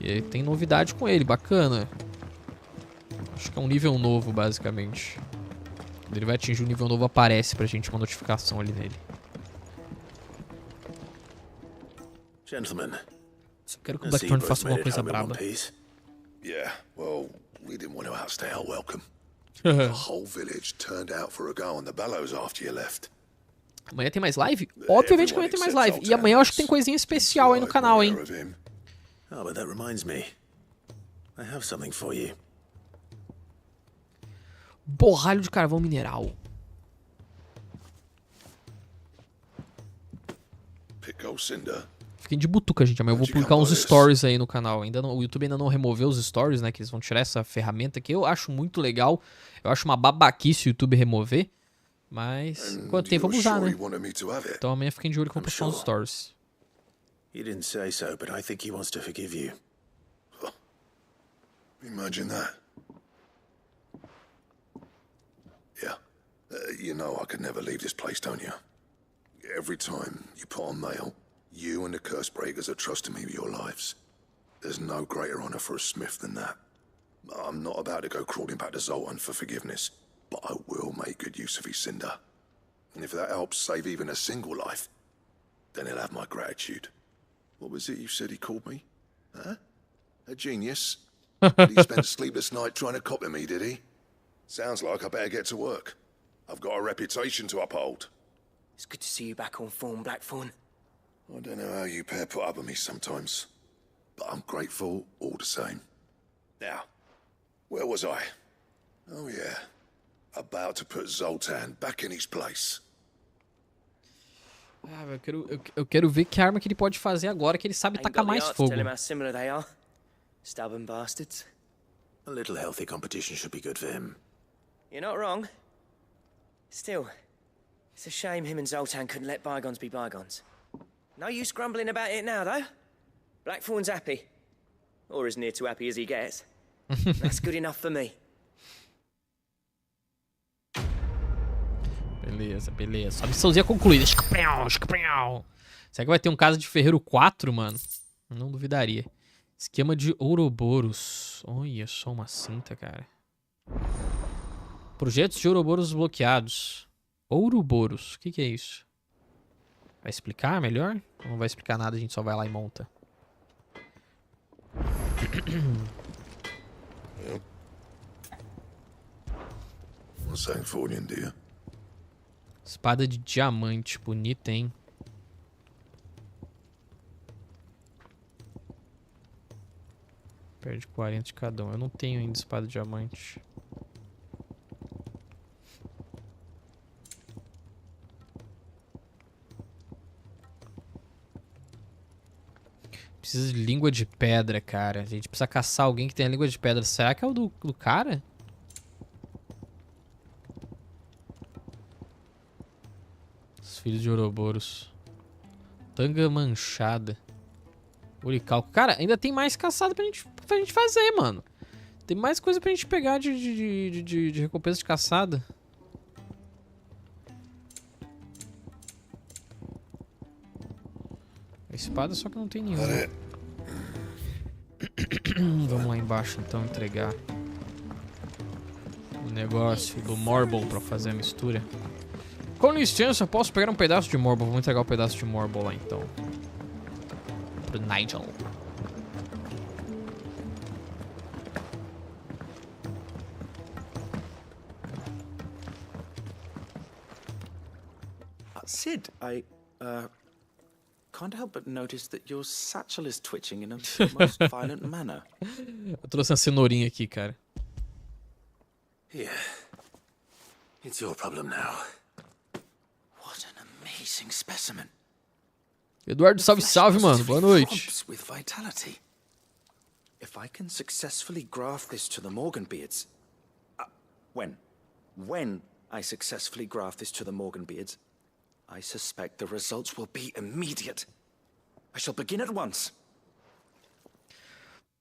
E tem novidade com ele, bacana. Acho que é um nível novo, basicamente. Quando ele vai atingir um nível novo, aparece pra gente uma notificação ali nele. Gentlemen, só quero que o Blackthorn faça alguma coisa braba. Yeah, well, we didn't want to outstay our welcome. The whole village turned out for a go on the bellows after you left. Amanhã tem mais live? Obviamente que amanhã tem mais live. E amanhã eu acho que tem coisinha especial aí no canal, hein? Oh, but that reminds me. I have something for you. Borralho de carvão mineral. Pickle cinder. Fiquem de butuca, gente. Amanhã eu vou publicar uns stories aí no canal. O YouTube ainda não removeu os stories, né? Que eles vão tirar essa ferramenta que eu acho muito legal. Eu acho uma babaquice o YouTube remover. Mas, enquanto tem, vamos usar, né? Então amanhã fiquem de olho com postar uns stories. You didn't say so, but I think he wants to forgive you. Imagine that. Yeah. You know I could never leave this place, don't you? Every time you put on mail, you and the curse breakers are trusting me with your lives. There's no greater honor for a smith than that. I'm not about to go crawling back to Zoltan for forgiveness, but I will make good use of his cinder. And if that helps save even a single life, then he'll have my gratitude. What was it you said he called me? Huh? A genius? But he spent a sleepless night trying to copy me, did he? Sounds like I better get to work. I've got a reputation to uphold. It's good to see you back on form, Blackthorn. I don't know how you pair put up with me sometimes, but I'm grateful all the same. Now, where was I? Oh yeah, about to put Zoltan back in his place. Eu quero ver que arma que ele pode fazer agora que ele sabe tacar mais fogo. Tell him how similar they are. Stubborn bastards. A little healthy competition should be good for him. You're not wrong. Still, it's a shame him and Zoltan couldn't let bygones be bygones. No use grumbling about it now, though. Blackthorn's happy. Or as near to happy as he gets. That's good enough for me. Beleza, beleza. Só missãozinha concluída. Será que vai ter um caso de Ferreiro 4, mano? Não duvidaria. Esquema de Ouroboros. Olha só uma cinta, cara. Projetos de Ouroboros bloqueados. Ouroboros. O que é isso? Vai explicar melhor? Ou não vai explicar nada, a gente só vai lá e monta. Espada de diamante. Bonita, hein? Perde 40 de cada um. Eu não tenho ainda espada de diamante. Precisa de língua de pedra, cara. A gente precisa caçar alguém que tenha língua de pedra. Será que é o do cara? Os filhos de Ouroboros. Tanga manchada. Oricalco. Cara, ainda tem mais caçada pra gente fazer, mano. Tem mais coisa pra gente pegar de recompensa de caçada. A espada só que não tem nenhuma. Vamos lá embaixo então entregar o negócio do Marble pra fazer a mistura. Com licença, posso pegar um pedaço de Marble? Vamos entregar o pedaço de Marble lá então. Pro Nigel. Sid, I can't help but notice that your satchel is twitching in a most violent manner. Eu trouxe uma cenourinha aqui, cara. Here. It's your problem now. What an amazing specimen. Eduardo, salve, salve, mano. Boa noite. With vitality. If I can successfully graft this to the Morganbeards... When I successfully graft this to the Morganbeards, I suspect the results will be immediate. I shall begin at once.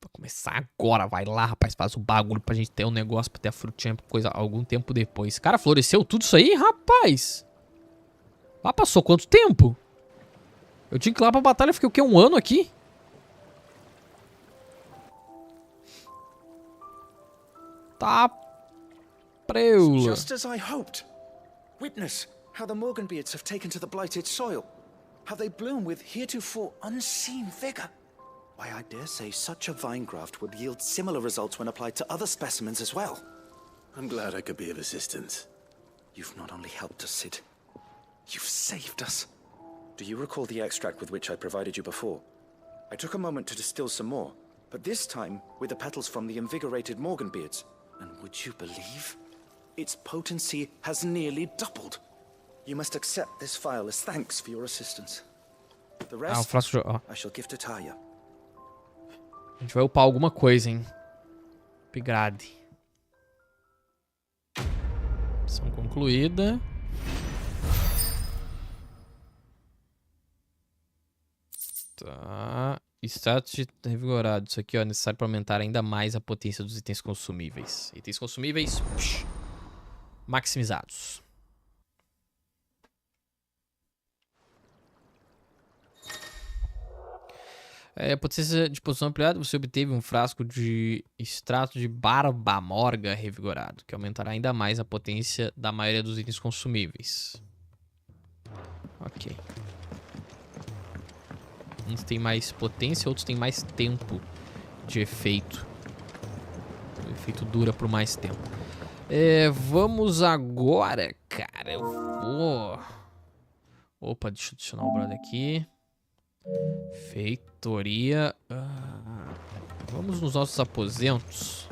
Vou começar agora, vai lá, rapaz, faz o bagulho pra gente ter um negócio, pra ter a frutinha, coisa, algum tempo depois. Cara, floresceu tudo isso aí, rapaz? Lá passou quanto tempo? Eu tinha que ir lá pra batalha, fiquei o quê? Um ano aqui? Tá preula. Just as I hoped. Witness how the Morganbeards have taken to the blighted soil. How they bloom with heretofore unseen vigor. Why, I dare say such a vine graft would yield similar results when applied to other specimens as well. I'm glad I could be of assistance. You've not only helped us, Sid, you've saved us. Do you recall the extract with which I provided you before? I took a moment to distill some more, but this time with the petals from the invigorated Morganbeards. And would you believe? Its potency has nearly doubled. You must accept this file as thanks for your assistance. The rest, I shall give to Taya. A gente vai upar alguma coisa, hein? Upgrade. Missão concluída. Tá. Status de revigorado. Isso aqui, ó, é necessário para aumentar ainda mais a potência dos itens consumíveis. Itens consumíveis maximizados. Potência de posição ampliada. Você obteve um frasco de extrato de barbamorga revigorado, que aumentará ainda mais a potência da maioria dos itens consumíveis. Ok. Uns tem mais potência, outros tem mais tempo de efeito. O efeito dura por mais tempo. Vamos agora, cara. Eu vou... Opa, deixa eu adicionar o brother aqui. Feitoria. Vamos nos nossos aposentos.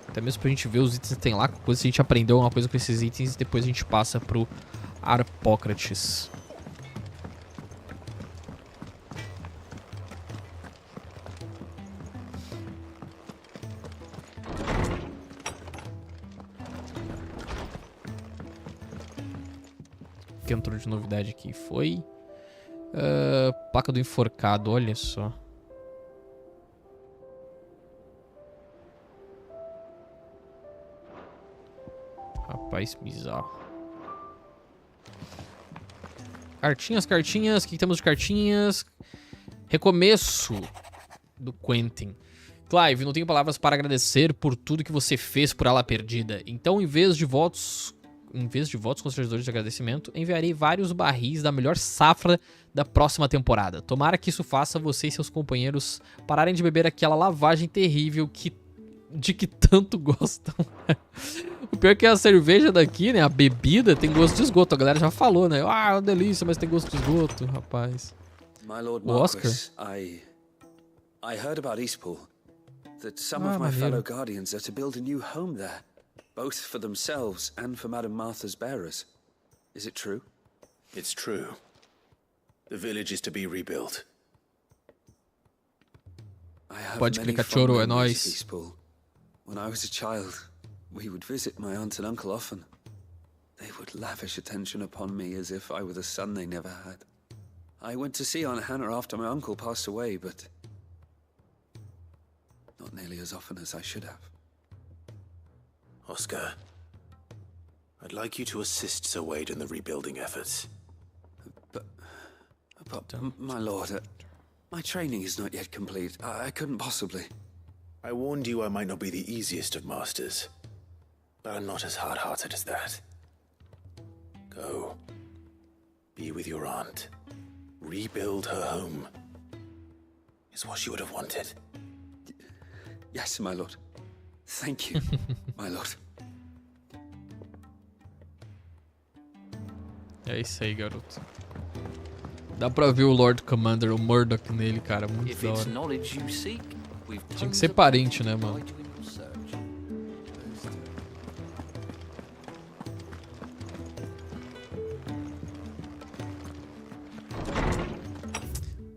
Até mesmo pra gente ver os itens que tem lá. Coisa, se a gente aprendeu alguma coisa com esses itens, depois a gente passa pro Harpócrates. Que entrou de novidade aqui foi placa do enforcado, olha só. Rapaz, bizarro. Cartinhas, cartinhas. O que temos de cartinhas? Recomeço do Quentin. Clive, não tenho palavras para agradecer por tudo que você fez por ela perdida. Então, em vez de votos constrangedores de agradecimento, enviarei vários barris da melhor safra da próxima temporada. Tomara que isso faça você e seus companheiros pararem de beber aquela lavagem terrível de que tanto gostam. O pior é que a cerveja daqui, né, a bebida, tem gosto de esgoto. A galera já falou, né? Ah, é uma delícia, mas tem gosto de esgoto, rapaz. My Lord O Oscar? Marquis, I heard about Eastpool. That some of my fellow guardians are to build a new home there. Both for themselves and for Madame Martha's bearers. Is it true? It's true. The village is to be rebuilt. I have Pode many clicar, fond choro, é memories nóis. of Eastpool. When I was a child, we would visit my aunt and uncle often. They would lavish attention upon me as if I were the son they never had. I went to see Aunt Hannah after my uncle passed away, but not nearly as often as I should have. Oscar, I'd like you to assist Sir Wade in the rebuilding efforts. But my lord, my training is not yet complete. I couldn't possibly. I warned you I might not be the easiest of masters, but I'm not as hard-hearted as that. Go. Be with your aunt. Rebuild her home. Is what she would have wanted. Yes, my lord. Thank you, my lord. É isso aí, garoto. Dá pra ver o Lord Commander, o Murdoch nele, cara. Muito da hora. Tinha que ser parente, né, mano?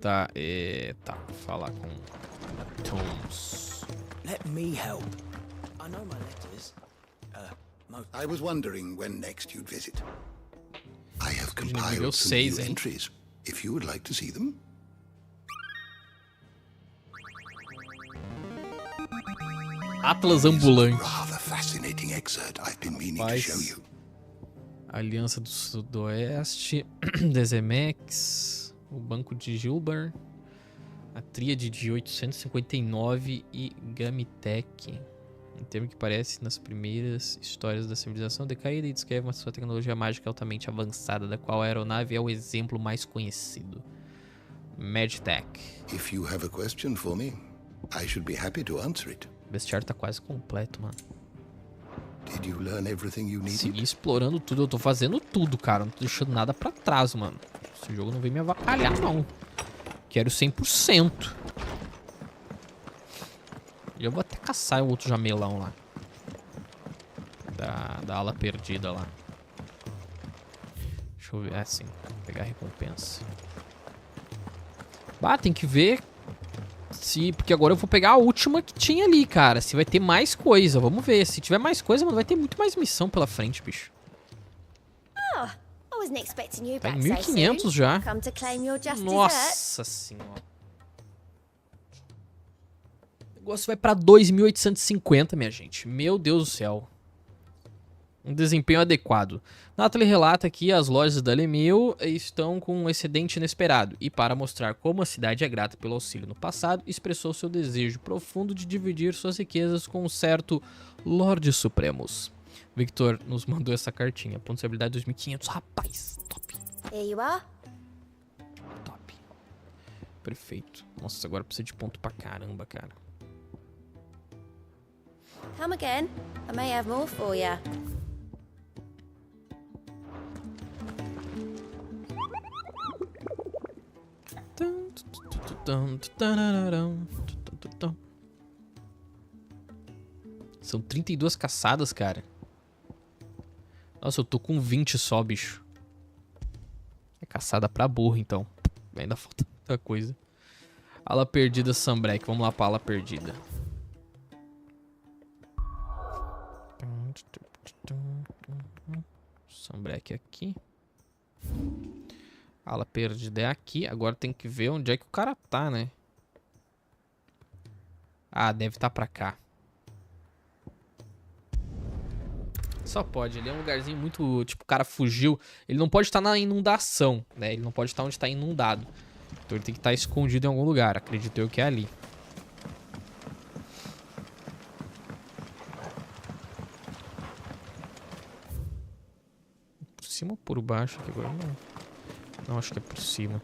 Tá, tá. Vou falar com Toms. Let me help. I know my letters. I was wondering when next you'd visit. I have compiled some new entries. If you would like to see them. Atlas ambulante. Rather fascinating excerpt I've been meaning to show you. Aliança do Sudoeste, Desemex, o Banco de Gilbar, a Tríade de 859 e Gamitec. Um termo que aparece nas primeiras histórias da civilização decaída e descreve uma sua tecnologia mágica altamente avançada, da qual a aeronave é o exemplo mais conhecido. Magitech. If you have a question for me, I should be happy to answer it. O bestiário tá quase completo, mano. Did you learn everything you needed? Segui explorando tudo, eu tô fazendo tudo, cara. Não tô deixando nada pra trás, mano. Esse jogo não vem me avacalhar, não. Quero 100%. E eu vou até caçar o outro jamelão lá. Da ala perdida lá. Deixa eu ver, assim, pegar a recompensa. Bah, tem que ver se... Porque agora eu vou pegar a última que tinha ali, cara. Se vai ter mais coisa, vamos ver. Se tiver mais coisa, mano, vai ter muito mais missão pela frente, bicho. Tá em 1500 já. Nossa senhora. O negócio vai pra 2850, minha gente. Meu Deus do céu. Um desempenho adequado. Natalie relata que as lojas da Lemil estão com um excedente inesperado. E para mostrar como a cidade é grata pelo auxílio no passado, expressou seu desejo profundo de dividir suas riquezas com um certo Lorde Supremos. Victor nos mandou essa cartinha. Ponto de habilidade 2500. Rapaz, top. Here you are. Top. Perfeito. Nossa, agora precisa de ponto pra caramba, cara. Come again. I may have more for ya. São 32 caçadas, cara. Nossa, eu tô com 20 só, bicho. É caçada pra burro, então. Ainda falta muita coisa. Ala perdida, Sambrek. Vamos lá pra ala perdida. Sambrek aqui. Ala perdida é aqui. Agora tem que ver onde é que o cara tá, né? Ah, deve estar pra cá. Só pode. Ele é um lugarzinho muito... Tipo, o cara fugiu. Ele não pode estar na inundação, né? Ele não pode estar onde está inundado. Então ele tem que estar escondido em algum lugar. Acredito eu que é ali. Por cima ou por baixo aqui agora? Não. Não, acho que é por cima.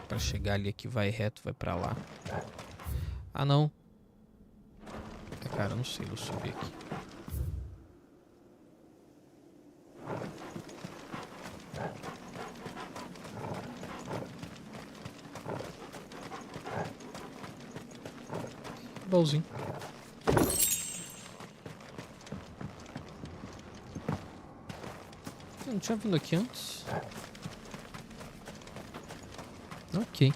Pra chegar ali aqui vai reto, vai pra lá. Ah, não. Cara, eu não sei, vou subir aqui. Baúzinho. Eu não tinha vindo aqui antes. Ok.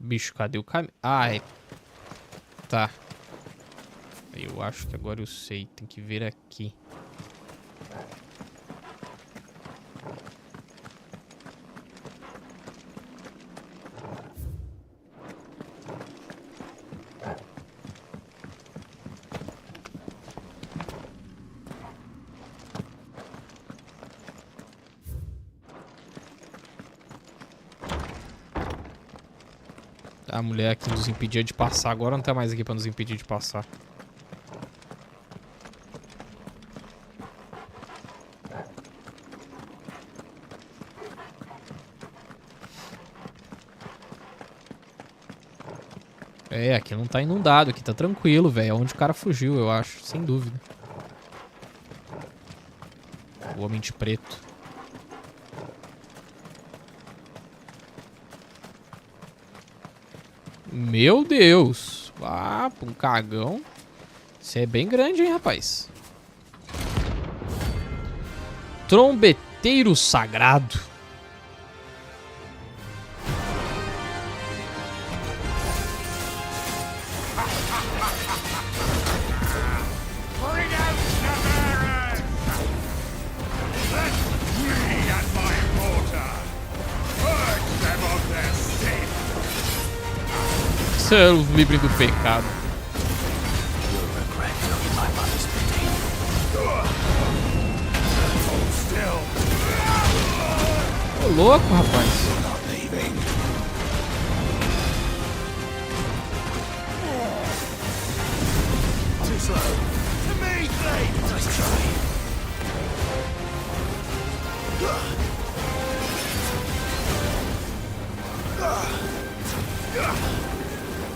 Bicho, cadê o caminho? Ah, é. Tá. Eu acho que agora eu sei. Tem que ver aqui. A mulher aqui nos impedia de passar. Agora não tá mais aqui pra nos impedir de passar. É, aqui não tá inundado, aqui tá tranquilo, velho. É onde o cara fugiu, eu acho, sem dúvida. O homem de preto. Meu Deus. Ah, um cagão. Isso é bem grande, hein, rapaz. Trombeteiro sagrado. Isso é o livre do pecado. Ô, louco, rapaz.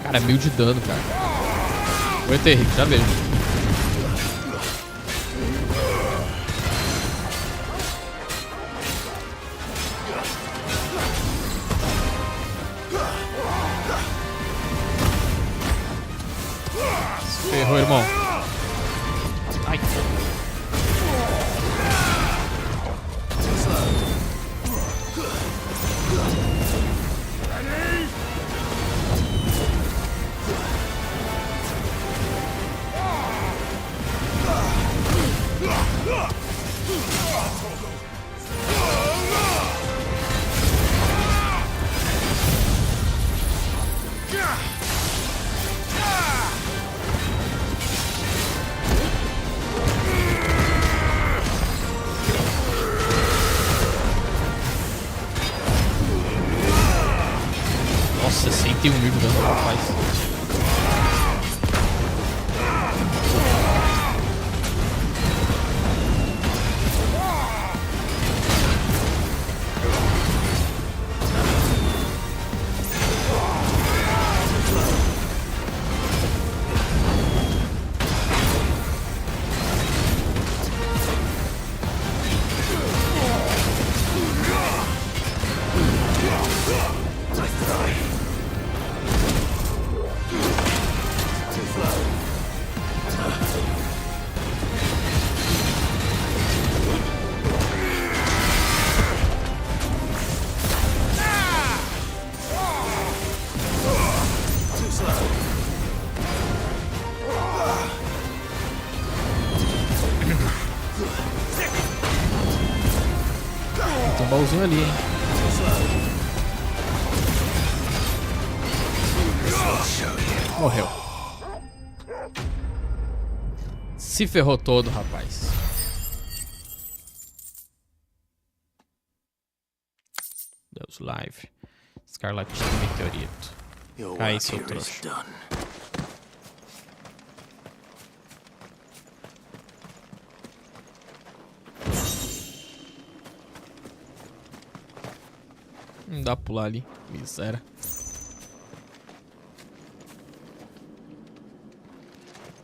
Cara, 1000 de dano, cara. Foi terrível, já vejo. Se ferrou, irmão. Ai. Nossa, 61.000 de dano, rapaz. Tem um baúzinho ali, hein? Morreu. Se ferrou todo, rapaz. Deus live. Escarlatina meteorito. Aí, seu trouxa. Não dá pra pular ali. Miséria.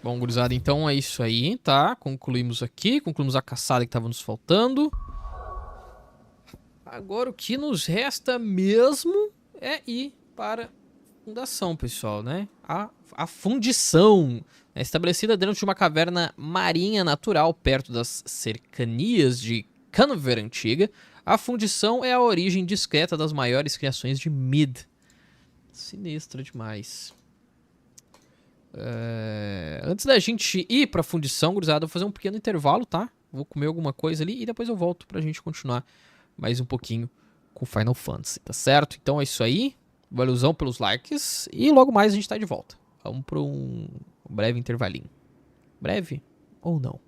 Bom, gurizada, então é isso aí, tá? Concluímos aqui. Concluímos a caçada que tava nos faltando. Agora o que nos resta mesmo é ir para a fundação, pessoal, né? A fundição é estabelecida dentro de uma caverna marinha natural perto das cercanias de Canover Antiga. A fundição é a origem discreta das maiores criações de Mid. Sinistro demais. Antes da gente ir pra fundição, gurizada, eu vou fazer um pequeno intervalo, tá? Vou comer alguma coisa ali e depois eu volto pra gente continuar mais um pouquinho com Final Fantasy, tá certo? Então é isso aí. Valeuzão pelos likes e logo mais a gente tá de volta. Vamos pra um breve intervalinho. Breve ou não?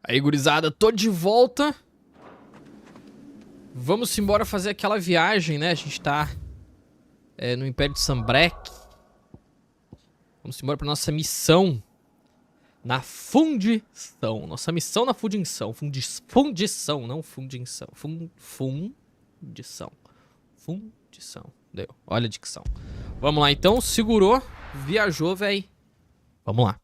Aí, gurizada, tô de volta. Vamos embora fazer aquela viagem, né? A gente tá no Império de Sanbreque. Vamos embora pra nossa missão na fundição. Nossa missão na fundição. Fundição, não fundição. Fundição. Fundição. Deu. Olha a dicção. Vamos lá, então. Segurou. Viajou, véi. Vamos lá.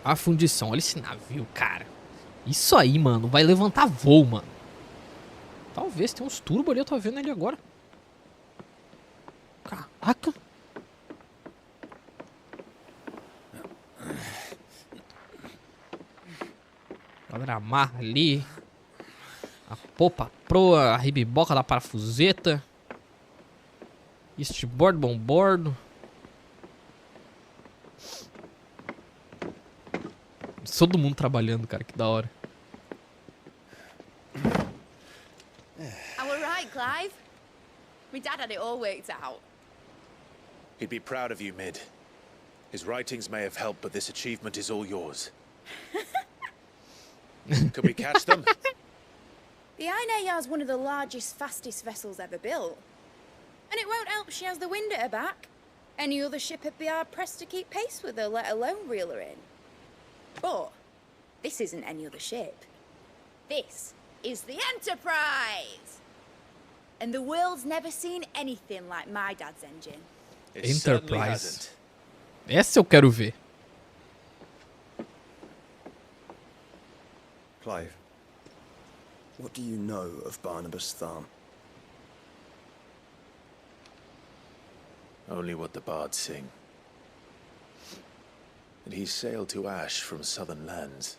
A fundição. Olha esse navio, cara. Isso aí, mano. Vai levantar voo, mano. Talvez. Tem uns turbos ali. Eu tô vendo ele agora. Caraca. Galera, amarra ali. A popa proa. A ribiboca da parafuseta. Eastboard, bombordo. Todo mundo trabalhando, cara, que da hora. Are we right, Clive? My dad had it all worked out. He'd be proud of you, Mid. His writings may have helped, but this achievement is all yours. Can we catch them? The Ainayar's one of the largest, fastest vessels ever built. And it won't help she has the wind at her back. Any other ship would be hard-pressed to keep pace with her, let alone reel her in. But this isn't any other ship. This is the Enterprise! And the world's never seen anything like my dad's engine. Enterprise. Essa eu quero ver. Clive, what do you know of Barnabas Tharm? Only what the bards sing. That he sailed to Ash from southern lands.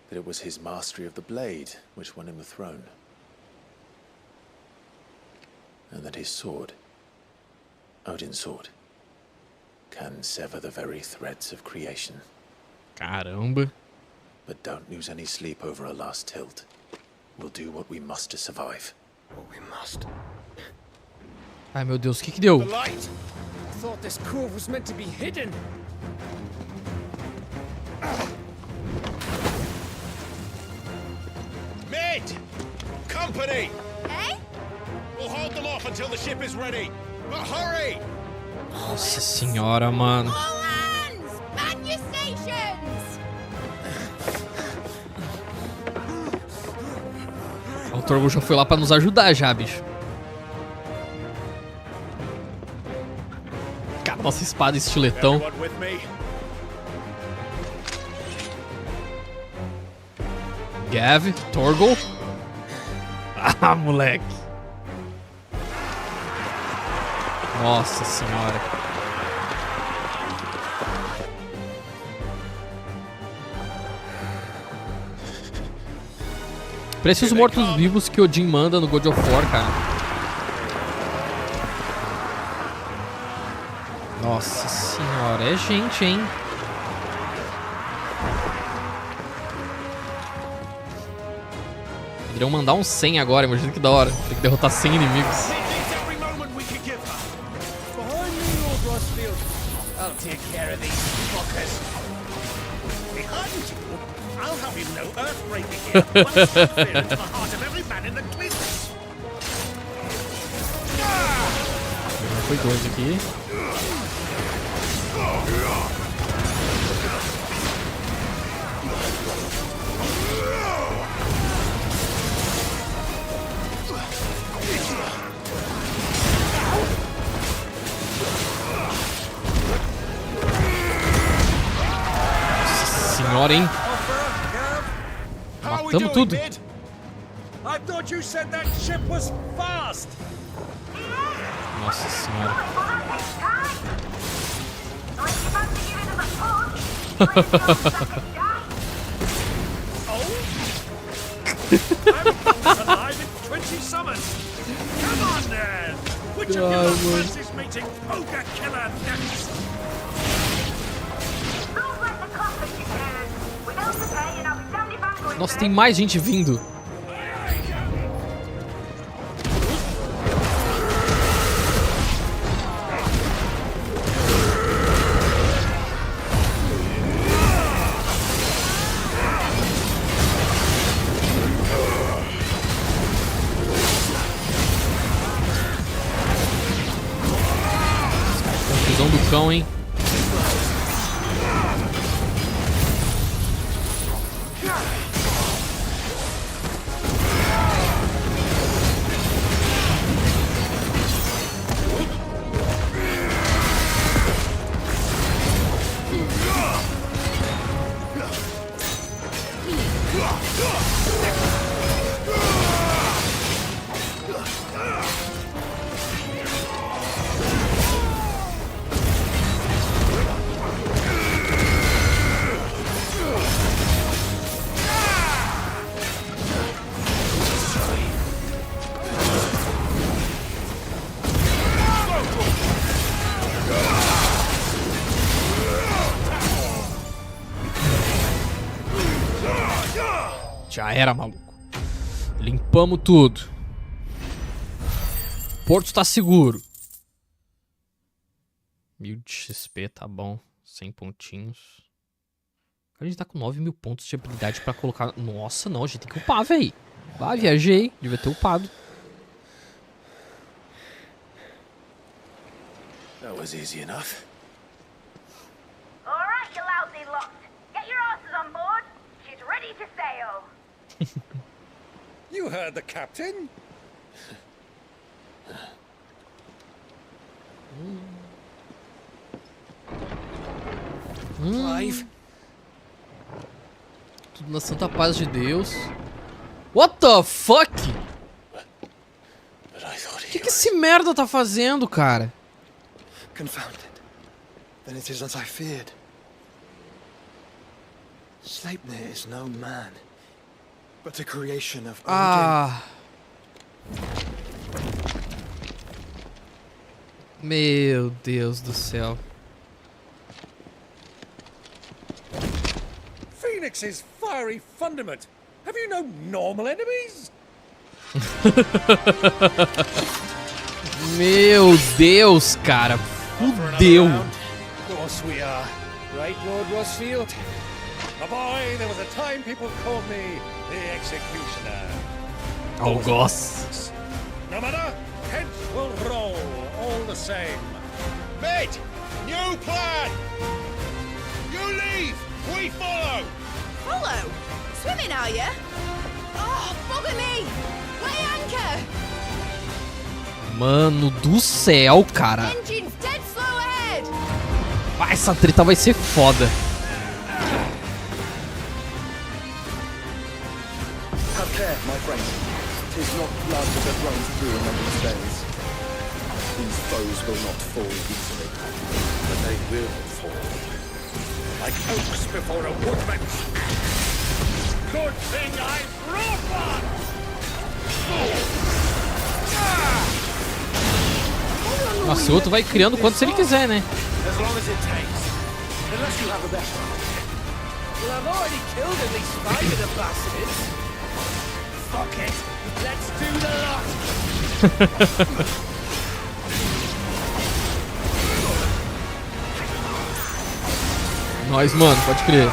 That it was his mastery of the blade which won him the throne. And that his sword, Odin's sword, can sever the very threads of creation. Caramba. But don't lose any sleep over a last tilt. We'll do what we must to survive. What we must. Ai, meu Deus, o que deu? The light! I thought this cove was meant to be hidden. Mid! Company! Hey? We'll hold them off until the ship is ready. But hurry! Nossa senhora, mano. All hands! Man your stations! O Torgo já foi lá pra nos ajudar já, bicho. Cara, nossa espada estiletão. Gav, Torgo. Ah, moleque. Nossa senhora. Parece os mortos-vivos que Odin manda no God of War, cara. Nossa senhora, é gente, hein? Poderiam mandar um 100 agora, imagina que da hora. Tem que derrotar 100 inimigos. Behind me, Lord Rosfield. I'll take care of these fuckers. Behind you? I'll have you know earthbreaking here. Once fear into the heart of every man in the cliffs. Foi dois aqui. Nossa senhora, hein? Matamos tudo. I thought you said that ship was fast. Nossa senhora. Alive in 20 summers. Come on then. Which of you lot fancies meeting Ogre Killer next? Nossa, tem mais gente vindo. malucão, hein? Já era, maluco. Limpamos tudo. O porto tá seguro. 1000 de XP, tá bom. 100 pontinhos. A gente tá com 9.000 pontos de habilidade pra colocar... Nossa, não, a gente tem que upar, véi. Ah, viajei. Devia ter upado. That was easy enough. Alright, you lousy lot. Get your asses on board. She's ready to sail. You heard the captain. Clive. Tudo na santa paz de Deus. What the fuck? O que esse merda tá fazendo, cara? Confounded. Then it is as I feared. Sleipnir is no man, but a creation of Ah. Meu Deus do céu. Phoenix's fiery fundament. Have you no normal enemies? Meu Deus, cara. Fudeu. Of course we are. Right, Lord Rosfield? My boy, there was a time people called me the Executioner. Oh, gosto. No matter, heads will roll all the same. Mate, new plan! You leave, we follow! Follow? Swimming, are you? Oh, bugger me! Weigh anchor! Mano do céu, cara. Engine's dead slow ahead! Ah, essa treta vai ser foda. Have care, my friend. 'Tis not blood that runs through among these veins. These foes will not fall easily, but they will fall. Like oaks before a woodman's axe. Good thing I brought one! Nossa, o outro vai criando quantos ele quiser, né? As long as it takes. Unless you have a better idea. Well, I've already killed at least 5 of the bastards. Fuck it. Let's do the lot. Nós, mano, pode crer.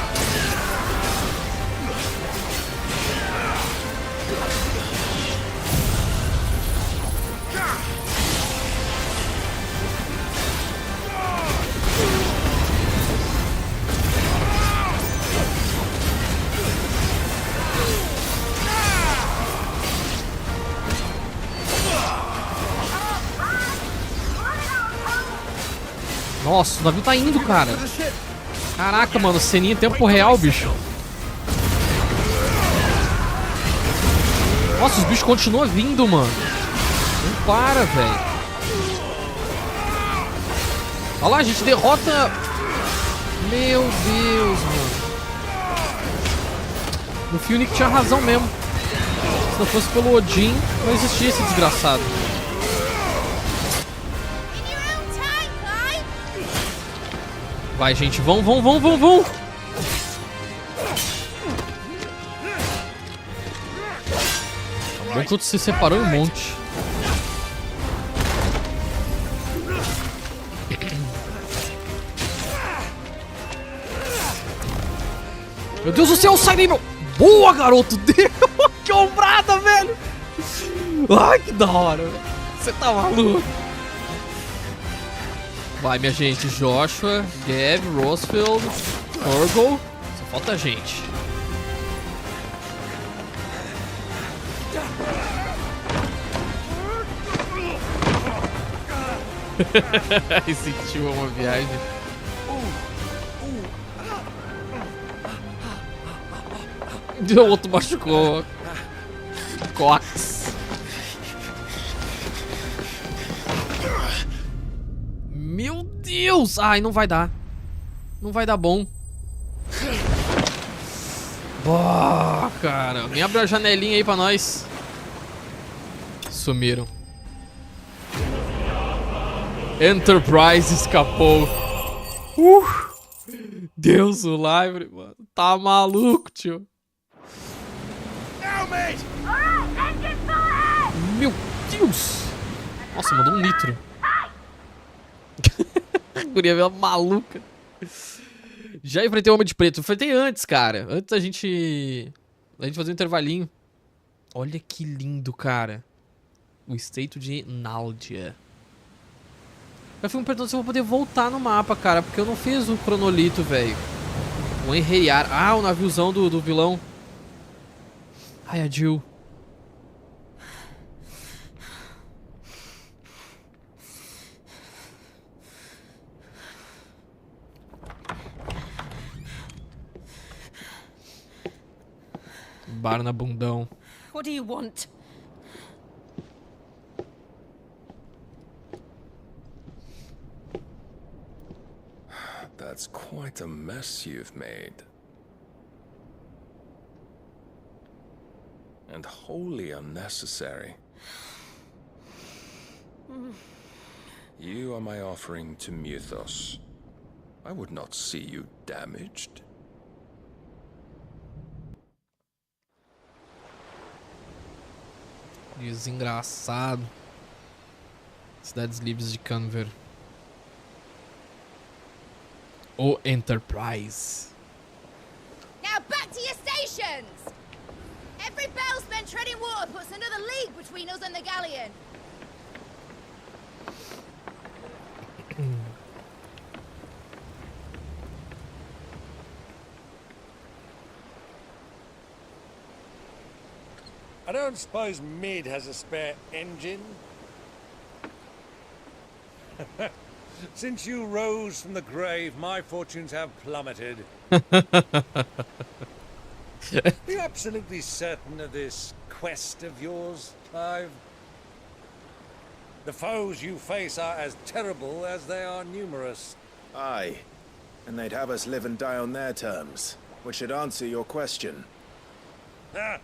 Nossa, o navio tá indo, cara. Caraca, mano, ceninha em tempo real, bicho. Nossa, os bichos continuam vindo, mano. Não para, velho. Olha lá, a gente derrota... Meu Deus, mano. O Phoenix tinha razão mesmo. Se não fosse pelo Odin, não existia esse desgraçado. Vai, gente, vão. Tá bom que outro se separou em um monte. Meu Deus do céu, sai daí, meu! Boa, garoto! Deu! Que ombrada, velho! Ai, que da hora, velho! Você tá maluco? Vai, minha gente. Joshua, Gav, Rosfield, Urgel. Só falta a gente. Esse tio é uma viagem. O outro machucou. Cox. Meu Deus! Ai, não vai dar. Não vai dar bom. Boa, cara. Alguém abre a janelinha aí pra nós. Sumiram. Enterprise escapou. Deus o livre, mano. Tá maluco, tio. Meu Deus. Nossa, mandou um nitro. A guria veio maluca. Já enfrentei o Homem de Preto. Enfrentei antes, cara. Antes da gente fazer um intervalinho. Olha que lindo, cara. O estreito de Náldia. Eu fico me perguntando se eu vou poder voltar no mapa, cara. Porque eu não fiz o cronolito, velho. O enreiar. Ah, o naviozão do vilão. Ai, a Jill. Bar na bundão. What do you want? That's quite a mess you've made. And wholly unnecessary. You are my offering to Mythos. I would not see you damaged. Desengraçado. Cidades Livres de Canver. O Enterprise. Now back to your stations! Every bell spent treading water puts another league between us and the galleon. I don't suppose Mid has a spare engine? Since you rose from the grave, my fortunes have plummeted. Are you absolutely certain of this quest of yours, Clive? The foes you face are as terrible as they are numerous. Aye, and they'd have us live and die on their terms, which should answer your question. Ah.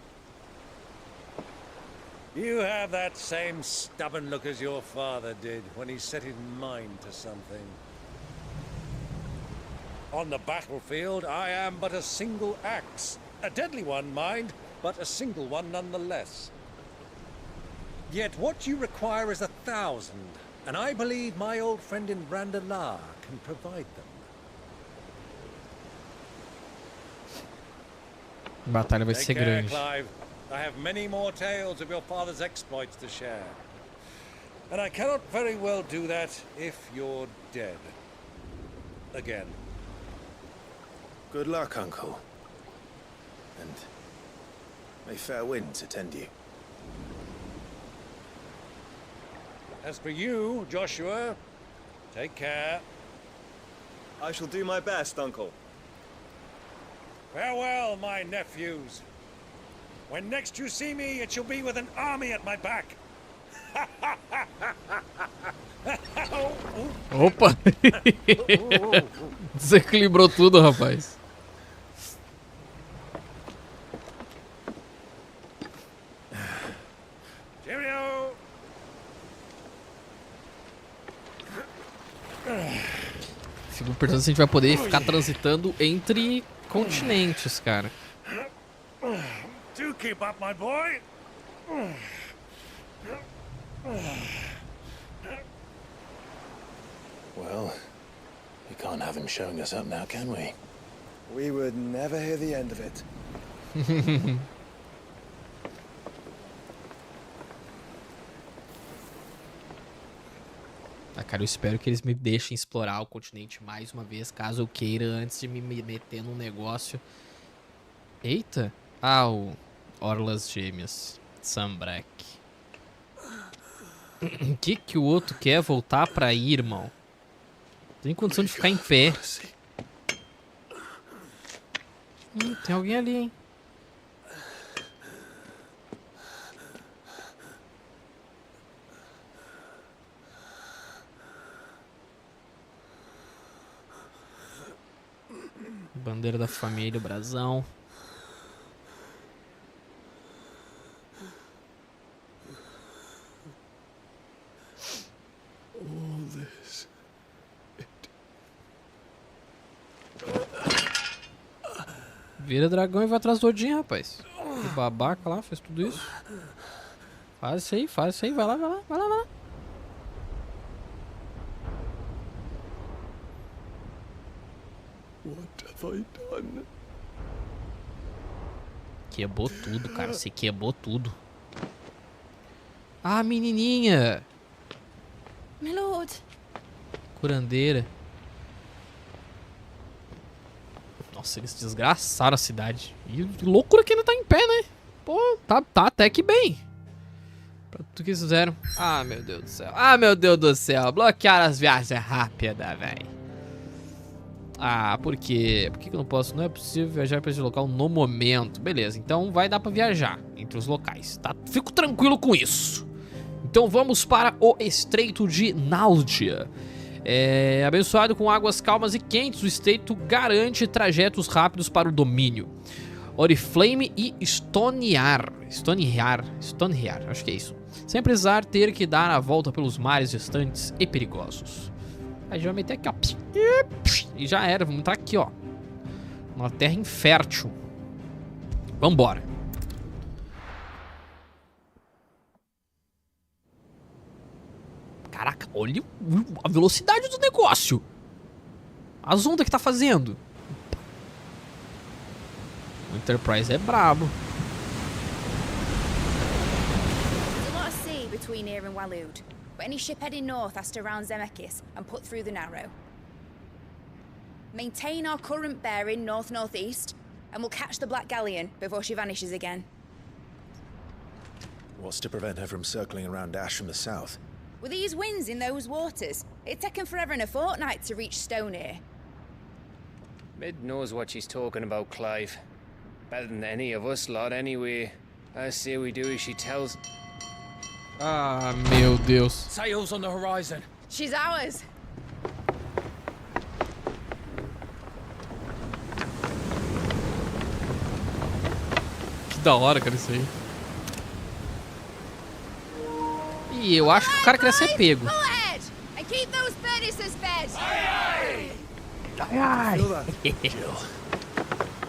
You have that same stubborn look as your father did when he set his mind to something. On the battlefield, I am but a single axe. A deadly one, mind, but a single one nonetheless. Yet what you require is 1,000, and I believe my old friend in Randalar can provide them. Batalha vai ser grande. Clive. I have many more tales of your father's exploits to share. And I cannot very well do that if you're dead. Again. Good luck, Uncle. And may fair winds attend you. As for you, Joshua, take care. I shall do my best, Uncle. Farewell, my nephews. When next you see me, it shall be with an army at my back. Opa! Desequilibrou tudo, rapaz. Cheerio! Fico perguntando se a gente vai poder ficar transitando entre continentes, cara. Do keep up, my boy. Well, we can't have him showing us up now, can we? We would never hear the end of it. Ah, cara, eu espero que eles me deixem explorar o continente mais uma vez, caso eu queira, antes de me meter num negócio. Eita! Ah, o Orlas Gêmeas. Sambrek. O que o outro quer voltar pra ir, irmão? Tem condição de ficar em pé. Tem alguém ali, hein? Bandeira da família, o brasão. Vira dragão e vai atrás do Odin, rapaz. O babaca lá fez tudo isso. Faz isso aí, vai lá. What have I done? Quebrou tudo, cara. Você quebrou tudo. Ah, menininha. My lord. Curandeira. Nossa, eles desgraçaram a cidade. E loucura que ainda tá em pé, né? Pô, tá até que bem. Pra tudo que eles fizeram. Ah, meu Deus do céu. Bloquearam as viagens rápidas, velho. Ah, por quê? Por que eu não posso? Não é possível viajar pra esse local no momento. Beleza, então vai dar pra viajar entre os locais, tá? Fico tranquilo com isso. Então vamos para o Estreito de Náldia. Abençoado com águas calmas e quentes, o estreito garante trajetos rápidos para o domínio. Oriflame e Stonear, acho que é isso. Sem precisar ter que dar a volta pelos mares distantes e perigosos. Aí a gente vai meter aqui, ó. E já era, vamos entrar aqui, ó. Uma terra infértil. Vambora. Caraca, olha a velocidade do negócio. As ondas que tá fazendo. O Enterprise é brabo. There's a lot of sea between here and Waloed, but any ship heading north has to round Zemeckis and put through the Narrow. Maintain our current bearing north-northeast, and we'll catch the Black Galleon before she vanishes again. What's to prevent her from circling around Ash from the south? With these winds in those waters, it'd taken forever and a fortnight to reach Stonehere. Mid knows what she's talking about, Clive. Better than any of us lot, anyway. I say we do as she tells. Ah, meu Deus. Sails on the horizon. She's ours. Que da hora, cara, isso aí. E eu acho que o cara queria ser pego. Ai.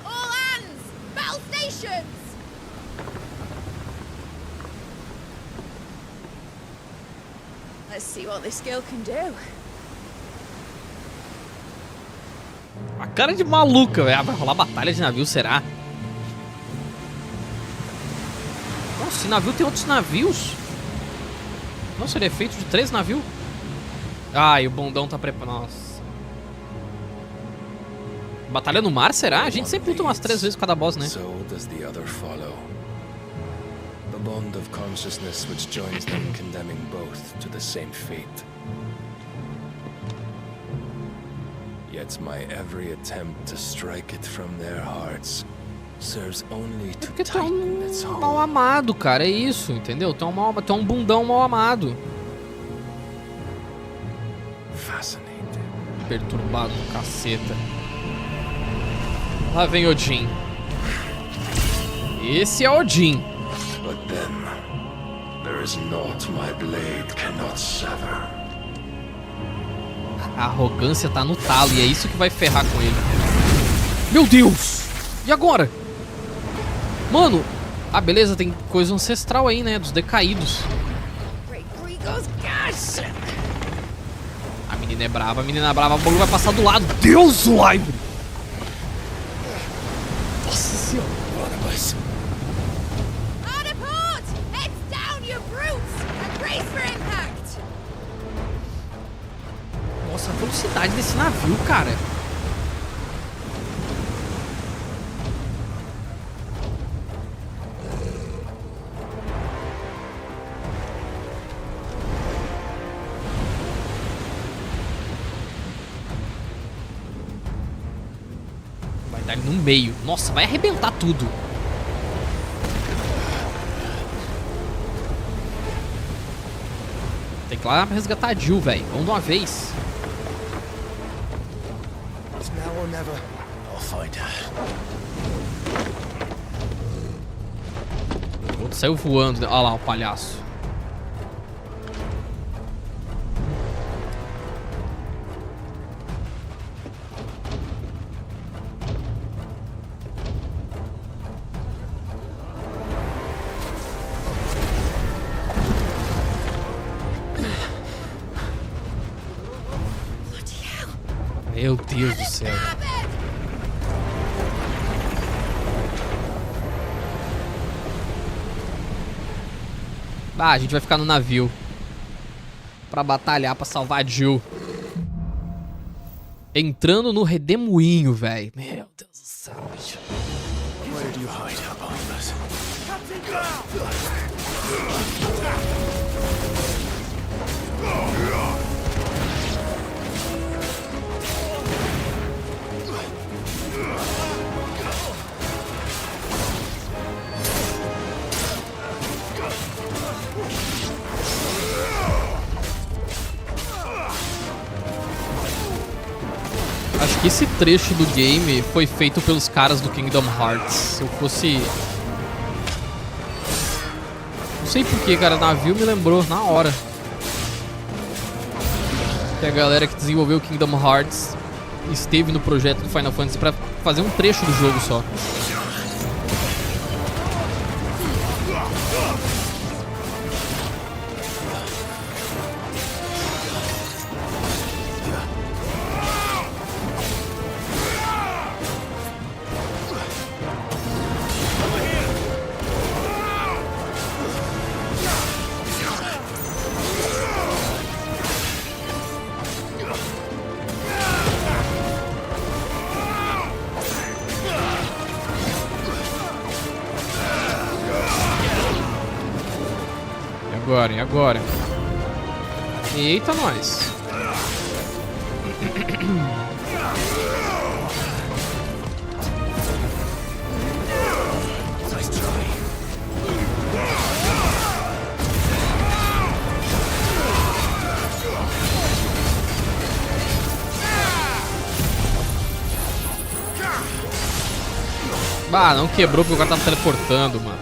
All hands! Battle stations! Let's see what this girl can do. A cara de maluca, velho. Vai rolar batalha de navio, será? Nossa, esse navio tem outros navios. Nossa, ele é feito de 3 navios. Ah, e o bundão tá preparado. Nossa. Batalha no mar, será? A gente sempre luta umas 3 vezes cada boss, né? So does the other follow. The bond of consciousness which joins them, condemning both to the same fate. Yet my every attempt to strike it from their hearts serves only to tighten its hold. Mal amado, cara, é isso, entendeu? Tu é um bundão mal amado. Fascinating. Perturbado do caceta. Lá vem Odin. Esse é Odin. But then there is naught my blade cannot sever. A arrogância tá no talo e é isso que vai ferrar com ele. Meu Deus! E agora? Mano, ah, beleza, tem coisa ancestral aí, né? Dos decaídos. A menina é brava, o bagulho vai passar do lado. Deus, live! Nossa senhora. Nossa, a velocidade desse navio, cara. Vai dar ele no meio. Nossa, vai arrebentar tudo. Tem que ir lá resgatar a Jill, velho. Vamos de uma vez. O outro saiu voando. Olha lá o palhaço. Meu Deus do céu. Ah, a gente vai ficar no navio pra batalhar, pra salvar a Jill. Entrando no redemoinho, velho. Meu Deus do céu, bicho. Where did you hide, Barnabas? Acho que esse trecho do game foi feito pelos caras do Kingdom Hearts. Se eu fosse... Não sei porquê, cara. Navio me lembrou na hora. Que a galera que desenvolveu o Kingdom Hearts esteve no projeto do Final Fantasy pra fazer um trecho do jogo só. E agora? Eita, nós. Ah, não quebrou porque o cara tava teleportando, mano.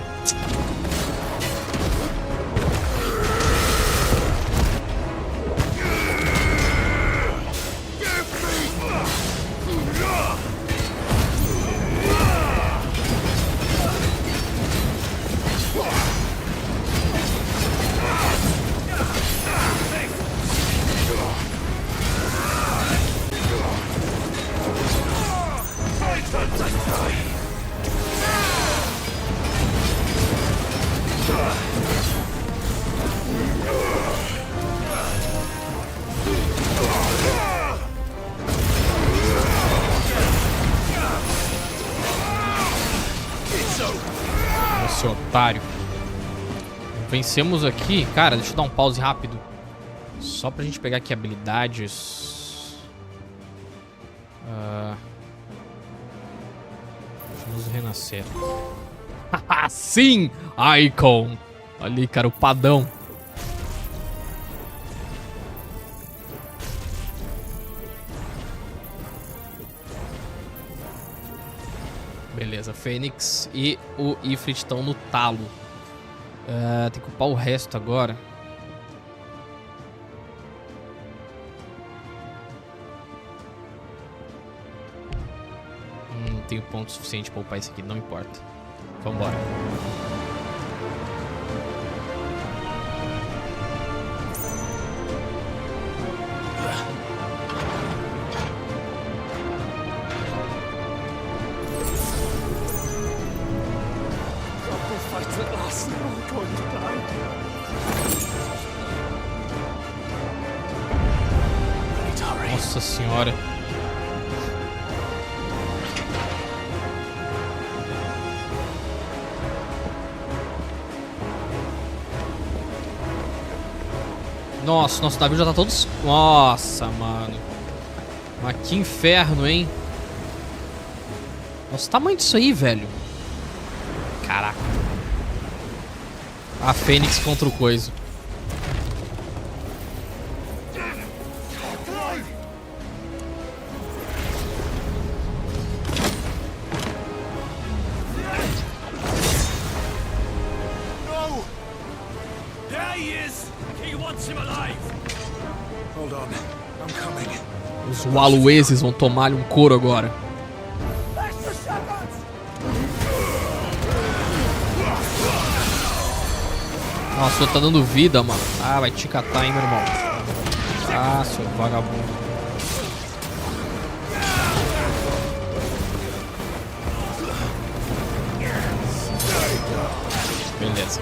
Seu otário. Vencemos aqui. Cara, deixa eu dar um pause rápido. Só pra gente pegar aqui habilidades. Vamos renascer. Sim! Eikon! Ali, cara, o padrão. Beleza, Fênix e o Ifrit estão no talo. Tem que upar o resto agora. Não tenho ponto suficiente para upar esse aqui, não importa. Vambora. Nossa senhora. Nossa, nosso navio já tá todo... Nossa, mano. Mas que inferno, hein? Nossa, o tamanho disso aí, velho. Caraca. A Fênix contra o coiso. Os walueses vão tomar-lhe um couro agora. Nossa, o tá dando vida, mano. Ah, vai te catar, hein, meu irmão. Ah, seu vagabundo. Beleza.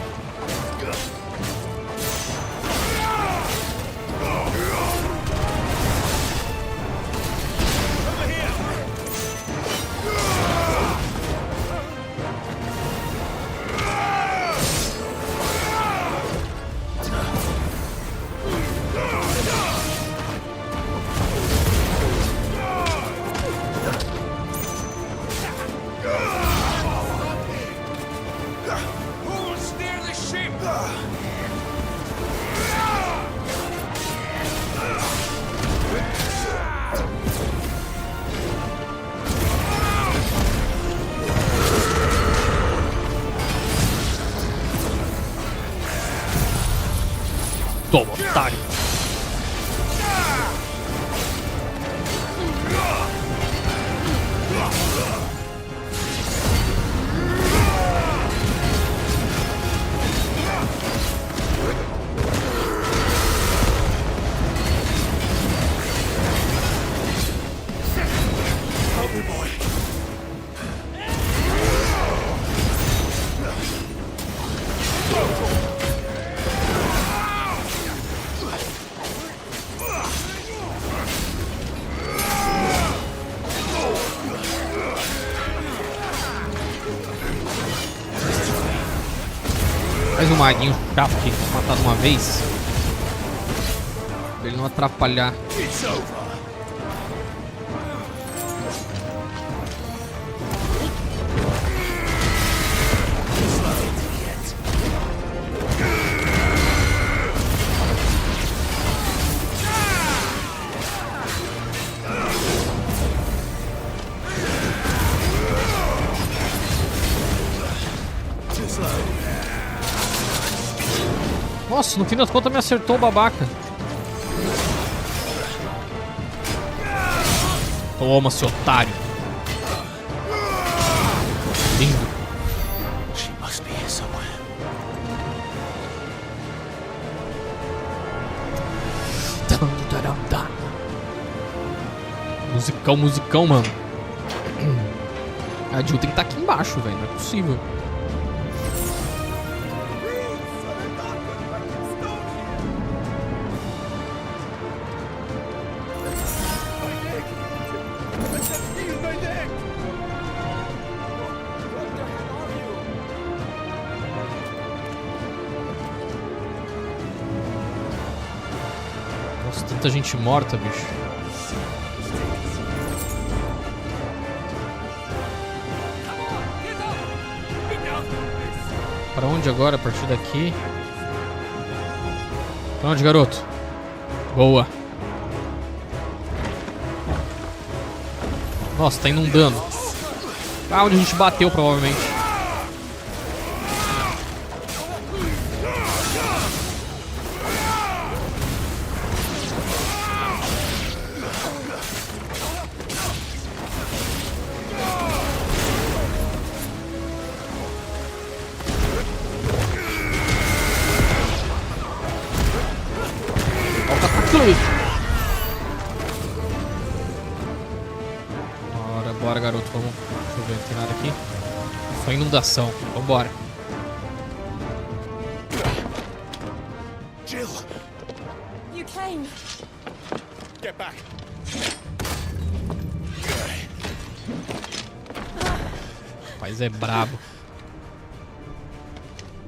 Toma, otário. Mais um maguinho chato que tem que matar de uma vez. Pra ele não atrapalhar. Nossa, no fim das contas me acertou o babaca. Toma, seu otário. Lindo. Musicão, musicão, mano. A Jill tem que estar aqui embaixo, velho. Não é possível. Nossa, tanta gente morta, bicho. Pra onde agora? A partir daqui? Pra onde, garoto? Boa. Nossa, tá inundando. Ah, onde a gente bateu, provavelmente. Bora, garoto, vamos. Deixa eu ver, não tem nada aqui. Só inundação. Vambora. Jill! You came. Get back. Rapaz, é brabo.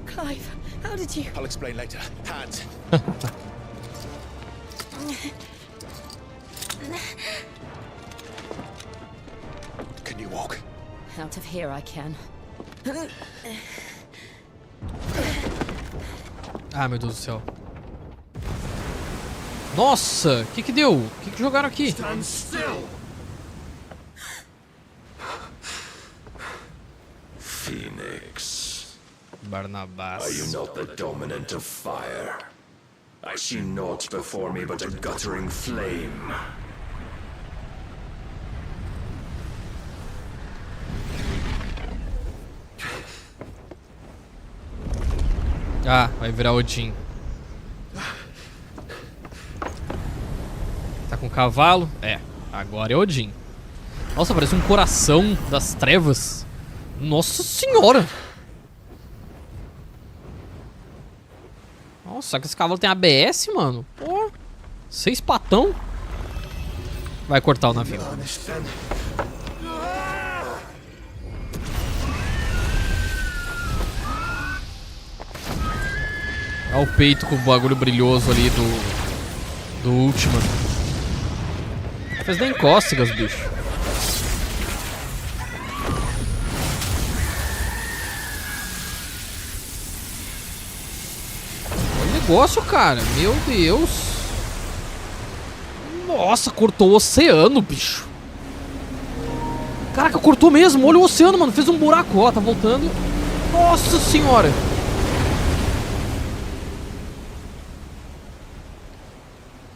Clive, how did you... I'll explain later. Hands. Can you walk? Out of here I can. Ah, meu Deus do céu. Nossa, o que deu? O que jogaram aqui? Stand still. Phoenix. Barnabás. Are you not the dominant of fire? I see naught before me but a guttering flame. Ah, vai virar Odin. Tá com cavalo? É, agora é Odin. Nossa, parece um coração das trevas. Nossa senhora! Nossa, será que esse cavalo tem ABS, mano? Pô, 6 patão. Vai cortar o navio. Olha o peito com o bagulho brilhoso ali do último. Fez nem cócegas, bicho. Olha o negócio, cara. Meu Deus. Nossa, cortou o oceano, bicho. Caraca, cortou mesmo. Olha o oceano, mano. Fez um buraco. Ó, tá voltando. Nossa senhora.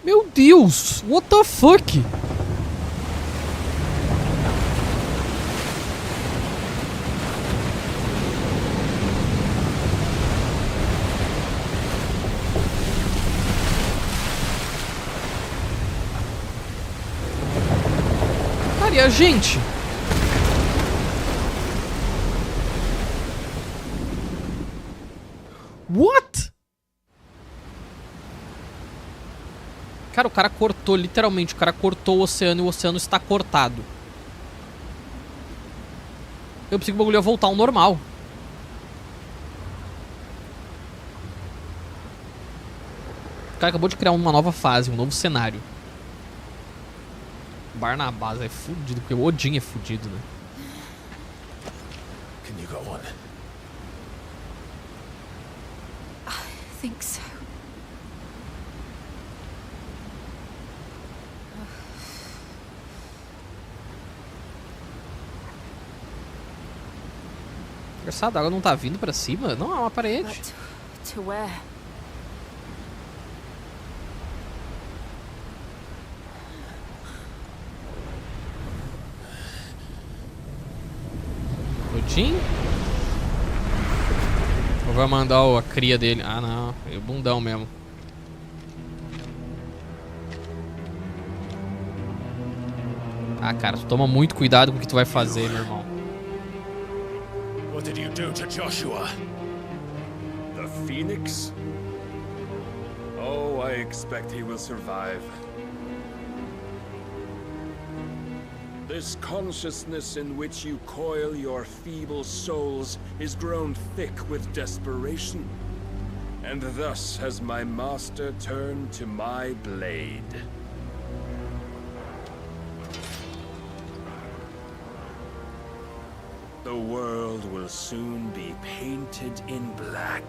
Meu Deus, what the fuck? Cara, e a gente? What? Cara, o cara cortou, literalmente, o cara cortou o oceano e o oceano está cortado. Eu pensei que o bagulho ia voltar ao normal. O cara acabou de criar uma nova fase, um novo cenário. Barnabás é fudido, porque o Odin é fudido, né? Can you go on? I think so. Engraçado, a água não tá vindo pra cima? Não, é uma parede. But to where? Odin? Ou vai mandar a cria dele? Ah, não. É o bundão mesmo. Ah, cara, tu toma muito cuidado com o que tu vai fazer, meu irmão. What did you do to Joshua? The Phoenix? Oh, I expect he will survive. This consciousness in which you coil your feeble souls is grown thick with desperation. And thus has my master turned to my blade. The world will soon be painted in black.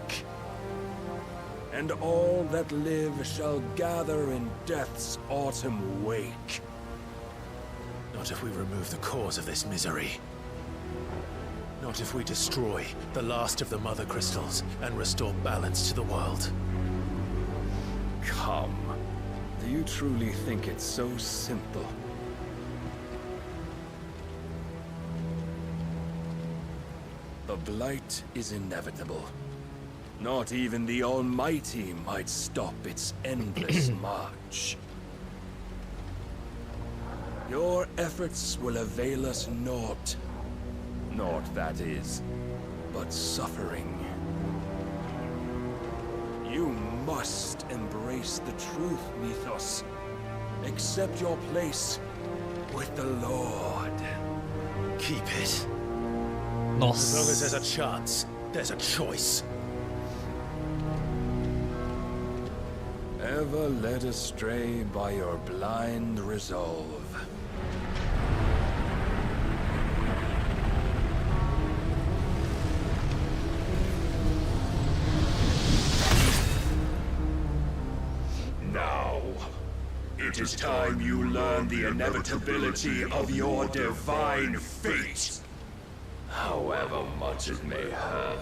And all that live shall gather in death's autumn wake. Not if we remove the cause of this misery. Not if we destroy the last of the Mother Crystals and restore balance to the world. Come. Do you truly think it's so simple? The blight is inevitable. Not even the Almighty might stop its endless march. Your efforts will avail us naught. Naught, that is, but suffering. You must embrace the truth, Mythos. Accept your place with the Lord. Keep it. Nossa. As long as there's a chance, there's a choice. Ever led astray by your blind resolve. Now, it is time you learn the inevitability of your divine fate. However much it may hurt.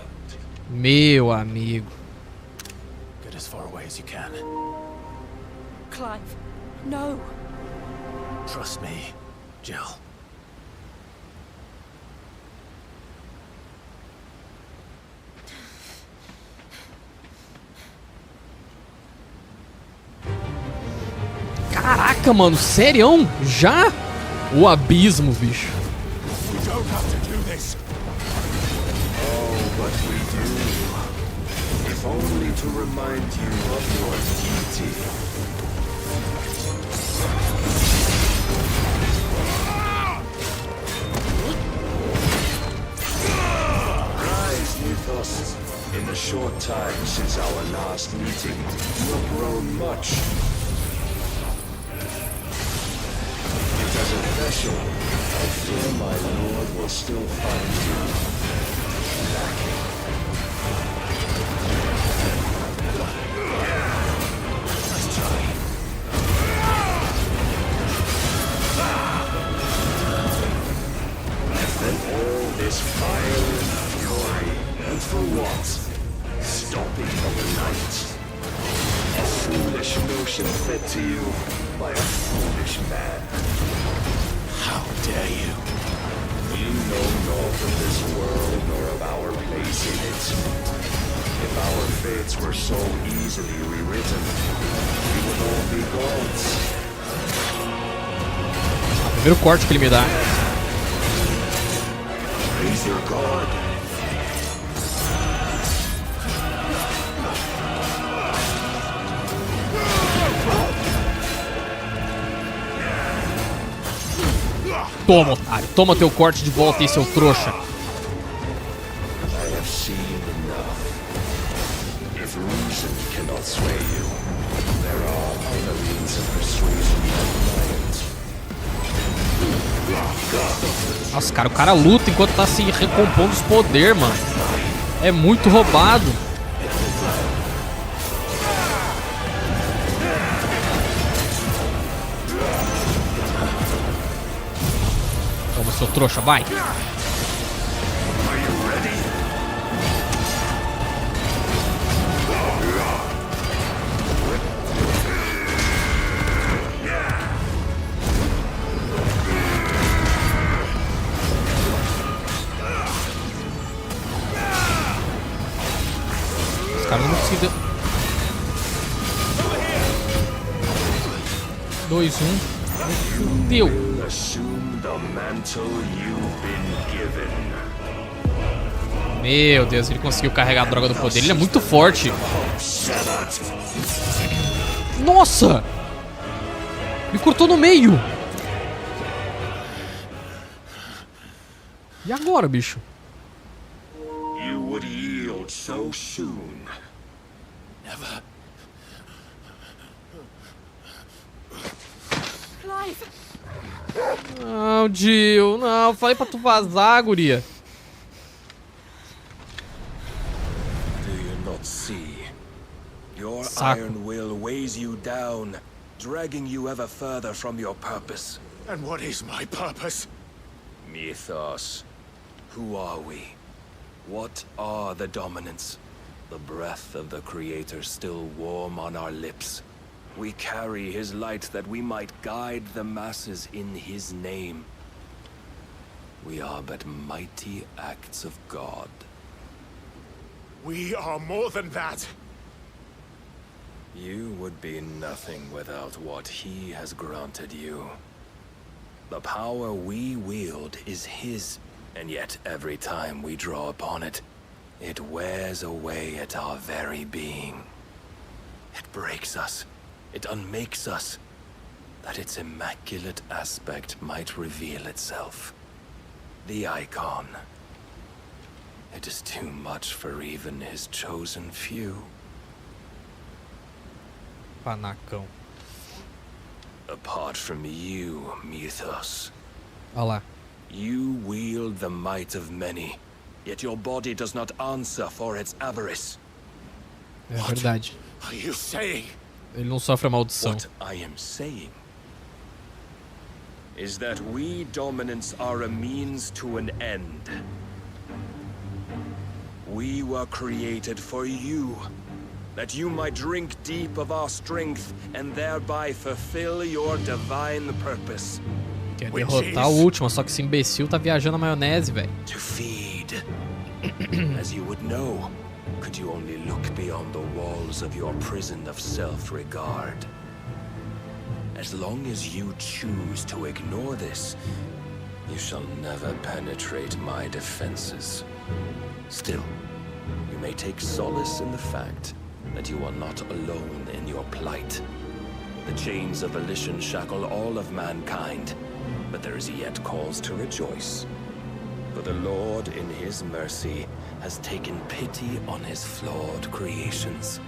Meu amigo. Get as far away as you can. Clive, no. Trust me, Jill. Caraca, mano, sério? Já? O abismo, bicho. We don't have to do this. Oh, but we do. If only to remind you of your duty. Rise, Mythos. In the short time since our last meeting, you have grown much. As a vessel, I fear my lord will still find you lacking. Nice try. And then all this fire and fury, and for what? Stopping of the night. A foolish notion fed to you by a foolish man. How dare you? You know naught of this world nor of our place in it. If our fates were so easily rewritten, we would all be gods. Primeiro corte que ele me dá. Raise your guard. Toma, otário. Toma teu corte de volta aí, seu trouxa. I have seen enough. If reason cannot sway you, there are other means of persuasion and Nossa, cara, o cara luta enquanto tá se recompondo os poderes, mano. É muito roubado. Toma, seu trouxa, vai. Os caras não conseguiram. 2, 1. Fudeu. Meu Deus, ele conseguiu carregar a droga do poder. Ele é muito forte. Nossa! Me cortou no meio. E agora, bicho? You would yield so soon. Never. Clive! Não, Jill, não. Falei pra tu vazar, guria. Do you not see? Your Saco. iron will weighs you down, dragging you ever further from your purpose. And what is my purpose? Mythos. Who are we? What are the dominants? The breath of the Creator still warm on our lips. We carry his light that we might guide the masses in his name. We are but mighty acts of God. We are more than that. You would be nothing without what he has granted you. The power we wield is his, and yet every time we draw upon it, it wears away at our very being. It breaks us. It unmakes us. that its immaculate aspect might reveal itself. The Eikon. It is too much for even his chosen few. Panacão. Apart from you, Mythos. Olha lá. You wield the might of many, yet your body does not answer for its avarice. É verdade. What are you saying? Ele não sofre a maldição. What I am saying is that we dominants are a means to an end. We were created for you, that you might drink deep of our strength and thereby fulfill your divine purpose. Quer derrotar o último, só que esse imbecil tá viajando na maionese, velho. To feed. As you would know, could you only look beyond the walls of your prison of self-regard. As long as you choose to ignore this, you shall never penetrate my defenses. Still, you may take solace in the fact that you are not alone in your plight. The chains of volition shackle all of mankind, but there is yet cause to rejoice. For the Lord, in his mercy, has taken pity on his flawed creations,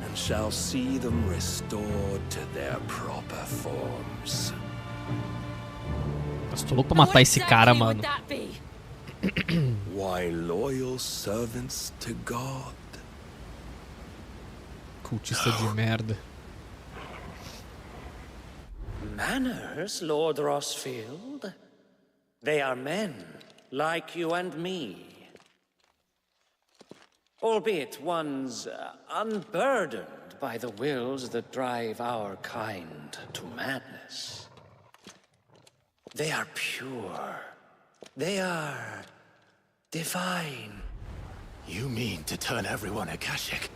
and shall see them restored to their proper forms. Eu tô louco pra matar esse cara, mano. Why, loyal servants to God. Cultista de merda. Manners, Lord Rosfield? They are men, like you and me. Albeit ones unburdened by the wills that drive our kind to madness. They are pure. They are divine. You mean to turn everyone Akashic?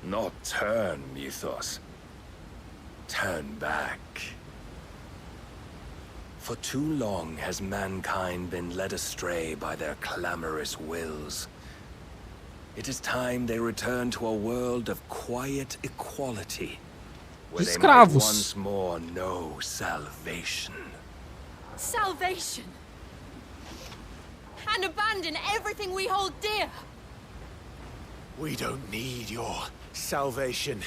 Not turn, Mythos. Turn back. For too long has mankind been led astray by their clamorous wills. It is time they return to a world of quiet equality, where they might once more know salvation. Salvation? And abandon everything we hold dear? We don't need your salvation.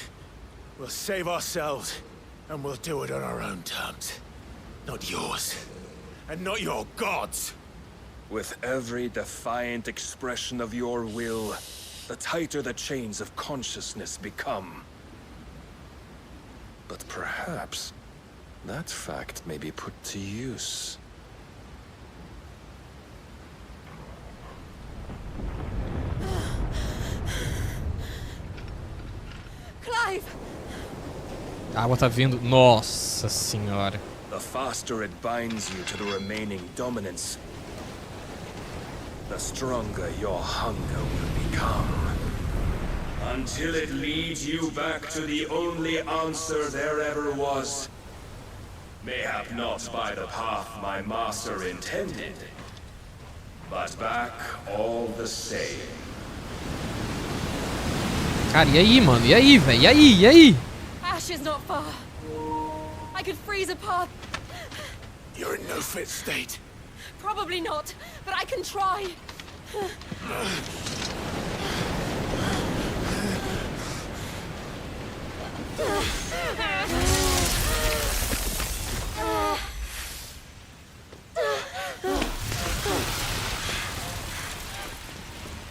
We'll save ourselves, and we'll do it on our own terms. Not yours. And not your gods. With every defiant expression of your will, the tighter the chains of consciousness become. But perhaps that fact may be put to use. Clive! A água tá vindo. Nossa senhora. The faster it binds you to the remaining dominance, the stronger your hunger will become. Until it leads you back to the only answer there ever was. Mayhap not by the path my master intended, but back all the same. Cara, e aí, mano? E aí, velho? E aí? E aí? Ash is not far. I could freeze a path. You're in no fit state. Probably not, but I can try.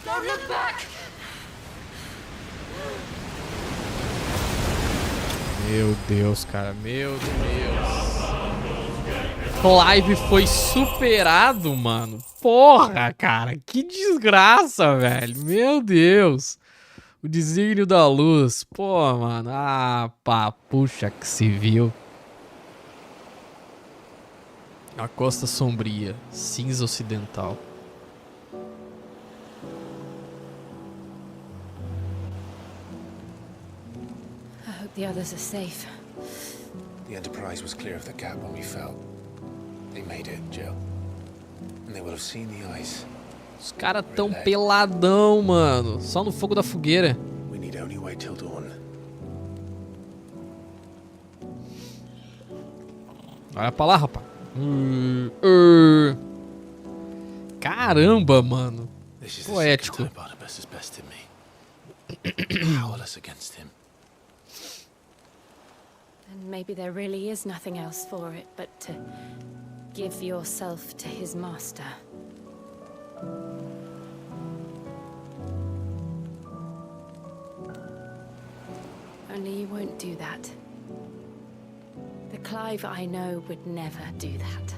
Don't look back. Meu Deus, cara. Meu Deus. Clive foi superado, mano. Porra, cara. Que desgraça, velho. Meu Deus. O desígnio da luz. Pô, mano. Ah, pá. Puxa que se viu. A costa sombria. Cinza ocidental. I hope the others are safe. The Enterprise was clear of the gap when we fell. They made it, Jill. And they will have seen the ice. Os caras tão peladão, mano. Só no fogo da fogueira. We need only wait till dawn. Olha pra lá, rapaz. Caramba, mano. Poético. And maybe there really is nothing else for it but to give yourself to his master. Only you won't do that. The Clive I know would never do that.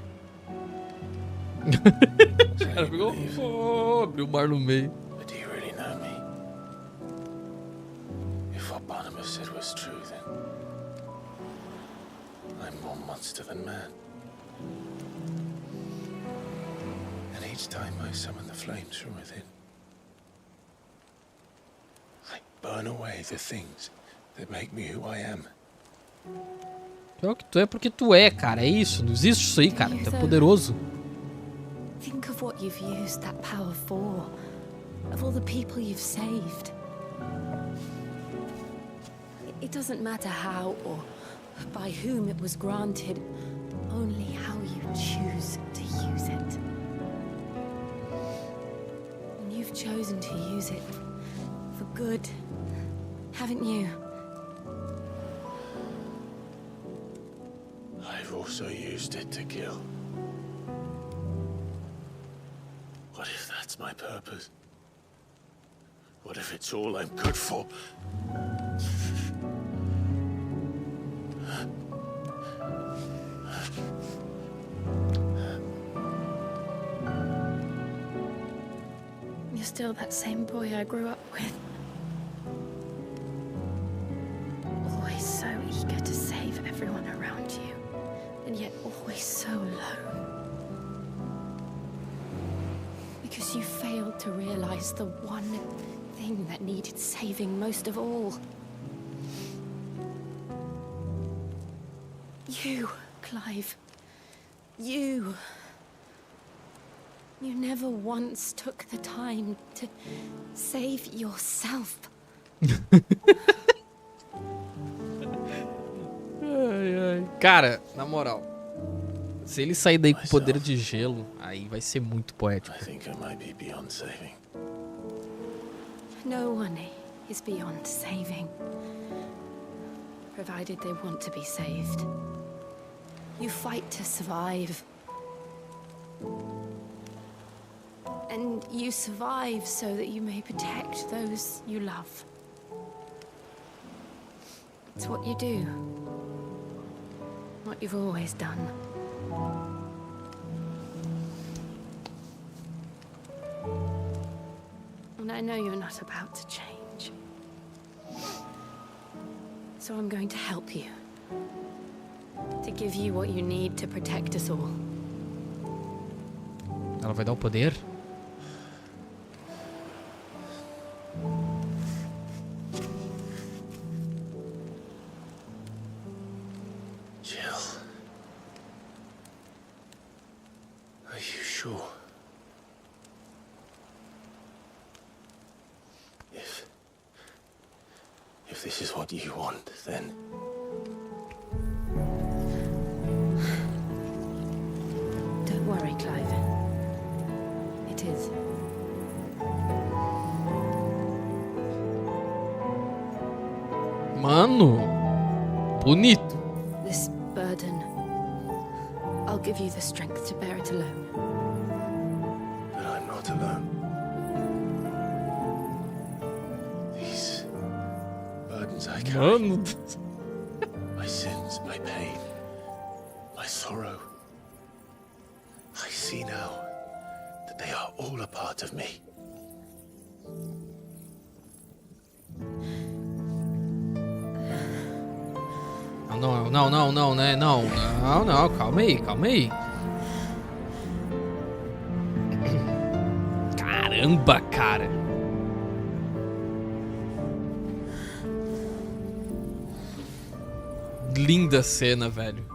Cara, pegou. Oh, abriu o mar no meio. But do you really know me? If what Barnabas said was true, then I'm more monster than man. And each time I summon the flames from within, I burn away the things that make me who I am. Pior que tu é porque tu é, cara. É isso. Não existe isso aí, cara. Tu é poderoso. Think of what you've used that power for. Of all the people you've saved. It doesn't matter how or by whom it was granted. Only how you choose to use it. And you've chosen to use it for good, haven't you? I've also used it to kill. What if that's my purpose? What if it's all I'm good for? You're still that same boy I grew up with. Always so eager to save everyone around you, and yet always so low. Because you failed to realize the one thing that needed saving most of all. You, Clive. You. You never once took the time to save yourself. Cara, na moral, se ele sair daí com poder de gelo, aí vai ser muito poético. I think I might be beyond saving. No one is beyond saving, provided they want to be saved. You fight to survive. And you survive so that you may protect those you love. It's what you do. What you've always done. And I know you're not about to change. So I'm going to help you. To give you what you need to protect us all. Ela vai dar o poder? Jill. Are you sure? If this is what you want, then... Don't worry, Clive. It is. Mano, bonito. This burden, I'll give you the strength to bear it alone. But I'm not alone. These burdens I carry. My sins, my pain, my sorrow. I see now that they are all a part of me. Não, né? Não, calma aí. Caramba, cara. Linda cena, velho.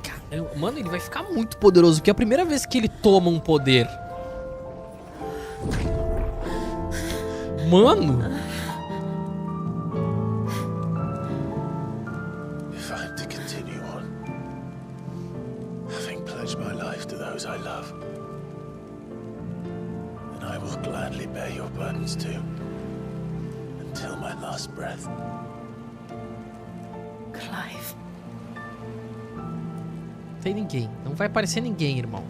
Caramba, mano, ele vai ficar muito poderoso, porque é a primeira vez que ele toma um poder. Mano. If I am to continue on, having pledged my life to those I love, then I will gladly bear your burdens too, until my last breath. Clive. Tem ninguém. Não vai aparecer ninguém, irmão.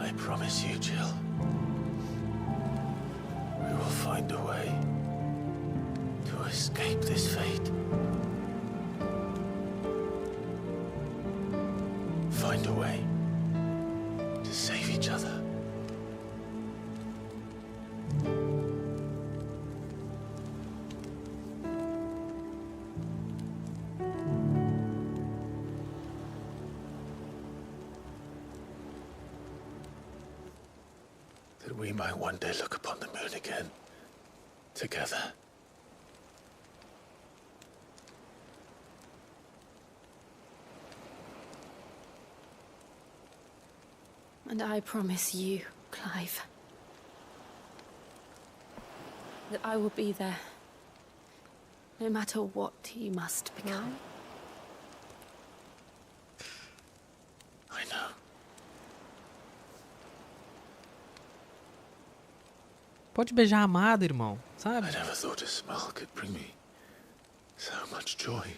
I promise you, Jill. We will find a way to escape this fate. Find a way to save each other. That we might one day look upon the moon again, together. And I promise you, Clive, that I will be there, no matter what you must become. I know. Pode beijar a amada, irmão, sabe? I never thought a smile could bring me so much joy.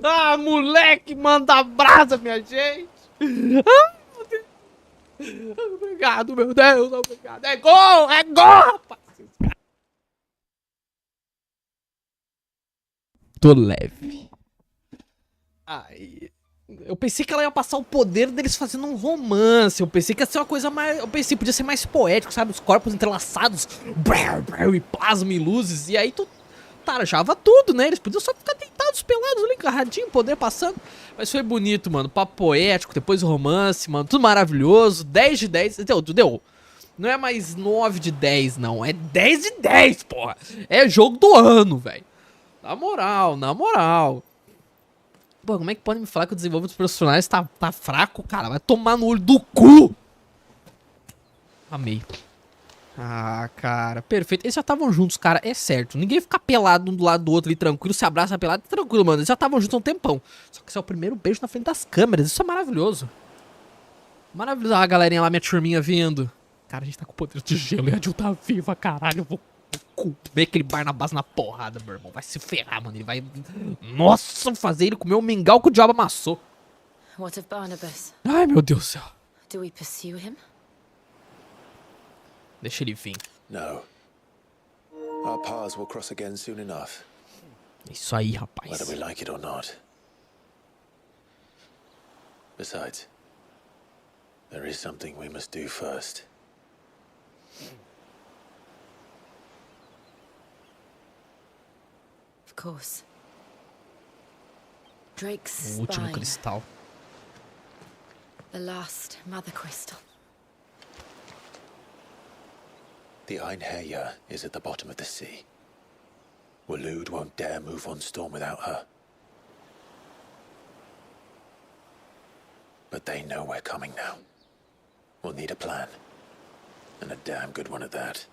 Ah, moleque, manda brasa, minha gente. Obrigado, meu Deus, obrigado. É gol, rapaz. Tô leve. Ai, eu pensei que ela ia passar o poder deles fazendo um romance. Eu pensei que ia ser uma coisa mais... Eu pensei que podia ser mais poético, sabe? Os corpos entrelaçados. E plasma e luzes. E aí tu tarjava tudo, né? Eles podiam só ficar deitados, pelados ali, encarradinho, poder passando. Mas foi bonito, mano. Papo poético, depois o romance, mano. Tudo maravilhoso. 10 de 10. Deu. Não é mais 9 de 10, não. É 10 de 10, porra. É jogo do ano, velho. Na moral. Pô, como é que pode me falar que o desenvolvimento dos personagens tá fraco, cara? Vai tomar no olho do cu! Amei. Ah, cara, perfeito. Eles já estavam juntos, cara, é certo. Ninguém fica pelado um do lado do outro ali, tranquilo, se abraça pelado, tranquilo, mano. Eles já estavam juntos há um tempão. Só que esse é o primeiro beijo na frente das câmeras. Isso é maravilhoso. Maravilhoso. Ah, a galerinha lá, minha turminha vindo. Cara, a gente tá com poder de gelo e a Jill tá viva, caralho. Eu vou comer aquele Barnabás na porrada, meu irmão. Vai se ferrar, mano. Ele vai... Nossa, fazer ele comer o mingau que o diabo amassou. What of Barnabas? Ai, meu Deus do céu. Do we pursue him? Deixa ele vir. No. Our paths will cross again soon enough. Isso aí, rapaz. Whether we like it or not. Besides, there is something we must do first. Of course. Drake's O último spine. cristal. The last mother crystal. The Einherjar is at the bottom of the sea. Waloed won't dare move on Storm without her. But they know we're coming now. We'll need a plan. And a damn good one at that.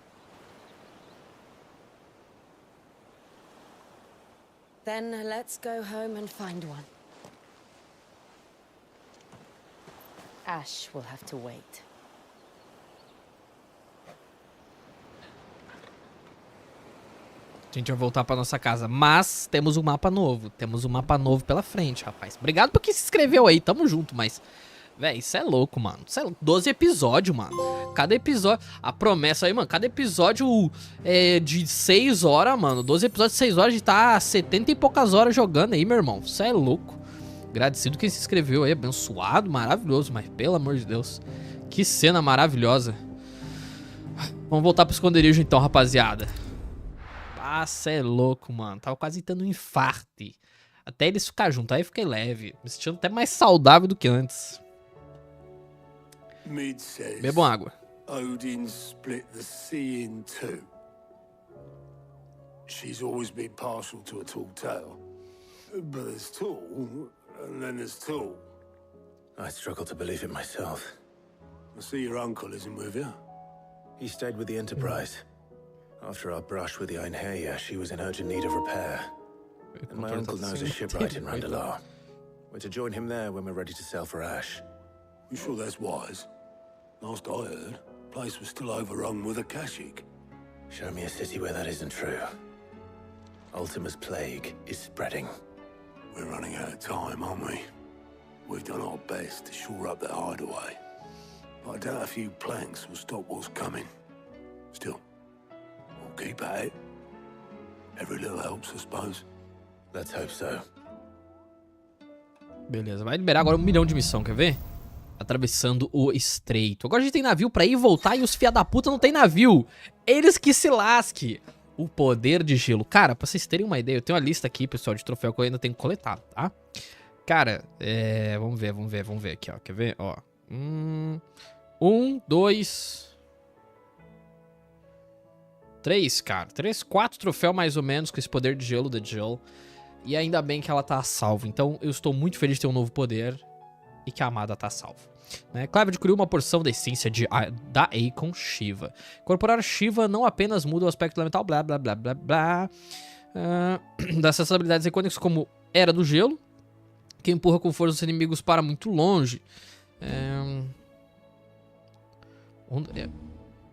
Then let's go home and find one. Ash will have to wait. A gente vai voltar pra nossa casa, mas temos um mapa novo. Temos um mapa novo pela frente, rapaz. Obrigado por quem se inscreveu aí, tamo junto, mas... Véi, isso é louco, mano. Isso é louco. 12 episódios, mano. Cada episódio... A promessa aí, mano, cada episódio é de 6 horas, mano. 12 episódios de 6 horas, a gente tá 70 e poucas horas jogando aí, meu irmão. Isso é louco. Agradecido quem se inscreveu aí, abençoado, maravilhoso. Mas, pelo amor de Deus, que cena maravilhosa. Vamos voltar pro esconderijo então, rapaziada. Ah, cê é louco, mano. Tava quase tendo um infarto. Até eles ficarem juntos, aí eu fiquei leve. Me sentindo até mais saudável do que antes. Bebam água. Odin split the sea in two. She's always been partial to a tall tale. But there's tall, and then there's tall. I struggle to believe it myself. I see your uncle isn't with you. He stayed with the Enterprise. After our brush with the Einherja, she was in urgent need of repair. And my uncle knows a shipwright in Randalar. We're to join him there when we're ready to sail for Ash. You sure that's wise? Last I heard, the place was still overrun with Akashic. Show me a city where that isn't true. Ultima's plague is spreading. We're running out of time, aren't we? We've done our best to shore up that hideaway. But I doubt a few planks will stop what's coming. Still, we'll keep at it. Every little helps, I suppose. Let's hope so. Beleza, vai liberar agora 1 milhão de missão, quer ver? Atravessando o estreito. Agora a gente tem navio pra ir e voltar e os fia da puta não tem navio. Eles que se lasque. O poder de gelo. Cara, pra vocês terem uma ideia, eu tenho uma lista aqui, pessoal, de troféu que eu ainda tenho que coletar, tá? Cara, vamos ver aqui, ó. Quer ver? Ó. 1, 2... 3, cara. 3, 4 troféus mais ou menos com esse poder de gelo da Jill. E ainda bem que ela tá a salvo. Então eu estou muito feliz de ter um novo poder e que a amada tá a salvo. Né? Clive adquiriu uma porção da essência da Eikon Shiva. Incorporar Shiva não apenas muda o aspecto elemental, blá blá blá blá blá, dessas habilidades icônicas como Era do Gelo, que empurra com força os inimigos para muito longe.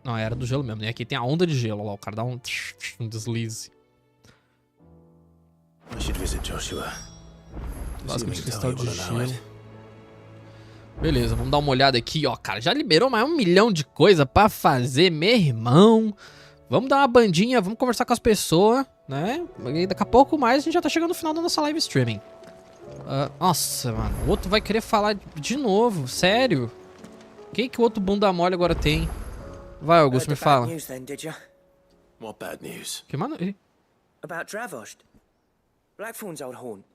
Não, Era do Gelo mesmo, né? Aqui tem a onda de gelo, lá, o cara dá um deslize. Nossa, cristal de gelo. Beleza, vamos dar uma olhada aqui, ó, cara, já liberou mais 1 milhão de coisa pra fazer, meu irmão. Vamos dar uma bandinha, vamos conversar com as pessoas, né? E daqui a pouco mais a gente já tá chegando no final da nossa live streaming. Nossa, mano, o outro vai querer falar de novo, sério? O que o outro bunda mole agora tem? Vai, Augusto, me fala. What bad news? Que mano? About Dravost. Blackthorn's old haunt.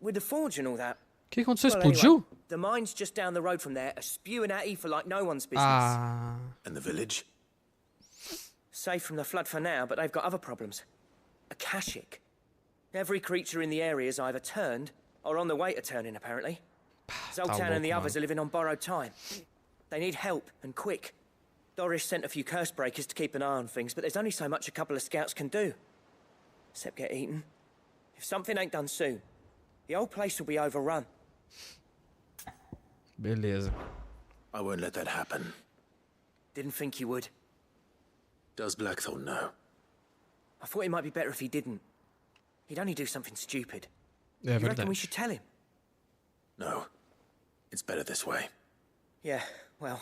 With the forge and all that. O que aconteceu? Explodiu? Anyway, the mines just down the road from there are spewing at ether like no one's business. And the village? Safe from the flood for now, but they've got other problems. Akashic. Every creature in the area is either turned or on the way to turning, apparently. Zoltan and the others are living on borrowed time. They need help, and quick. Doris sent a few curse breakers to keep an eye on things, but there's only so much a couple of scouts can do. Except get eaten. If something ain't done soon, the old place will be overrun. Beleza. I won't let that happen. Didn't think you would. Does Blackthorn know? I thought it might be better if he didn't. He'd only do something stupid. Yeah, you reckon we should tell him? No. It's better this way. Yeah, well,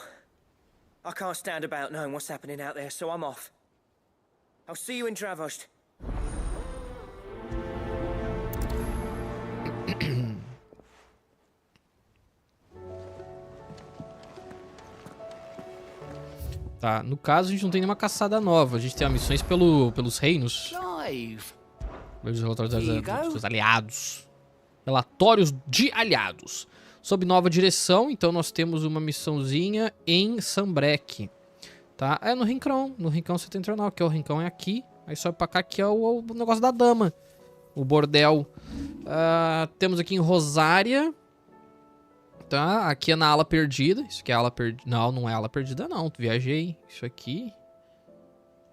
I can't stand about knowing what's happening out there, so I'm off. I'll see you in Dravost. Tá, no caso a gente não tem nenhuma caçada nova, a gente tem missões pelos reinos. Os relatórios dos aliados. Relatórios de aliados. Sob nova direção, então nós temos uma missãozinha em Sambrek. Tá? É no Rincão Setentrional, que é o Rincão é aqui. Aí sobe pra cá, que é o negócio da dama. O bordel. Temos aqui em Rosaria. Tá? Aqui é na ala perdida. Isso aqui é a ala perdida. Não, não é ala perdida não. Viajei. Isso aqui.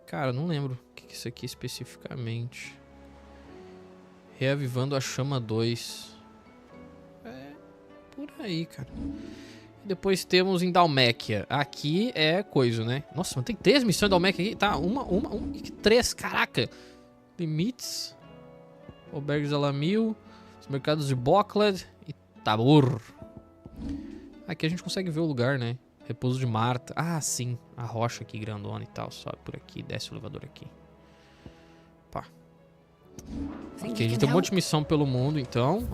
Cara, não lembro o que é isso aqui especificamente. Reavivando a Chama 2. Por aí, cara. E depois temos em Dalméquia. Aqui é coisa, né? Nossa, mas tem 3 missões em Dalméquia aqui. Tá, uma, 3, caraca. Limites. Albergues Alamil. Os mercados de Bockled e Tabor. Aqui a gente consegue ver o lugar, né? Repouso de Marta. Ah, sim. A rocha aqui grandona e tal. Sobe por aqui, desce o elevador aqui. Pá. Aqui a gente tem um monte de missão pelo mundo, então.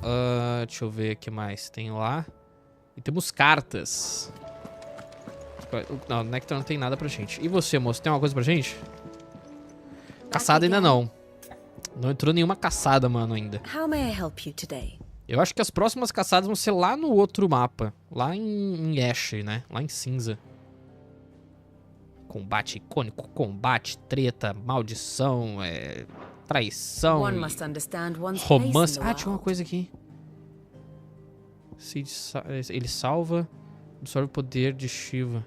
Deixa eu ver o que mais tem lá. E temos cartas. Não, Nectar não tem nada pra gente. E você, moço, tem alguma coisa pra gente? Caçada ainda não. Não entrou nenhuma caçada, mano, ainda. How may I help you today? Eu acho que as próximas caçadas vão ser lá no outro mapa. Lá em Ash, né? Lá em cinza. Combate icônico, combate, treta, maldição, traição, One must understand one's romance. place in the Ah, tinha uma coisa aqui. Ele salva, absorve o poder de Shiva.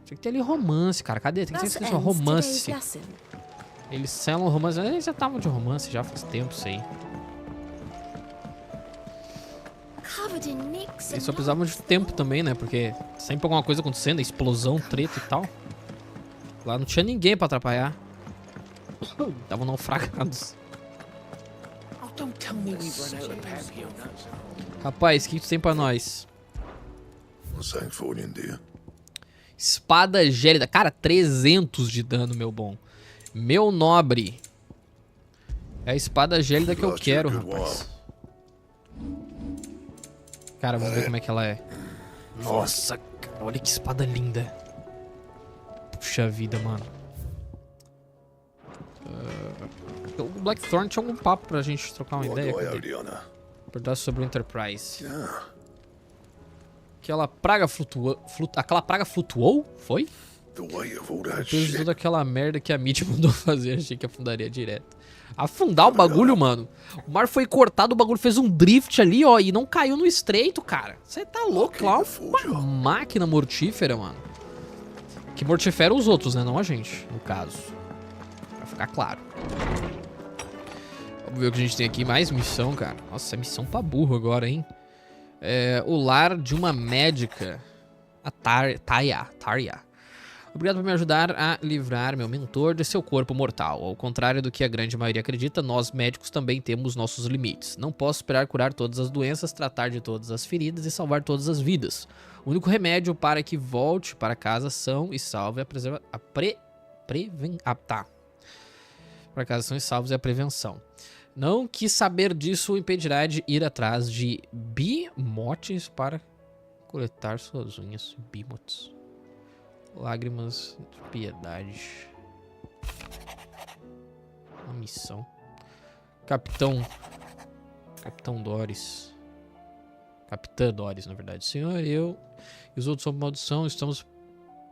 Tinha que ter ali romance, cara. Cadê? Tem que ser isso, romance. Eles selam romance. Eles já estavam de romance já faz tempo isso aí. Eles só precisavam de tempo também, né? Porque sempre alguma coisa acontecendo, explosão, treta e tal. Lá não tinha ninguém pra atrapalhar. Estavam naufragados. Rapaz, o que tu tem pra nós? Espada gélida. Cara, 300 de dano, meu bom. Meu nobre. É a espada gélida que eu quero, rapaz. Cara, vamos ver como é que ela é. Nossa, cara, olha que espada linda. Puxa vida, mano. O Blackthorn tinha algum papo pra gente trocar uma ideia. Perguntar sobre o Enterprise. Aquela praga aquela praga flutuou? Foi? Depois de toda aquela merda que a mídia mandou fazer, achei que afundaria direto. Afundar o bagulho, mano. O mar foi cortado, o bagulho fez um drift ali, ó, e não caiu no estreito, cara. Você tá louco lá? Uma máquina mortífera, mano. Que mortifera os outros, né? Não a gente, no caso. Pra ficar claro. Vamos ver o que a gente tem aqui. Mais missão, cara. Nossa, é missão pra burro agora, hein? O lar de uma médica. A Tarja. Obrigado por me ajudar a livrar meu mentor de seu corpo mortal. Ao contrário do que a grande maioria acredita, nós médicos também temos nossos limites. Não posso esperar curar todas as doenças, tratar de todas as feridas e salvar todas as vidas. O único remédio para que volte para casa são e salve para casa são e salvos e a prevenção. Não que saber disso o impedirá de ir atrás de bimotes para coletar suas unhas. Bimotes. Lágrimas de piedade. Uma missão. Capitã Doris, na verdade. Senhor, eu e os outros sob maldição estamos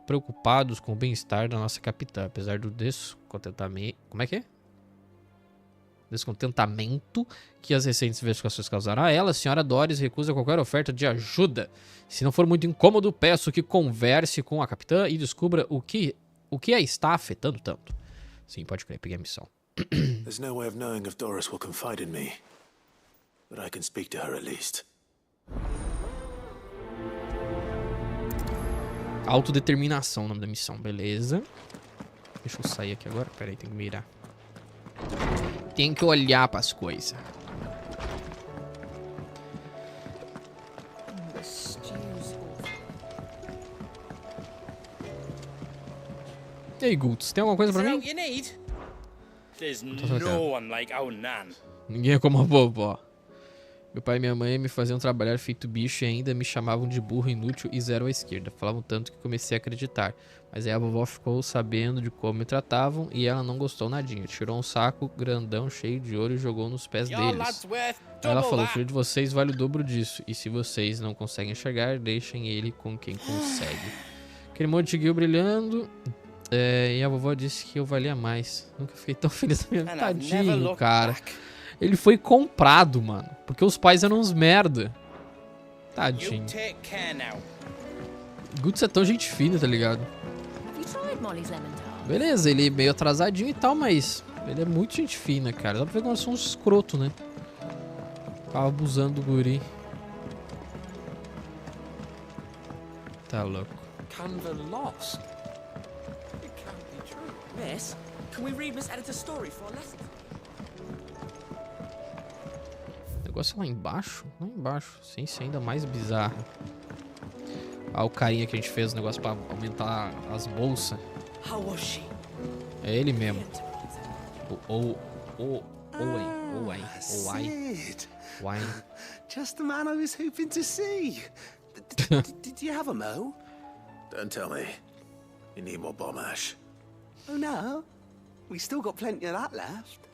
preocupados com o bem-estar da nossa capitã, apesar do descontentamento. Como é que é? Descontentamento que as recentes investigações causaram a ela, a senhora Doris recusa qualquer oferta de ajuda. Se não for muito incômodo, peço que converse com a capitã e descubra o que a está afetando tanto. Sim, pode crer, peguei a missão. There's no way of knowing if Doris will confide in me, but I can speak to her at least. Autodeterminação, o nome da missão, beleza. Deixa eu sair aqui agora, peraí, tem que mirar. Tem que olhar para as coisas. E aí, Guts, tem alguma coisa pra mim? Ninguém é como a vovó. Meu pai e minha mãe me faziam trabalhar feito bicho e ainda me chamavam de burro, inútil e zero à esquerda. Falavam tanto que comecei a acreditar. Mas aí a vovó ficou sabendo de como me tratavam e ela não gostou nadinha. Tirou um saco grandão cheio de ouro e jogou nos pés deles. Aí ela falou, filho de vocês vale o dobro disso. E se vocês não conseguem enxergar, deixem ele com quem consegue. Aquele monte de guil brilhando. E a vovó disse que eu valia mais. Nunca fiquei tão feliz da minha vida. Tadinho, cara. Ele foi comprado, mano. Porque os pais eram uns merda. Tadinho. Guts é tão gente fina, tá ligado? Beleza, ele é meio atrasadinho e tal, mas ele é muito gente fina, cara. Dá pra ver que nós somos um escroto, né? Tava abusando do guri. Tá louco. Canva lost. It can't be true. Miss, can we read Miss Editor's story for a lesson? O negócio é lá embaixo? Lá embaixo. Sem ser ainda mais bizarro. Ah, o carinha que a gente fez o negócio pra aumentar as bolsas. É ele mesmo. Wine. Just the man I was hoping to see. Did you have a mo? Don't tell me. You need more bomb ash. Oh no, we still got plenty of that left.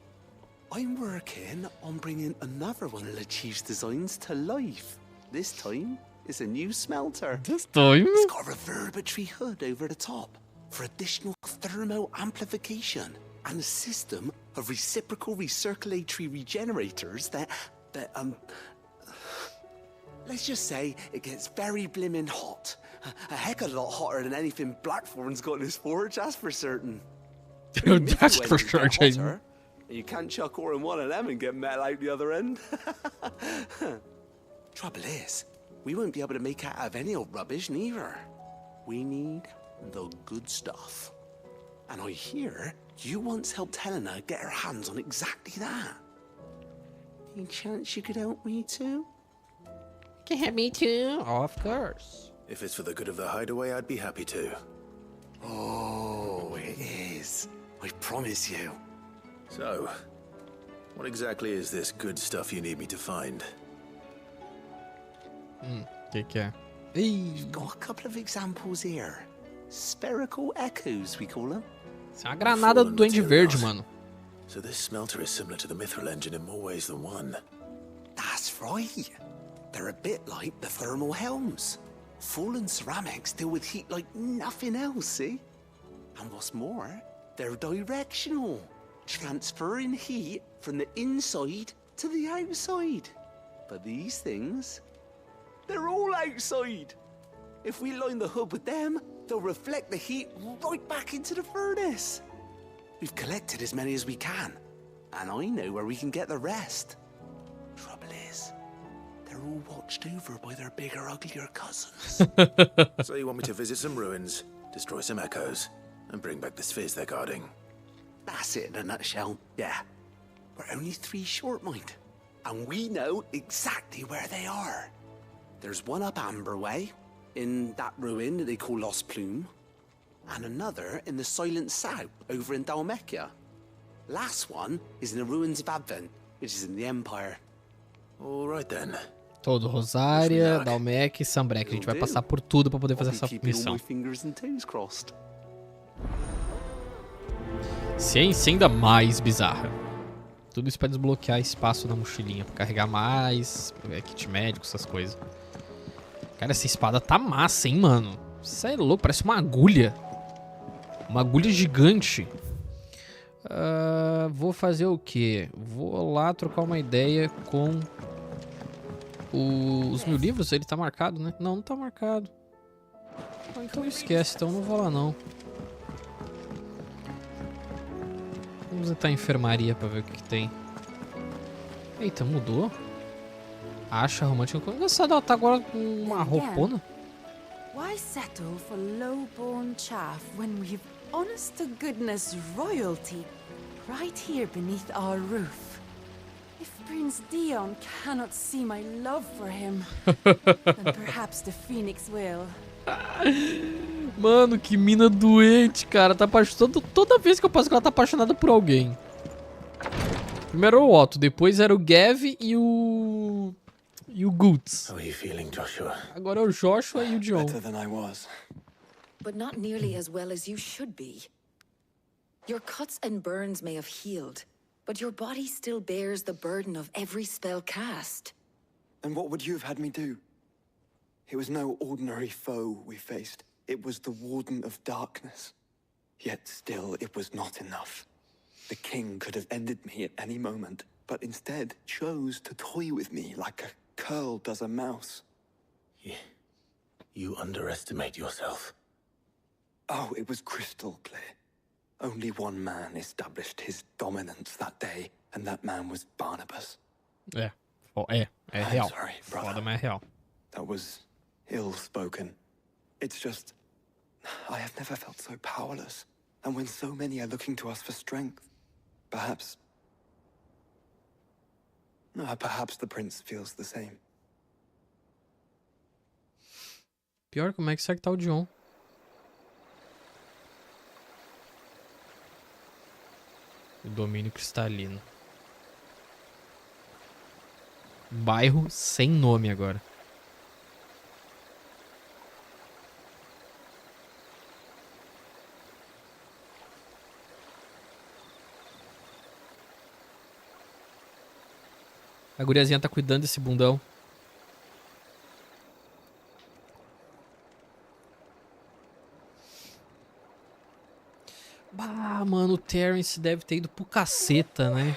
I'm working on bringing another one of Lachif's designs to life. This time, it's a new smelter. This time? It's got a reverberatory hood over the top for additional thermo amplification and a system of reciprocal recirculatory regenerators that let's just say it gets very blimmin' hot. A heck of a lot hotter than anything Blackthorn's got in his forge, that's for certain. That's for certain. You can't chuck ore in one of them and get metal out the other end. Trouble is, we won't be able to make out of any old rubbish neither. We need the good stuff. And I hear you once helped Helena get her hands on exactly that. Any chance you could help me too? Can help me too? Of course. If it's for the good of the hideaway, I'd be happy to. Oh, it is. I promise you. So, what exactly is this good stuff you need me to find? Que é? We've got a couple of examples here. Spherical echoes, we call them. Isso é uma granada do Duende Verde, mano. So this smelter is similar to the Mithril engine in more ways than one. That's right. They're a bit like the thermal helms. Fallen ceramics deal with heat like nothing else, see? And what's more, they're directional, transferring heat from the inside to the outside. But these things, they're all outside. If we line the hub with them, they'll reflect the heat right back into the furnace. We've collected as many as we can, and I know where we can get the rest. Trouble is, they're all watched over by their bigger, uglier cousins. So you want me to visit some ruins, destroy some echoes, and bring back the spheres they're guarding? That's it in a nutshell, yeah. We're only 3 short, mind. And we know exactly where they are. There's one up Amber Way, in that ruin that they call Lost Plume, and another in the Silent South, over in Dalmekia. Last one is in the ruins of Advent, which is in the Empire. All right then. Todo Rosaria, Dalmec e Sambrec. A gente vai passar por tudo pra poder fazer essa missão. Ciência ainda mais bizarra. Tudo isso pra desbloquear espaço na mochilinha, pra carregar mais, kit médico, essas coisas. Cara, essa espada tá massa, hein, mano. Isso é louco, parece uma agulha. Uma agulha gigante. Vou fazer o quê? Vou lá trocar uma ideia com os 1000 livros. Ele tá marcado, né? Não, não tá marcado. Então esquece, então não vou lá não. Vamos visitar a enfermaria pra ver o que tem. Eita, mudou? Acha romântica. Engraçado, ela tá agora com uma roupona. Why settle for low-born chaff when we've honest-to-goodness royalty right here beneath our roof? If Prince Dion cannot see my love for him, then perhaps the Phoenix will. Mano, que mina doente, cara. Tá apaixonada. Toda vez que eu passo que ela tá apaixonada por alguém. Primeiro era o Otto, depois era o Gav e o Goots. Agora é o Joshua e o Dion. But not nearly as well as you should be. Your cuts and burns may have healed, but your body still bears the burden of every spell cast. And what would you have had me do? It was no ordinary foe we faced. It was the Warden of Darkness. Yet still, it was not enough. The king could have ended me at any moment, but instead chose to toy with me like a curl does a mouse. You underestimate yourself. Oh, it was crystal clear. Only one man established his dominance that day, and that man was Barnabas. É real. Sorry, brother. Foda, mas é real. That was ill-spoken. It's just, I have never felt so powerless. And when so many are looking to us for strength, perhaps the prince feels the same. Pior, como é que será que tá o Dion? O domínio cristalino. Bairro sem nome agora. A guriazinha tá cuidando desse bundão. Ah, mano, o Terence deve ter ido pro caceta, né?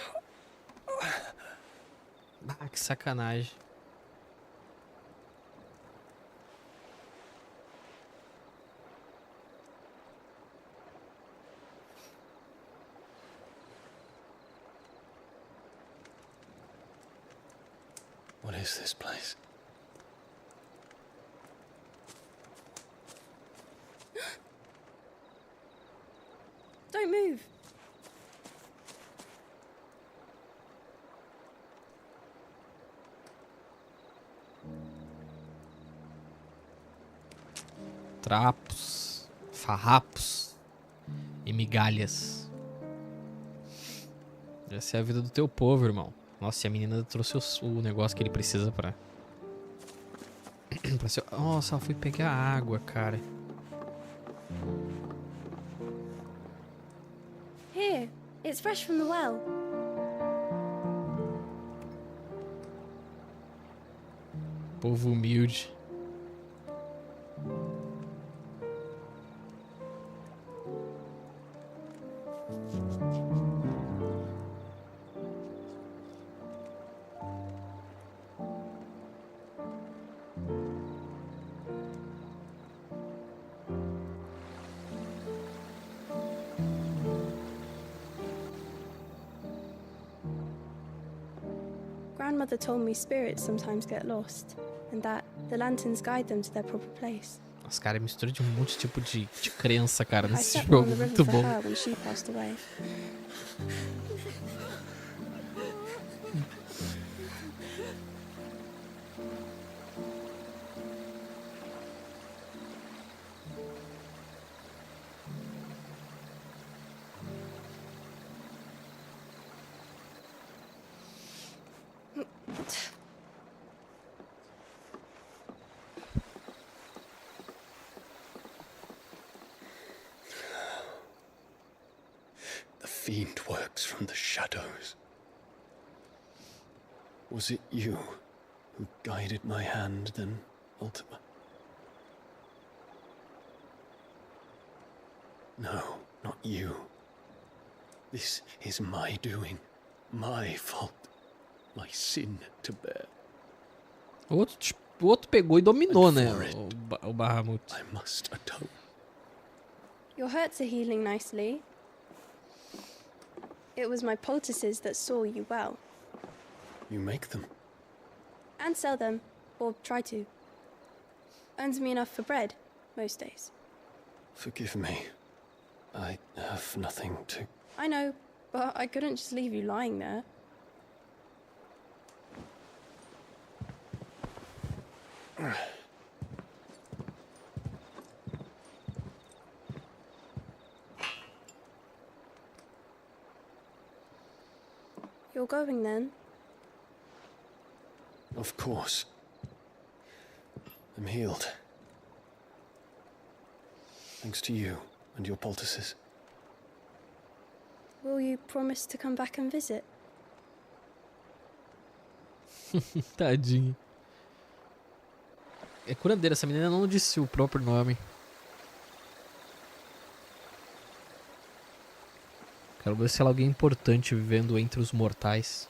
Ah, que sacanagem. What is this place? Don't move. Trapos, farrapos e migalhas. Essa é a vida do teu povo, irmão. Nossa, e a menina trouxe o negócio que ele precisa pra... Nossa, ela foi pegar água, cara. Here, it's fresh from the well. Povo humilde. Grandmother told me spirits sometimes get lost, and that the lanterns guide them to their proper place. Os caras misturam de um monte de tipo de crença, cara, I nesse set jogo. one on the river Muito for bom. her when she passed away. The fiend works from the shadows. Was it you who guided my hand, then, Ultima? No, not you. This is my doing, my fault, my sin to bear. O outro pegou e dominou, né? O Bahamut. I must atone. Your hurts are healing nicely. It was my poultices that saw you well. You make them? And sell them, or try to. Earns me enough for bread, most days. Forgive me. I have nothing to... I know, but I couldn't just leave you lying there. You're going then? Of course. I'm healed. Thanks to you and your poultices. Will you promise to come back and visit? Tadinho. É curandeira, essa menina não disse o próprio nome. Quero ver se ela é alguém importante vivendo entre os mortais.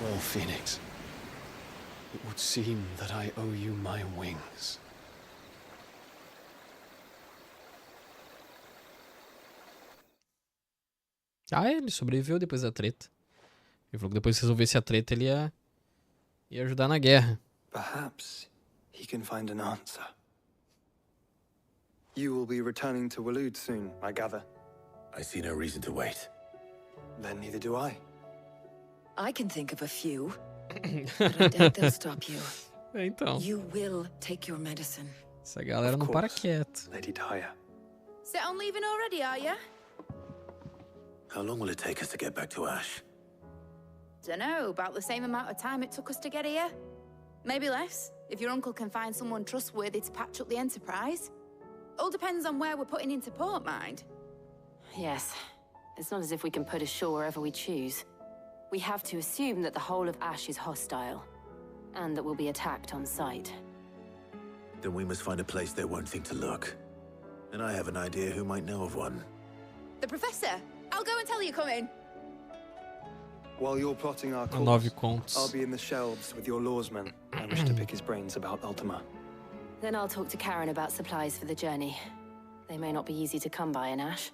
Well, Phoenix, it would seem that I owe you my wings. Ah, ele sobreviveu depois da treta. Ele falou que depois que resolvesse a treta, ele ia ajudar na guerra. Perhaps he can find an answer. You will be returning to Waloed soon, I gather. I see no reason to wait. Then neither do I. I can think of a few, but I doubt they'll stop you. Então. You will take your medicine. Essa galera não para quieto. Lady Daya. Set on leaving already, are ya? How long will it take us to get back to Ash? Dunno, about the same amount of time it took us to get here. Maybe less, if your uncle can find someone trustworthy to patch up the Enterprise. All depends on where we're putting into port, mind. Yes. It's not as if we can put ashore wherever we choose. We have to assume that the whole of Ash is hostile, and that we'll be attacked on sight. Then we must find a place they won't think to look. And I have an idea who might know of one. The Professor! I'll go and tell you coming! While you're plotting our Nove course, contos. I'll be in the shelves with your lawsmen. I wish to pick his brains about Ultima. Then I'll talk to Karen about supplies for the journey. They may not be easy to come by in Ash.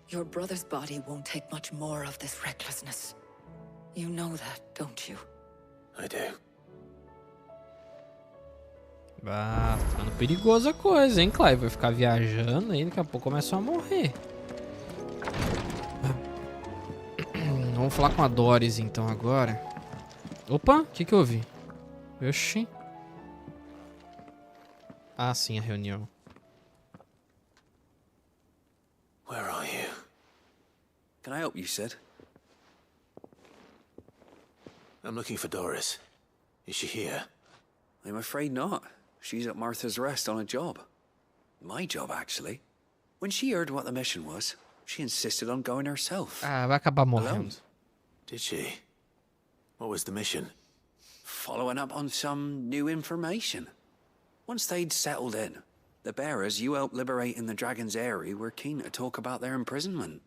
Your brother's body won't take much more of this recklessness. You know that, don't you? I do. Ah, tá ficando perigosa a coisa, hein, Clive? Vai ficar viajando aí, daqui a pouco começa a morrer. Vamos falar com a Doris, então, agora. Opa, o que eu ouvi? Oxi. Ah, sim, a reunião. Where are you? Can I help you, Sid? I'm looking for Doris. Is she here? I'm afraid not. She's at Martha's Rest on a job. My job, actually. When she heard what the mission was, she insisted on going herself. Ah, vai acabar morrendo. Did she? What was the mission? Following up on some new information. Once they'd settled in, the bearers you helped liberate in the Dragon's Eyrie were keen to talk about their imprisonment.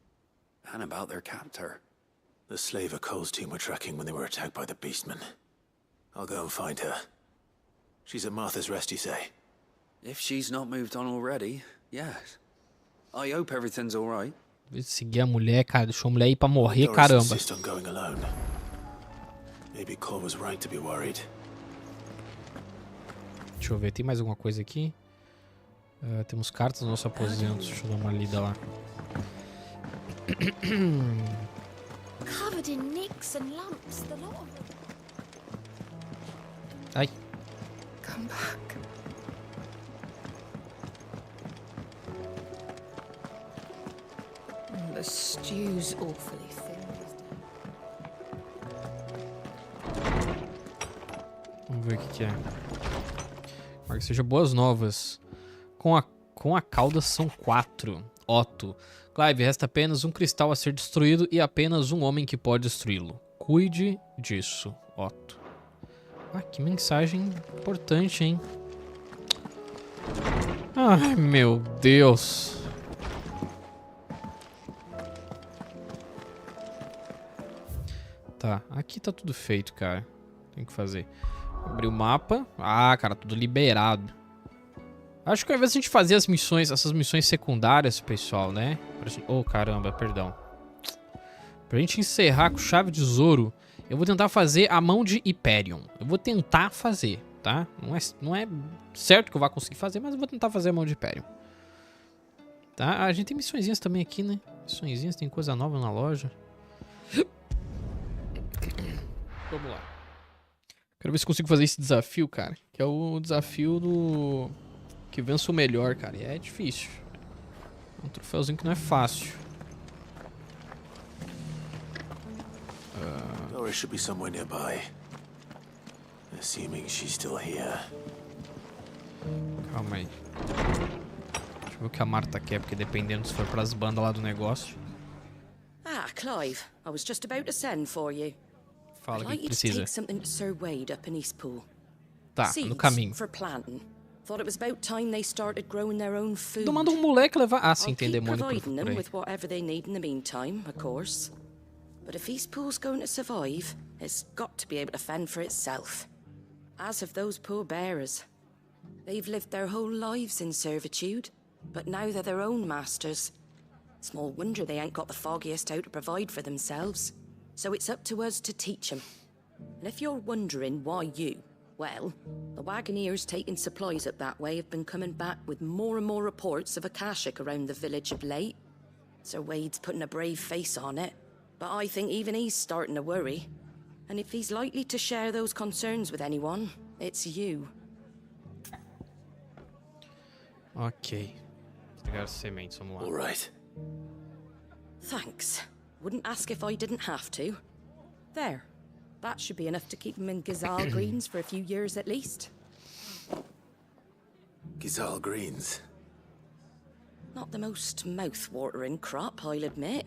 And about their captor. The slaver Cole's team were tracking when they were attacked by the Beastmen. I'll go and find her. She's at Martha's Rest, you say? If she's not moved on already, yes. I hope everything's alright. Seguir a mulher, cara. Deixou a mulher ir pra morrer, Doris caramba. insist on going alone. Maybe Cole was right to be worried. Deixa eu ver, tem mais alguma coisa aqui? Temos cartas no nosso aposento. Deixa eu dar uma lida lá. Covered in nicks and lumps, the lot of them. Ai. Come back. The stew's awfully thin. Vamos ver o que é. Tomara que seja boas novas. Com a cauda são 4. Otto. Clive, resta apenas um cristal a ser destruído e apenas um homem que pode destruí-lo. Cuide disso, Otto. Ah, que mensagem importante, hein? Ai, meu Deus. Tá, aqui tá tudo feito, cara. Tem que fazer. Abrir o mapa. Ah, cara, tudo liberado. Acho que ao invés de a gente fazer as missões, essas missões secundárias, pessoal, né? Oh, caramba, perdão. Pra gente encerrar com chave de tesouro, eu vou tentar fazer a mão de Hyperion. Eu vou tentar fazer, tá? Não é certo que eu vá conseguir fazer, mas eu vou tentar fazer a mão de Hyperion. Tá? A gente tem missõezinhas também aqui, né? Missõezinhas, tem coisa nova na loja. Vamos lá. Quero ver se consigo fazer esse desafio, cara. Que é o desafio do... que vença o melhor, cara. E é difícil. É um troféuzinho que não é fácil. Doris should be somewhere nearby. Assuming she's still here. Calma aí. Deixa eu ver o que a Marta quer, porque dependendo se for pras bandas lá do negócio. Ah, Clive. I was just about to send for you. Fala I'd like que you to precisa. take something to Sir Wade up in Eastpool. Tá, no caminho. For planting. Thought it was about time they started growing their own food. Não manda um moleque levar... Ah, sim, tem I'll keep demônio por providing them aí. with whatever they need in the meantime, of course. But if Eastpool's going to survive, it's got to be able to fend for itself. As have those poor bearers. They've lived their whole lives in servitude, but now they're their own masters. Small wonder they ain't got the foggiest how to provide for themselves. So it's up to us to teach them. And if you're wondering why you, well, the Wagoneers taking supplies up that way have been coming back with more and more reports of Akashic around the village of late. Sir Wade's putting a brave face on it, but I think even he's starting to worry. And if he's likely to share those concerns with anyone, it's you. Ok. Pegar as sementes, vamos lá. All right. Thanks. Wouldn't ask if I didn't have to. There. That should be enough to keep him in Gazal greens for a few years at least. Gizal greens. Not the most mouth-watering crop, I'll admit.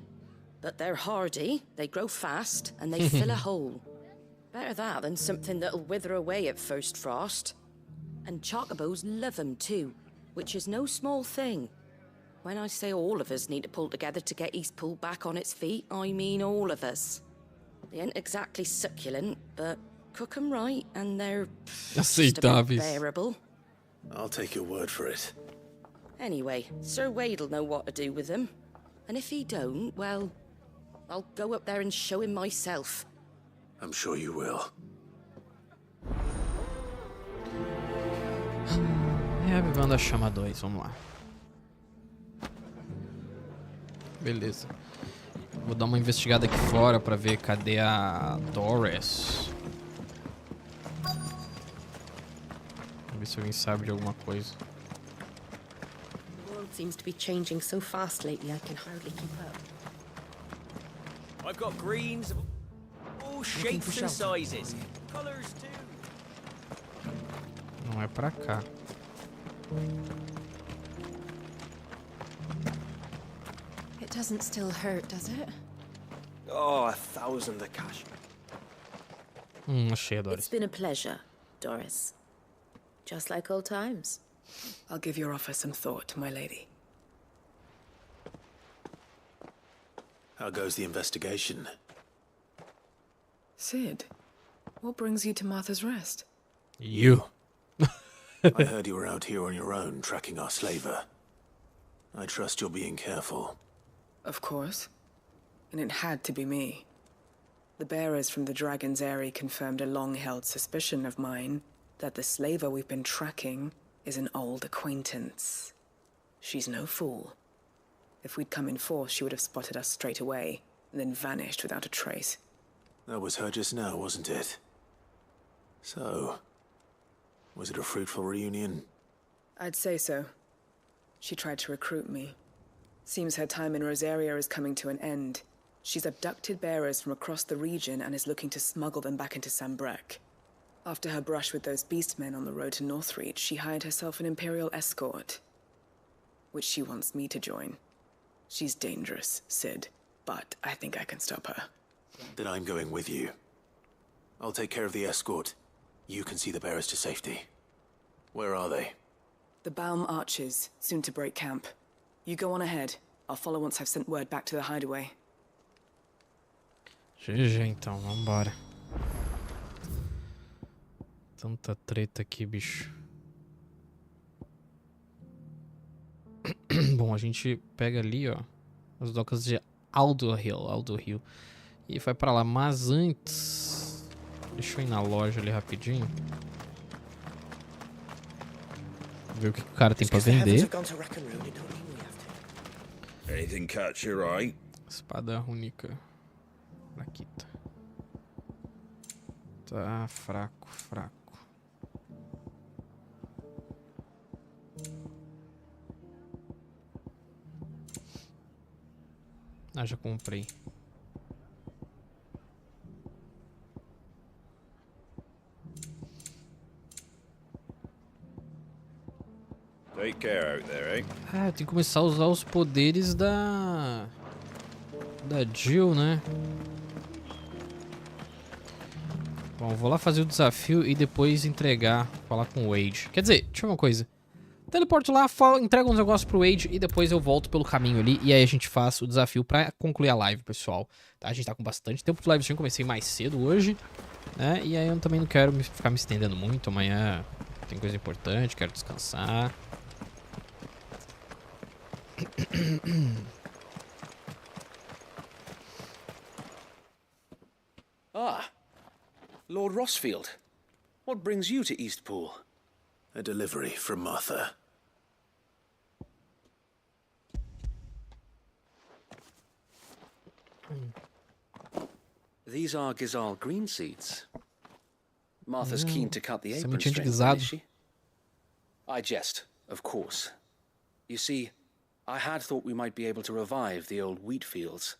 But they're hardy, they grow fast, and they fill a hole. Better that than something that'll wither away at first frost. And chocobos love 'em too, which is no small thing. When I say all of us need to pull together to get Eastpool back on its feet, I mean all of us. They ain't exactly succulent, but cook 'em right, and they're just a bit bearable. I'll take your word for it. Anyway, Sir Wade'll know what to do with them. And if he don't, well, I'll go up there and show him myself. I'm sure you will. Reavivando a Chama 2, vamos lá. Beleza. Vou dar uma investigada aqui fora pra ver cadê a Doris. Vamos ver se alguém sabe de alguma coisa. The world seems to be changing so fast lately I can hardly keep up. I've got greens of all shapes and sizes. Colors too. Não é pra cá. It doesn't still hurt, does it? Oh, 1,000 the cash. Achei a Doris. It's been a pleasure, Doris. Just like old times. I'll give your offer some thought, my lady. How goes the investigation? Sid, what brings you to Martha's Rest? You. I heard you were out here on your own, tracking our slaver. I trust you're being careful. Of course. And it had to be me. The bearers from the Dragon's Eyrie confirmed a long-held suspicion of mine that the slaver we've been tracking is an old acquaintance. She's no fool. If we'd come in force, she would have spotted us straight away, and then vanished without a trace. That was her just now, wasn't it? So, was it a fruitful reunion? I'd say so. She tried to recruit me. Seems her time in Rosaria is coming to an end. She's abducted bearers from across the region and is looking to smuggle them back into Sambrek. After her brush with those beastmen on the road to Northreach, she hired herself an Imperial escort, which she wants me to join. She's dangerous, Sid, but I think I can stop her. Then I'm going with you. I'll take care of the escort. You can see the bearers to safety. Where are they? The Baum Archers, soon to break camp. You go on ahead. I'll follow once I've sent word back to the hideaway. GG então, vambora. Tanta treta aqui, bicho. Bom, a gente pega ali, ó, as docas de Aldo Hill. E vai pra lá, mas antes... Deixa eu ir na loja ali rapidinho. Ver o que o cara tem pra vender. Anything catch your eye? Espada rúnica. Fraquita. Tá fraco. Ah, já comprei. Take care out there, eh? Ah, eu tenho que começar a usar os poderes da Jill, né? Bom, vou lá fazer o desafio e depois entregar, falar com o Wade. Quer dizer, deixa eu ver uma coisa. Teleporto lá, entrego uns negócios pro Wade e depois eu volto pelo caminho ali. E aí a gente faz o desafio pra concluir a live, pessoal. Tá? A gente tá com bastante tempo de live stream, comecei mais cedo hoje, né? E aí eu também não quero ficar me estendendo muito. Amanhã tem coisa importante, quero descansar. Ah, Lord Rosfield. What brings you to Eastpool? A delivery from Martha. These are Gizal green seeds. Martha's keen to cut the apron sementinha de strings, guisado. is she? I jest, of course. You see, I had thought we might be able to revive the old wheat fields,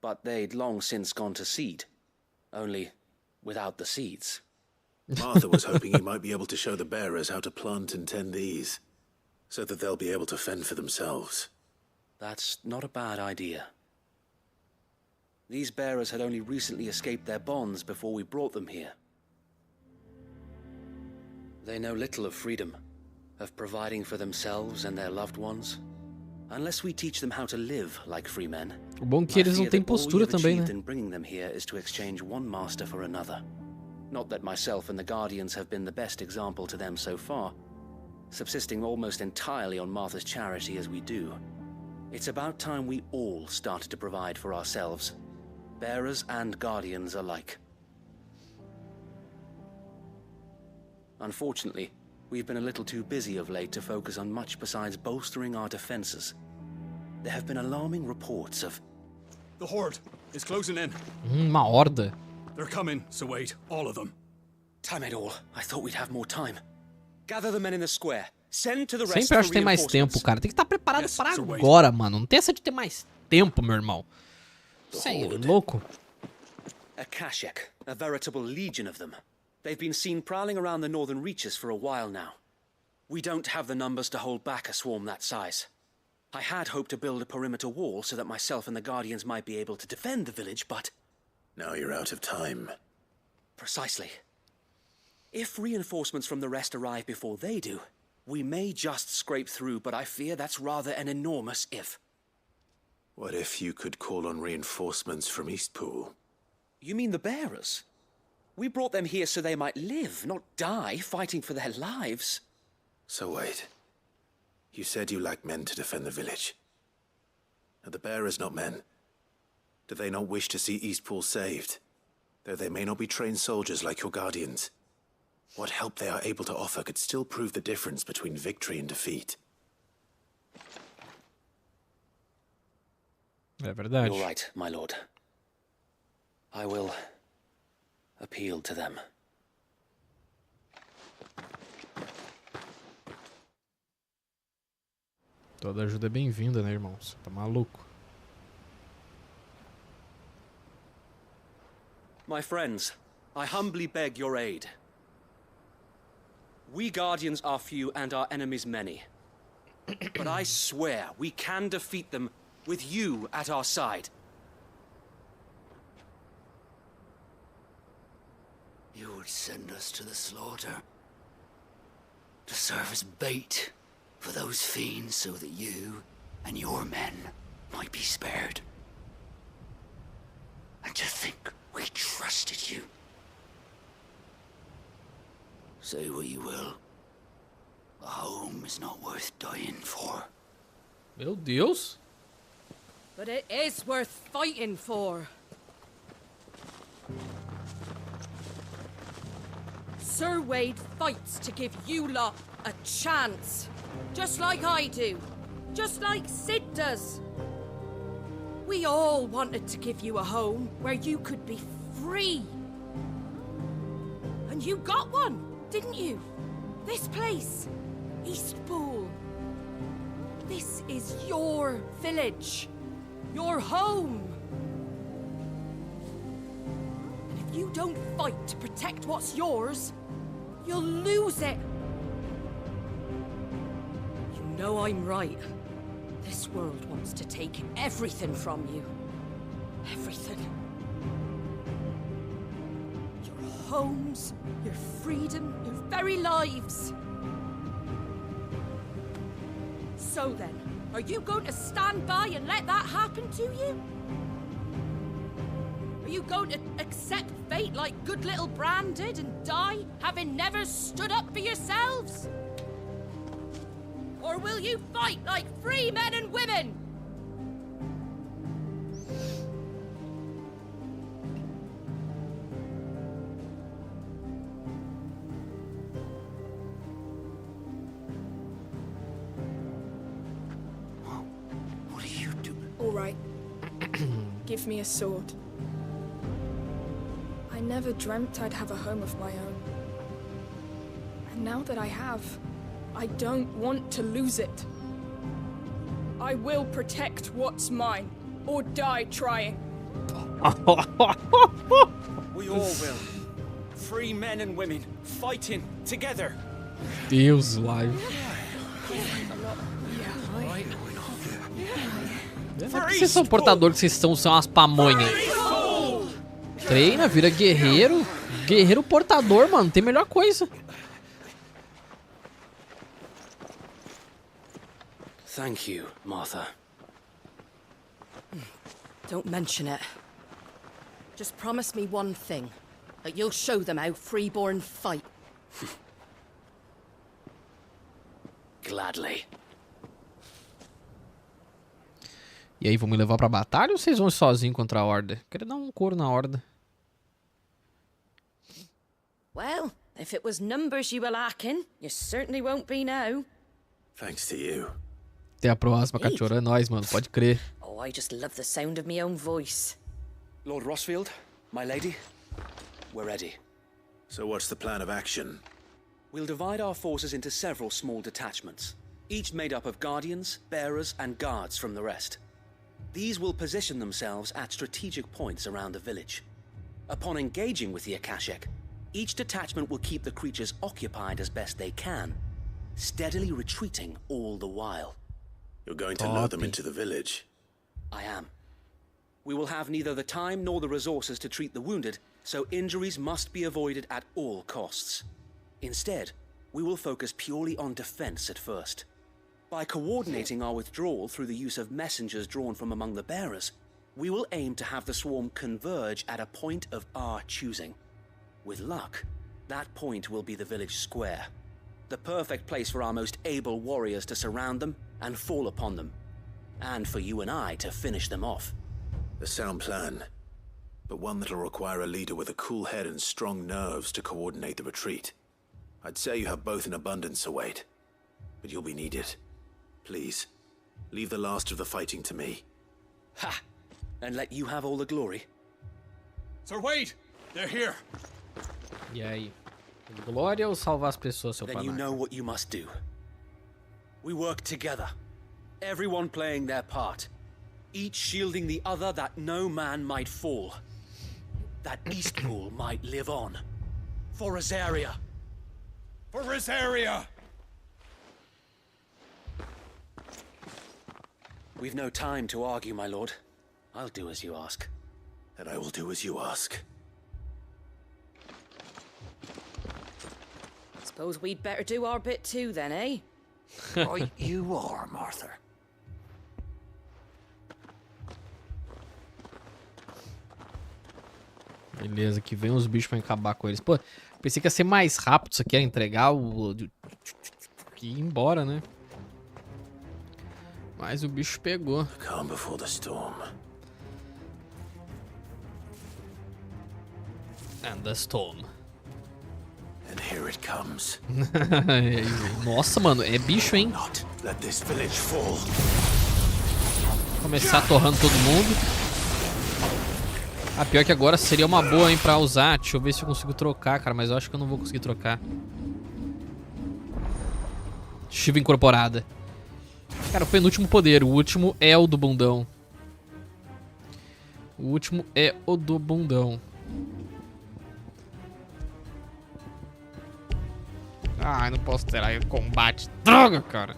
but they'd long since gone to seed. Only without the seeds. Martha was hoping he might be able to show the bearers how to plant and tend these, so that they'll be able to fend for themselves. That's not a bad idea. These bearers had only recently escaped their bonds before we brought them here. They know little of freedom, of providing for themselves and their loved ones. Unless we teach them how to live like free men. O bom é que eles não têm postura também, né? In bringing them here is to exchange one master for another. Not that myself and the Guardians have been the best example to them so far, subsisting almost entirely on Martha's charity as we do. It's about time we all started to provide for ourselves, bearers and Guardians alike. Unfortunately, we've been a little too busy of late to focus on much besides bolstering our defenses. There have been alarming reports of... The Horde is closing in. Uma horda. They're coming, so wait, all of them. Damn it all, I thought we'd have more time. Gather the men in the square. Send to the rest Sempre acho que tem mais tempo, cara. Tem que estar preparado para agora, mano. Não tem essa de ter mais tempo, meu irmão. Isso aí, louco. A Kashek, a veritable legion of them. They've been seen prowling around the northern reaches for a while now. We don't have the numbers to hold back a swarm that size. I had hoped to build a perimeter wall so that myself and the Guardians might be able to defend the village, but... Now you're out of time. Precisely. If reinforcements from the rest arrive before they do, we may just scrape through, but I fear that's rather an enormous if. What if you could call on reinforcements from Eastpool? You mean the bearers? We brought them here so they might live, not die, fighting for their lives. So wait. You said you lack men to defend the village. Are the bearers not men? Do they not wish to see Eastpool saved? Though they may not be trained soldiers like your Guardians. What help they are able to offer could still prove the difference between victory and defeat. É verdade. You're right, my lord. I will appeal to them. Toda ajuda é bem-vinda, né, irmão? Você tá maluco. My friends, I humbly beg your aid. We Guardians are few and our enemies many. But I swear we can defeat them with you at our side. You would send us to the slaughter, to serve as bait for those fiends so that you and your men might be spared. And to think we trusted you. Say what you will, a home is not worth dying for. Meu Deus! But it is worth fighting for. Sir Wade fights to give you lot a chance. Just like I do. Just like Sid does. We all wanted to give you a home where you could be free. And you got one, didn't you? This place, Eastpool. This is your village. Your home. And if you don't fight to protect what's yours, you'll lose it. You know I'm right. This world wants to take everything from you. Everything. Your homes, your freedom, your very lives. So then, are you going to stand by and let that happen to you? Are you going to accept fate like good little Bran did and die, having never stood up for yourselves? Or will you fight like free men and women? What are you doing? All right. Give me a sword. I never dreamt I'd have a home of my own. And now that I have, I don't want to lose it. I will protect what's mine, or die trying. We all will. Free men and women fighting together. Deus, live. Por que vocês são portadores que vocês são umas pamonhas? Treina, vira guerreiro. Guerreiro portador, mano. Tem melhor coisa. Thank you, Martha. Don't mention it. Just promise me one thing. That you'll show them how freeborn fight. Gladly. E aí, vão me levar pra batalha ou vocês vão sozinhos contra a Horda? Quero dar um couro na Horda. Well, if it was numbers you were lacking, you certainly won't be now. Thanks to you. Até a próxima, Cachorro. É nóis, mano. Pode crer. Oh, I just love the sound of my own voice. Lord Rosfield, my lady, we're ready. So what's the plan of action? We'll divide our forces into several small detachments, each made up of guardians, bearers, and guards from the rest. These will position themselves at strategic points around the village. Upon engaging with the Akashic, each detachment will keep the creatures occupied as best they can, steadily retreating all the while. You're going to lure them into the village? I am. We will have neither the time nor the resources to treat the wounded, so injuries must be avoided at all costs. Instead, we will focus purely on defense at first. By coordinating our withdrawal through the use of messengers drawn from among the bearers, we will aim to have the swarm converge at a point of our choosing. With luck, that point will be the village square, the perfect place for our most able warriors to surround them and fall upon them, and for you and I to finish them off. A sound plan, but one that'll require a leader with a cool head and strong nerves to coordinate the retreat. I'd say you have both in abundance, Sir Wade, but you'll be needed. Please, leave the last of the fighting to me. Ha! And let you have all the glory. Sir Wade, they're here. E aí? Glória ou salvar as pessoas, seu Then pai? you know what you must do. We work together, everyone playing their part, each shielding the other that no man might fall, that Eastpool might live on. For Rosaria. For Rosaria! We've no time to argue, my lord. I'll do as you ask. And I will do as you ask. Suppose we'd better do our bit too then, eh? Right you are, Martha. Beleza, que vem os bichos pra acabar com eles. Pô, pensei que ia ser mais rápido isso aqui, ia entregar o... e ir embora, né? Mas o bicho pegou. Calm before the storm. And the storm. And here it comes. Nossa, mano, é bicho, hein? Let this village fall. Começar torrando todo mundo. Ah, pior que agora seria uma boa, hein, pra usar. Deixa eu ver se eu consigo trocar, cara, mas eu acho que eu não vou conseguir trocar. Shiva incorporada. Cara, o penúltimo poder. O último é o do bundão. O último é o do bundão. Ai, não posso ter aí combate. Droga, cara.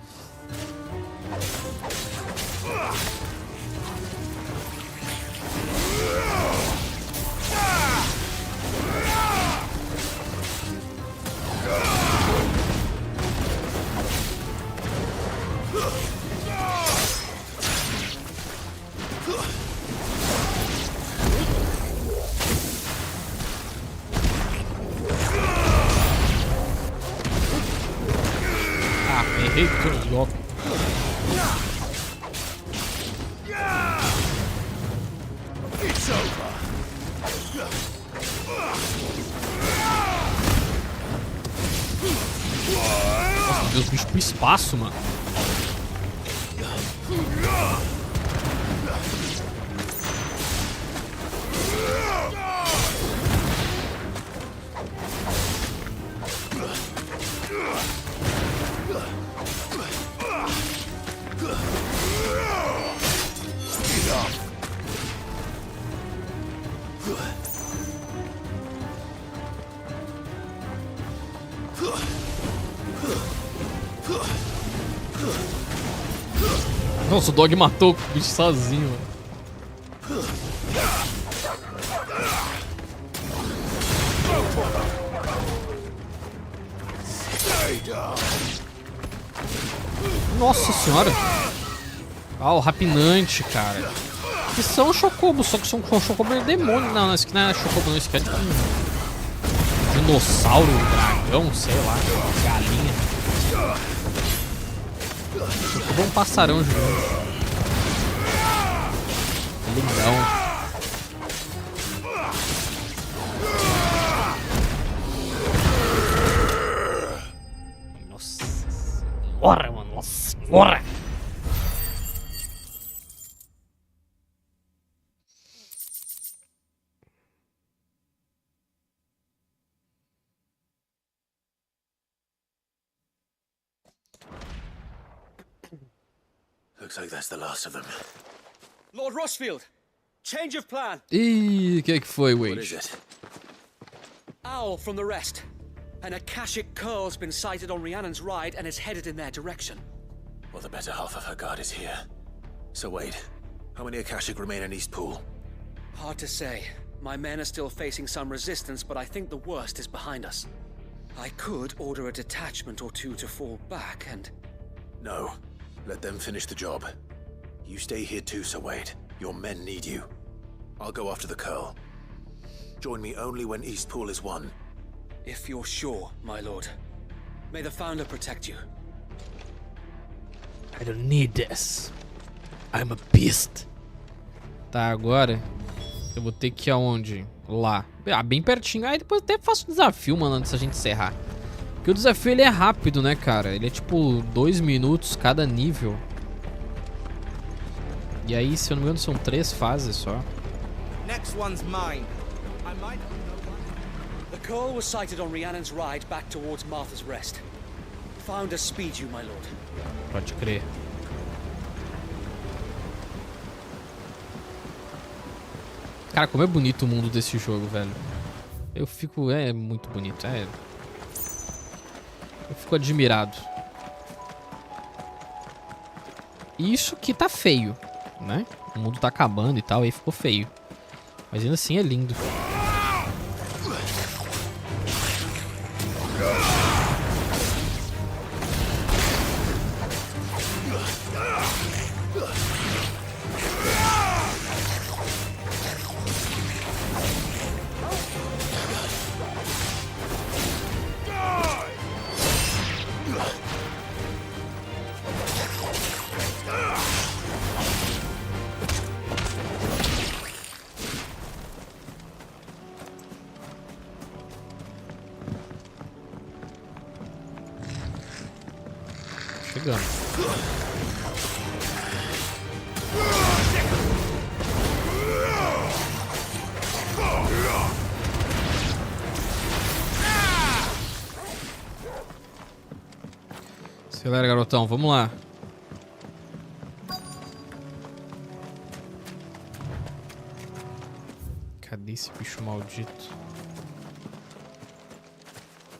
Errei todos os golpes. Nossa, Deus, bicho pro espaço, mano. Nossa, o dog matou o bicho sozinho, mano. Nossa senhora. Ah, o rapinante, cara. Que são chocobos, só que são chocobos demônio. Não, isso aqui não é chocobo, não. Isso aqui é tipo um dinossauro, dragão, sei lá, galinha. Chocobo é um passarão gigante. Lindão. Nossa senhora, mano. Nossa senhora. Looks like that's the last of them. Lord Rosfield, change of plan. Ih, o que foi, Wade? What is it? Owl from the rest. An Akashic curl's been sighted on Rhiannon's ride and is headed in their direction. Well, the better half of her guard is here. So wait, how many Akashic remain in East Pool? Hard to say. My men are still facing some resistance, but I think the worst is behind us. I could order a detachment or two to fall back and... No. Let them finish the job. You stay here too, Sir Wade. Your men need you. I'll go after the curl. Join me only when East Pool is won. If you're sure, my lord. May the Founder protect you. I don't need this. I'm a beast. Tá, agora eu vou ter que ir aonde? Lá. Ah, bem pertinho. Aí depois até faço o desafio, mano, antes da gente encerrar. Porque o desafio ele é rápido, né, cara? Ele é tipo 2 minutos cada nível. E aí, se eu não me engano, são 3 fases só. Next one's mine. I might The curl was sighted on Rhiannon's ride back towards Martha's Rest. Founder speed you, my lord. Pode crer. Cara, como é bonito o mundo desse jogo, velho. Eu fico... É muito bonito, é... Eu fico admirado. Isso que tá feio, né? O mundo tá acabando e tal, aí ficou feio. Mas ainda assim é lindo. Chegando. Acelera, garotão. Vamos lá. Cadê esse bicho maldito?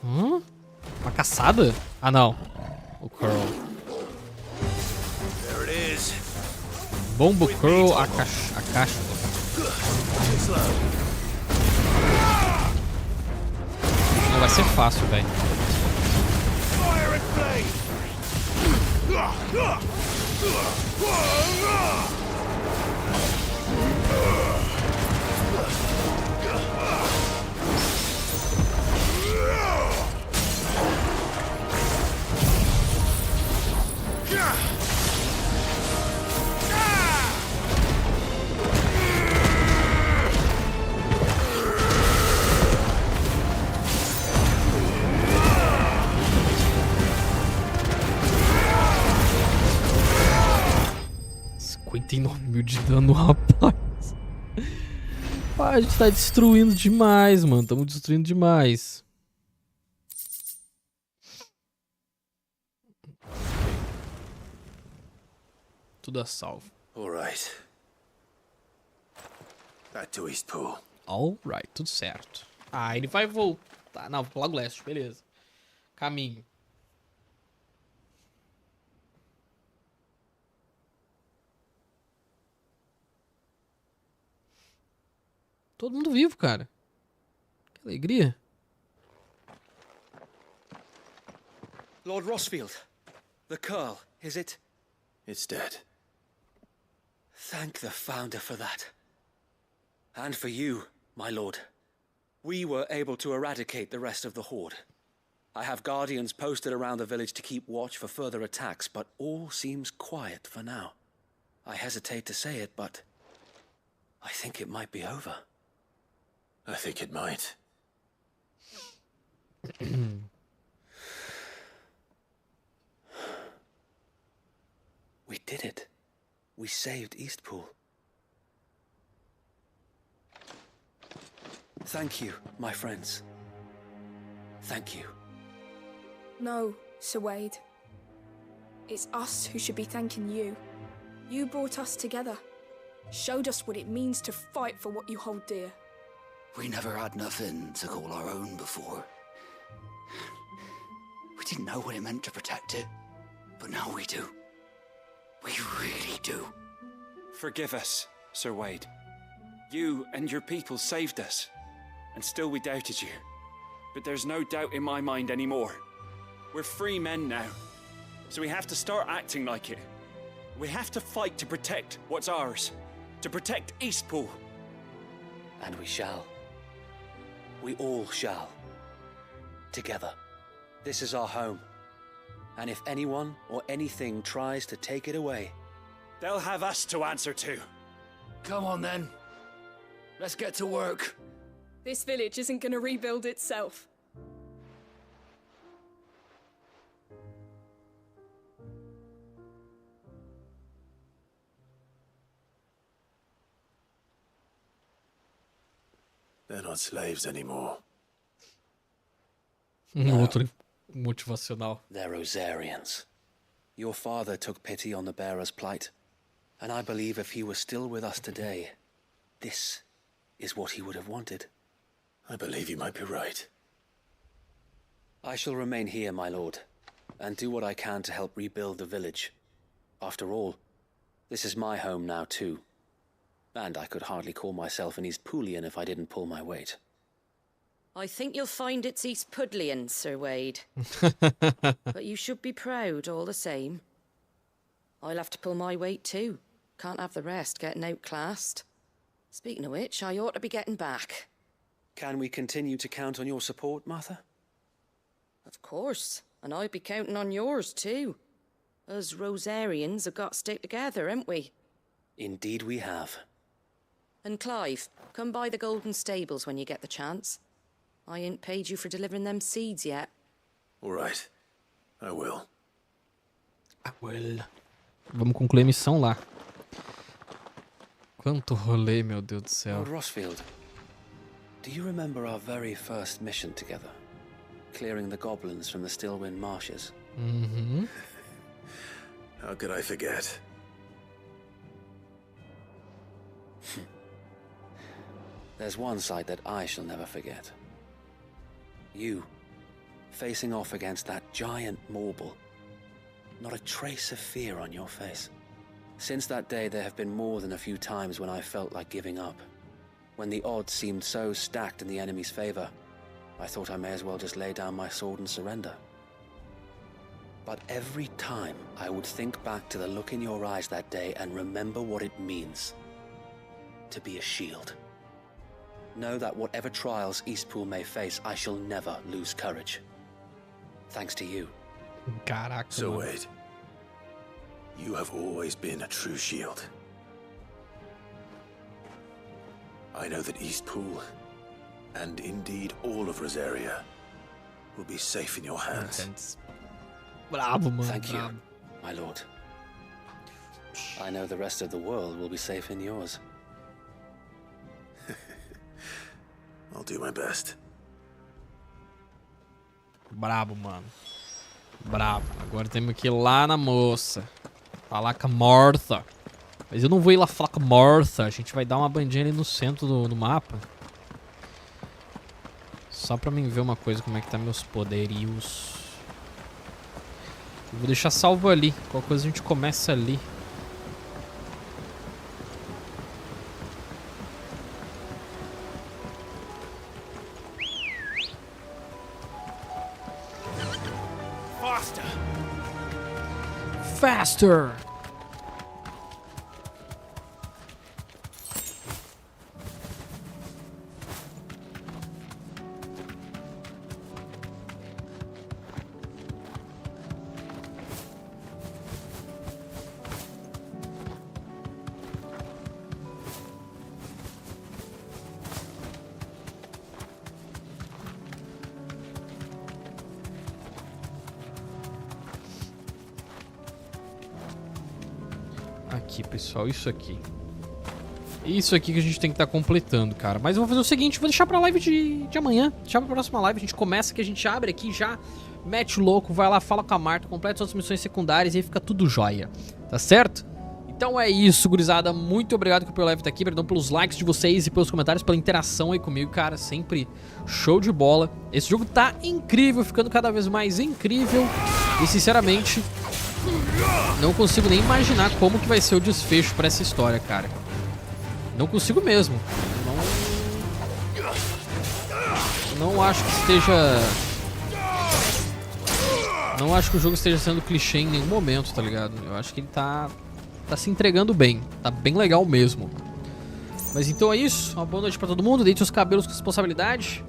Uma caçada? Ah, não. O Curl. Bombo Curl Akash. Não vai ser fácil, velho. De dano, rapaz. A gente tá destruindo demais, mano. Estamos destruindo demais. Tudo a salvo. Alright. Back to East Pool. Alright, tudo certo. Ah, ele vai voltar. Não, vou pro Lago Leste, beleza. Caminho. Todo mundo vivo, cara. Que alegria. Lord Rosfield, the Curl, is it? It's dead. Thank the Founder for that. And for you, my lord. We were able to eradicate the rest of the Horde. I have guardians posted around the village to keep watch for further attacks, but all seems quiet for now. I hesitate to say it, but I think it might be over. I think it might. We did it. We saved Eastpool. Thank you, my friends. Thank you. No, Sir Wade. It's us who should be thanking you. You brought us together. Showed us what it means to fight for what you hold dear. We never had nothing to call our own before. We didn't know what it meant to protect it, but now we do. We really do. Forgive us, Sir Wade. You and your people saved us, and still we doubted you. But there's no doubt in my mind anymore. We're free men now, so we have to start acting like it. We have to fight to protect what's ours, to protect Eastpool. And we shall. We all shall. Together. This is our home. And if anyone or anything tries to take it away, they'll have us to answer to. Come on then. Let's get to work. This village isn't gonna rebuild itself. They're not slaves anymore. Outro motivacional. They're Rosarians. Your father took pity on the bearer's plight, and I believe if he were still with us today, this is what he would have wanted. I believe you might be right. I shall remain here, my lord, and do what I can to help rebuild the village. After all, this is my home now too. And I could hardly call myself an Eastpoolian if I didn't pull my weight. I think you'll find it's Eastpudlian, Sir Wade. But you should be proud all the same. I'll have to pull my weight too. Can't have the rest getting outclassed. Speaking of which, I ought to be getting back. Can we continue to count on your support, Martha? Of course, and I'll be counting on yours too. Us Rosarians have got to stick together, haven't we? Indeed we have. And Clive, come by the Golden Stables when you get the chance. I ain't paid you for delivering them seeds yet. All right. I will. I will. Vamos concluir a missão lá. Quanto rolê, meu Deus do céu. Lord Rosfield, do you remember our very first mission together? Clearing the goblins from the Stillwind marshes? Mm-hmm. How could I forget? There's one sight that I shall never forget. You, facing off against that giant Morble. Not a trace of fear on your face. Since that day, there have been more than a few times when I felt like giving up. When the odds seemed so stacked in the enemy's favor, I thought I may as well just lay down my sword and surrender. But every time, I would think back to the look in your eyes that day and remember what it means to be a shield. Know that whatever trials Eastpool may face, I shall never lose courage. Thanks to you. Caraca, So mano. Wade, you have always been a true shield. I know that Eastpool, and indeed all of Rosaria, will be safe in your hands. Bravo, mano. Thank you, bravo. my lord. I know the rest of the world will be safe in yours. I'll do my best. Brabo, mano. Brabo. Agora temos que ir lá na moça. Falar com a Martha. Mas eu não vou ir lá falar com a Martha. A gente vai dar uma bandinha ali no centro do mapa. Só pra mim ver uma coisa, como é que tá meus poderios. Eu vou deixar salvo ali. Qualquer coisa a gente começa ali. Faster! Aqui, pessoal, isso aqui. Isso aqui que a gente tem que estar completando, cara. Mas eu vou fazer o seguinte, vou deixar pra live de amanhã. Deixar pra próxima live, a gente começa, que a gente abre aqui já, mete o louco, vai lá, fala com a Marta, completa as outras missões secundárias e aí fica tudo jóia. Tá certo? Então é isso, gurizada. Muito obrigado pelo live estar aqui, perdão pelos likes de vocês e pelos comentários, pela interação aí comigo, cara. Sempre show de bola. Esse jogo tá incrível, ficando cada vez mais incrível. E sinceramente, não consigo nem imaginar como que vai ser o desfecho pra essa história, cara. Não consigo mesmo. Não acho que esteja... Não acho que o jogo esteja sendo clichê em nenhum momento, tá ligado? Eu acho que ele tá se entregando bem. Tá bem legal mesmo. Mas então é isso. Uma boa noite pra todo mundo. Deite seus cabelos com responsabilidade.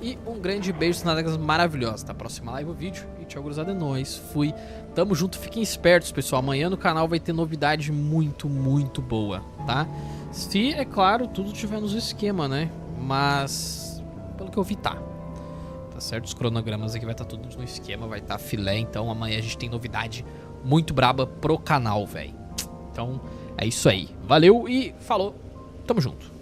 E um grande beijo nas negas maravilhosas. Até a próxima live ou vídeo. E tchau, gurizada, é nóis. Fui. Tamo junto. Fiquem espertos, pessoal. Amanhã no canal vai ter novidade muito, muito boa, tá? Se, é claro, tudo tiver nos esquema, né? Mas, pelo que eu vi, tá. Tá certo? Os cronogramas aqui vai estar tudo no esquema. Vai estar filé. Então amanhã a gente tem novidade muito braba pro canal, velho. Então, é isso aí. Valeu e falou. Tamo junto.